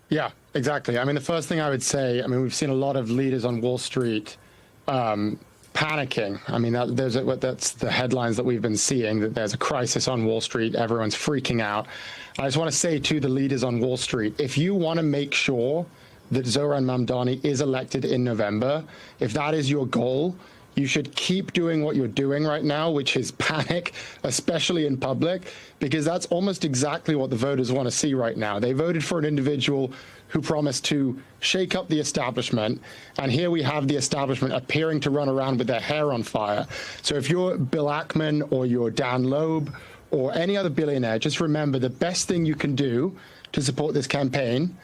[SPEAKER 2] Yeah, exactly. I mean, the first thing I would say, I mean, we've seen a lot of leaders on Wall Street panicking. I mean, that's the headlines that we've been seeing, that there's a crisis on Wall Street. Everyone's freaking out. I just want to say to the leaders on Wall Street, if you want to make sure that Zohran Mamdani is elected in November, if that is your goal, you should keep doing what you're doing right now, which is panic, especially in public, because that's almost exactly what the voters want to see right now. They voted for an individual who promised to shake up the establishment, and here we have the establishment appearing to run around with their hair on fire. So if you're Bill Ackman or you're Dan Loeb or any other billionaire, just remember the best thing you can do to support this campaign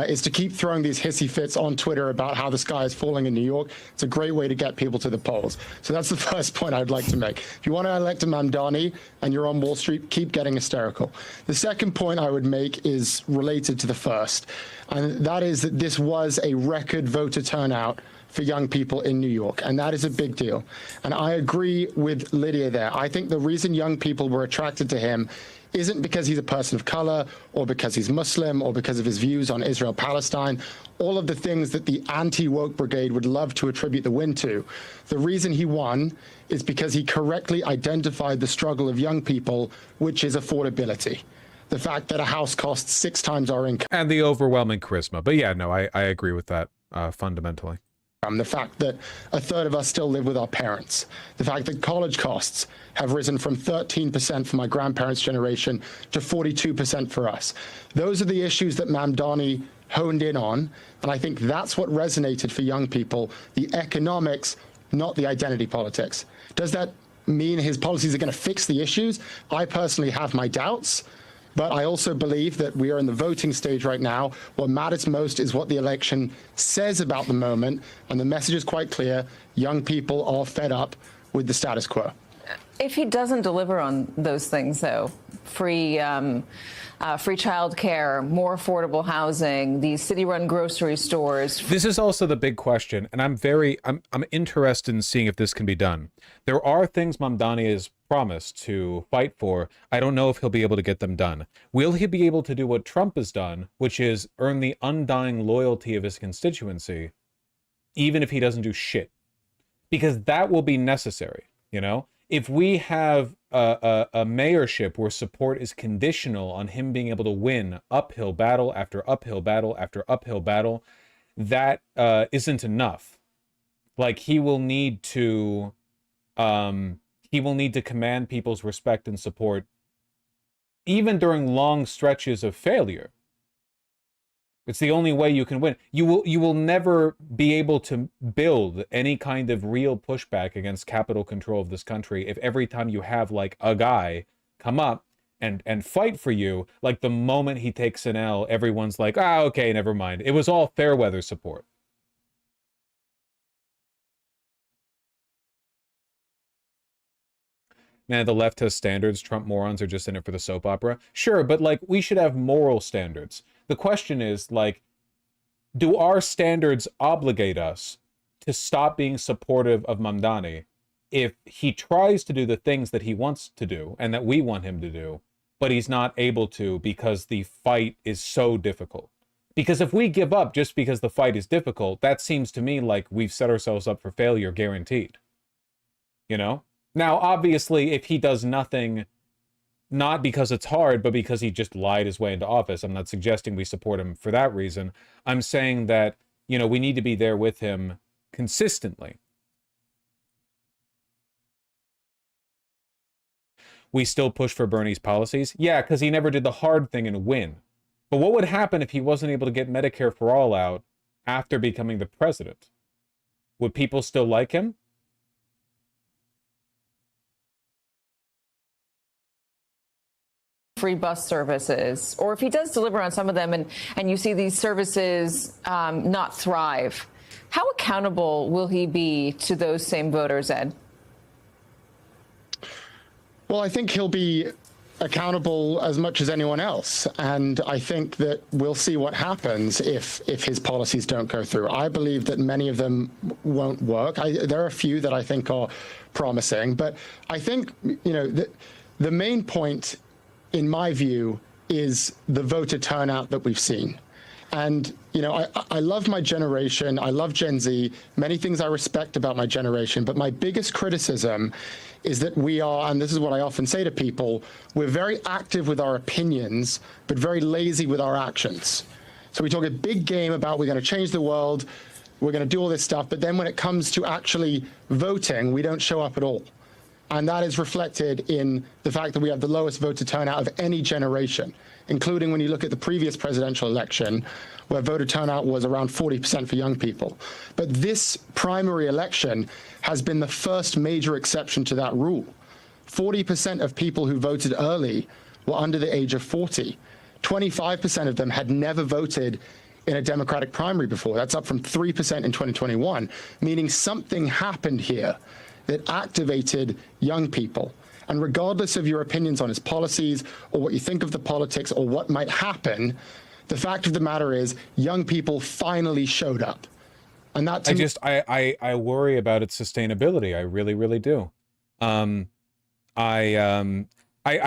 [SPEAKER 2] is to keep throwing these hissy fits on Twitter about how the sky is falling in New York. It's a great way to get people to the polls. So that's the first point I'd like to make. If you want to elect a Mamdani and you're on Wall Street, keep getting hysterical. The second point I would make is related to the first, and that is that this was a record voter turnout for young people in New York, and that is a big deal. And I agree with Lydia there. I think the reason young people were attracted to him isn't because he's a person of color or because he's Muslim or because of his views on Israel-Palestine, all of the things that the anti-woke brigade would love to attribute the win to. The reason he won is because he correctly identified the struggle of young people, which is affordability. The fact that a house costs 6 times our income.
[SPEAKER 1] And the overwhelming charisma. But yeah, no, I agree with that fundamentally.
[SPEAKER 2] The fact that a third of us still live with our parents, the fact that college costs have risen from 13% for my grandparents' generation to 42% for us. Those are the issues that Mamdani honed in on, and I think that's what resonated for young people, the economics, not the identity politics. Does that mean his policies are going to fix the issues? I personally have my doubts. But I also believe that we are in the voting stage right now. What matters most is what the election says about the moment. And the message is quite clear. Young people are fed up with the status quo.
[SPEAKER 3] If he doesn't deliver on those things, though, free child care, more affordable housing, these city-run grocery stores.
[SPEAKER 1] This is also the big question, and I'm interested in seeing if this can be done. There are things Mamdani has promised to fight for. I don't know if he'll be able to get them done. Will he be able to do what Trump has done, which is earn the undying loyalty of his constituency? even if he doesn't do shit, because that will be necessary. You know, if we have a mayorship where support is conditional on him being able to win uphill battle after uphill battle after uphill battle, that isn't enough. Like, he will need to command people's respect and support even during long stretches of failure. It's the only way you can win. You will never be able to build any kind of real pushback against capital control of this country if every time you have like a guy come up and fight for you, like the moment he takes an L, everyone's like, ah, okay, never mind. It was all fair weather support. Man, the left has standards. Trump morons are just in it for the soap opera. Sure, but like, we should have moral standards. The question is, like, do our standards obligate us to stop being supportive of Mamdani if he tries to do the things that he wants to do and that we want him to do, but he's not able to because the fight is so difficult? Because if we give up just because the fight is difficult, that seems to me like we've set ourselves up for failure guaranteed. You know? Now, obviously, if he does nothing, not because it's hard, but because he just lied his way into office, I'm not suggesting we support him for that reason. I'm saying that, you know, we need to be there with him consistently. We still push for Bernie's policies? Yeah, because he never did the hard thing and win. But what would happen if he wasn't able to get Medicare for all out after becoming the president? Would people still like him?
[SPEAKER 3] Free bus services, or if he does deliver on some of them and you see these services not thrive, how accountable will he be to those same voters, Ed?
[SPEAKER 2] Well, I think he'll be accountable as much as anyone else. And I think that we'll see what happens if his policies don't go through. I believe that many of them won't work. There are a few that I think are promising, but I think, you know, the main point, in my view, is the voter turnout that we've seen. And, you know, I love my generation. I love Gen Z. Many things I respect about my generation. But my biggest criticism is that we are, and this is what I often say to people, we're very active with our opinions, but very lazy with our actions. So we talk a big game about we're going to change the world, we're going to do all this stuff, but then when it comes to actually voting, we don't show up at all. And that is reflected in the fact that we have the lowest voter turnout of any generation, including when you look at the previous presidential election, where voter turnout was around 40% for young people. But this primary election has been the first major exception to that rule. 40% of people who voted early were under the age of 40. 25% of them had never voted in a Democratic primary before. That's up from 3% in 2021, meaning something happened here that activated young people. And regardless of your opinions on his policies or what you think of the politics or what might happen, the fact of the matter is young people finally showed up. And that
[SPEAKER 1] I worry about its sustainability. I really, really do. I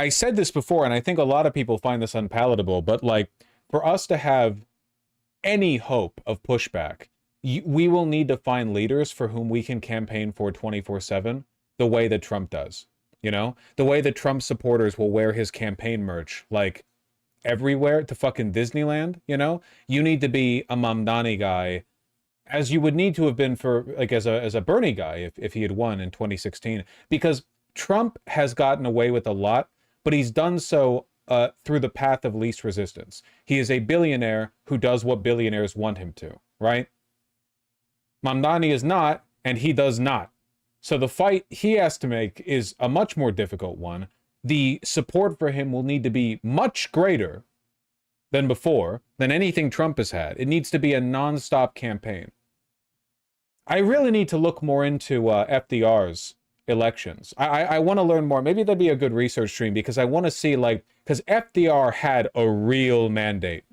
[SPEAKER 1] said this before, and I think a lot of people find this unpalatable, but like, for us to have any hope of pushback, we will need to find leaders for whom we can campaign for 24/7 the way that Trump does. You know, the way that Trump supporters will wear his campaign merch like everywhere to fucking Disneyland. You know, you need to be a Mamdani guy, as you would need to have been for like as a Bernie guy if he had won in 2016, because Trump has gotten away with a lot, but he's done so through the path of least resistance. He is a billionaire who does what billionaires want him to, right? Mamdani is not, and he does not. So the fight he has to make is a much more difficult one. The support for him will need to be much greater than before, than anything Trump has had. It needs to be a nonstop campaign. I really need to look more into FDR's elections. I want to learn more. Maybe that'd be a good research stream, because I want to see, like, because FDR had a real mandate.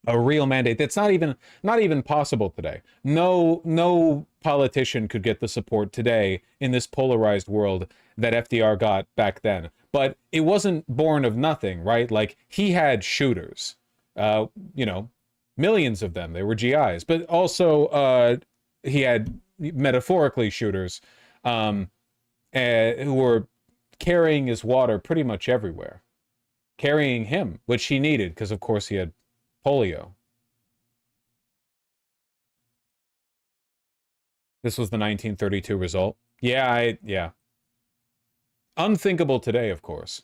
[SPEAKER 1] A real mandate that's not even possible today. No politician could get the support today in this polarized world that FDR got back then. But it wasn't born of nothing, right? Like, he had shooters, you know, millions of them. They were GIs, but also he had metaphorically shooters who were carrying his water pretty much everywhere. Carrying him, which he needed because, of course, he had polio. This was the 1932 result. Yeah, yeah. Unthinkable today, of course.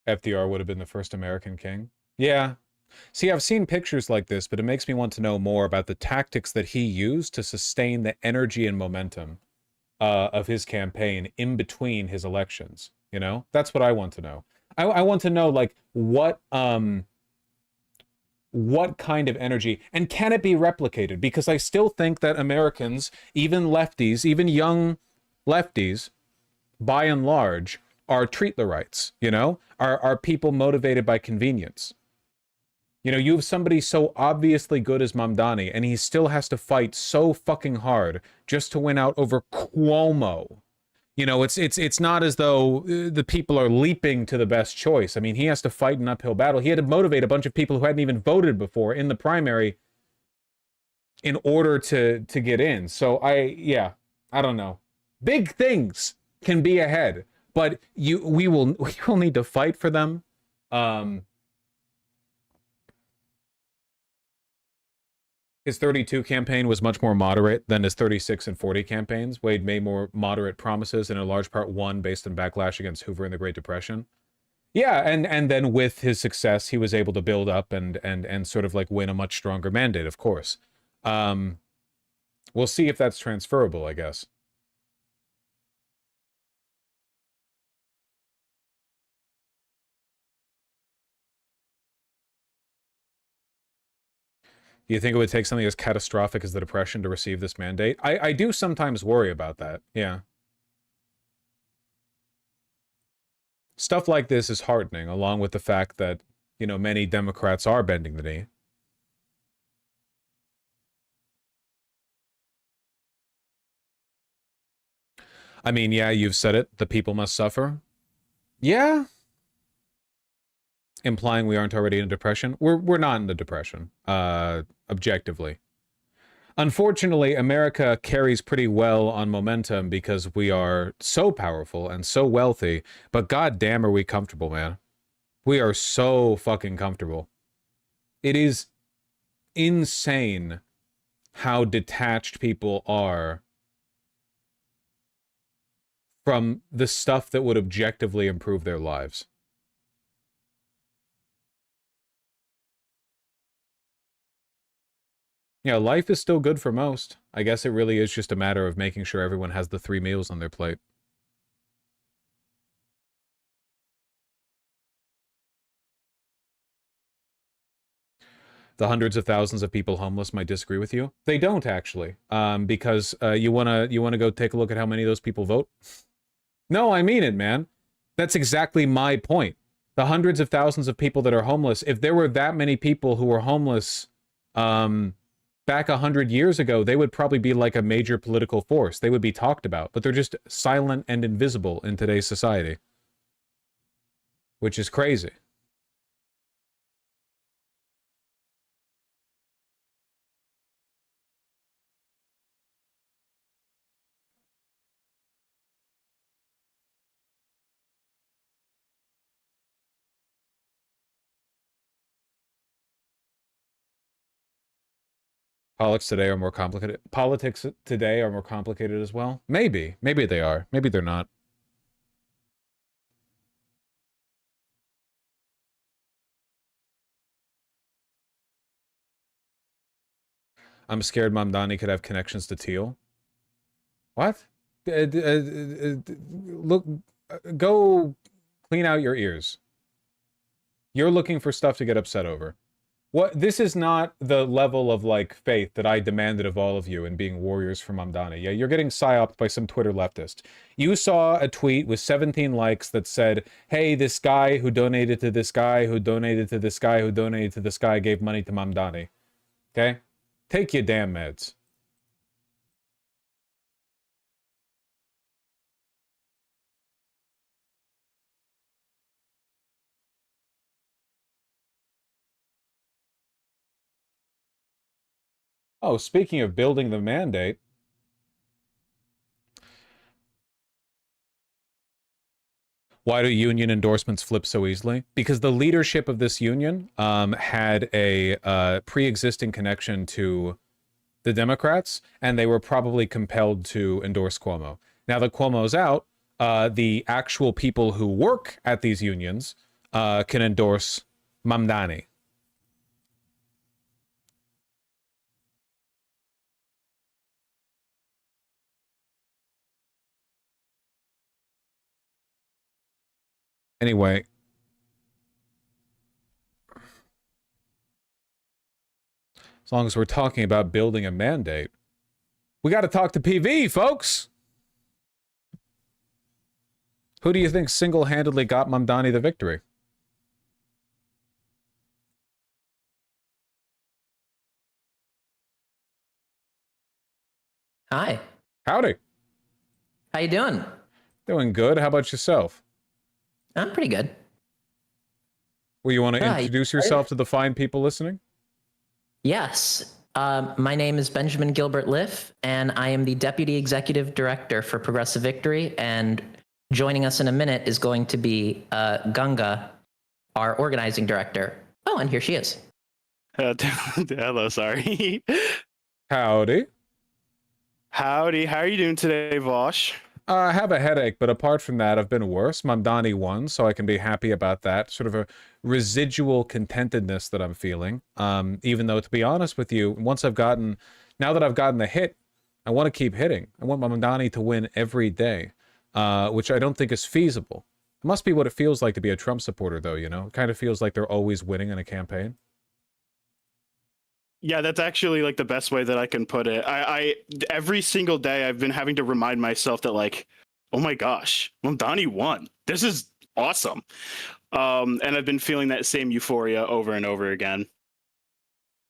[SPEAKER 1] FDR would have been the first American king. Yeah. See, I've seen pictures like this, but it makes me want to know more about the tactics that he used to sustain the energy and momentum of his campaign in between his elections. You know, that's what I want to know. I want to know, like, what kind of energy, and can it be replicated? Because I still think that Americans, even lefties, even young lefties, by and large, are treatlerites, you know, are people motivated by convenience. You know, you have somebody so obviously good as Mamdani, and he still has to fight so fucking hard just to win out over Cuomo. You know, it's not as though the people are leaping to the best choice. I mean, he has to fight an uphill battle. He had to motivate a bunch of people who hadn't even voted before in the primary in order to get in. So I don't know. Big things can be ahead, but we will need to fight for them. His 32 campaign was much more moderate than his 36 and 40 campaigns. Wade made more moderate promises, and in large part won based on backlash against Hoover in the Great Depression. Yeah, and then with his success, he was able to build up and sort of like win a much stronger mandate, of course. We'll see if that's transferable, I guess. Do you think it would take something as catastrophic as the Depression to receive this mandate? I do sometimes worry about that, yeah. Stuff like this is heartening, along with the fact that, you know, many Democrats are bending the knee. I mean, yeah, you've said it. The people must suffer. Yeah. Implying we aren't already in a depression. We're not in a depression, objectively. Unfortunately, America carries pretty well on momentum because we are so powerful and so wealthy, but goddamn are we comfortable, man. We are so fucking comfortable. It is insane how detached people are from the stuff that would objectively improve their lives. Yeah, life is still good for most. I guess it really is just a matter of making sure everyone has the 3 meals on their plate. The hundreds of thousands of people homeless might disagree with you. They don't, actually, because you wanna go take a look at how many of those people vote. No, I mean it, man. That's exactly my point. The hundreds of thousands of people that are homeless, if there were that many people who were homeless back 100 years ago, they would probably be like a major political force. They would be talked about, but they're just silent and invisible in today's society, which is crazy. Politics today are more complicated. Politics today are more complicated as well. Maybe. Maybe they are. Maybe they're not. I'm scared Mamdani could have connections to Teal. What? Look, go clean out your ears. You're looking for stuff to get upset over. What, this is not the level of like faith that I demanded of all of you in being warriors for Mamdani. Yeah, you're getting psyoped by some Twitter leftist. You saw a tweet with 17 likes that said, hey, this guy who donated to this guy, who donated to this guy, who donated to this guy, gave money to Mamdani. Okay? Take your damn meds. Oh, speaking of building the mandate, why do union endorsements flip so easily? Because the leadership of this union had a pre-existing connection to the Democrats, and they were probably compelled to endorse Cuomo. Now that Cuomo's out, the actual people who work at these unions can endorse Mamdani. Anyway, as long as we're talking about building a mandate, we got to talk to PV, folks. Who do you think single-handedly got Mamdani the victory?
[SPEAKER 6] Hi.
[SPEAKER 1] Howdy.
[SPEAKER 6] How you doing?
[SPEAKER 1] Doing good. How about yourself?
[SPEAKER 6] I'm pretty good.
[SPEAKER 1] Well, you want to introduce yourself to the fine people listening?
[SPEAKER 6] Yes. My name is Benjamin Gilbert Liff, and I am the Deputy Executive Director for Progressive Victory. And joining us in a minute is going to be Ganga, our Organizing Director. Oh, and here she is.
[SPEAKER 15] Hello, sorry.
[SPEAKER 1] Howdy.
[SPEAKER 15] Howdy. How are you doing today, Vosh?
[SPEAKER 1] I have a headache, but apart from that, I've been worse. Mamdani won, so I can be happy about that. Sort of a residual contentedness that I'm feeling. Even though, to be honest with you, now that I've gotten the hit, I want to keep hitting. I want Mamdani to win every day, which I don't think is feasible. It must be what it feels like to be a Trump supporter, though, you know? It kind of feels like they're always winning in a campaign.
[SPEAKER 15] Yeah, that's actually like the best way that I can put it. I every single day I've been having to remind myself that like, oh my gosh, Mamdani won. This is awesome. And I've been feeling that same euphoria over and over again.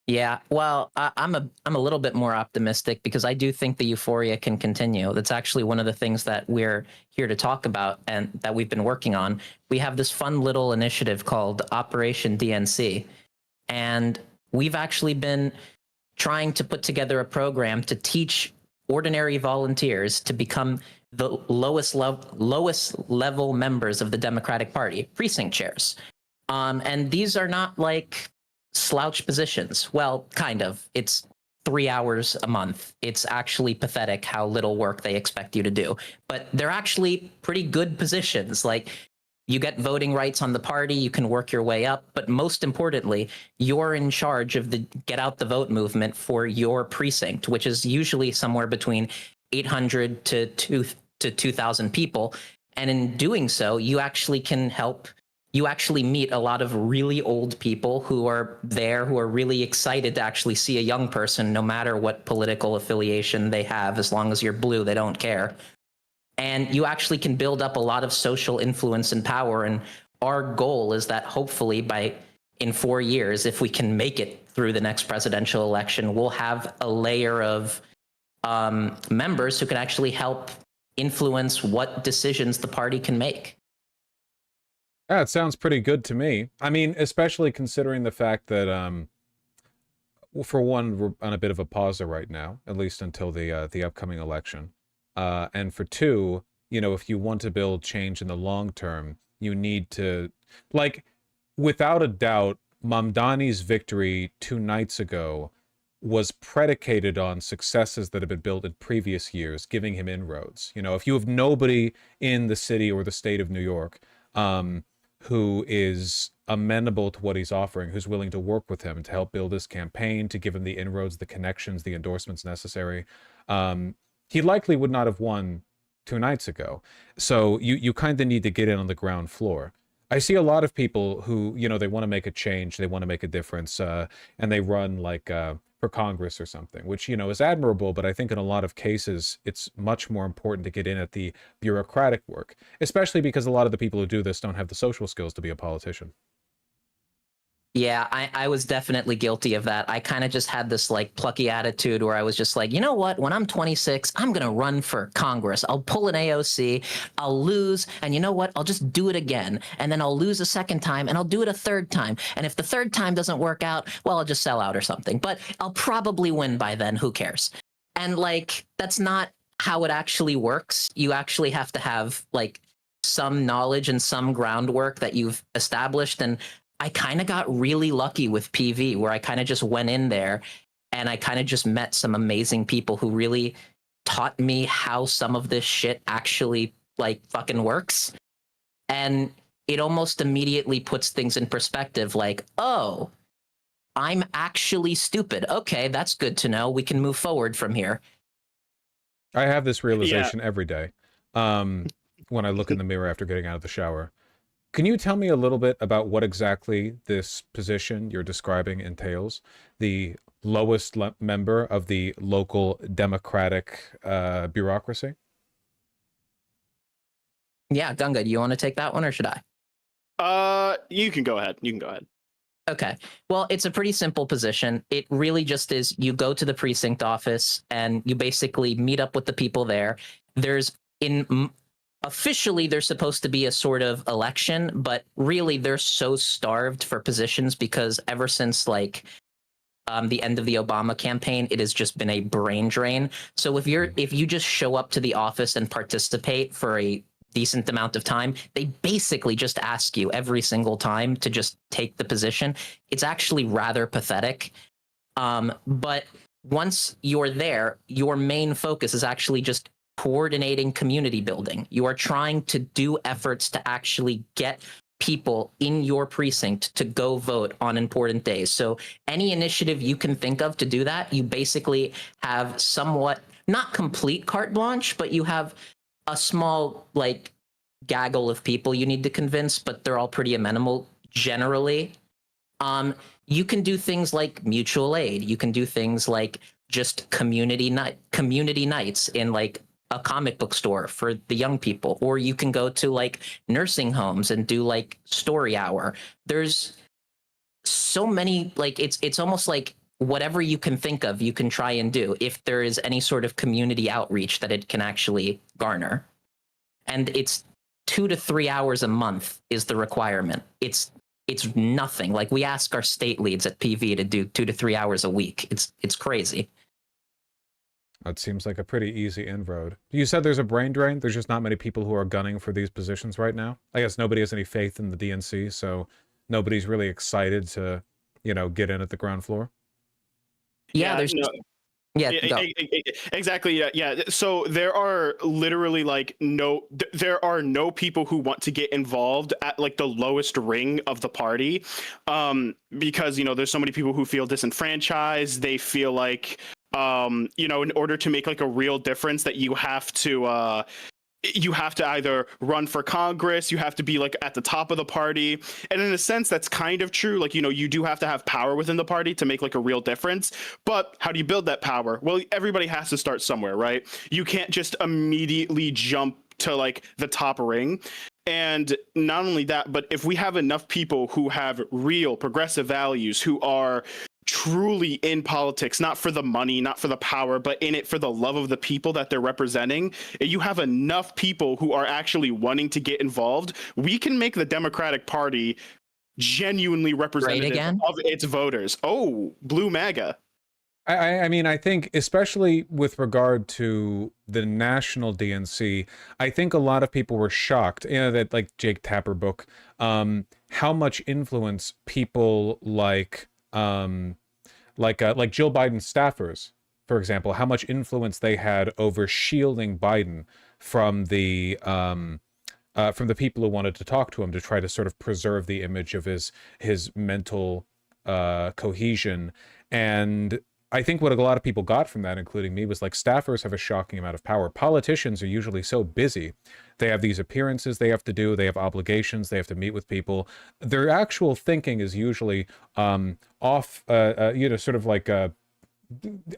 [SPEAKER 6] Yeah, well, I'm a little bit more optimistic because I do think the euphoria can continue. That's actually one of the things that we're here to talk about and that we've been working on. We have this fun little initiative called Operation DNC, and we've actually been trying to put together a program to teach ordinary volunteers to become the lowest level members of the Democratic Party, precinct chairs. And these are not like slouch positions. Well, kind of. It's 3 hours a month. It's actually pathetic how little work they expect you to do. But they're actually pretty good positions. Like, you get voting rights on the party, you can work your way up, but most importantly, you're in charge of the get out the vote movement for your precinct, which is usually somewhere between 800 to 2,000 people. And in doing so, you actually can help, you actually meet a lot of really old people who are there, who are really excited to actually see a young person, no matter what political affiliation they have, as long as you're blue, they don't care. And you actually can build up a lot of social influence and power. And our goal is that hopefully in 4 years, if we can make it through the next presidential election, we'll have a layer of members who can actually help influence what decisions the party can make.
[SPEAKER 1] Yeah, it sounds pretty good to me. I mean, especially considering the fact that, well, for one, we're on a bit of a pause right now, at least until the upcoming election. And for two, you know, if you want to build change in the long term, you need to, like, without a doubt, Mamdani's victory 2 nights ago was predicated on successes that have been built in previous years, giving him inroads. You know, if you have nobody in the city or the state of New York who is amenable to what he's offering, who's willing to work with him to help build his campaign, to give him the inroads, the connections, the endorsements necessary, he likely would not have won 2 nights ago. So you kind of need to get in on the ground floor. I see a lot of people who, you know, they want to make a change, they want to make a difference, and they run like for Congress or something, which, you know, is admirable, but I think in a lot of cases, it's much more important to get in at the bureaucratic work, especially because a lot of the people who do this don't have the social skills to be a politician.
[SPEAKER 6] Yeah, I was definitely guilty of that. I kind of just had this like plucky attitude where I was just like, you know what? When I'm 26, I'm going to run for Congress. I'll pull an AOC, I'll lose, and you know what? I'll just do it again. And then I'll lose a second time, and I'll do it a third time. And if the third time doesn't work out, well, I'll just sell out or something. But I'll probably win by then. Who cares? And like, that's not how it actually works. You actually have to have like some knowledge and some groundwork that you've established. And I kind of got really lucky with PV, where I kind of just went in there and I kind of just met some amazing people who really taught me how some of this shit actually like fucking works. And it almost immediately puts things in perspective, like, oh, I'm actually stupid. Okay, that's good to know. We can move forward from here.
[SPEAKER 1] I have this realization every day when I look in the mirror after getting out of the shower. Can you tell me a little bit about what exactly this position you're describing entails? The lowest member of the local democratic bureaucracy?
[SPEAKER 6] Yeah, Gunga, do you want to take that one or should I?
[SPEAKER 15] You can go ahead. You can go ahead.
[SPEAKER 6] Okay. Well, it's a pretty simple position. It really just is you go to the precinct office and you basically meet up with the people there. Officially, there's supposed to be a sort of election, but really they're so starved for positions because ever since like the end of the Obama campaign, it has just been a brain drain. So if you just show up to the office and participate for a decent amount of time, they basically just ask you every single time to just take the position. It's actually rather pathetic. But once you're there, your main focus is actually just coordinating community building. You are trying to do efforts to actually get people in your precinct to go vote on important days. So any initiative you can think of to do that, you basically have somewhat, not complete carte blanche, but you have a small like gaggle of people you need to convince, but they're all pretty amenable generally. You can do things like mutual aid. You can do things like just community nights in like a comic book store for the young people, or you can go to like nursing homes and do like story hour. There's so many, like it's almost like whatever you can think of, you can try and do if there is any sort of community outreach that it can actually garner. And it's 2 to 3 hours a month is the requirement. It's nothing. Like we ask our state leads at PV to do 2 to 3 hours a week. It's crazy.
[SPEAKER 1] That seems like a pretty easy inroad. You said there's a brain drain. There's just not many people who are gunning for these positions right now. I guess nobody has any faith in the DNC, so nobody's really excited to, you know, get in at the ground floor.
[SPEAKER 6] Yeah, there's no. Yeah,
[SPEAKER 15] exactly. Yeah. So there are literally like there are no people who want to get involved at like the lowest ring of the party, because you know there's so many people who feel disenfranchised. They feel like you know, in order to make like a real difference, that you have to either run for Congress, you have to be like at the top of the party. And in a sense, that's kind of true. Like, you know, you do have to have power within the party to make like a real difference. But how do you build that power? Well, everybody has to start somewhere, right? You can't just immediately jump to like the top ring. And not only that, but if we have enough people who have real progressive values, who are truly in politics, not for the money, not for the power, but in it for the love of the people that they're representing, and you have enough people who are actually wanting to get involved, we can make the Democratic Party genuinely representative of its voters. Oh, blue MAGA.
[SPEAKER 1] I mean, I think especially with regard to the national DNC, I think a lot of people were shocked, you know, that like Jake Tapper book, how much influence people like Jill Biden's staffers, for example, how much influence they had over shielding Biden from the people who wanted to talk to him to try to sort of preserve the image of his mental cohesion. And I think what a lot of people got from that, including me, was like staffers have a shocking amount of power. Politicians are usually so busy. They have these appearances they have to do. They have obligations. They have to meet with people. Their actual thinking is usually off, sort of like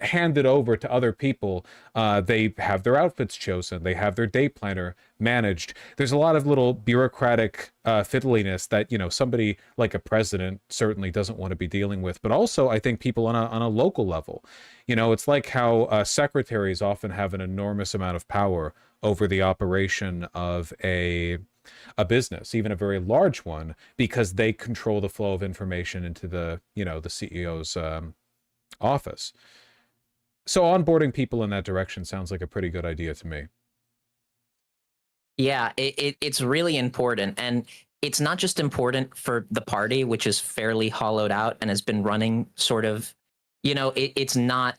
[SPEAKER 1] handed over to other people. They have their outfits chosen. They have their day planner managed. There's a lot of little bureaucratic fiddliness that, somebody like a president certainly doesn't want to be dealing with. But also, I think people on a local level, it's like how secretaries often have an enormous amount of power over the operation of a business, even a very large one, because they control the flow of information into the CEO's office. So onboarding people in that direction sounds like a pretty good idea to me.
[SPEAKER 6] Yeah, it's really important. And it's not just important for the party, which is fairly hollowed out and has been running sort of, it's not,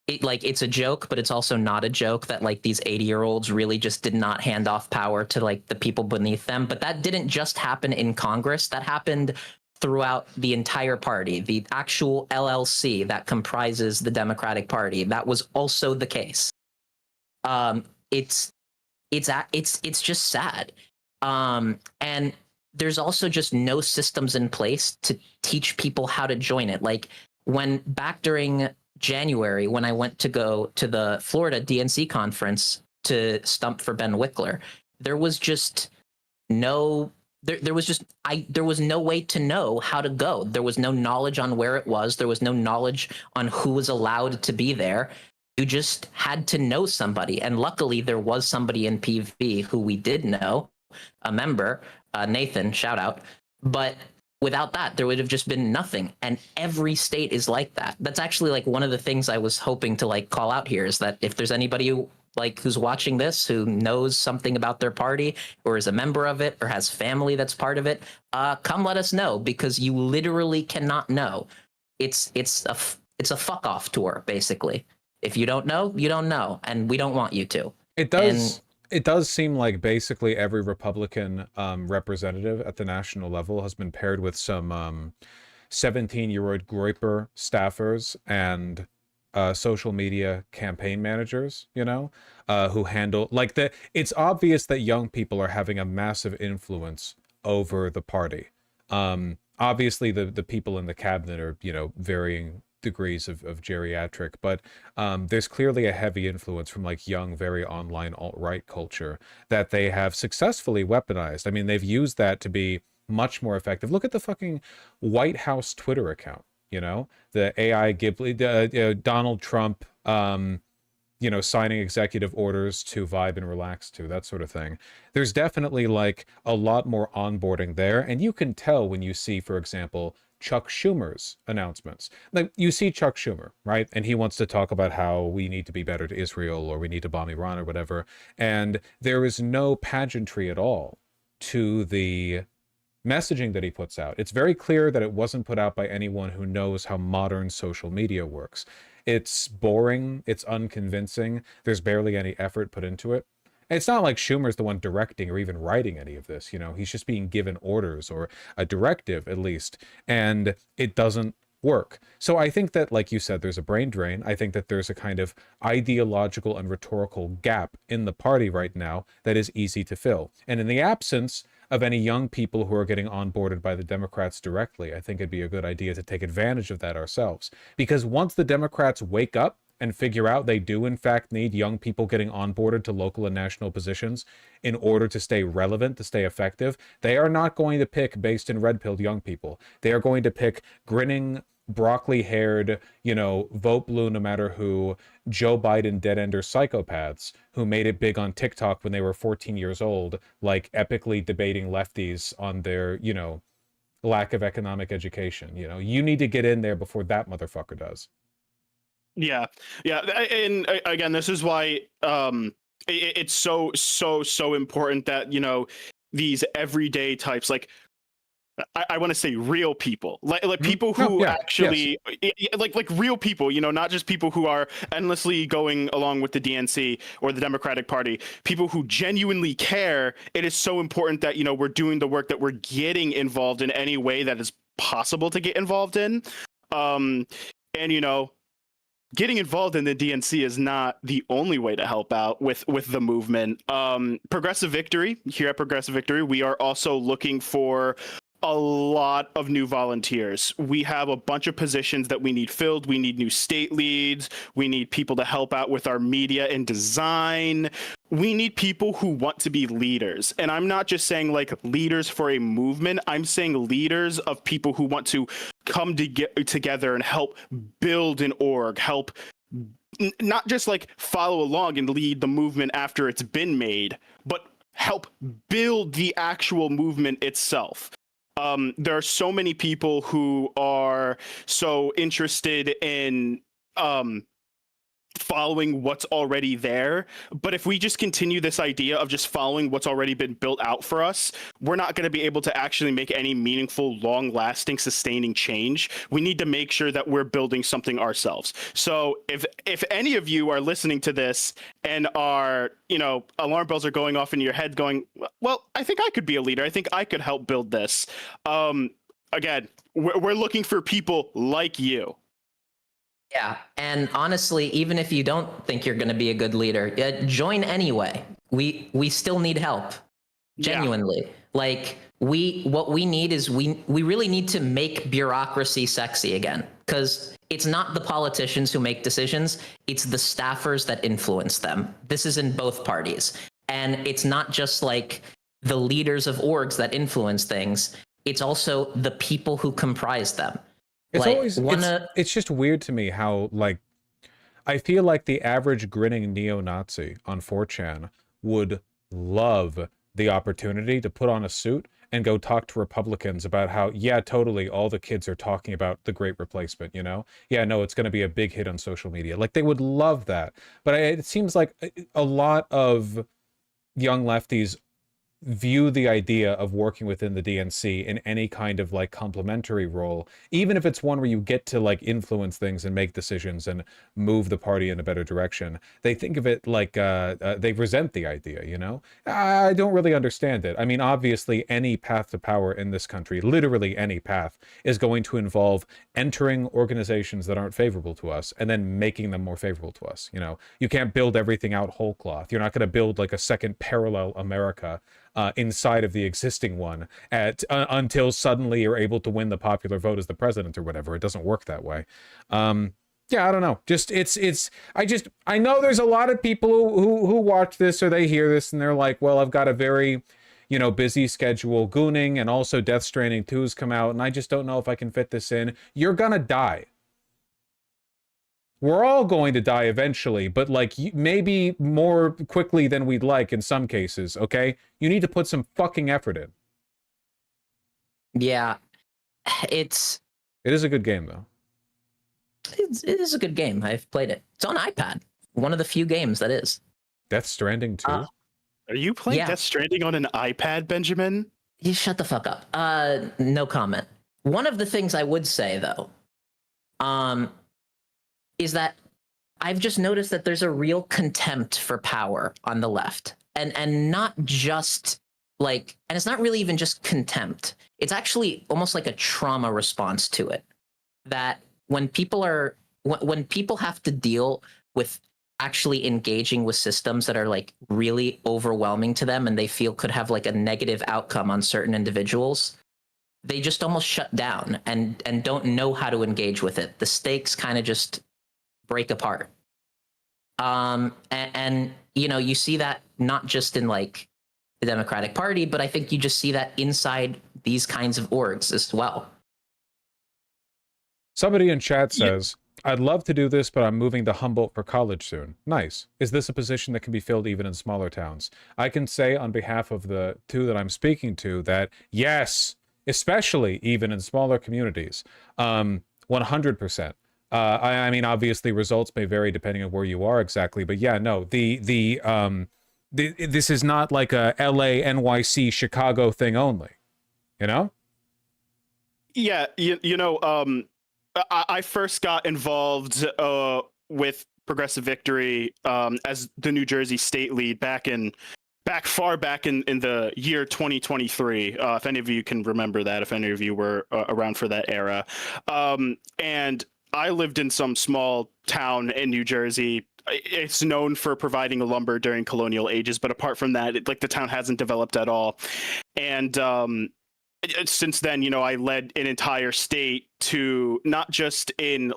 [SPEAKER 6] it's a joke, but it's also not a joke that like these 80-year-olds really just did not hand off power to like the people beneath them. But that didn't just happen in Congress. That happened throughout the entire party, the actual LLC that comprises the Democratic Party. That was also the case. It's just sad. And there's also just no systems in place to teach people how to join it. Like when back during January, when I went to go to the Florida DNC conference to stump for Ben Wickler, there was just no there was no way to know how to go. There was no knowledge on where it was. There was no knowledge on who was allowed to be there. You just had to know somebody. And luckily there was somebody in PV who we did know, a member, Nathan, shout out. But without that, there would have just been nothing. And every state is like that. That's actually like one of the things I was hoping to like call out here, is that if there's anybody who's watching this, who knows something about their party or is a member of it or has family that's part of it, come let us know, because you literally cannot know. It's a fuck off tour, basically. If you don't know, you don't know, and we don't want you to.
[SPEAKER 1] It does seem like basically every Republican representative at the national level has been paired with some 17-year-old Groyper staffers and social media campaign managers, who handle it's obvious that young people are having a massive influence over the party. Obviously the people in the cabinet are, varying degrees of geriatric, but there's clearly a heavy influence from like young, very online alt-right culture that they have successfully weaponized. I mean, they've used that to be much more effective. Look at the fucking White House Twitter account. The AI Ghibli, Donald Trump, signing executive orders to vibe and relax to, that sort of thing. There's definitely like a lot more onboarding there. And you can tell when you see, for example, Chuck Schumer's announcements. Like you see Chuck Schumer, right? And he wants to talk about how we need to be better to Israel, or we need to bomb Iran or whatever. And there is no pageantry at all to the messaging that he puts out. It's very clear that it wasn't put out by anyone who knows how modern social media works. It's boring, it's unconvincing, there's barely any effort put into it. And it's not like Schumer's the one directing or even writing any of this, he's just being given orders, or a directive at least, and it doesn't work. So I think that, like you said, there's a brain drain. I think that there's a kind of ideological and rhetorical gap in the party right now that is easy to fill. And in the absence of any young people who are getting onboarded by the Democrats directly, I think it'd be a good idea to take advantage of that ourselves. Because once the Democrats wake up and figure out they do in fact need young people getting onboarded to local and national positions in order to stay relevant, to stay effective, they are not going to pick based in red-pilled young people. They are going to pick grinning, broccoli-haired, vote blue no matter who, Joe Biden dead-ender psychopaths who made it big on TikTok when they were 14 years old, like epically debating lefties on their, lack of economic education. You need to get in there before that motherfucker does.
[SPEAKER 15] Yeah. And again, this is why it's so important that, these everyday types, like, I want to say real people, like people who actually like real people, not just people who are endlessly going along with the DNC or the Democratic Party, people who genuinely care. It is so important that, we're doing the work, that we're getting involved in any way that is possible to get involved in. And, getting involved in the DNC is not the only way to help out with the movement. Progressive Victory, here at Progressive Victory, we are also looking for a lot of new volunteers. We have a bunch of positions that we need filled. We need new state leads. We need people to help out with our media and design. We need people who want to be leaders. And I'm not just saying like leaders for a movement. I'm saying leaders of people who want to come together and help build an org, help not just like follow along and lead the movement after it's been made, but help build the actual movement itself. There are so many people who are so interested in following what's already there. But if we just continue this idea of just following what's already been built out for us, we're not going to be able to actually make any meaningful, long-lasting, sustaining change. We need to make sure that we're building something ourselves. So if any of you are listening to this and are, you know, alarm bells are going off in your head going, well, I think I could be a leader. I think I could help build this. Again, we're looking for people like you.
[SPEAKER 6] Yeah, and honestly, even if you don't think you're going to be a good leader, join anyway. We still need help, genuinely. Yeah. Like what we need is we really need to make bureaucracy sexy again, because it's not the politicians who make decisions, it's the staffers that influence them. This is in both parties, and it's not just like the leaders of orgs that influence things. It's also the people who comprise them.
[SPEAKER 1] It's
[SPEAKER 6] like,
[SPEAKER 1] always, it's just weird to me how, like, I feel like the average grinning neo-Nazi on 4chan would love the opportunity to put on a suit and go talk to Republicans about how, yeah, totally, all the kids are talking about the Great Replacement, you know? Yeah, no, it's going to be a big hit on social media. Like, they would love that. But it seems like a lot of young lefties view the idea of working within the DNC in any kind of like complementary role, even if it's one where you get to like influence things and make decisions and move the party in a better direction. They think of it like they resent the idea, you know? I don't really understand it. I mean, obviously any path to power in this country, literally any path, is going to involve entering organizations that aren't favorable to us and then making them more favorable to us. You know, you can't build everything out whole cloth. You're not going to build like a second parallel America inside of the existing one until suddenly you're able to win the popular vote as the president or whatever. It doesn't work that way. Yeah, I don't know. Just I know there's a lot of people who watch this or they hear this and they're like, well, I've got a very, you know, busy schedule, gooning, and also Death Stranding 2's come out, and I just don't know if I can fit this in. You're gonna die. We're all going to die eventually, but like maybe more quickly than we'd like in some cases, okay? You need to put some fucking effort in.
[SPEAKER 6] Yeah,
[SPEAKER 1] it is a good game, though.
[SPEAKER 6] It is a good game. I've played it. It's on iPad. One of the few games that is.
[SPEAKER 1] Death Stranding 2?
[SPEAKER 15] Are you playing Death Stranding on an iPad, Benjamin?
[SPEAKER 6] You shut the fuck up. No comment. One of the things I would say, though, is that I've just noticed that there's a real contempt for power on the left, and not just like, and it's not really even just contempt. It's actually almost like a trauma response to it. That when people have to deal with actually engaging with systems that are like really overwhelming to them and they feel could have like a negative outcome on certain individuals, they just almost shut down and don't know how to engage with it. The stakes kind of just break apart. And you know, you see that not just in like the Democratic Party, but I think you just see that inside these kinds of orgs as well.
[SPEAKER 1] Somebody in chat says, I'd love to do this, but I'm moving to Humboldt for college soon. Nice. Is this a position that can be filled even in smaller towns? I can say on behalf of the two that I'm speaking to that yes, especially even in smaller communities, 100%. I mean, obviously results may vary depending on where you are exactly, but yeah, no, this is not like a LA, NYC, Chicago thing only, you know?
[SPEAKER 15] Yeah, you know, I first got involved with Progressive Victory as the New Jersey state lead far back in the year 2023. If any of you can remember that, if any of you were around for that era. And I lived in some small town in New Jersey. It's known for providing lumber during colonial ages, but apart from that, the town hasn't developed at all. And since then, I led an entire state to not just in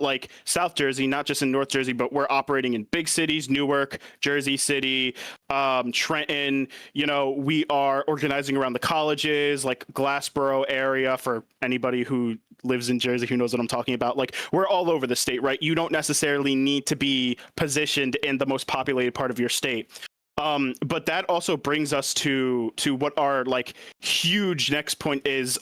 [SPEAKER 15] South Jersey, not just in North Jersey, but we're operating in big cities, Newark, Jersey City, Trenton. We are organizing around the colleges, like Glassboro area, for anybody who lives in Jersey who knows what I'm talking about. We're all over the state, right? You don't necessarily need to be positioned in the most populated part of your state. But that also brings us to what our huge next point is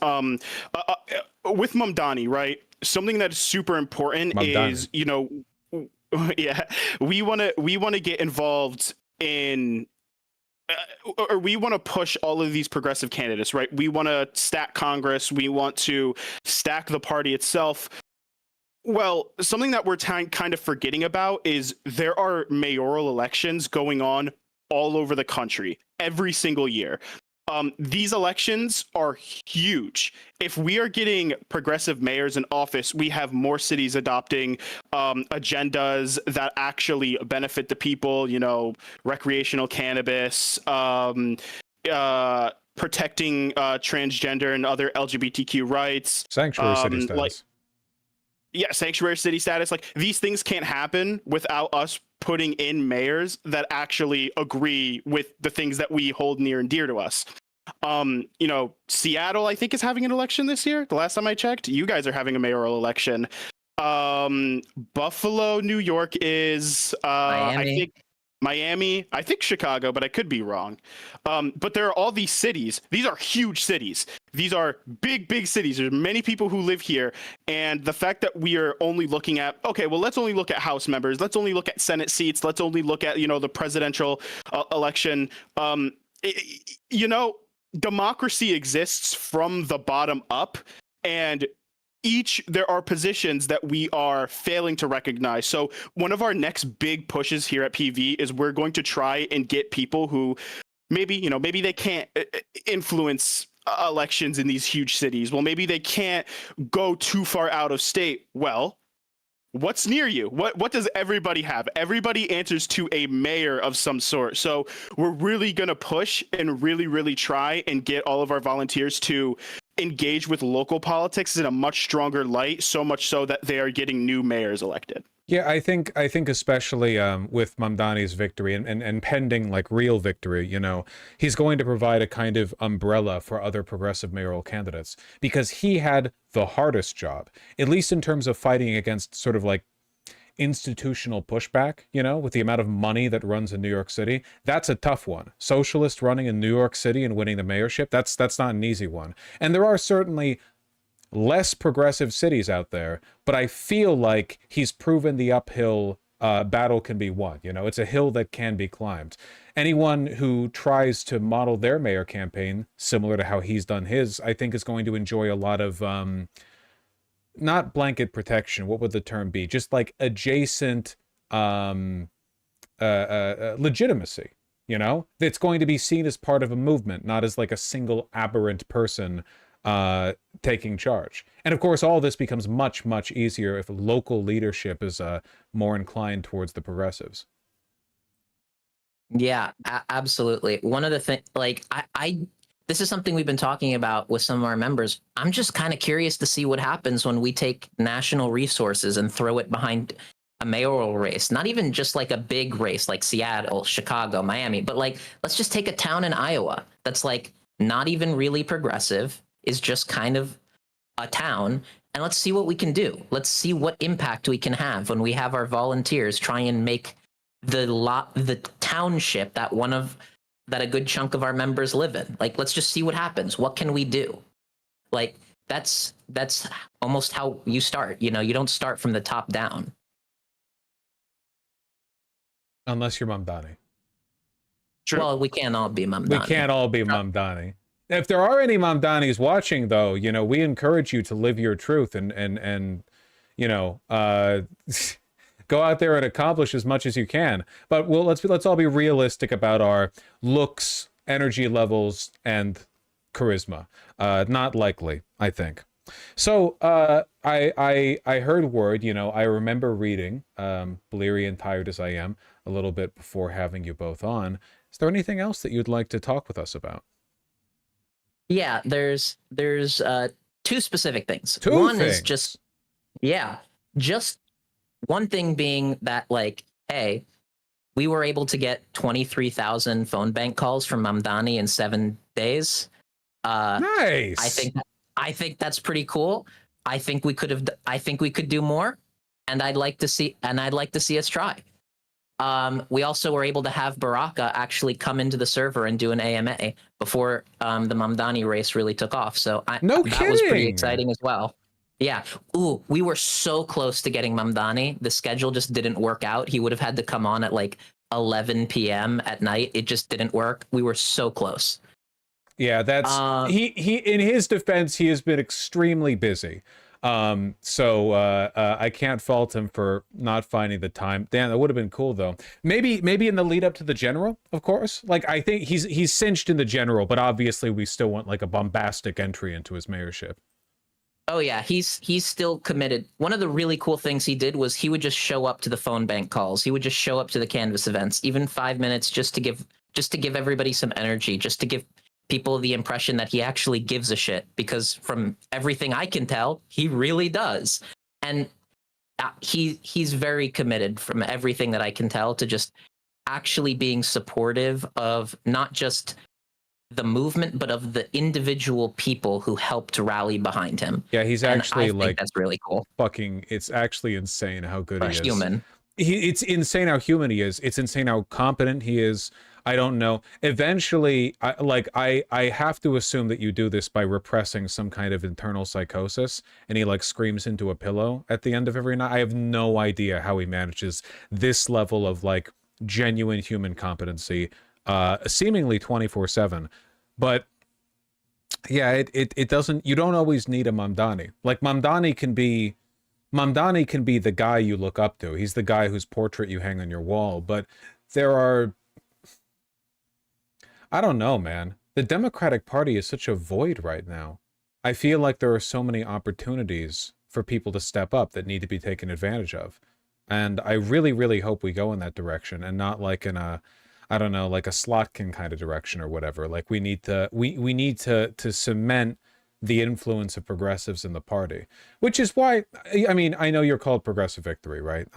[SPEAKER 15] with Mamdani, right? Something that is super important is, yeah, we want to get involved in or we want to push all of these progressive candidates, right? We want to stack Congress. We want to stack the party itself. Well, something that we're kind of forgetting about is there are mayoral elections going on all over the country every single year. These elections are huge. If we are getting progressive mayors in office, we have more cities adopting agendas that actually benefit the people, recreational cannabis, protecting transgender and other LGBTQ rights.
[SPEAKER 1] Sanctuary city status.
[SPEAKER 15] Sanctuary city status. These things can't happen without us putting in mayors that actually agree with the things that we hold near and dear to us. Seattle, I think, is having an election this year. The last time I checked, you guys are having a mayoral election. Buffalo, New York is, Miami, I think Chicago, but I could be wrong. But there are all these cities. These are huge cities. These are big, big cities. There's many people who live here. And the fact that we are only looking at, okay, well, let's only look at House members. Let's only look at Senate seats. Let's only look at, the presidential election. Democracy exists from the bottom up. And there are positions that we are failing to recognize. So one of our next big pushes here at PV is we're going to try and get people who maybe they can't influence elections in these huge cities. Well, maybe they can't go too far out of state. Well, what's near you? What does everybody have? Everybody answers to a mayor of some sort. So we're really going to push and really, really try and get all of our volunteers to engage with local politics in a much stronger light, so much so that they are getting new mayors elected.
[SPEAKER 1] Yeah, I think especially with Mamdani's victory and pending real victory, he's going to provide a kind of umbrella for other progressive mayoral candidates, because he had the hardest job, at least in terms of fighting against sort of institutional pushback, with the amount of money that runs in New York City. That's a tough one. Socialist running in New York City and winning the mayorship, that's not an easy one. And there are certainly less progressive cities out there, but I feel like he's proven the uphill battle can be won. It's a hill that can be climbed. Anyone who tries to model their mayor campaign similar to how he's done his, I think is going to enjoy a lot of not blanket protection, what would the term be? Just adjacent legitimacy, It's going to be seen as part of a movement, not as a single aberrant person taking charge. And of course, all this becomes much, much easier if local leadership is more inclined towards the progressives.
[SPEAKER 6] Yeah, absolutely. One of the things, this is something we've been talking about with some of our members. I'm just kind of curious to see what happens when we take national resources and throw it behind a mayoral race. Not even just a big race like Seattle, Chicago, Miami, but let's just take a town in Iowa that's not even really progressive, is just kind of a town, and let's see what we can do. Let's see what impact we can have when we have our volunteers try and make the township that a good chunk of our members live in. Let's just see what happens. What can we do? That's almost how you start. You don't start from the top down.
[SPEAKER 1] Unless you're Mamdani.
[SPEAKER 6] True. Well, we can't all be Mamdani.
[SPEAKER 1] We can't all be Mamdani. If there are any Mamdanis watching, though, we encourage you to live your truth and go out there and accomplish as much as you can. But let's all be realistic about our looks, energy levels, and charisma. Not likely, I think. So I heard word, you know, I remember reading, bleary and tired as I am, a little bit before having you both on. Is there anything else that you'd like to talk with us about?
[SPEAKER 6] Yeah, there's two specific things.
[SPEAKER 1] Two
[SPEAKER 6] One
[SPEAKER 1] things.
[SPEAKER 6] is just just one thing being that, like, hey, we were able to get 23,000 phone bank calls from Mamdani in 7 days.
[SPEAKER 1] Nice.
[SPEAKER 6] I think that's pretty cool. I think we could do more, and I'd like to see us try. We also were able to have Baraka actually come into the server and do an AMA before the Mamdani race really took off. So that was pretty exciting as well. Yeah. Ooh, we were so close to getting Mamdani. The schedule just didn't work out. He would have had to come on at like 11 p.m. at night. It just didn't work. We were so close.
[SPEAKER 1] Yeah, that's he in his defense, he has been extremely busy. So I can't fault him for not finding the time. Damn, that would have been cool though. Maybe in the lead up to the general, of course. Like, I think he's cinched in the general, but obviously we still want like a bombastic entry into his mayorship.
[SPEAKER 6] Oh yeah, he's still committed. One of the really cool things he did was he would just show up to the phone bank calls. He would just show up to the canvas events, even 5 minutes, just to give everybody some energy, just to give people the impression that he actually gives a shit, because from everything I can tell, he really does. And he's very committed, from everything that I can tell, to just actually being supportive of not just the movement, but of the individual people who helped rally behind him.
[SPEAKER 1] Yeah, he's actually, and I think
[SPEAKER 6] that's really cool.
[SPEAKER 1] Fucking, it's actually insane how good he is.
[SPEAKER 6] Human.
[SPEAKER 1] It's insane how human he is. It's insane how competent he is. I don't know. Eventually, I have to assume that you do this by repressing some kind of internal psychosis, and he like screams into a pillow at the end of every night. I have no idea how he manages this level of like genuine human competency, seemingly 24/7. But yeah, it doesn't. You don't always need a Mamdani. Like Mamdani can be the guy you look up to. He's the guy whose portrait you hang on your wall. But there are, I don't know, man. The Democratic Party is such a void right now. I feel like there are so many opportunities for people to step up that need to be taken advantage of. And I really, really hope we go in that direction, and not like in a, I don't know, like a Slotkin kind of direction or whatever. Like we need to cement the influence of progressives in the party, which is why, I mean, I know you're called Progressive Victory, right?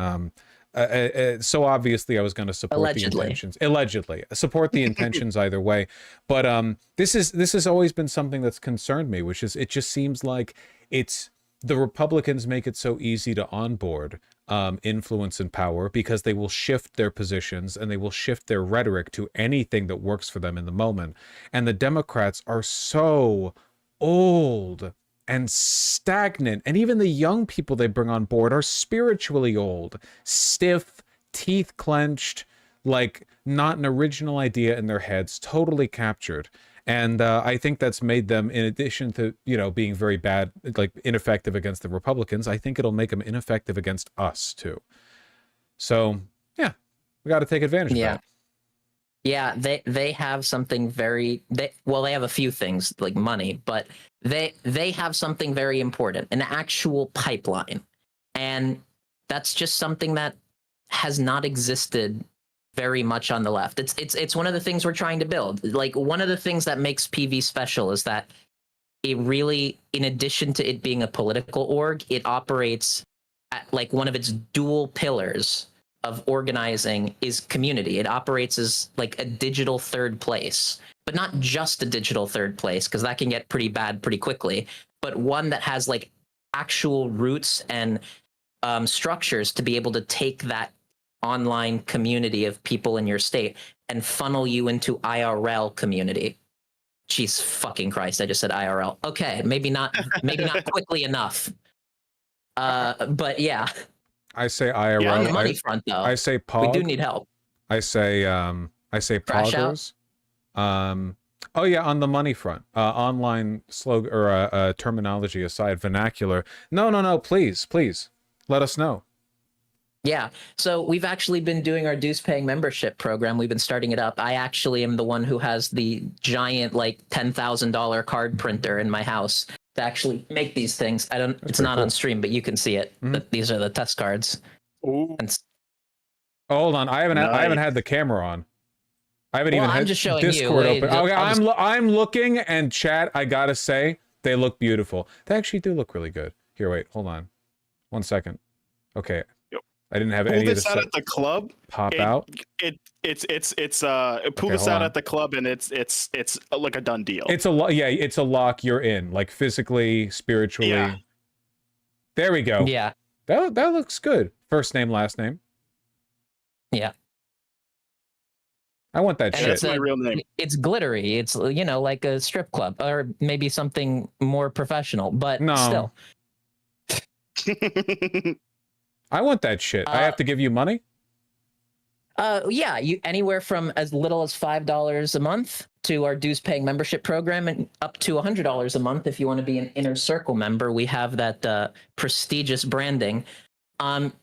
[SPEAKER 1] So obviously I was going to support the intentions. Allegedly. Support the intentions either way. But this has always been something that's concerned me, which is it just seems like the Republicans make it so easy to onboard influence and power, because they will shift their positions and they will shift their rhetoric to anything that works for them in the moment. And the Democrats are so old and stagnant, and even the young people they bring on board are spiritually old, stiff, teeth clenched, like not an original idea in their heads, totally captured. And I think that's made them, in addition to, you know, being very bad, like ineffective against the Republicans, I think it'll make them ineffective against us too. So yeah, we got to take advantage of that.
[SPEAKER 6] Yeah, they have something very, they have a few things like money, but they have something very important, an actual pipeline. And that's just something that has not existed very much on the left. It's one of the things we're trying to build. Like, one of the things that makes PV special is that it really, in addition to it being a political org, it operates at like one of its dual pillars of organizing is community. It operates as like a digital third place, but not just a digital third place, because that can get pretty bad pretty quickly, but one that has like actual roots and structures to be able to take that online community of people in your state and funnel you into IRL community. Jeez fucking Christ, I just said IRL. Okay, maybe not quickly enough. But yeah.
[SPEAKER 1] I say IRL.
[SPEAKER 6] Yeah, on the money front, though,
[SPEAKER 1] I say POG.
[SPEAKER 6] We do need help.
[SPEAKER 1] I say poggers. Oh yeah, on the money front. Online slogan or terminology aside, vernacular. No, please. Let us know.
[SPEAKER 6] Yeah, so we've actually been doing our dues paying membership program. We've been starting it up. I actually am the one who has the giant like $10,000 card printer in my house to actually make these things. It's not on stream, but you can see it. That these are the test cards.
[SPEAKER 15] Ooh.
[SPEAKER 6] And
[SPEAKER 1] Hold on, I haven't had the camera on. I haven't even
[SPEAKER 6] I'm
[SPEAKER 1] had
[SPEAKER 6] just showing
[SPEAKER 1] Discord
[SPEAKER 6] you.
[SPEAKER 1] open. Okay, I'm looking, and chat, I gotta say, they look beautiful. They actually do look really good. Here, wait, hold on. 1 second. Okay.
[SPEAKER 15] Yep.
[SPEAKER 1] I didn't have
[SPEAKER 15] Pull
[SPEAKER 1] any of
[SPEAKER 15] this
[SPEAKER 1] this
[SPEAKER 15] out at the club.
[SPEAKER 1] out.
[SPEAKER 15] Pull this out at the club, and it's like a done deal.
[SPEAKER 1] It's a it's a lock. You're in, like physically, spiritually.
[SPEAKER 15] Yeah.
[SPEAKER 1] There we go.
[SPEAKER 6] Yeah.
[SPEAKER 1] That looks good. First name, last name.
[SPEAKER 6] Yeah.
[SPEAKER 1] I want that
[SPEAKER 6] And
[SPEAKER 1] shit.
[SPEAKER 15] That's my real name.
[SPEAKER 6] It's glittery. It's, like a strip club or maybe something more professional, but still.
[SPEAKER 1] I want that shit. I have to give you money?
[SPEAKER 6] Yeah, you anywhere from as little as $5 a month to our dues paying membership program, and up to $100 a month if you want to be an inner circle member. We have that prestigious branding.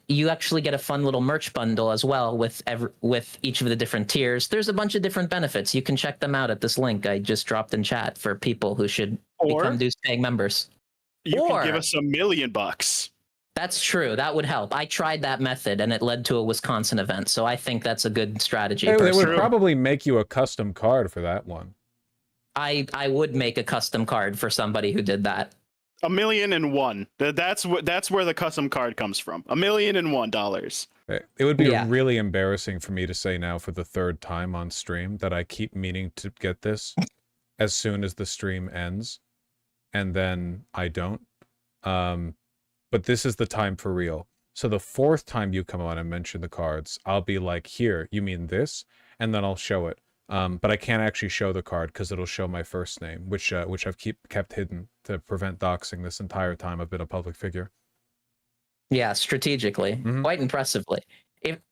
[SPEAKER 6] You actually get a fun little merch bundle as well with each of the different tiers. There's a bunch of different benefits. You can check them out at this link I just dropped in chat for people who should become dues paying members.
[SPEAKER 15] You can give us $1 million.
[SPEAKER 6] That's true. That would help. I tried that method and it led to a Wisconsin event. So I think that's a good strategy.
[SPEAKER 1] They would probably make you a custom card for that one.
[SPEAKER 6] I would make a custom card for somebody who did that.
[SPEAKER 15] $1,000,001. That's where the custom card comes from. $1,001.
[SPEAKER 1] It would be really embarrassing for me to say now for the third time on stream that I keep meaning to get this as soon as the stream ends, and then I don't. But this is the time for real. So the fourth time you come on and mention the cards, I'll be like, here, you mean this? And then I'll show it. But I can't actually show the card because it'll show my first name, which I've kept hidden to prevent doxing this entire time I've been a public figure.
[SPEAKER 6] Yeah, strategically, quite impressively.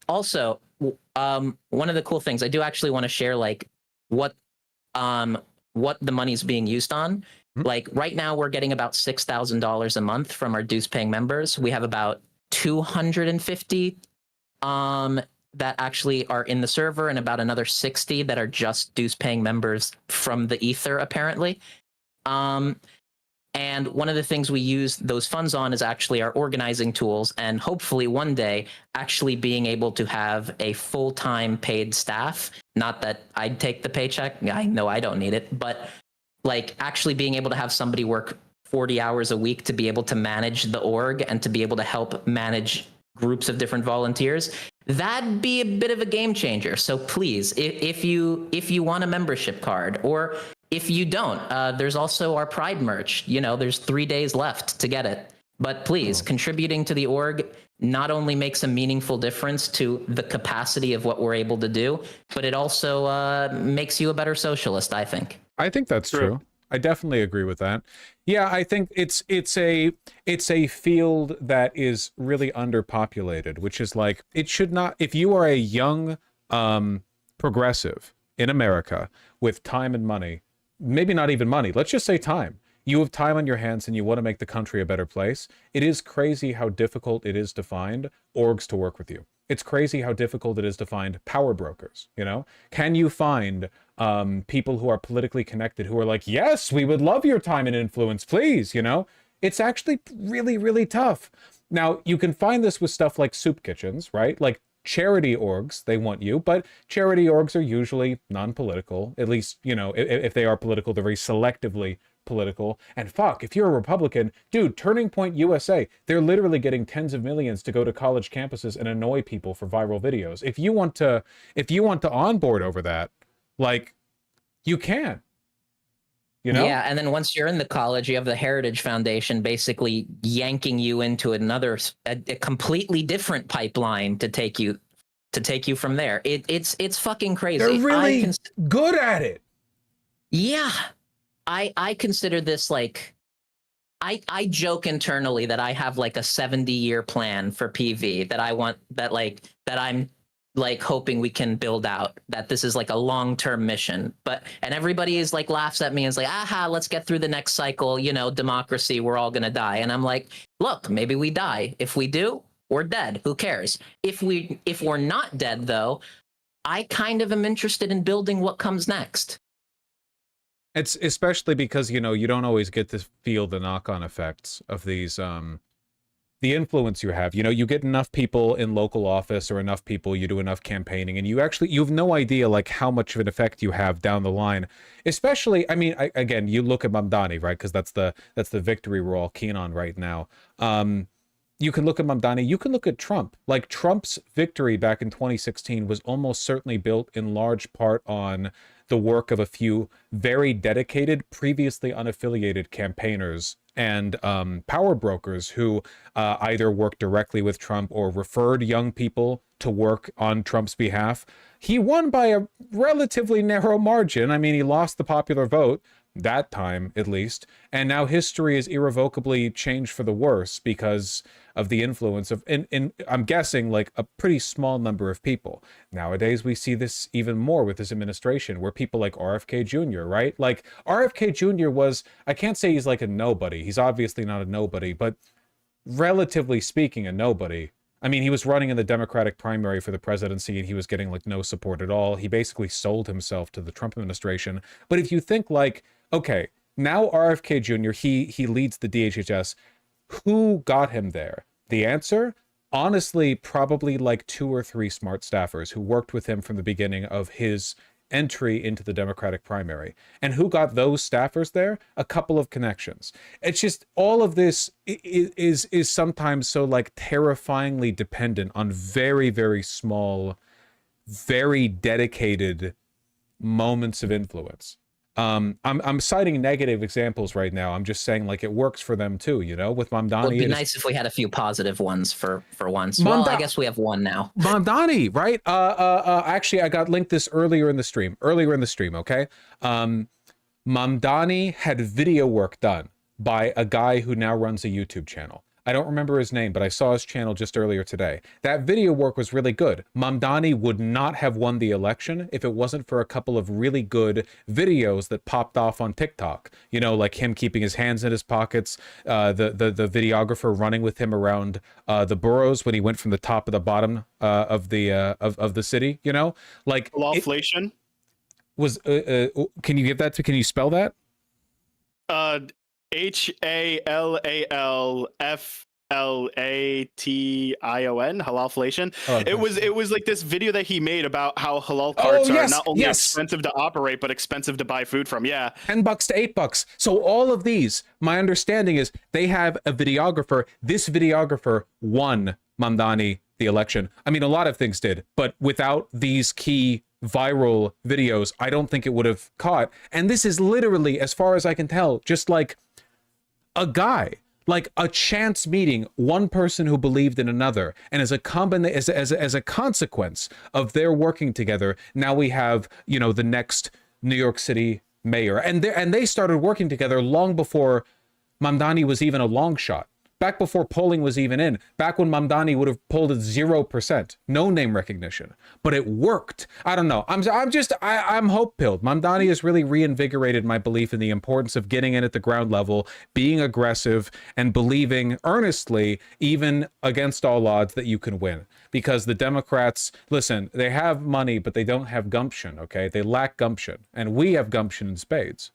[SPEAKER 6] Also, one of the cool things I do actually want to share, like what the money's being used on. Like right now, we're getting about $6,000 a month from our dues paying members. We have about 250 that actually are in the server, and about another 60 that are just dues paying members from the ether, apparently. And one of the things we use those funds on is actually our organizing tools, and hopefully one day actually being able to have a full-time paid staff. Not that I'd take the paycheck. I know I don't need it, but like actually being able to have somebody work 40 hours a week to be able to manage the org and to be able to help manage groups of different volunteers, that'd be a bit of a game changer. So please, if you want a membership card, or if you don't, there's also our Pride merch. There's 3 days left to get it. But please, contributing to the org not only makes a meaningful difference to the capacity of what we're able to do, but it also makes you a better socialist, I think.
[SPEAKER 1] I think that's true. I definitely agree with that. Yeah, I think it's a field that is really underpopulated, which is like, it should not, if you are a young progressive in America with time and money, maybe not even money, let's just say time. You have time on your hands and you want to make the country a better place. It is crazy how difficult it is to find orgs to work with you. It's crazy how difficult it is to find power brokers, Can you find people who are politically connected who are like, yes, we would love your time and influence, please, It's actually really, really tough. Now, you can find this with stuff like soup kitchens, right? Like charity orgs, they want you, but charity orgs are usually non-political. At least, if they are political, they're very selectively political. And fuck, if you're a Republican, dude, Turning Point USA, they're literally getting tens of millions to go to college campuses and annoy people for viral videos. If you want to onboard over that, like, you can.
[SPEAKER 6] Yeah, and then once you're in the college, you have the Heritage Foundation basically yanking you into a completely different pipeline to take you from there. It's fucking crazy.
[SPEAKER 1] They're really good at it.
[SPEAKER 6] Yeah. I consider this like, I joke internally that I have like a 70-year plan for PV that I'm like hoping we can build out, that this is like a long-term mission. And everybody is like laughs at me and is like, aha, let's get through the next cycle, democracy, we're all gonna die. And I'm like, look, maybe we die. If we do, we're dead. Who cares? If we're not dead though, I kind of am interested in building what comes next.
[SPEAKER 1] It's especially because, you know, you don't always get to feel the knock-on effects of these, the influence you have. You know, you get enough people in local office or enough people, you do enough campaigning, and you have no idea like how much of an effect you have down the line. Especially, I mean, again, you look at Mamdani, right? Because that's the victory we're all keen on right now. You can look at Mamdani, you can look at Trump. Like, Trump's victory back in 2016 was almost certainly built in large part on the work of a few very dedicated, previously unaffiliated campaigners and power brokers who either worked directly with Trump or referred young people to work on Trump's behalf. He won by a relatively narrow margin. I mean, he lost the popular vote, that time at least, and now history is irrevocably changed for the worse because of the influence of, I'm guessing, like a pretty small number of people. Nowadays we see this even more with this administration, where people like RFK Jr., right? Like, RFK Jr. was, I can't say he's like a nobody, he's obviously not a nobody, but relatively speaking a nobody. I mean, he was running in the Democratic primary for the presidency and he was getting like no support at all. He basically sold himself to the Trump administration. But if you think like, okay, now RFK Jr., he leads the DHHS. Who got him there? The answer? Honestly, probably like 2 or 3 smart staffers who worked with him from the beginning of his entry into the Democratic primary. And who got those staffers there? A couple of connections. It's just, all of this is sometimes so like terrifyingly dependent on very, very small, very dedicated moments of influence. I'm citing negative examples right now. I'm just saying like it works for them too, you know, with Mamdani.
[SPEAKER 6] Well, it'd be nice if we had a few positive ones for once. Well, I guess we have one now.
[SPEAKER 1] Mamdani, right? Actually, I got linked this earlier in the stream, okay? Mamdani had video work done by a guy who now runs a YouTube channel. I don't remember his name, but I saw his channel just earlier today. That video work was really good. Mamdani would not have won the election if it wasn't for a couple of really good videos that popped off on TikTok. You know, like him keeping his hands in his pockets, the videographer running with him around the boroughs when he went from the top to the bottom of the city. You know, like
[SPEAKER 15] Lawflation
[SPEAKER 1] was. Can you give that to? Can you spell that?
[SPEAKER 15] HALALFLATION, halalflation.
[SPEAKER 1] Oh,
[SPEAKER 15] it was like this video that he made about how halal carts are not only expensive to operate but expensive to buy food from. Yeah,
[SPEAKER 1] $10 to $8. So all of these, my understanding is they have a videographer. This videographer won Mamdani the election. I mean, a lot of things did, but without these key viral videos, I don't think it would have caught. And this is literally, as far as I can tell, just like a guy, like a chance meeting, one person who believed in another, and as a consequence of their working together, now we have, you know, the next New York City mayor, and they started working together long before Mamdani was even a long shot. Back before polling was even in, back when Mamdani would have polled at 0%, no name recognition, but it worked. I don't know. I'm hope-pilled. Mamdani has really reinvigorated my belief in the importance of getting in at the ground level, being aggressive, and believing earnestly, even against all odds, that you can win. Because the Democrats, listen, they have money, but they don't have gumption. Okay, they lack gumption, and we have gumption in spades.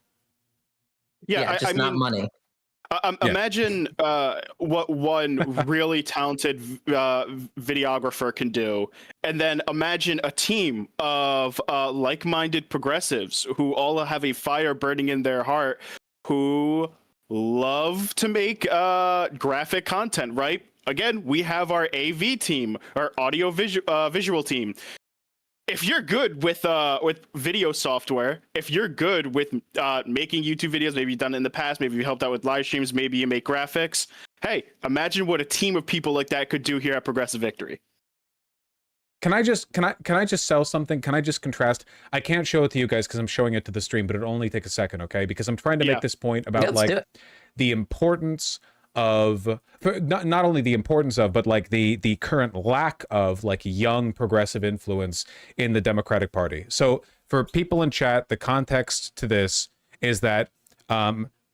[SPEAKER 15] Yeah,
[SPEAKER 6] just not money.
[SPEAKER 15] Imagine what one really talented videographer can do, and then imagine a team of like-minded progressives who all have a fire burning in their heart, who love to make graphic content, right? Again, we have our AV team, our audio visual team. If you're good with video software, if you're good with making YouTube videos, maybe you've done it in the past, maybe you helped out with live streams, maybe you make graphics. Hey, imagine what a team of people like that could do here at Progressive Victory.
[SPEAKER 1] Can I just sell something? Can I just contrast? I can't show it to you guys because I'm showing it to the stream, but it'll only take a second, okay? Because I'm trying to make this point about like the importance of not only the importance of, but like the current lack of like young progressive influence in the Democratic Party. So for people in chat, the context to this is that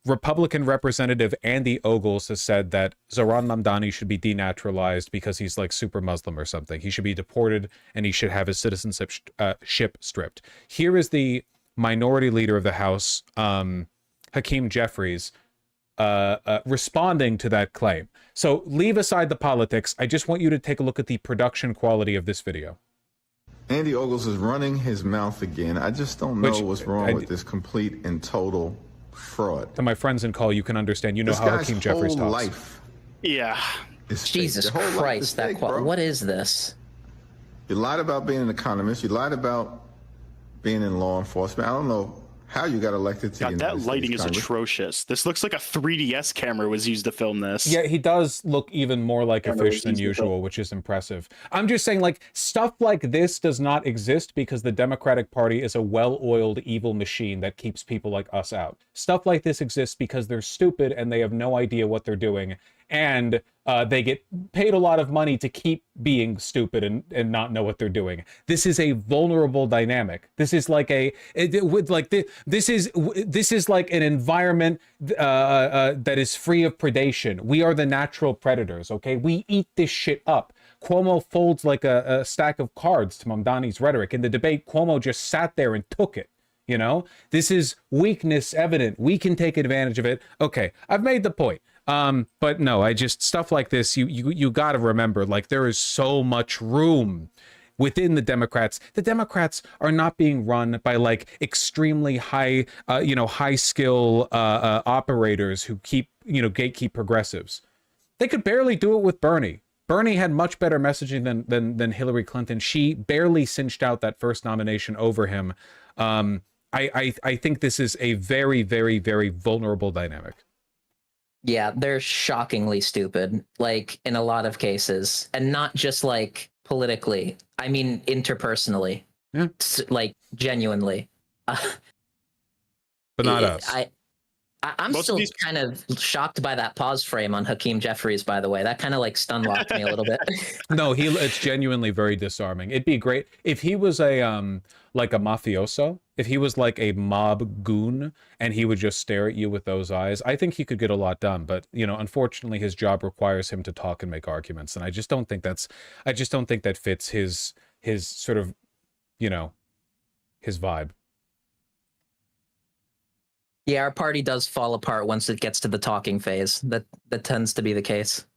[SPEAKER 1] Republican Representative Andy Ogles has said that Zohran Mamdani should be denaturalized because he's like super Muslim or something. He should be deported and he should have his citizenship stripped. Here is the Minority Leader of the House, Hakeem Jeffries, responding to that claim. So leave aside the politics. I just want you to take a look at the production quality of this video.
[SPEAKER 5] Andy Ogles is running his mouth again. I just don't know what's wrong with this complete and total fraud.
[SPEAKER 1] To my friends in call, you can understand. You know
[SPEAKER 5] This
[SPEAKER 1] how
[SPEAKER 5] guy's
[SPEAKER 1] Hakeem Jeffries
[SPEAKER 5] whole
[SPEAKER 1] talks.
[SPEAKER 5] life
[SPEAKER 15] Yeah.
[SPEAKER 5] is fake.
[SPEAKER 6] Jesus
[SPEAKER 5] Their whole life is
[SPEAKER 6] Christ,
[SPEAKER 5] fake, bro.
[SPEAKER 6] what is this?
[SPEAKER 5] You lied about being an economist. You lied about being in law enforcement. I don't know how you got elected to the
[SPEAKER 15] God,
[SPEAKER 5] United
[SPEAKER 15] that lighting
[SPEAKER 5] States
[SPEAKER 15] is
[SPEAKER 5] Congress.
[SPEAKER 15] atrocious. This looks like a 3DS camera was used to film this.
[SPEAKER 1] Yeah, he does look even more like a fish than usual, which is impressive. I'm just saying, like, stuff like this does not exist because the Democratic Party is a well-oiled evil machine that keeps people like us out. Stuff like this exists because they're stupid and they have no idea what they're doing, and they get paid a lot of money to keep being stupid and not know what they're doing. This is a vulnerable dynamic. This is like this is like an environment that is free of predation. We are the natural predators, okay? We eat this shit up. Cuomo folds like a stack of cards, to Mamdani's rhetoric. In the debate, Cuomo just sat there and took it. You know, this is weakness evident. We can take advantage of it. Okay, I've made the point. But no, I just, stuff like this, you got to remember, like, there is so much room within the Democrats. The Democrats are not being run by like extremely high, high skill operators who gatekeep progressives. They could barely do it with Bernie. Bernie had much better messaging than Hillary Clinton. She barely cinched out that first nomination over him. I think this is a very, very, very vulnerable dynamic.
[SPEAKER 6] Yeah, they're shockingly stupid, like in a lot of cases, and not just like politically. I mean, interpersonally, like genuinely.
[SPEAKER 1] But not us.
[SPEAKER 6] I'm still kind of shocked by that pause frame on Hakeem Jeffries, by the way. That kind of like stun locked me a little bit.
[SPEAKER 1] No, it's genuinely very disarming. It'd be great if he was a like a mafioso, if he was like a mob goon and he would just stare at you with those eyes. I think he could get a lot done, but unfortunately his job requires him to talk and make arguments, and I just don't think that fits his sort of, his vibe.
[SPEAKER 6] Yeah, our party does fall apart once it gets to the talking phase. That tends to be the case.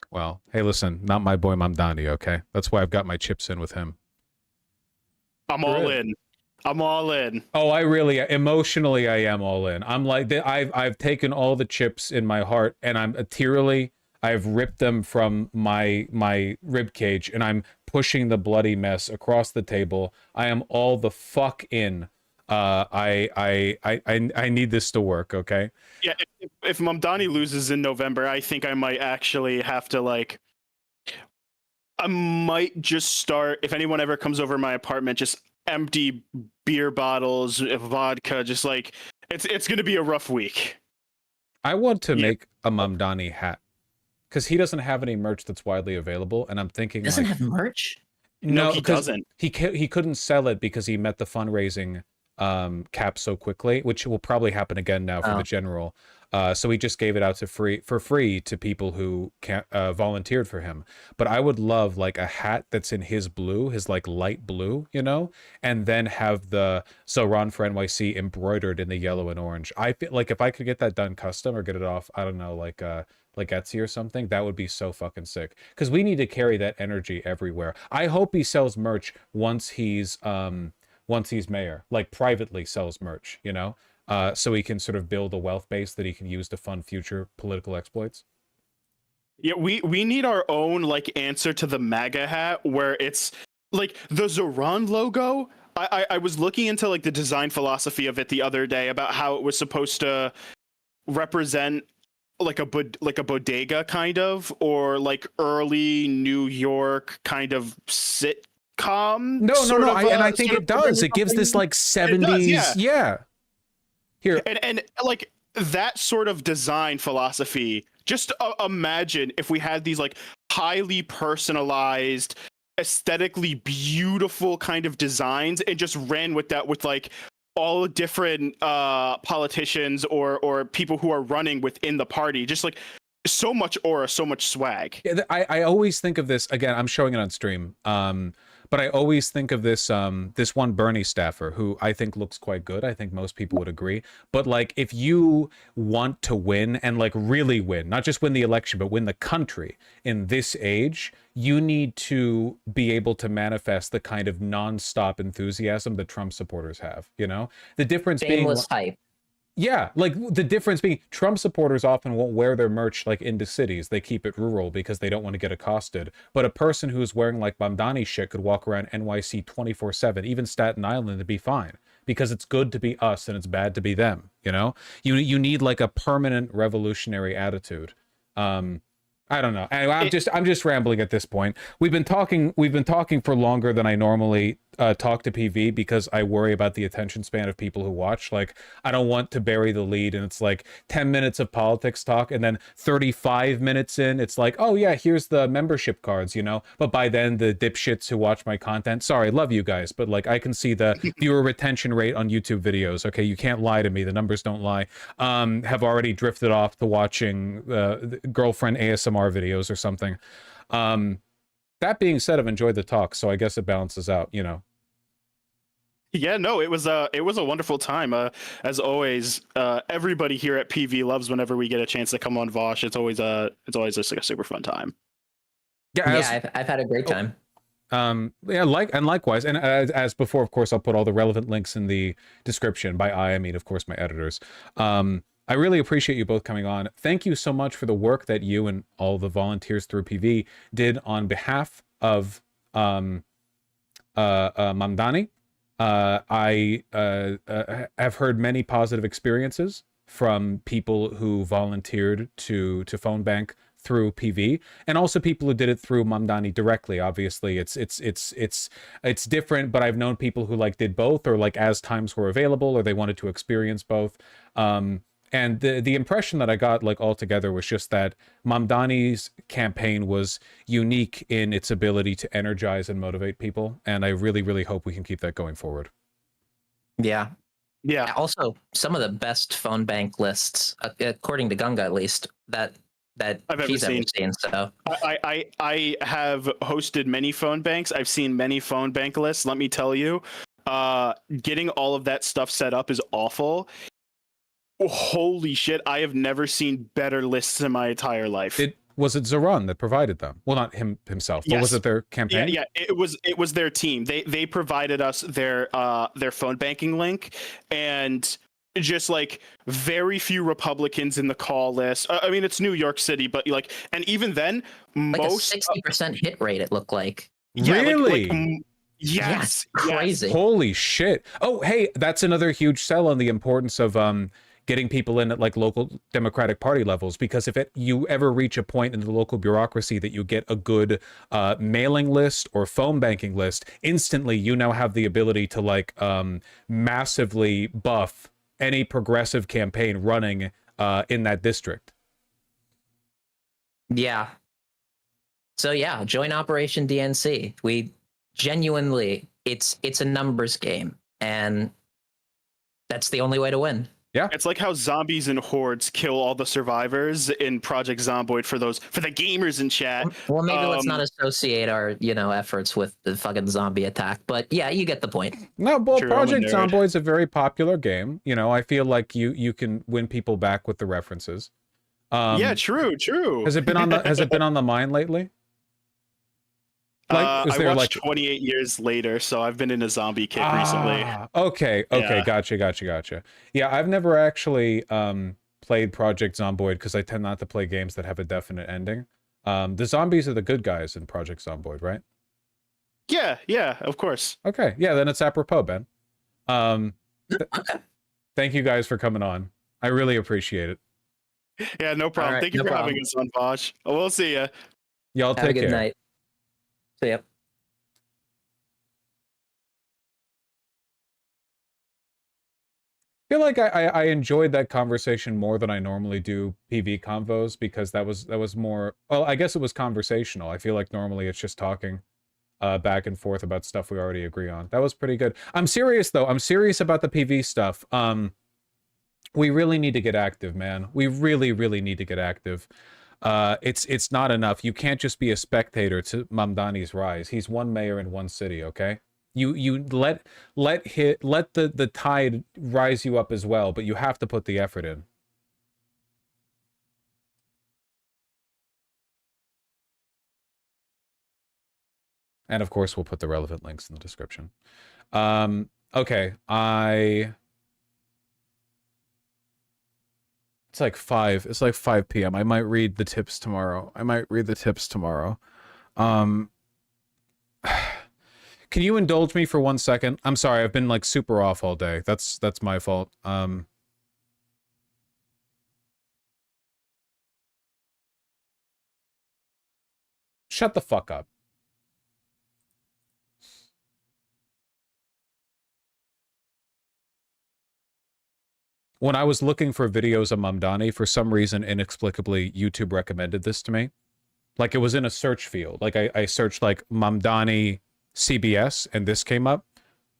[SPEAKER 1] Well, hey, listen, not my boy Mamdani, okay? That's why I've got my chips in with him.
[SPEAKER 15] I'm all in. I'm all in.
[SPEAKER 1] Oh, I really, emotionally, I am all in. I'm like, I've taken all the chips in my heart, and I'm I've ripped them from my rib cage, and I'm pushing the bloody mess across the table. I am all the fuck in. I need this to work, okay?
[SPEAKER 15] Yeah, if Mamdani loses in November, I think I might actually have to I might just start, if anyone ever comes over my apartment, just empty beer bottles, vodka, just like it's gonna be a rough week.
[SPEAKER 1] I want to make a Mamdani hat because he doesn't have any merch that's widely available, and I'm thinking
[SPEAKER 6] doesn't have merch.
[SPEAKER 1] No,
[SPEAKER 15] he doesn't.
[SPEAKER 1] He couldn't sell it because he met the fundraising cap so quickly, which will probably happen again now for the general. So he just gave it out for free to people who volunteered for him. But I would love like a hat that's in his blue, his like light blue, and then have the "So Ron for NYC" embroidered in the yellow and orange. I feel like if I could get that done custom or get it off, I don't know, like Etsy or something, that would be so fucking sick. Because we need to carry that energy everywhere. I hope he sells merch once he's mayor, like privately sells merch, so he can sort of build a wealth base that he can use to fund future political exploits.
[SPEAKER 15] Yeah, we need our own answer to the MAGA hat, where it's like the Zoran logo. I was looking into the design philosophy of it the other day about how it was supposed to represent like a bodega kind of, or early New York kind of sitcom.
[SPEAKER 1] No, I think it does. It gives this 70s, yeah. Here
[SPEAKER 15] and that sort of design philosophy. Just imagine if we had these highly personalized, aesthetically beautiful kind of designs and just ran with that with all different politicians or people who are running within the party. Just so much aura, so much swag.
[SPEAKER 1] I always think of this, again, I'm showing it on stream. But I always think of this this one Bernie staffer who I think looks quite good. I think most people would agree. But like, if you want to win and like really win, not just win the election, but win the country in this age, you need to be able to manifest the kind of nonstop enthusiasm that Trump supporters have. You know, the difference
[SPEAKER 6] Shameless
[SPEAKER 1] being
[SPEAKER 6] hype.
[SPEAKER 1] yeah, like the difference being Trump supporters often won't wear their merch like into cities. They keep it rural because they don't want to get accosted. But a person who's wearing like Mamdani shit could walk around NYC 24/7, even Staten Island, and be fine, because it's good to be us and it's bad to be them. You know, you need like a permanent revolutionary attitude. I don't know. Anyway, I'm just rambling at this point. We've been talking for longer than I normally talk to PV, because I worry about the attention span of people who watch. Like, I don't want to bury the lead and it's like 10 minutes of politics talk and then 35 minutes in it's like, oh yeah, here's the membership cards, you know. But by then the dipshits who watch my content, sorry, love you guys, but like I can see the viewer retention rate on YouTube videos. Okay, you can't lie to me, the numbers don't lie. Have already drifted off to watching girlfriend ASMR videos or something. That being said, I've enjoyed the talk, so I guess it balances out, you know.
[SPEAKER 15] Yeah, no, it was a wonderful time. As always, everybody here at PV loves whenever we get a chance to come on Vosh. It's always just like a super fun time.
[SPEAKER 6] Yeah, I've had a great time.
[SPEAKER 1] Yeah, likewise, and as before, of course, I'll put all the relevant links in the description. By I mean, of course, my editors. I really appreciate you both coming on. Thank you so much for the work that you and all the volunteers through PV did on behalf of Mamdani. I have heard many positive experiences from people who volunteered to phone bank through PV, and also people who did it through Mamdani directly. Obviously, it's different, but I've known people who like did both, or like as times were available, or they wanted to experience both. And the impression that I got like altogether was just that Mamdani's campaign was unique in its ability to energize and motivate people. And I really, really hope we can keep that going forward.
[SPEAKER 6] Yeah.
[SPEAKER 15] Yeah.
[SPEAKER 6] Also, some of the best phone bank lists, according to Gunga at least, that he's ever seen. So
[SPEAKER 15] I have hosted many phone banks. I've seen many phone bank lists. Let me tell you, getting all of that stuff set up is awful. Holy shit, I have never seen better lists in my entire life.
[SPEAKER 1] Was it Zoran that provided them? Well, not himself, but
[SPEAKER 15] Yes.
[SPEAKER 1] was it their campaign?
[SPEAKER 15] Yeah, it was their team. They provided us their phone banking link, and just like very few Republicans in the call list. I mean, it's New York City, but like, and even then,
[SPEAKER 6] like
[SPEAKER 15] most
[SPEAKER 6] a 60% hit rate, it looked like.
[SPEAKER 15] Yeah,
[SPEAKER 1] Really?
[SPEAKER 15] Yes,
[SPEAKER 6] crazy.
[SPEAKER 1] Holy shit. Oh, hey, that's another huge sell on the importance of getting people in at like local Democratic Party levels, because if you ever reach a point in the local bureaucracy that you get a good mailing list or phone banking list, instantly you now have the ability to like massively buff any progressive campaign running in that district.
[SPEAKER 6] Yeah. So yeah, join Operation DNC. We genuinely, it's a numbers game, and that's the only way to win.
[SPEAKER 1] Yeah,
[SPEAKER 15] it's like how zombies and hordes kill all the survivors in Project Zomboid for the gamers in chat.
[SPEAKER 6] Well, maybe let's not associate our efforts with the fucking zombie attack, but yeah, you get the point.
[SPEAKER 1] No, well, Project Zomboid is a very popular game. You know, I feel like you can win people back with the references.
[SPEAKER 15] Yeah, true.
[SPEAKER 1] Has it been on the mind lately?
[SPEAKER 15] Like, I watched 28 years later, so I've been in a zombie kick recently.
[SPEAKER 1] Okay,
[SPEAKER 15] Yeah.
[SPEAKER 1] Gotcha. Yeah, I've never actually played Project Zomboid because I tend not to play games that have a definite ending. The zombies are the good guys in Project Zomboid, right?
[SPEAKER 15] Yeah, of course.
[SPEAKER 1] Okay, yeah, then it's apropos, Ben. Thank you guys for coming on. I really appreciate it.
[SPEAKER 15] Yeah, no problem.
[SPEAKER 6] All right,
[SPEAKER 15] Thank you
[SPEAKER 6] no
[SPEAKER 15] for
[SPEAKER 6] problem.
[SPEAKER 15] having us on Bosch. We'll see ya.
[SPEAKER 1] Y'all
[SPEAKER 6] Have
[SPEAKER 1] take
[SPEAKER 6] a good
[SPEAKER 1] care.
[SPEAKER 6] night. See ya.
[SPEAKER 1] I feel like I enjoyed that conversation more than I normally do PV convos, because that was more, well, I guess it was conversational. I feel like normally it's just talking back and forth about stuff we already agree on. That was pretty good. I'm serious though. I'm serious about the PV stuff. We really need to get active, man. We really need to get active. It's not enough. You can't just be a spectator to Mamdani's rise. He's one mayor in one city, okay? You let the tide rise you up as well, but you have to put the effort in. And of course, we'll put the relevant links in the description. Okay, it's like 5 p.m. I might read the tips tomorrow. Can you indulge me for 1 second? I'm sorry, I've been like super off all day. That's my fault. Shut the fuck up. When I was looking for videos of Mamdani, for some reason, inexplicably, YouTube recommended this to me. Like, it was in a search field. Like, I searched, like, Mamdani CBS, and this came up.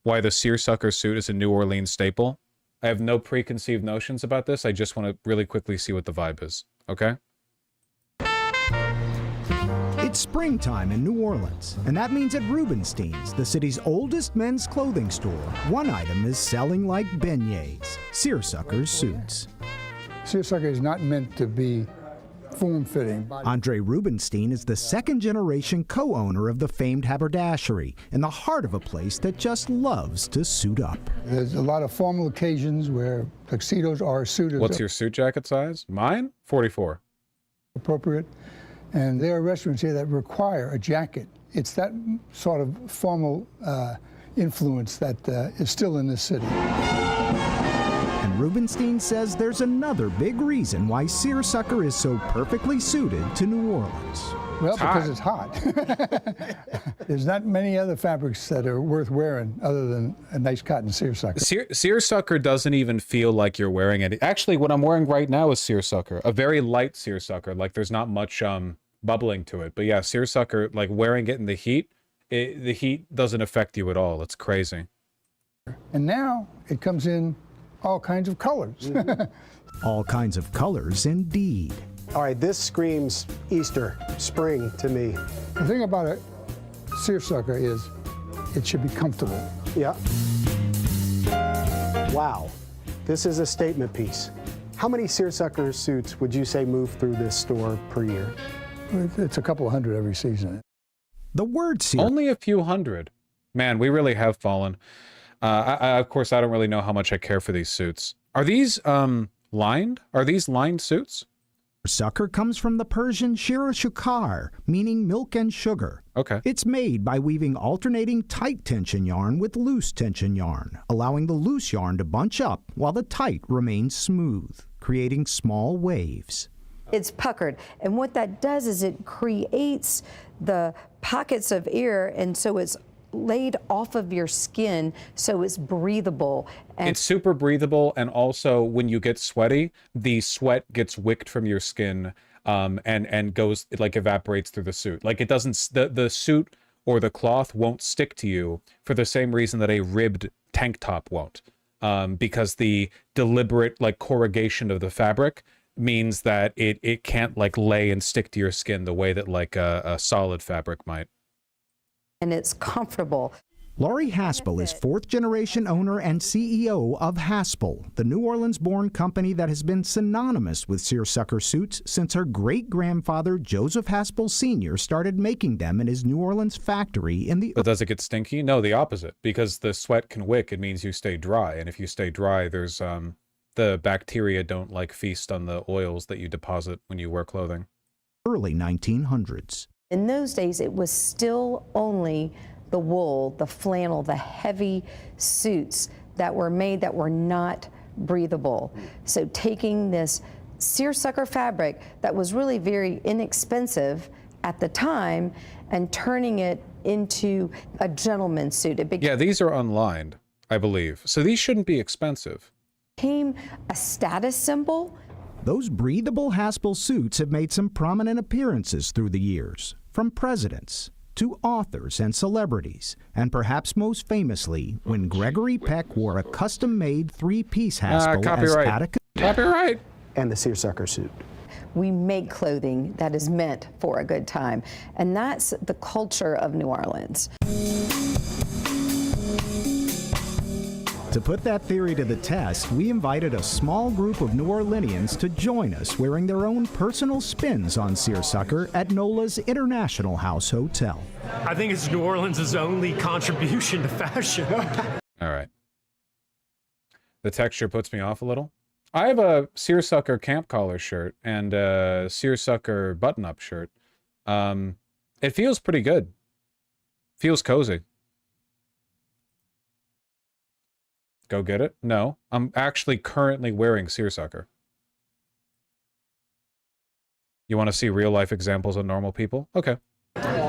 [SPEAKER 1] Why the seersucker suit is a New Orleans staple. I have no preconceived notions about this. I just want to really quickly see what the vibe is. Okay?
[SPEAKER 8] It's springtime in New Orleans, and that means at Rubenstein's, the city's oldest men's clothing store, one item is selling like beignets, seersucker suits.
[SPEAKER 18] Seersucker is not meant to be form-fitting.
[SPEAKER 8] Andre Rubenstein is the second-generation co-owner of the famed haberdashery, in the heart of a place that just loves to suit up.
[SPEAKER 18] There's a lot of formal occasions where tuxedos are suited.
[SPEAKER 1] What's your suit jacket size? Mine? 44.
[SPEAKER 18] Appropriate. And there are restaurants here that require a jacket. It's that sort of formal influence that is still in this city.
[SPEAKER 8] And Rubenstein says there's another big reason why seersucker is so perfectly suited to New Orleans.
[SPEAKER 18] Well, because it's hot. There's not many other fabrics that are worth wearing other than a nice cotton seersucker.
[SPEAKER 1] Seersucker doesn't even feel like you're wearing it. Actually, what I'm wearing right now is seersucker. A very light seersucker. Like, there's not much bubbling to it. But yeah, seersucker, like wearing it in the heat, the heat doesn't affect you at all. It's crazy.
[SPEAKER 18] And now it comes in all kinds of colors.
[SPEAKER 8] All kinds of colors, indeed.
[SPEAKER 25] All right, this screams Easter, spring to me.
[SPEAKER 18] The thing about a seersucker is it should be comfortable.
[SPEAKER 25] Yeah. Wow, this is a statement piece. How many seersucker suits would you say move through this store per year?
[SPEAKER 18] It's a couple hundred every season.
[SPEAKER 8] The word
[SPEAKER 1] only a few hundred. Man, we really have fallen. Of course, I don't really know how much I care for these suits. Are these lined? Are these lined suits?
[SPEAKER 8] Seersucker comes from the Persian shirashukar, meaning milk and sugar.
[SPEAKER 1] Okay.
[SPEAKER 8] It's made by weaving alternating tight tension yarn with loose tension yarn, allowing the loose yarn to bunch up while the tight remains smooth, creating small waves.
[SPEAKER 19] It's puckered, and what that does is it creates the pockets of air, and so it's laid off of your skin, so it's breathable. And
[SPEAKER 1] it's super breathable, and also when you get sweaty, the sweat gets wicked from your skin, and goes, it like evaporates through the suit. Like, it doesn't, the suit or the cloth won't stick to you for the same reason that a ribbed tank top won't, because the deliberate like corrugation of the fabric means that it can't like lay and stick to your skin the way that like a solid fabric might.
[SPEAKER 19] And it's comfortable.
[SPEAKER 8] Laurie Haspel is fourth-generation owner and CEO of Haspel, the New Orleans-born company that has been synonymous with seersucker suits since her great-grandfather Joseph Haspel Sr. started making them in his New Orleans factory in the...
[SPEAKER 1] But does it get stinky? No, the opposite. Because the sweat can wick, it means you stay dry. And if you stay dry, there's the bacteria don't like feast on the oils that you deposit when you wear clothing.
[SPEAKER 8] Early 1900s.
[SPEAKER 19] In those days, it was still only the wool, the flannel, the heavy suits that were made that were not breathable. So taking this seersucker fabric that was really very inexpensive at the time and turning it into a gentleman's suit.
[SPEAKER 1] Yeah, these are unlined, I believe. So these shouldn't be expensive.
[SPEAKER 19] Became a status symbol.
[SPEAKER 8] Those breathable Haspel suits have made some prominent appearances through the years, from presidents to authors and celebrities, and perhaps most famously, when Gregory Peck wore a custom-made three-piece Haspel as
[SPEAKER 1] Copyright. Copyright.
[SPEAKER 25] And the seersucker suit.
[SPEAKER 19] We make clothing that is meant for a good time. And that's the culture of New Orleans.
[SPEAKER 8] To put that theory to the test, we invited a small group of New Orleanians to join us wearing their own personal spins on seersucker at NOLA's International House Hotel.
[SPEAKER 9] I think it's New Orleans' only contribution to fashion.
[SPEAKER 1] All right. The texture puts me off a little. I have a seersucker camp collar shirt and a seersucker button-up shirt. It feels pretty good. Feels cozy. Go get it? No, I'm actually currently wearing seersucker. You want to see real life examples of normal people? Okay.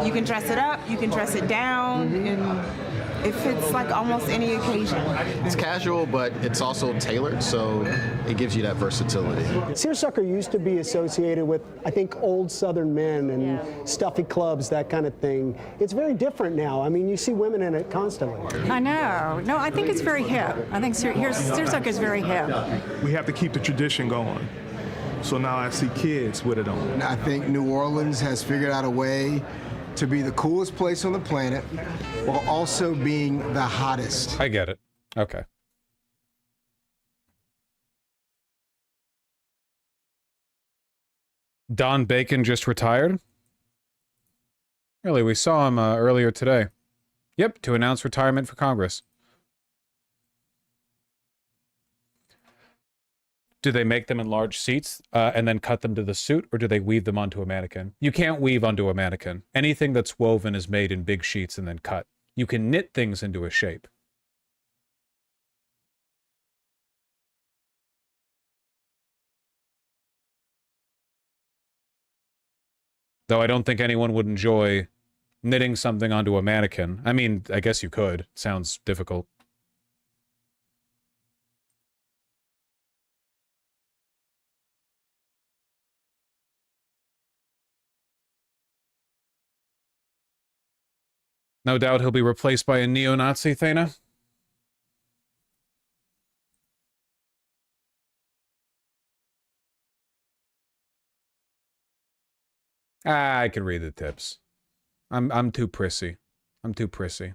[SPEAKER 13] You can dress it up, you can dress it down, and it fits like almost any occasion.
[SPEAKER 14] It's casual, but it's also tailored, so it gives you that versatility.
[SPEAKER 20] Seersucker used to be associated with, I think, old Southern men and stuffy clubs, that kind of thing. It's very different now. I mean, you see women in it constantly.
[SPEAKER 21] I know. No, I think it's very hip. I think seersucker is very hip.
[SPEAKER 22] We have to keep the tradition going. So now I see kids with it on.
[SPEAKER 27] I think New Orleans has figured out a way to be the coolest place on the planet while also being the hottest.
[SPEAKER 1] I get it. Okay. Don Bacon just retired? Really, we saw him earlier today. Yep, to announce retirement for Congress. Do they make them in large seats and then cut them to the suit, or do they weave them onto a mannequin? You can't weave onto a mannequin. Anything that's woven is made in big sheets and then cut. You can knit things into a shape. Though I don't think anyone would enjoy knitting something onto a mannequin. I mean, I guess you could. It sounds difficult. No doubt he'll be replaced by a neo-Nazi, Thana. I can read the tips. I'm too prissy. I'm too prissy.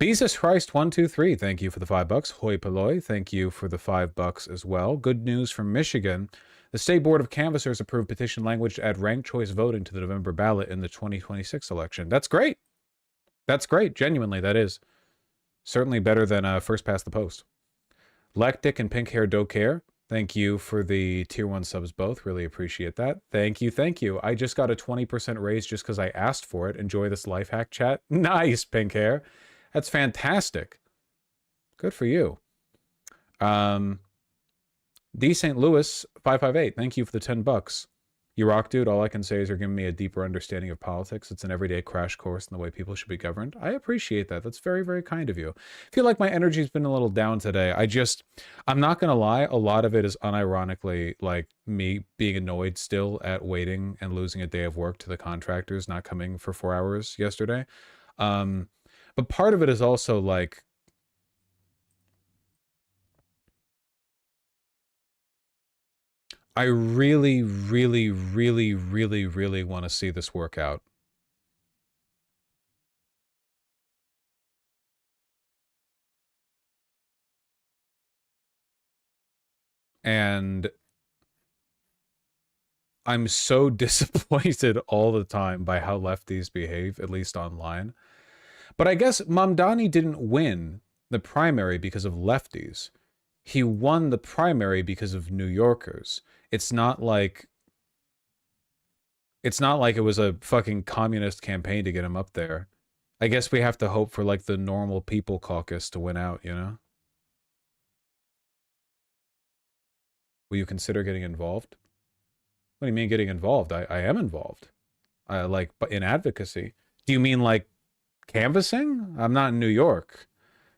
[SPEAKER 1] Jesus Christ 123, thank you for the $5. Hoi polloi, thank you for the $5 as well. Good news from Michigan. The State Board of Canvassers approved petition language to add ranked choice voting to the November ballot in the 2026 election. That's great. That's great. Genuinely, that is. Certainly better than first past the post. Lectic and Pink Hair Don't Care. Thank you for the tier 1 subs both. Really appreciate that. Thank you. Thank you. I just got a 20% raise just because I asked for it. Enjoy this life hack chat. Nice, Pink Hair. That's fantastic. Good for you. D. St. Louis 558. Thank you for the $10. You rock, dude. All I can say is you're giving me a deeper understanding of politics. It's an everyday crash course in the way people should be governed. I appreciate that. That's very, very kind of you. I feel like my energy's been a little down today. I'm not going to lie. A lot of it is unironically like me being annoyed still at waiting and losing a day of work to the contractors not coming for 4 hours yesterday. But part of it is also like, I really, really, really, really, really want to see this work out. And I'm so disappointed all the time by how lefties behave, at least online. But I guess Mamdani didn't win the primary because of lefties. He won the primary because of New Yorkers. It's not like it was a fucking communist campaign to get him up there. I guess we have to hope for like the normal people caucus to win out, you know? Will you consider getting involved? What do you mean getting involved? I am involved. Like in advocacy. Do you mean like canvassing? I'm not in New York.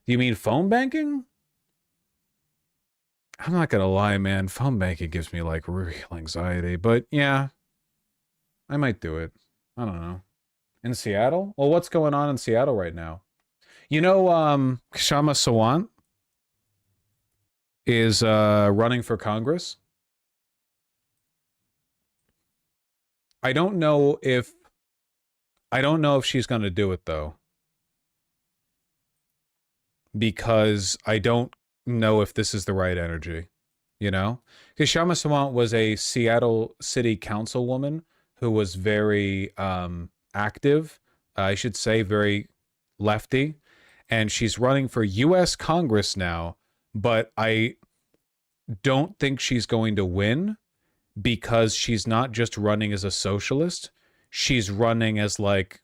[SPEAKER 1] Do you mean phone banking? I'm not gonna lie, man. Phone banking gives me like real anxiety, but yeah, I might do it. I don't know. In Seattle? Well, what's going on in Seattle right now? You know, Kshama Sawant is running for Congress. I don't know if she's going to do it though. Because I don't know if this is the right energy, you know? Because Kshama Sawant was a Seattle City Councilwoman who was very active, I should say very lefty, and she's running for U.S. Congress now, but I don't think she's going to win because she's not just running as a socialist, she's running as like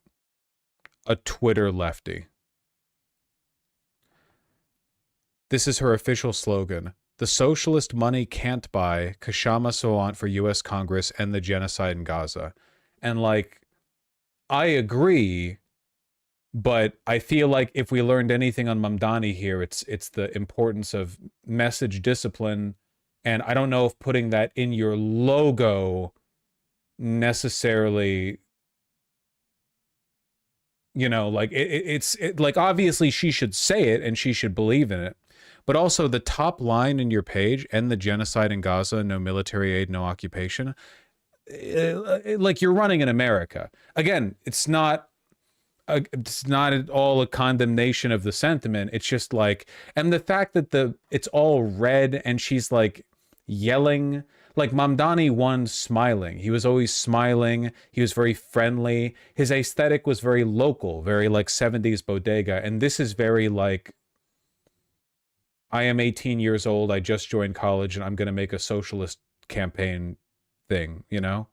[SPEAKER 1] a Twitter lefty. This is her official slogan. The socialist money can't buy Kshama Sawant for U.S. Congress and the genocide in Gaza. And like, I agree, but I feel like if we learned anything on Mamdani here, it's the importance of message discipline. And I don't know if putting that in your logo necessarily, you know, like it's like obviously she should say it and she should believe in it. But also the top line in your page, end the genocide in Gaza, no military aid, no occupation. Like you're running in America. Again, it's not at all a condemnation of the sentiment. It's just like, and the fact that it's all red and she's like yelling, like Mamdani won smiling. He was always smiling. He was very friendly. His aesthetic was very local, very like 70s bodega. And this is very like, I am 18 years old, I just joined college, and I'm going to make a socialist campaign thing, you know?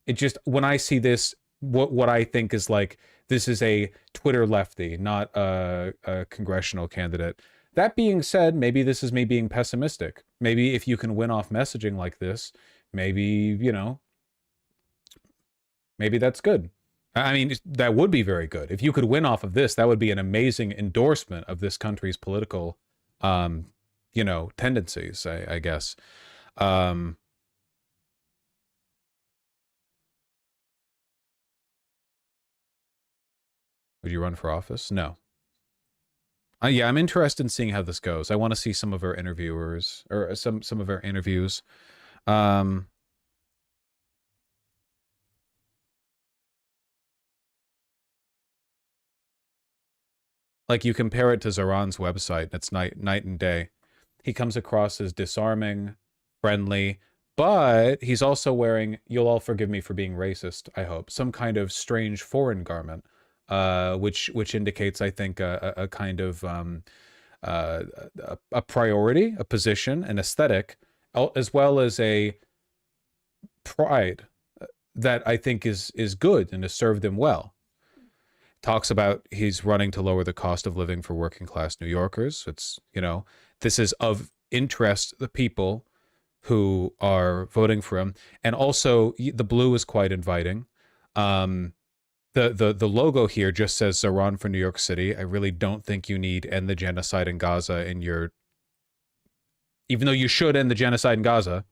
[SPEAKER 1] It just, when I see this, what I think is like, this is a Twitter lefty, not a congressional candidate. That being said, maybe this is me being pessimistic. Maybe if you can win off messaging like this, maybe, you know, maybe that's good. I mean, that would be very good. If you could win off of this, that would be an amazing endorsement of this country's political, you know, tendencies, I guess. Would you run for office? No. Yeah, I'm interested in seeing how this goes. I want to see some of our interviewers, or some of our interviews. Like you compare it to Zaran's website, it's night and day. He comes across as disarming, friendly, but he's also wearing, you'll all forgive me for being racist, I hope, some kind of strange foreign garment, which indicates, I think, a kind of a priority, a position, an aesthetic, as well as a pride that I think is good and has served him well. Talks about he's running to lower the cost of living for working class New Yorkers. It's, you know, this is of interest to the people who are voting for him. And also the blue is quite inviting. The logo here just says Zaran for New York City. I really don't think you need end the genocide in Gaza in your, even though you should end the genocide in Gaza.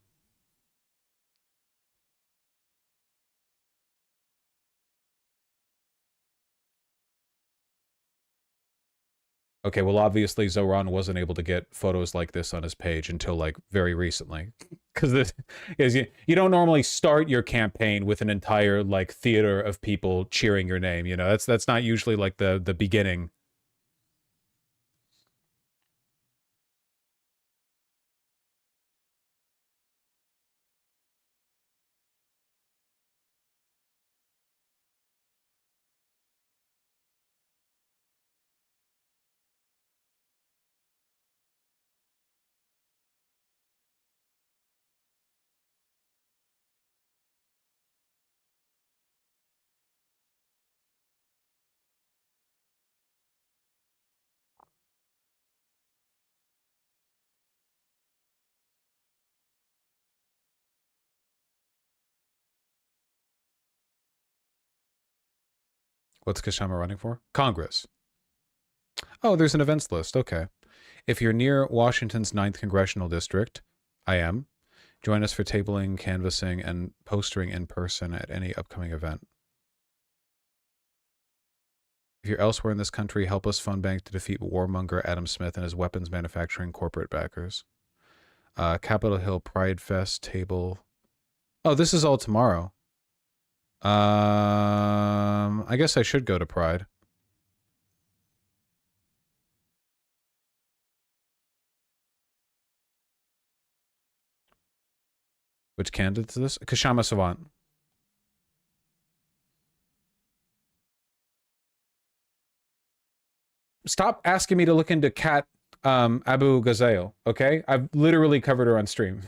[SPEAKER 1] Okay, well, obviously Zoran wasn't able to get photos like this on his page until like very recently, because this is you don't normally start your campaign with an entire like theater of people cheering your name. You know, that's not usually like the beginning. What's Kshama running for? Congress. Oh, there's an events list. Okay. If you're near Washington's 9th Congressional District, I am. Join us for tabling, canvassing, and postering in person at any upcoming event. If you're elsewhere in this country, help us fund bank to defeat warmonger Adam Smith and his weapons manufacturing corporate backers. Capitol Hill Pride Fest table. Oh, this is all tomorrow. I guess I should go to Pride. Which candidate is this? Kashama Savant. Stop asking me to look into Kat Abu Ghazal, okay? I've literally covered her on stream.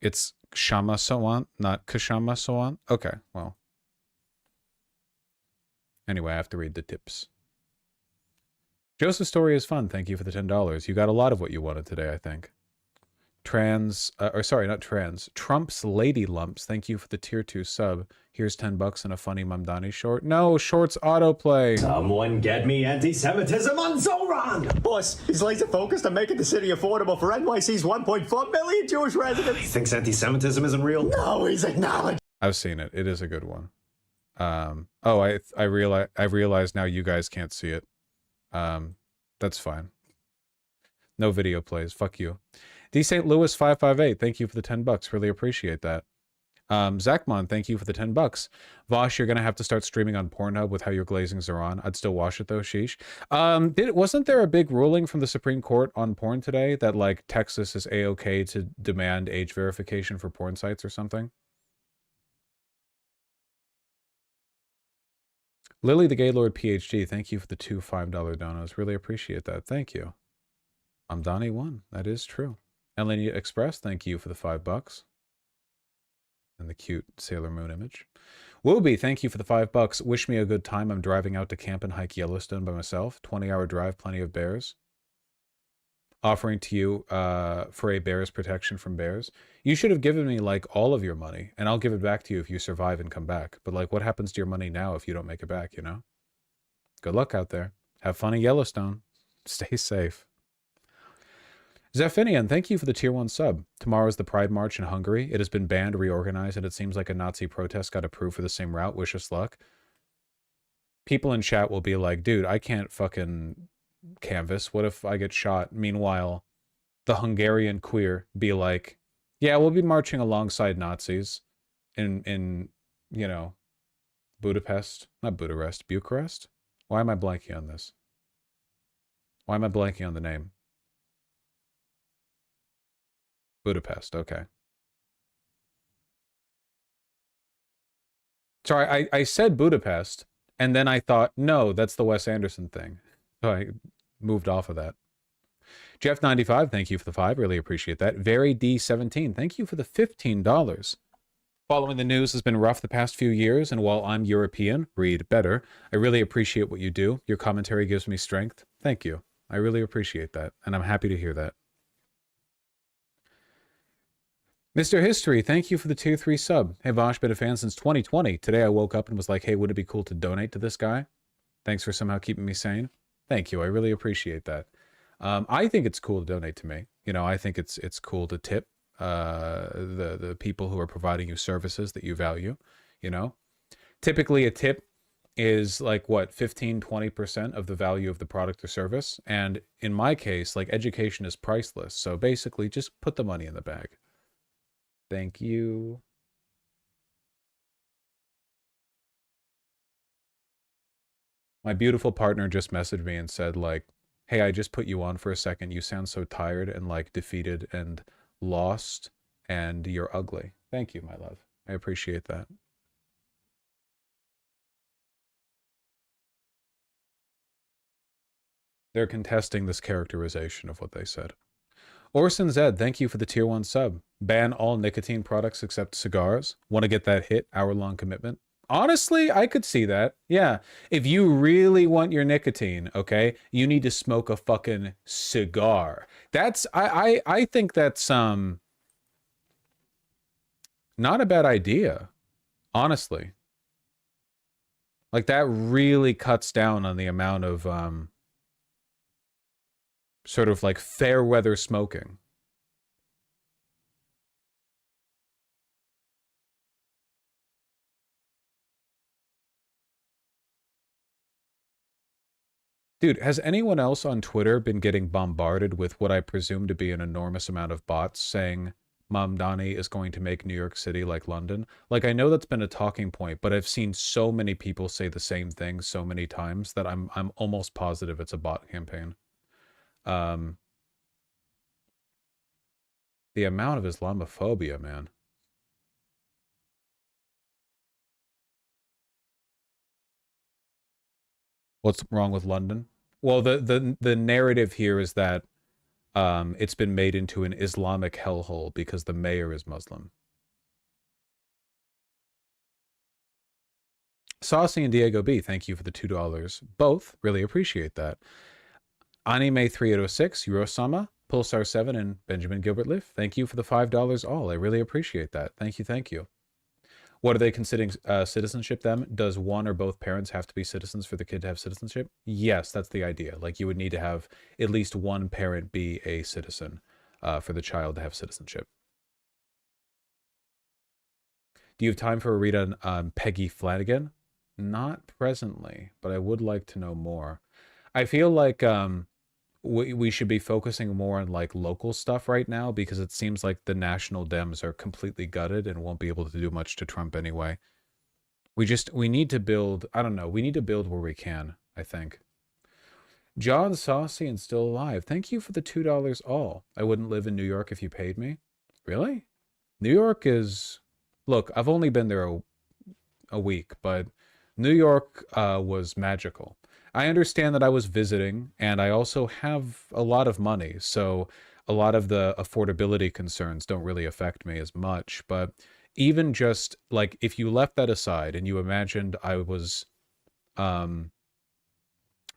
[SPEAKER 1] It's Kashama Savant, not Kashama Savant. Okay, well. Anyway, I have to read the tips. Joseph's story is fun. Thank you for the $10. You got a lot of what you wanted today, I think. Sorry, not trans. Trump's Lady Lumps. Thank you for the tier 2 sub. Here's $10 and a funny Mamdani short. No, shorts autoplay.
[SPEAKER 10] Someone get me anti-Semitism on Zoran! Boss, he's laser focused on making the city affordable for NYC's 1.4 million Jewish residents. He thinks anti-Semitism isn't real? No, he's acknowledged.
[SPEAKER 1] I've seen it. It is a good one. I realize now you guys can't see it. That's fine. No video plays. Fuck you. D. St. Louis 558, thank you for the $10. Really appreciate that. Zachmon, thank you for the $10. Vosh, you're gonna have to start streaming on Pornhub with how your glazings are on. I'd still watch it though, sheesh. Wasn't there a big ruling from the Supreme Court on porn today that like Texas is A-okay to demand age verification for porn sites or something? Lily the Gaylord PhD, thank you for the 2 $5 donos. Really appreciate that. Thank you. I'm Donnie1. That is true. Elenia Express, thank you for the $5. And the cute Sailor Moon image. Wooby, thank you for the $5. Wish me a good time. I'm driving out to camp and hike Yellowstone by myself. 20-hour drive, plenty of bears. Offering to you for a bear's protection from bears. You should have given me like all of your money, and I'll give it back to you if you survive and come back. But like, what happens to your money now if you don't make it back, you know? Good luck out there. Have fun in Yellowstone. Stay safe. Zephinian, thank you for the tier 1 sub. Tomorrow is the Pride March in Hungary. It has been banned, reorganized, and it seems like a Nazi protest got approved for the same route. Wish us luck. People in chat will be like, dude, I can't fucking canvas. What if I get shot? Meanwhile, the Hungarian queer be like, yeah, we'll be marching alongside Nazis in you know, Budapest. Not Bucharest. Bucharest? Why am I blanking on this? Why am I blanking on the name? Budapest, okay. Sorry, I said Budapest, and then I thought, no, that's the Wes Anderson thing. So I moved off of that. Jeff95, thank you for the 5. Really appreciate that. Very D17, thank you for the $15. Following the news has been rough the past few years, and while I'm European, read better, I really appreciate what you do. Your commentary gives me strength. Thank you. I really appreciate that, and I'm happy to hear that. Mr. History, thank you for the tier 3 sub. Hey Vosh, been a fan since 2020. Today I woke up and was like, hey, would it be cool to donate to this guy? Thanks for somehow keeping me sane. Thank you. I really appreciate that. I think it's cool to donate to me. You know, I think it's cool to tip the people who are providing you services that you value, you know. Typically a tip is like what, 15-20% of the value of the product or service, and in my case, like, education is priceless, so basically just put the money in the bag. Thank you. My beautiful partner just messaged me and said, like, hey, I just put you on for a second. You sound so tired and, like, defeated and lost, and you're ugly. Thank you, my love. I appreciate that. They're contesting this characterization of what they said. Orson Zed, thank you for the tier 1 sub. Ban all nicotine products except cigars. Want to get that hit? Hour-long commitment. Honestly, I could see that. Yeah. If you really want your nicotine, okay, you need to smoke a fucking cigar. That's, I think that's, not a bad idea. Honestly. Like, that really cuts down on the amount of, sort of like fair weather smoking. Dude, has anyone else on Twitter been getting bombarded with what I presume to be an enormous amount of bots saying Mamdani is going to make New York City like London? Like, I know that's been a talking point, but I've seen so many people say the same thing so many times that I'm almost positive it's a bot campaign. The amount of Islamophobia, man. What's wrong with London? Well, the narrative here is that it's been made into an Islamic hellhole because the mayor is Muslim. Saucy and Diego B, thank you for the $2. Both, really appreciate that. Anime 3806, Eurosama, Pulsar 7, and Benjamin Gilbert Liff, thank you for the $5 all. I really appreciate that. Thank you, thank you. What are they considering citizenship then? Does one or both parents have to be citizens for the kid to have citizenship? Yes, that's the idea. Like, you would need to have at least one parent be a citizen for the child to have citizenship. Do you have time for a read on Peggy Flanagan? Not presently, but I would like to know more. I feel like we should be focusing more on like local stuff right now because it seems like the national Dems are completely gutted and won't be able to do much to Trump anyway. We need to build, I don't know, we need to build where we can, I think. John Saucy and still alive. Thank you for the $2 all. I wouldn't live in New York if you paid me. Really? New York is, look, I've only been there a week, but New York was magical. I understand that I was visiting, and I also have a lot of money, so a lot of the affordability concerns don't really affect me as much. But even just, like, if you left that aside and you imagined I was, I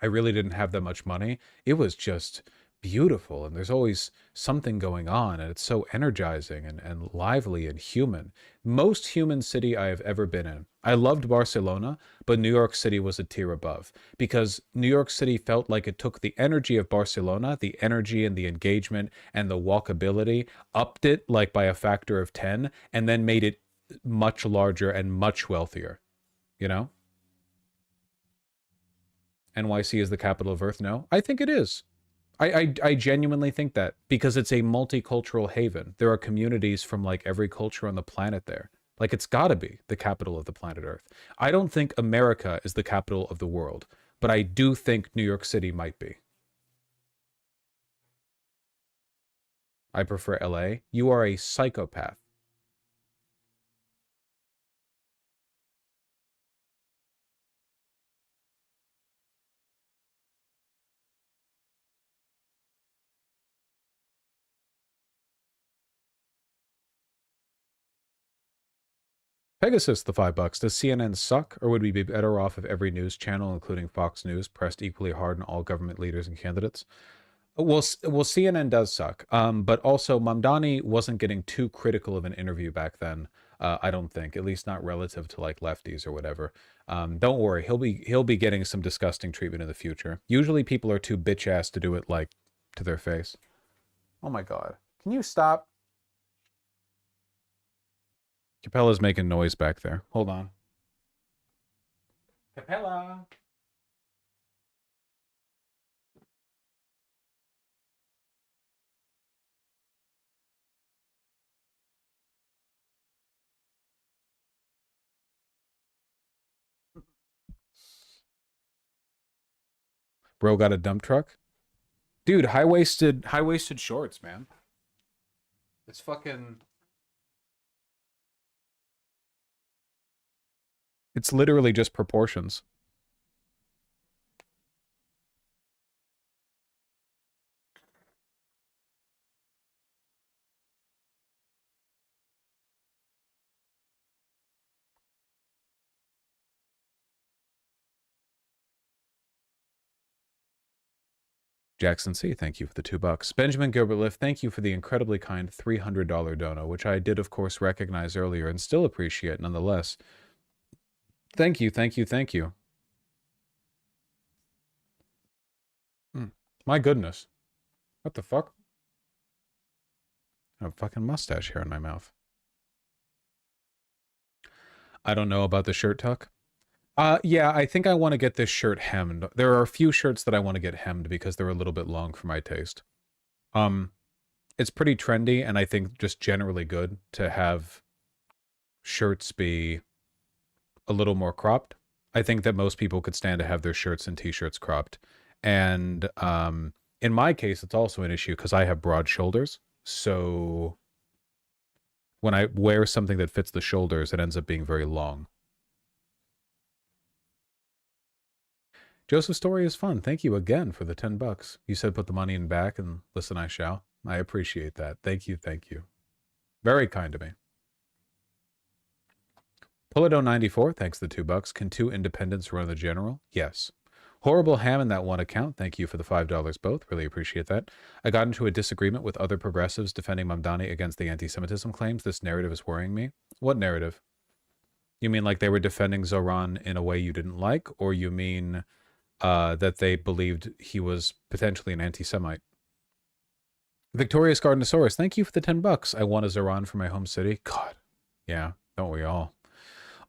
[SPEAKER 1] really didn't have that much money, it was just beautiful, and there's always something going on, and it's so energizing and lively and human. Most human city I have ever been in. I loved Barcelona, but New York City was a tier above because New York City felt like it took the energy of Barcelona, the energy and the engagement and the walkability, upped it like by a factor of 10, and then made it much larger and much wealthier, you know? NYC is the capital of Earth? No, I think it is. I genuinely think that because it's a multicultural haven. There are communities from like every culture on the planet there. Like, it's got to be the capital of the planet Earth. I don't think America is the capital of the world, but I do think New York City might be. I prefer LA. You are a psychopath. Pegasus, the $5. Does CNN suck, or would we be better off if every news channel, including Fox News, pressed equally hard on all government leaders and candidates? Well, CNN does suck, but also Mamdani wasn't getting too critical of an interview back then. I don't think, at least not relative to like lefties or whatever. Don't worry, he'll be getting some disgusting treatment in the future. Usually, people are too bitch ass to do it like to their face. Oh my god, can you stop? Capella's making noise back there. Hold on. Capella. Bro got a dump truck? Dude, high-waisted shorts, man. It's fucking... It's literally just proportions. Jackson C, thank you for the $2. Benjamin Gilbert Liff, thank you for the incredibly kind $300 dono, which I did, of course, recognize earlier and still appreciate nonetheless. Thank you, thank you, thank you. My goodness. What the fuck? I have a fucking mustache hair in my mouth. I don't know about the shirt tuck. Yeah, I think I want to get this shirt hemmed. There are a few shirts that I want to get hemmed because they're a little bit long for my taste. It's pretty trendy, and I think just generally good to have shirts be a little more cropped. I think that most people could stand to have their shirts and t-shirts cropped. And in my case, it's also an issue because I have broad shoulders. So when I wear something that fits the shoulders, it ends up being very long. Joseph's story is fun. Thank you again for the $10. You said put the money in back and listen, I shall. I appreciate that. Thank you. Thank you. Very kind to me. Pullido94, thanks the $2. Can 2 independents run the general? Yes. Horrible Ham in that one account. Thank you for the $5 both. Really appreciate that. I got into a disagreement with other progressives defending Mamdani against the anti-Semitism claims. This narrative is worrying me. What narrative? You mean like they were defending Zoran in a way you didn't like? Or you mean that they believed he was potentially an anti-Semite? Victorious Gardenosaurus, thank you for the $10. I want a Zoran for my home city. God, yeah, don't we all?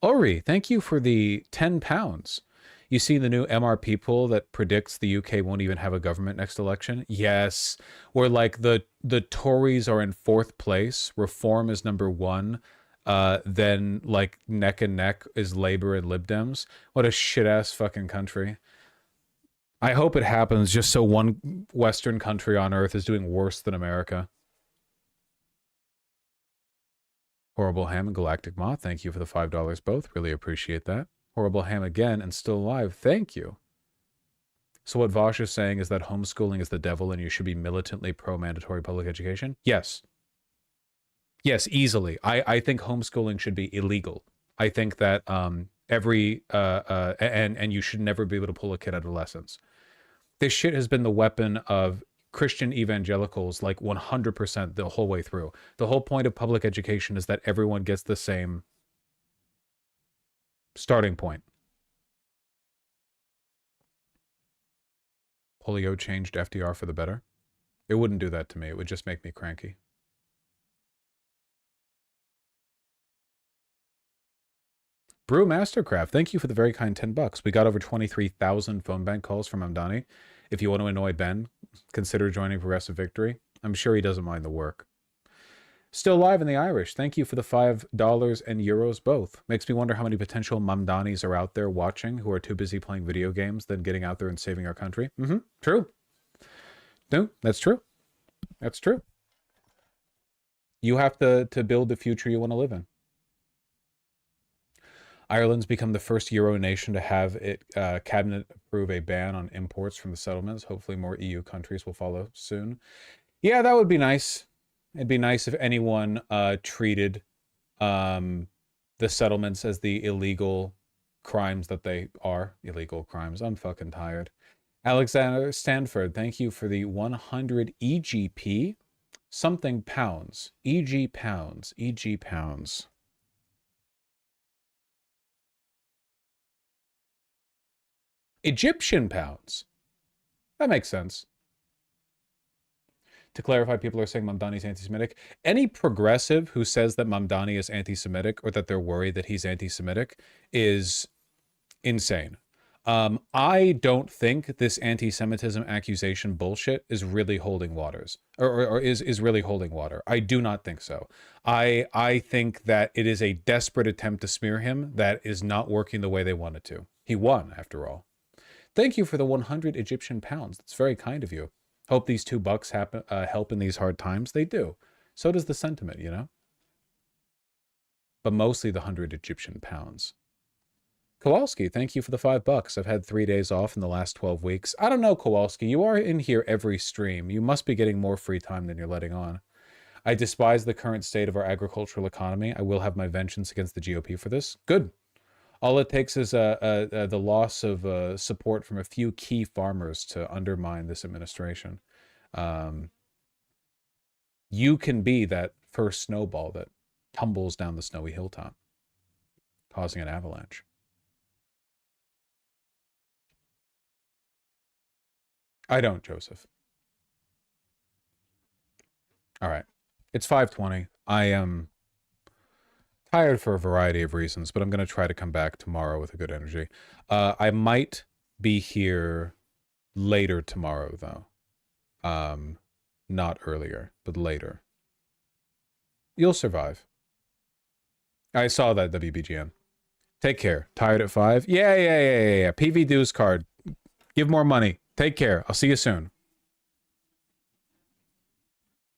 [SPEAKER 1] Ori, thank you for the £10. You see the new MRP poll that predicts the UK won't even have a government next election? Yes, where like the Tories are in 4th place, Reform is number 1, then like neck and neck is Labour and Lib Dems. What a shit-ass fucking country. I hope it happens just so one Western country on earth is doing worse than America. Horrible Ham and Galactic Moth, thank you for the $5 both. Really appreciate that. Horrible Ham again and still alive. Thank you. So what Vosh is saying is that homeschooling is the devil and you should be militantly pro-mandatory public education? Yes. Yes, easily. I think homeschooling should be illegal. I think that and you should never be able to pull a kid out of lessons. This shit has been the weapon of Christian evangelicals like 100% the whole way through. The whole point of public education is that everyone gets the same starting point. Polio changed FDR for the better. It wouldn't do that to me. It would just make me cranky. Brew Mastercraft, thank you for the very kind $10. We got over 23,000 phone bank calls from Mamdani. If you want to annoy Ben, consider joining Progressive Victory. I'm sure he doesn't mind the work. Still live in the Irish, thank you for the $5 and euros both. Makes me wonder how many potential Mamdanis are out there watching who are too busy playing video games than getting out there and saving our country. True. No, that's true. That's true. You have to build the future you want to live in. Ireland's become the first Euro nation to have it cabinet approve a ban on imports from the settlements. Hopefully more EU countries will follow soon. Yeah, that would be nice. It'd be nice if anyone treated the settlements as the illegal crimes that they are. Illegal crimes. I'm fucking tired. Alexander Stanford, thank you for the 100 EGP something pounds. EG pounds. EG pounds. Egyptian pounds. That makes sense. To clarify, people are saying Mamdani is anti-Semitic. Any progressive who says that Mamdani is anti-Semitic or that they're worried that he's anti-Semitic is insane. I don't think this anti-Semitism accusation bullshit is really holding waters, or is really holding water. I do not think so. I think that it is a desperate attempt to smear him that is not working the way they want it to. He won, after all. Thank you for the 100 Egyptian pounds. That's very kind of you. Hope these $2 help in these hard times. They do. So does the sentiment, you know? But mostly the 100 Egyptian pounds. Kowalski, thank you for the $5. I've had 3 days off in the last 12 weeks. I don't know, Kowalski. You are in here every stream. You must be getting more free time than you're letting on. I despise the current state of our agricultural economy. I will have my vengeance against the GOP for this. Good. All it takes is the loss of support from a few key farmers to undermine this administration. You can be that first snowball that tumbles down the snowy hilltop, causing an avalanche. I don't, Joseph. All right. It's 5:20. I am... Tired for a variety of reasons, but I'm going to try to come back tomorrow with a good energy. I might be here later tomorrow, though. Not earlier, but later. You'll survive. I saw that, WBGN. Take care. Tired at 5? Yeah. PV dues card. Give more money. Take care. I'll see you soon.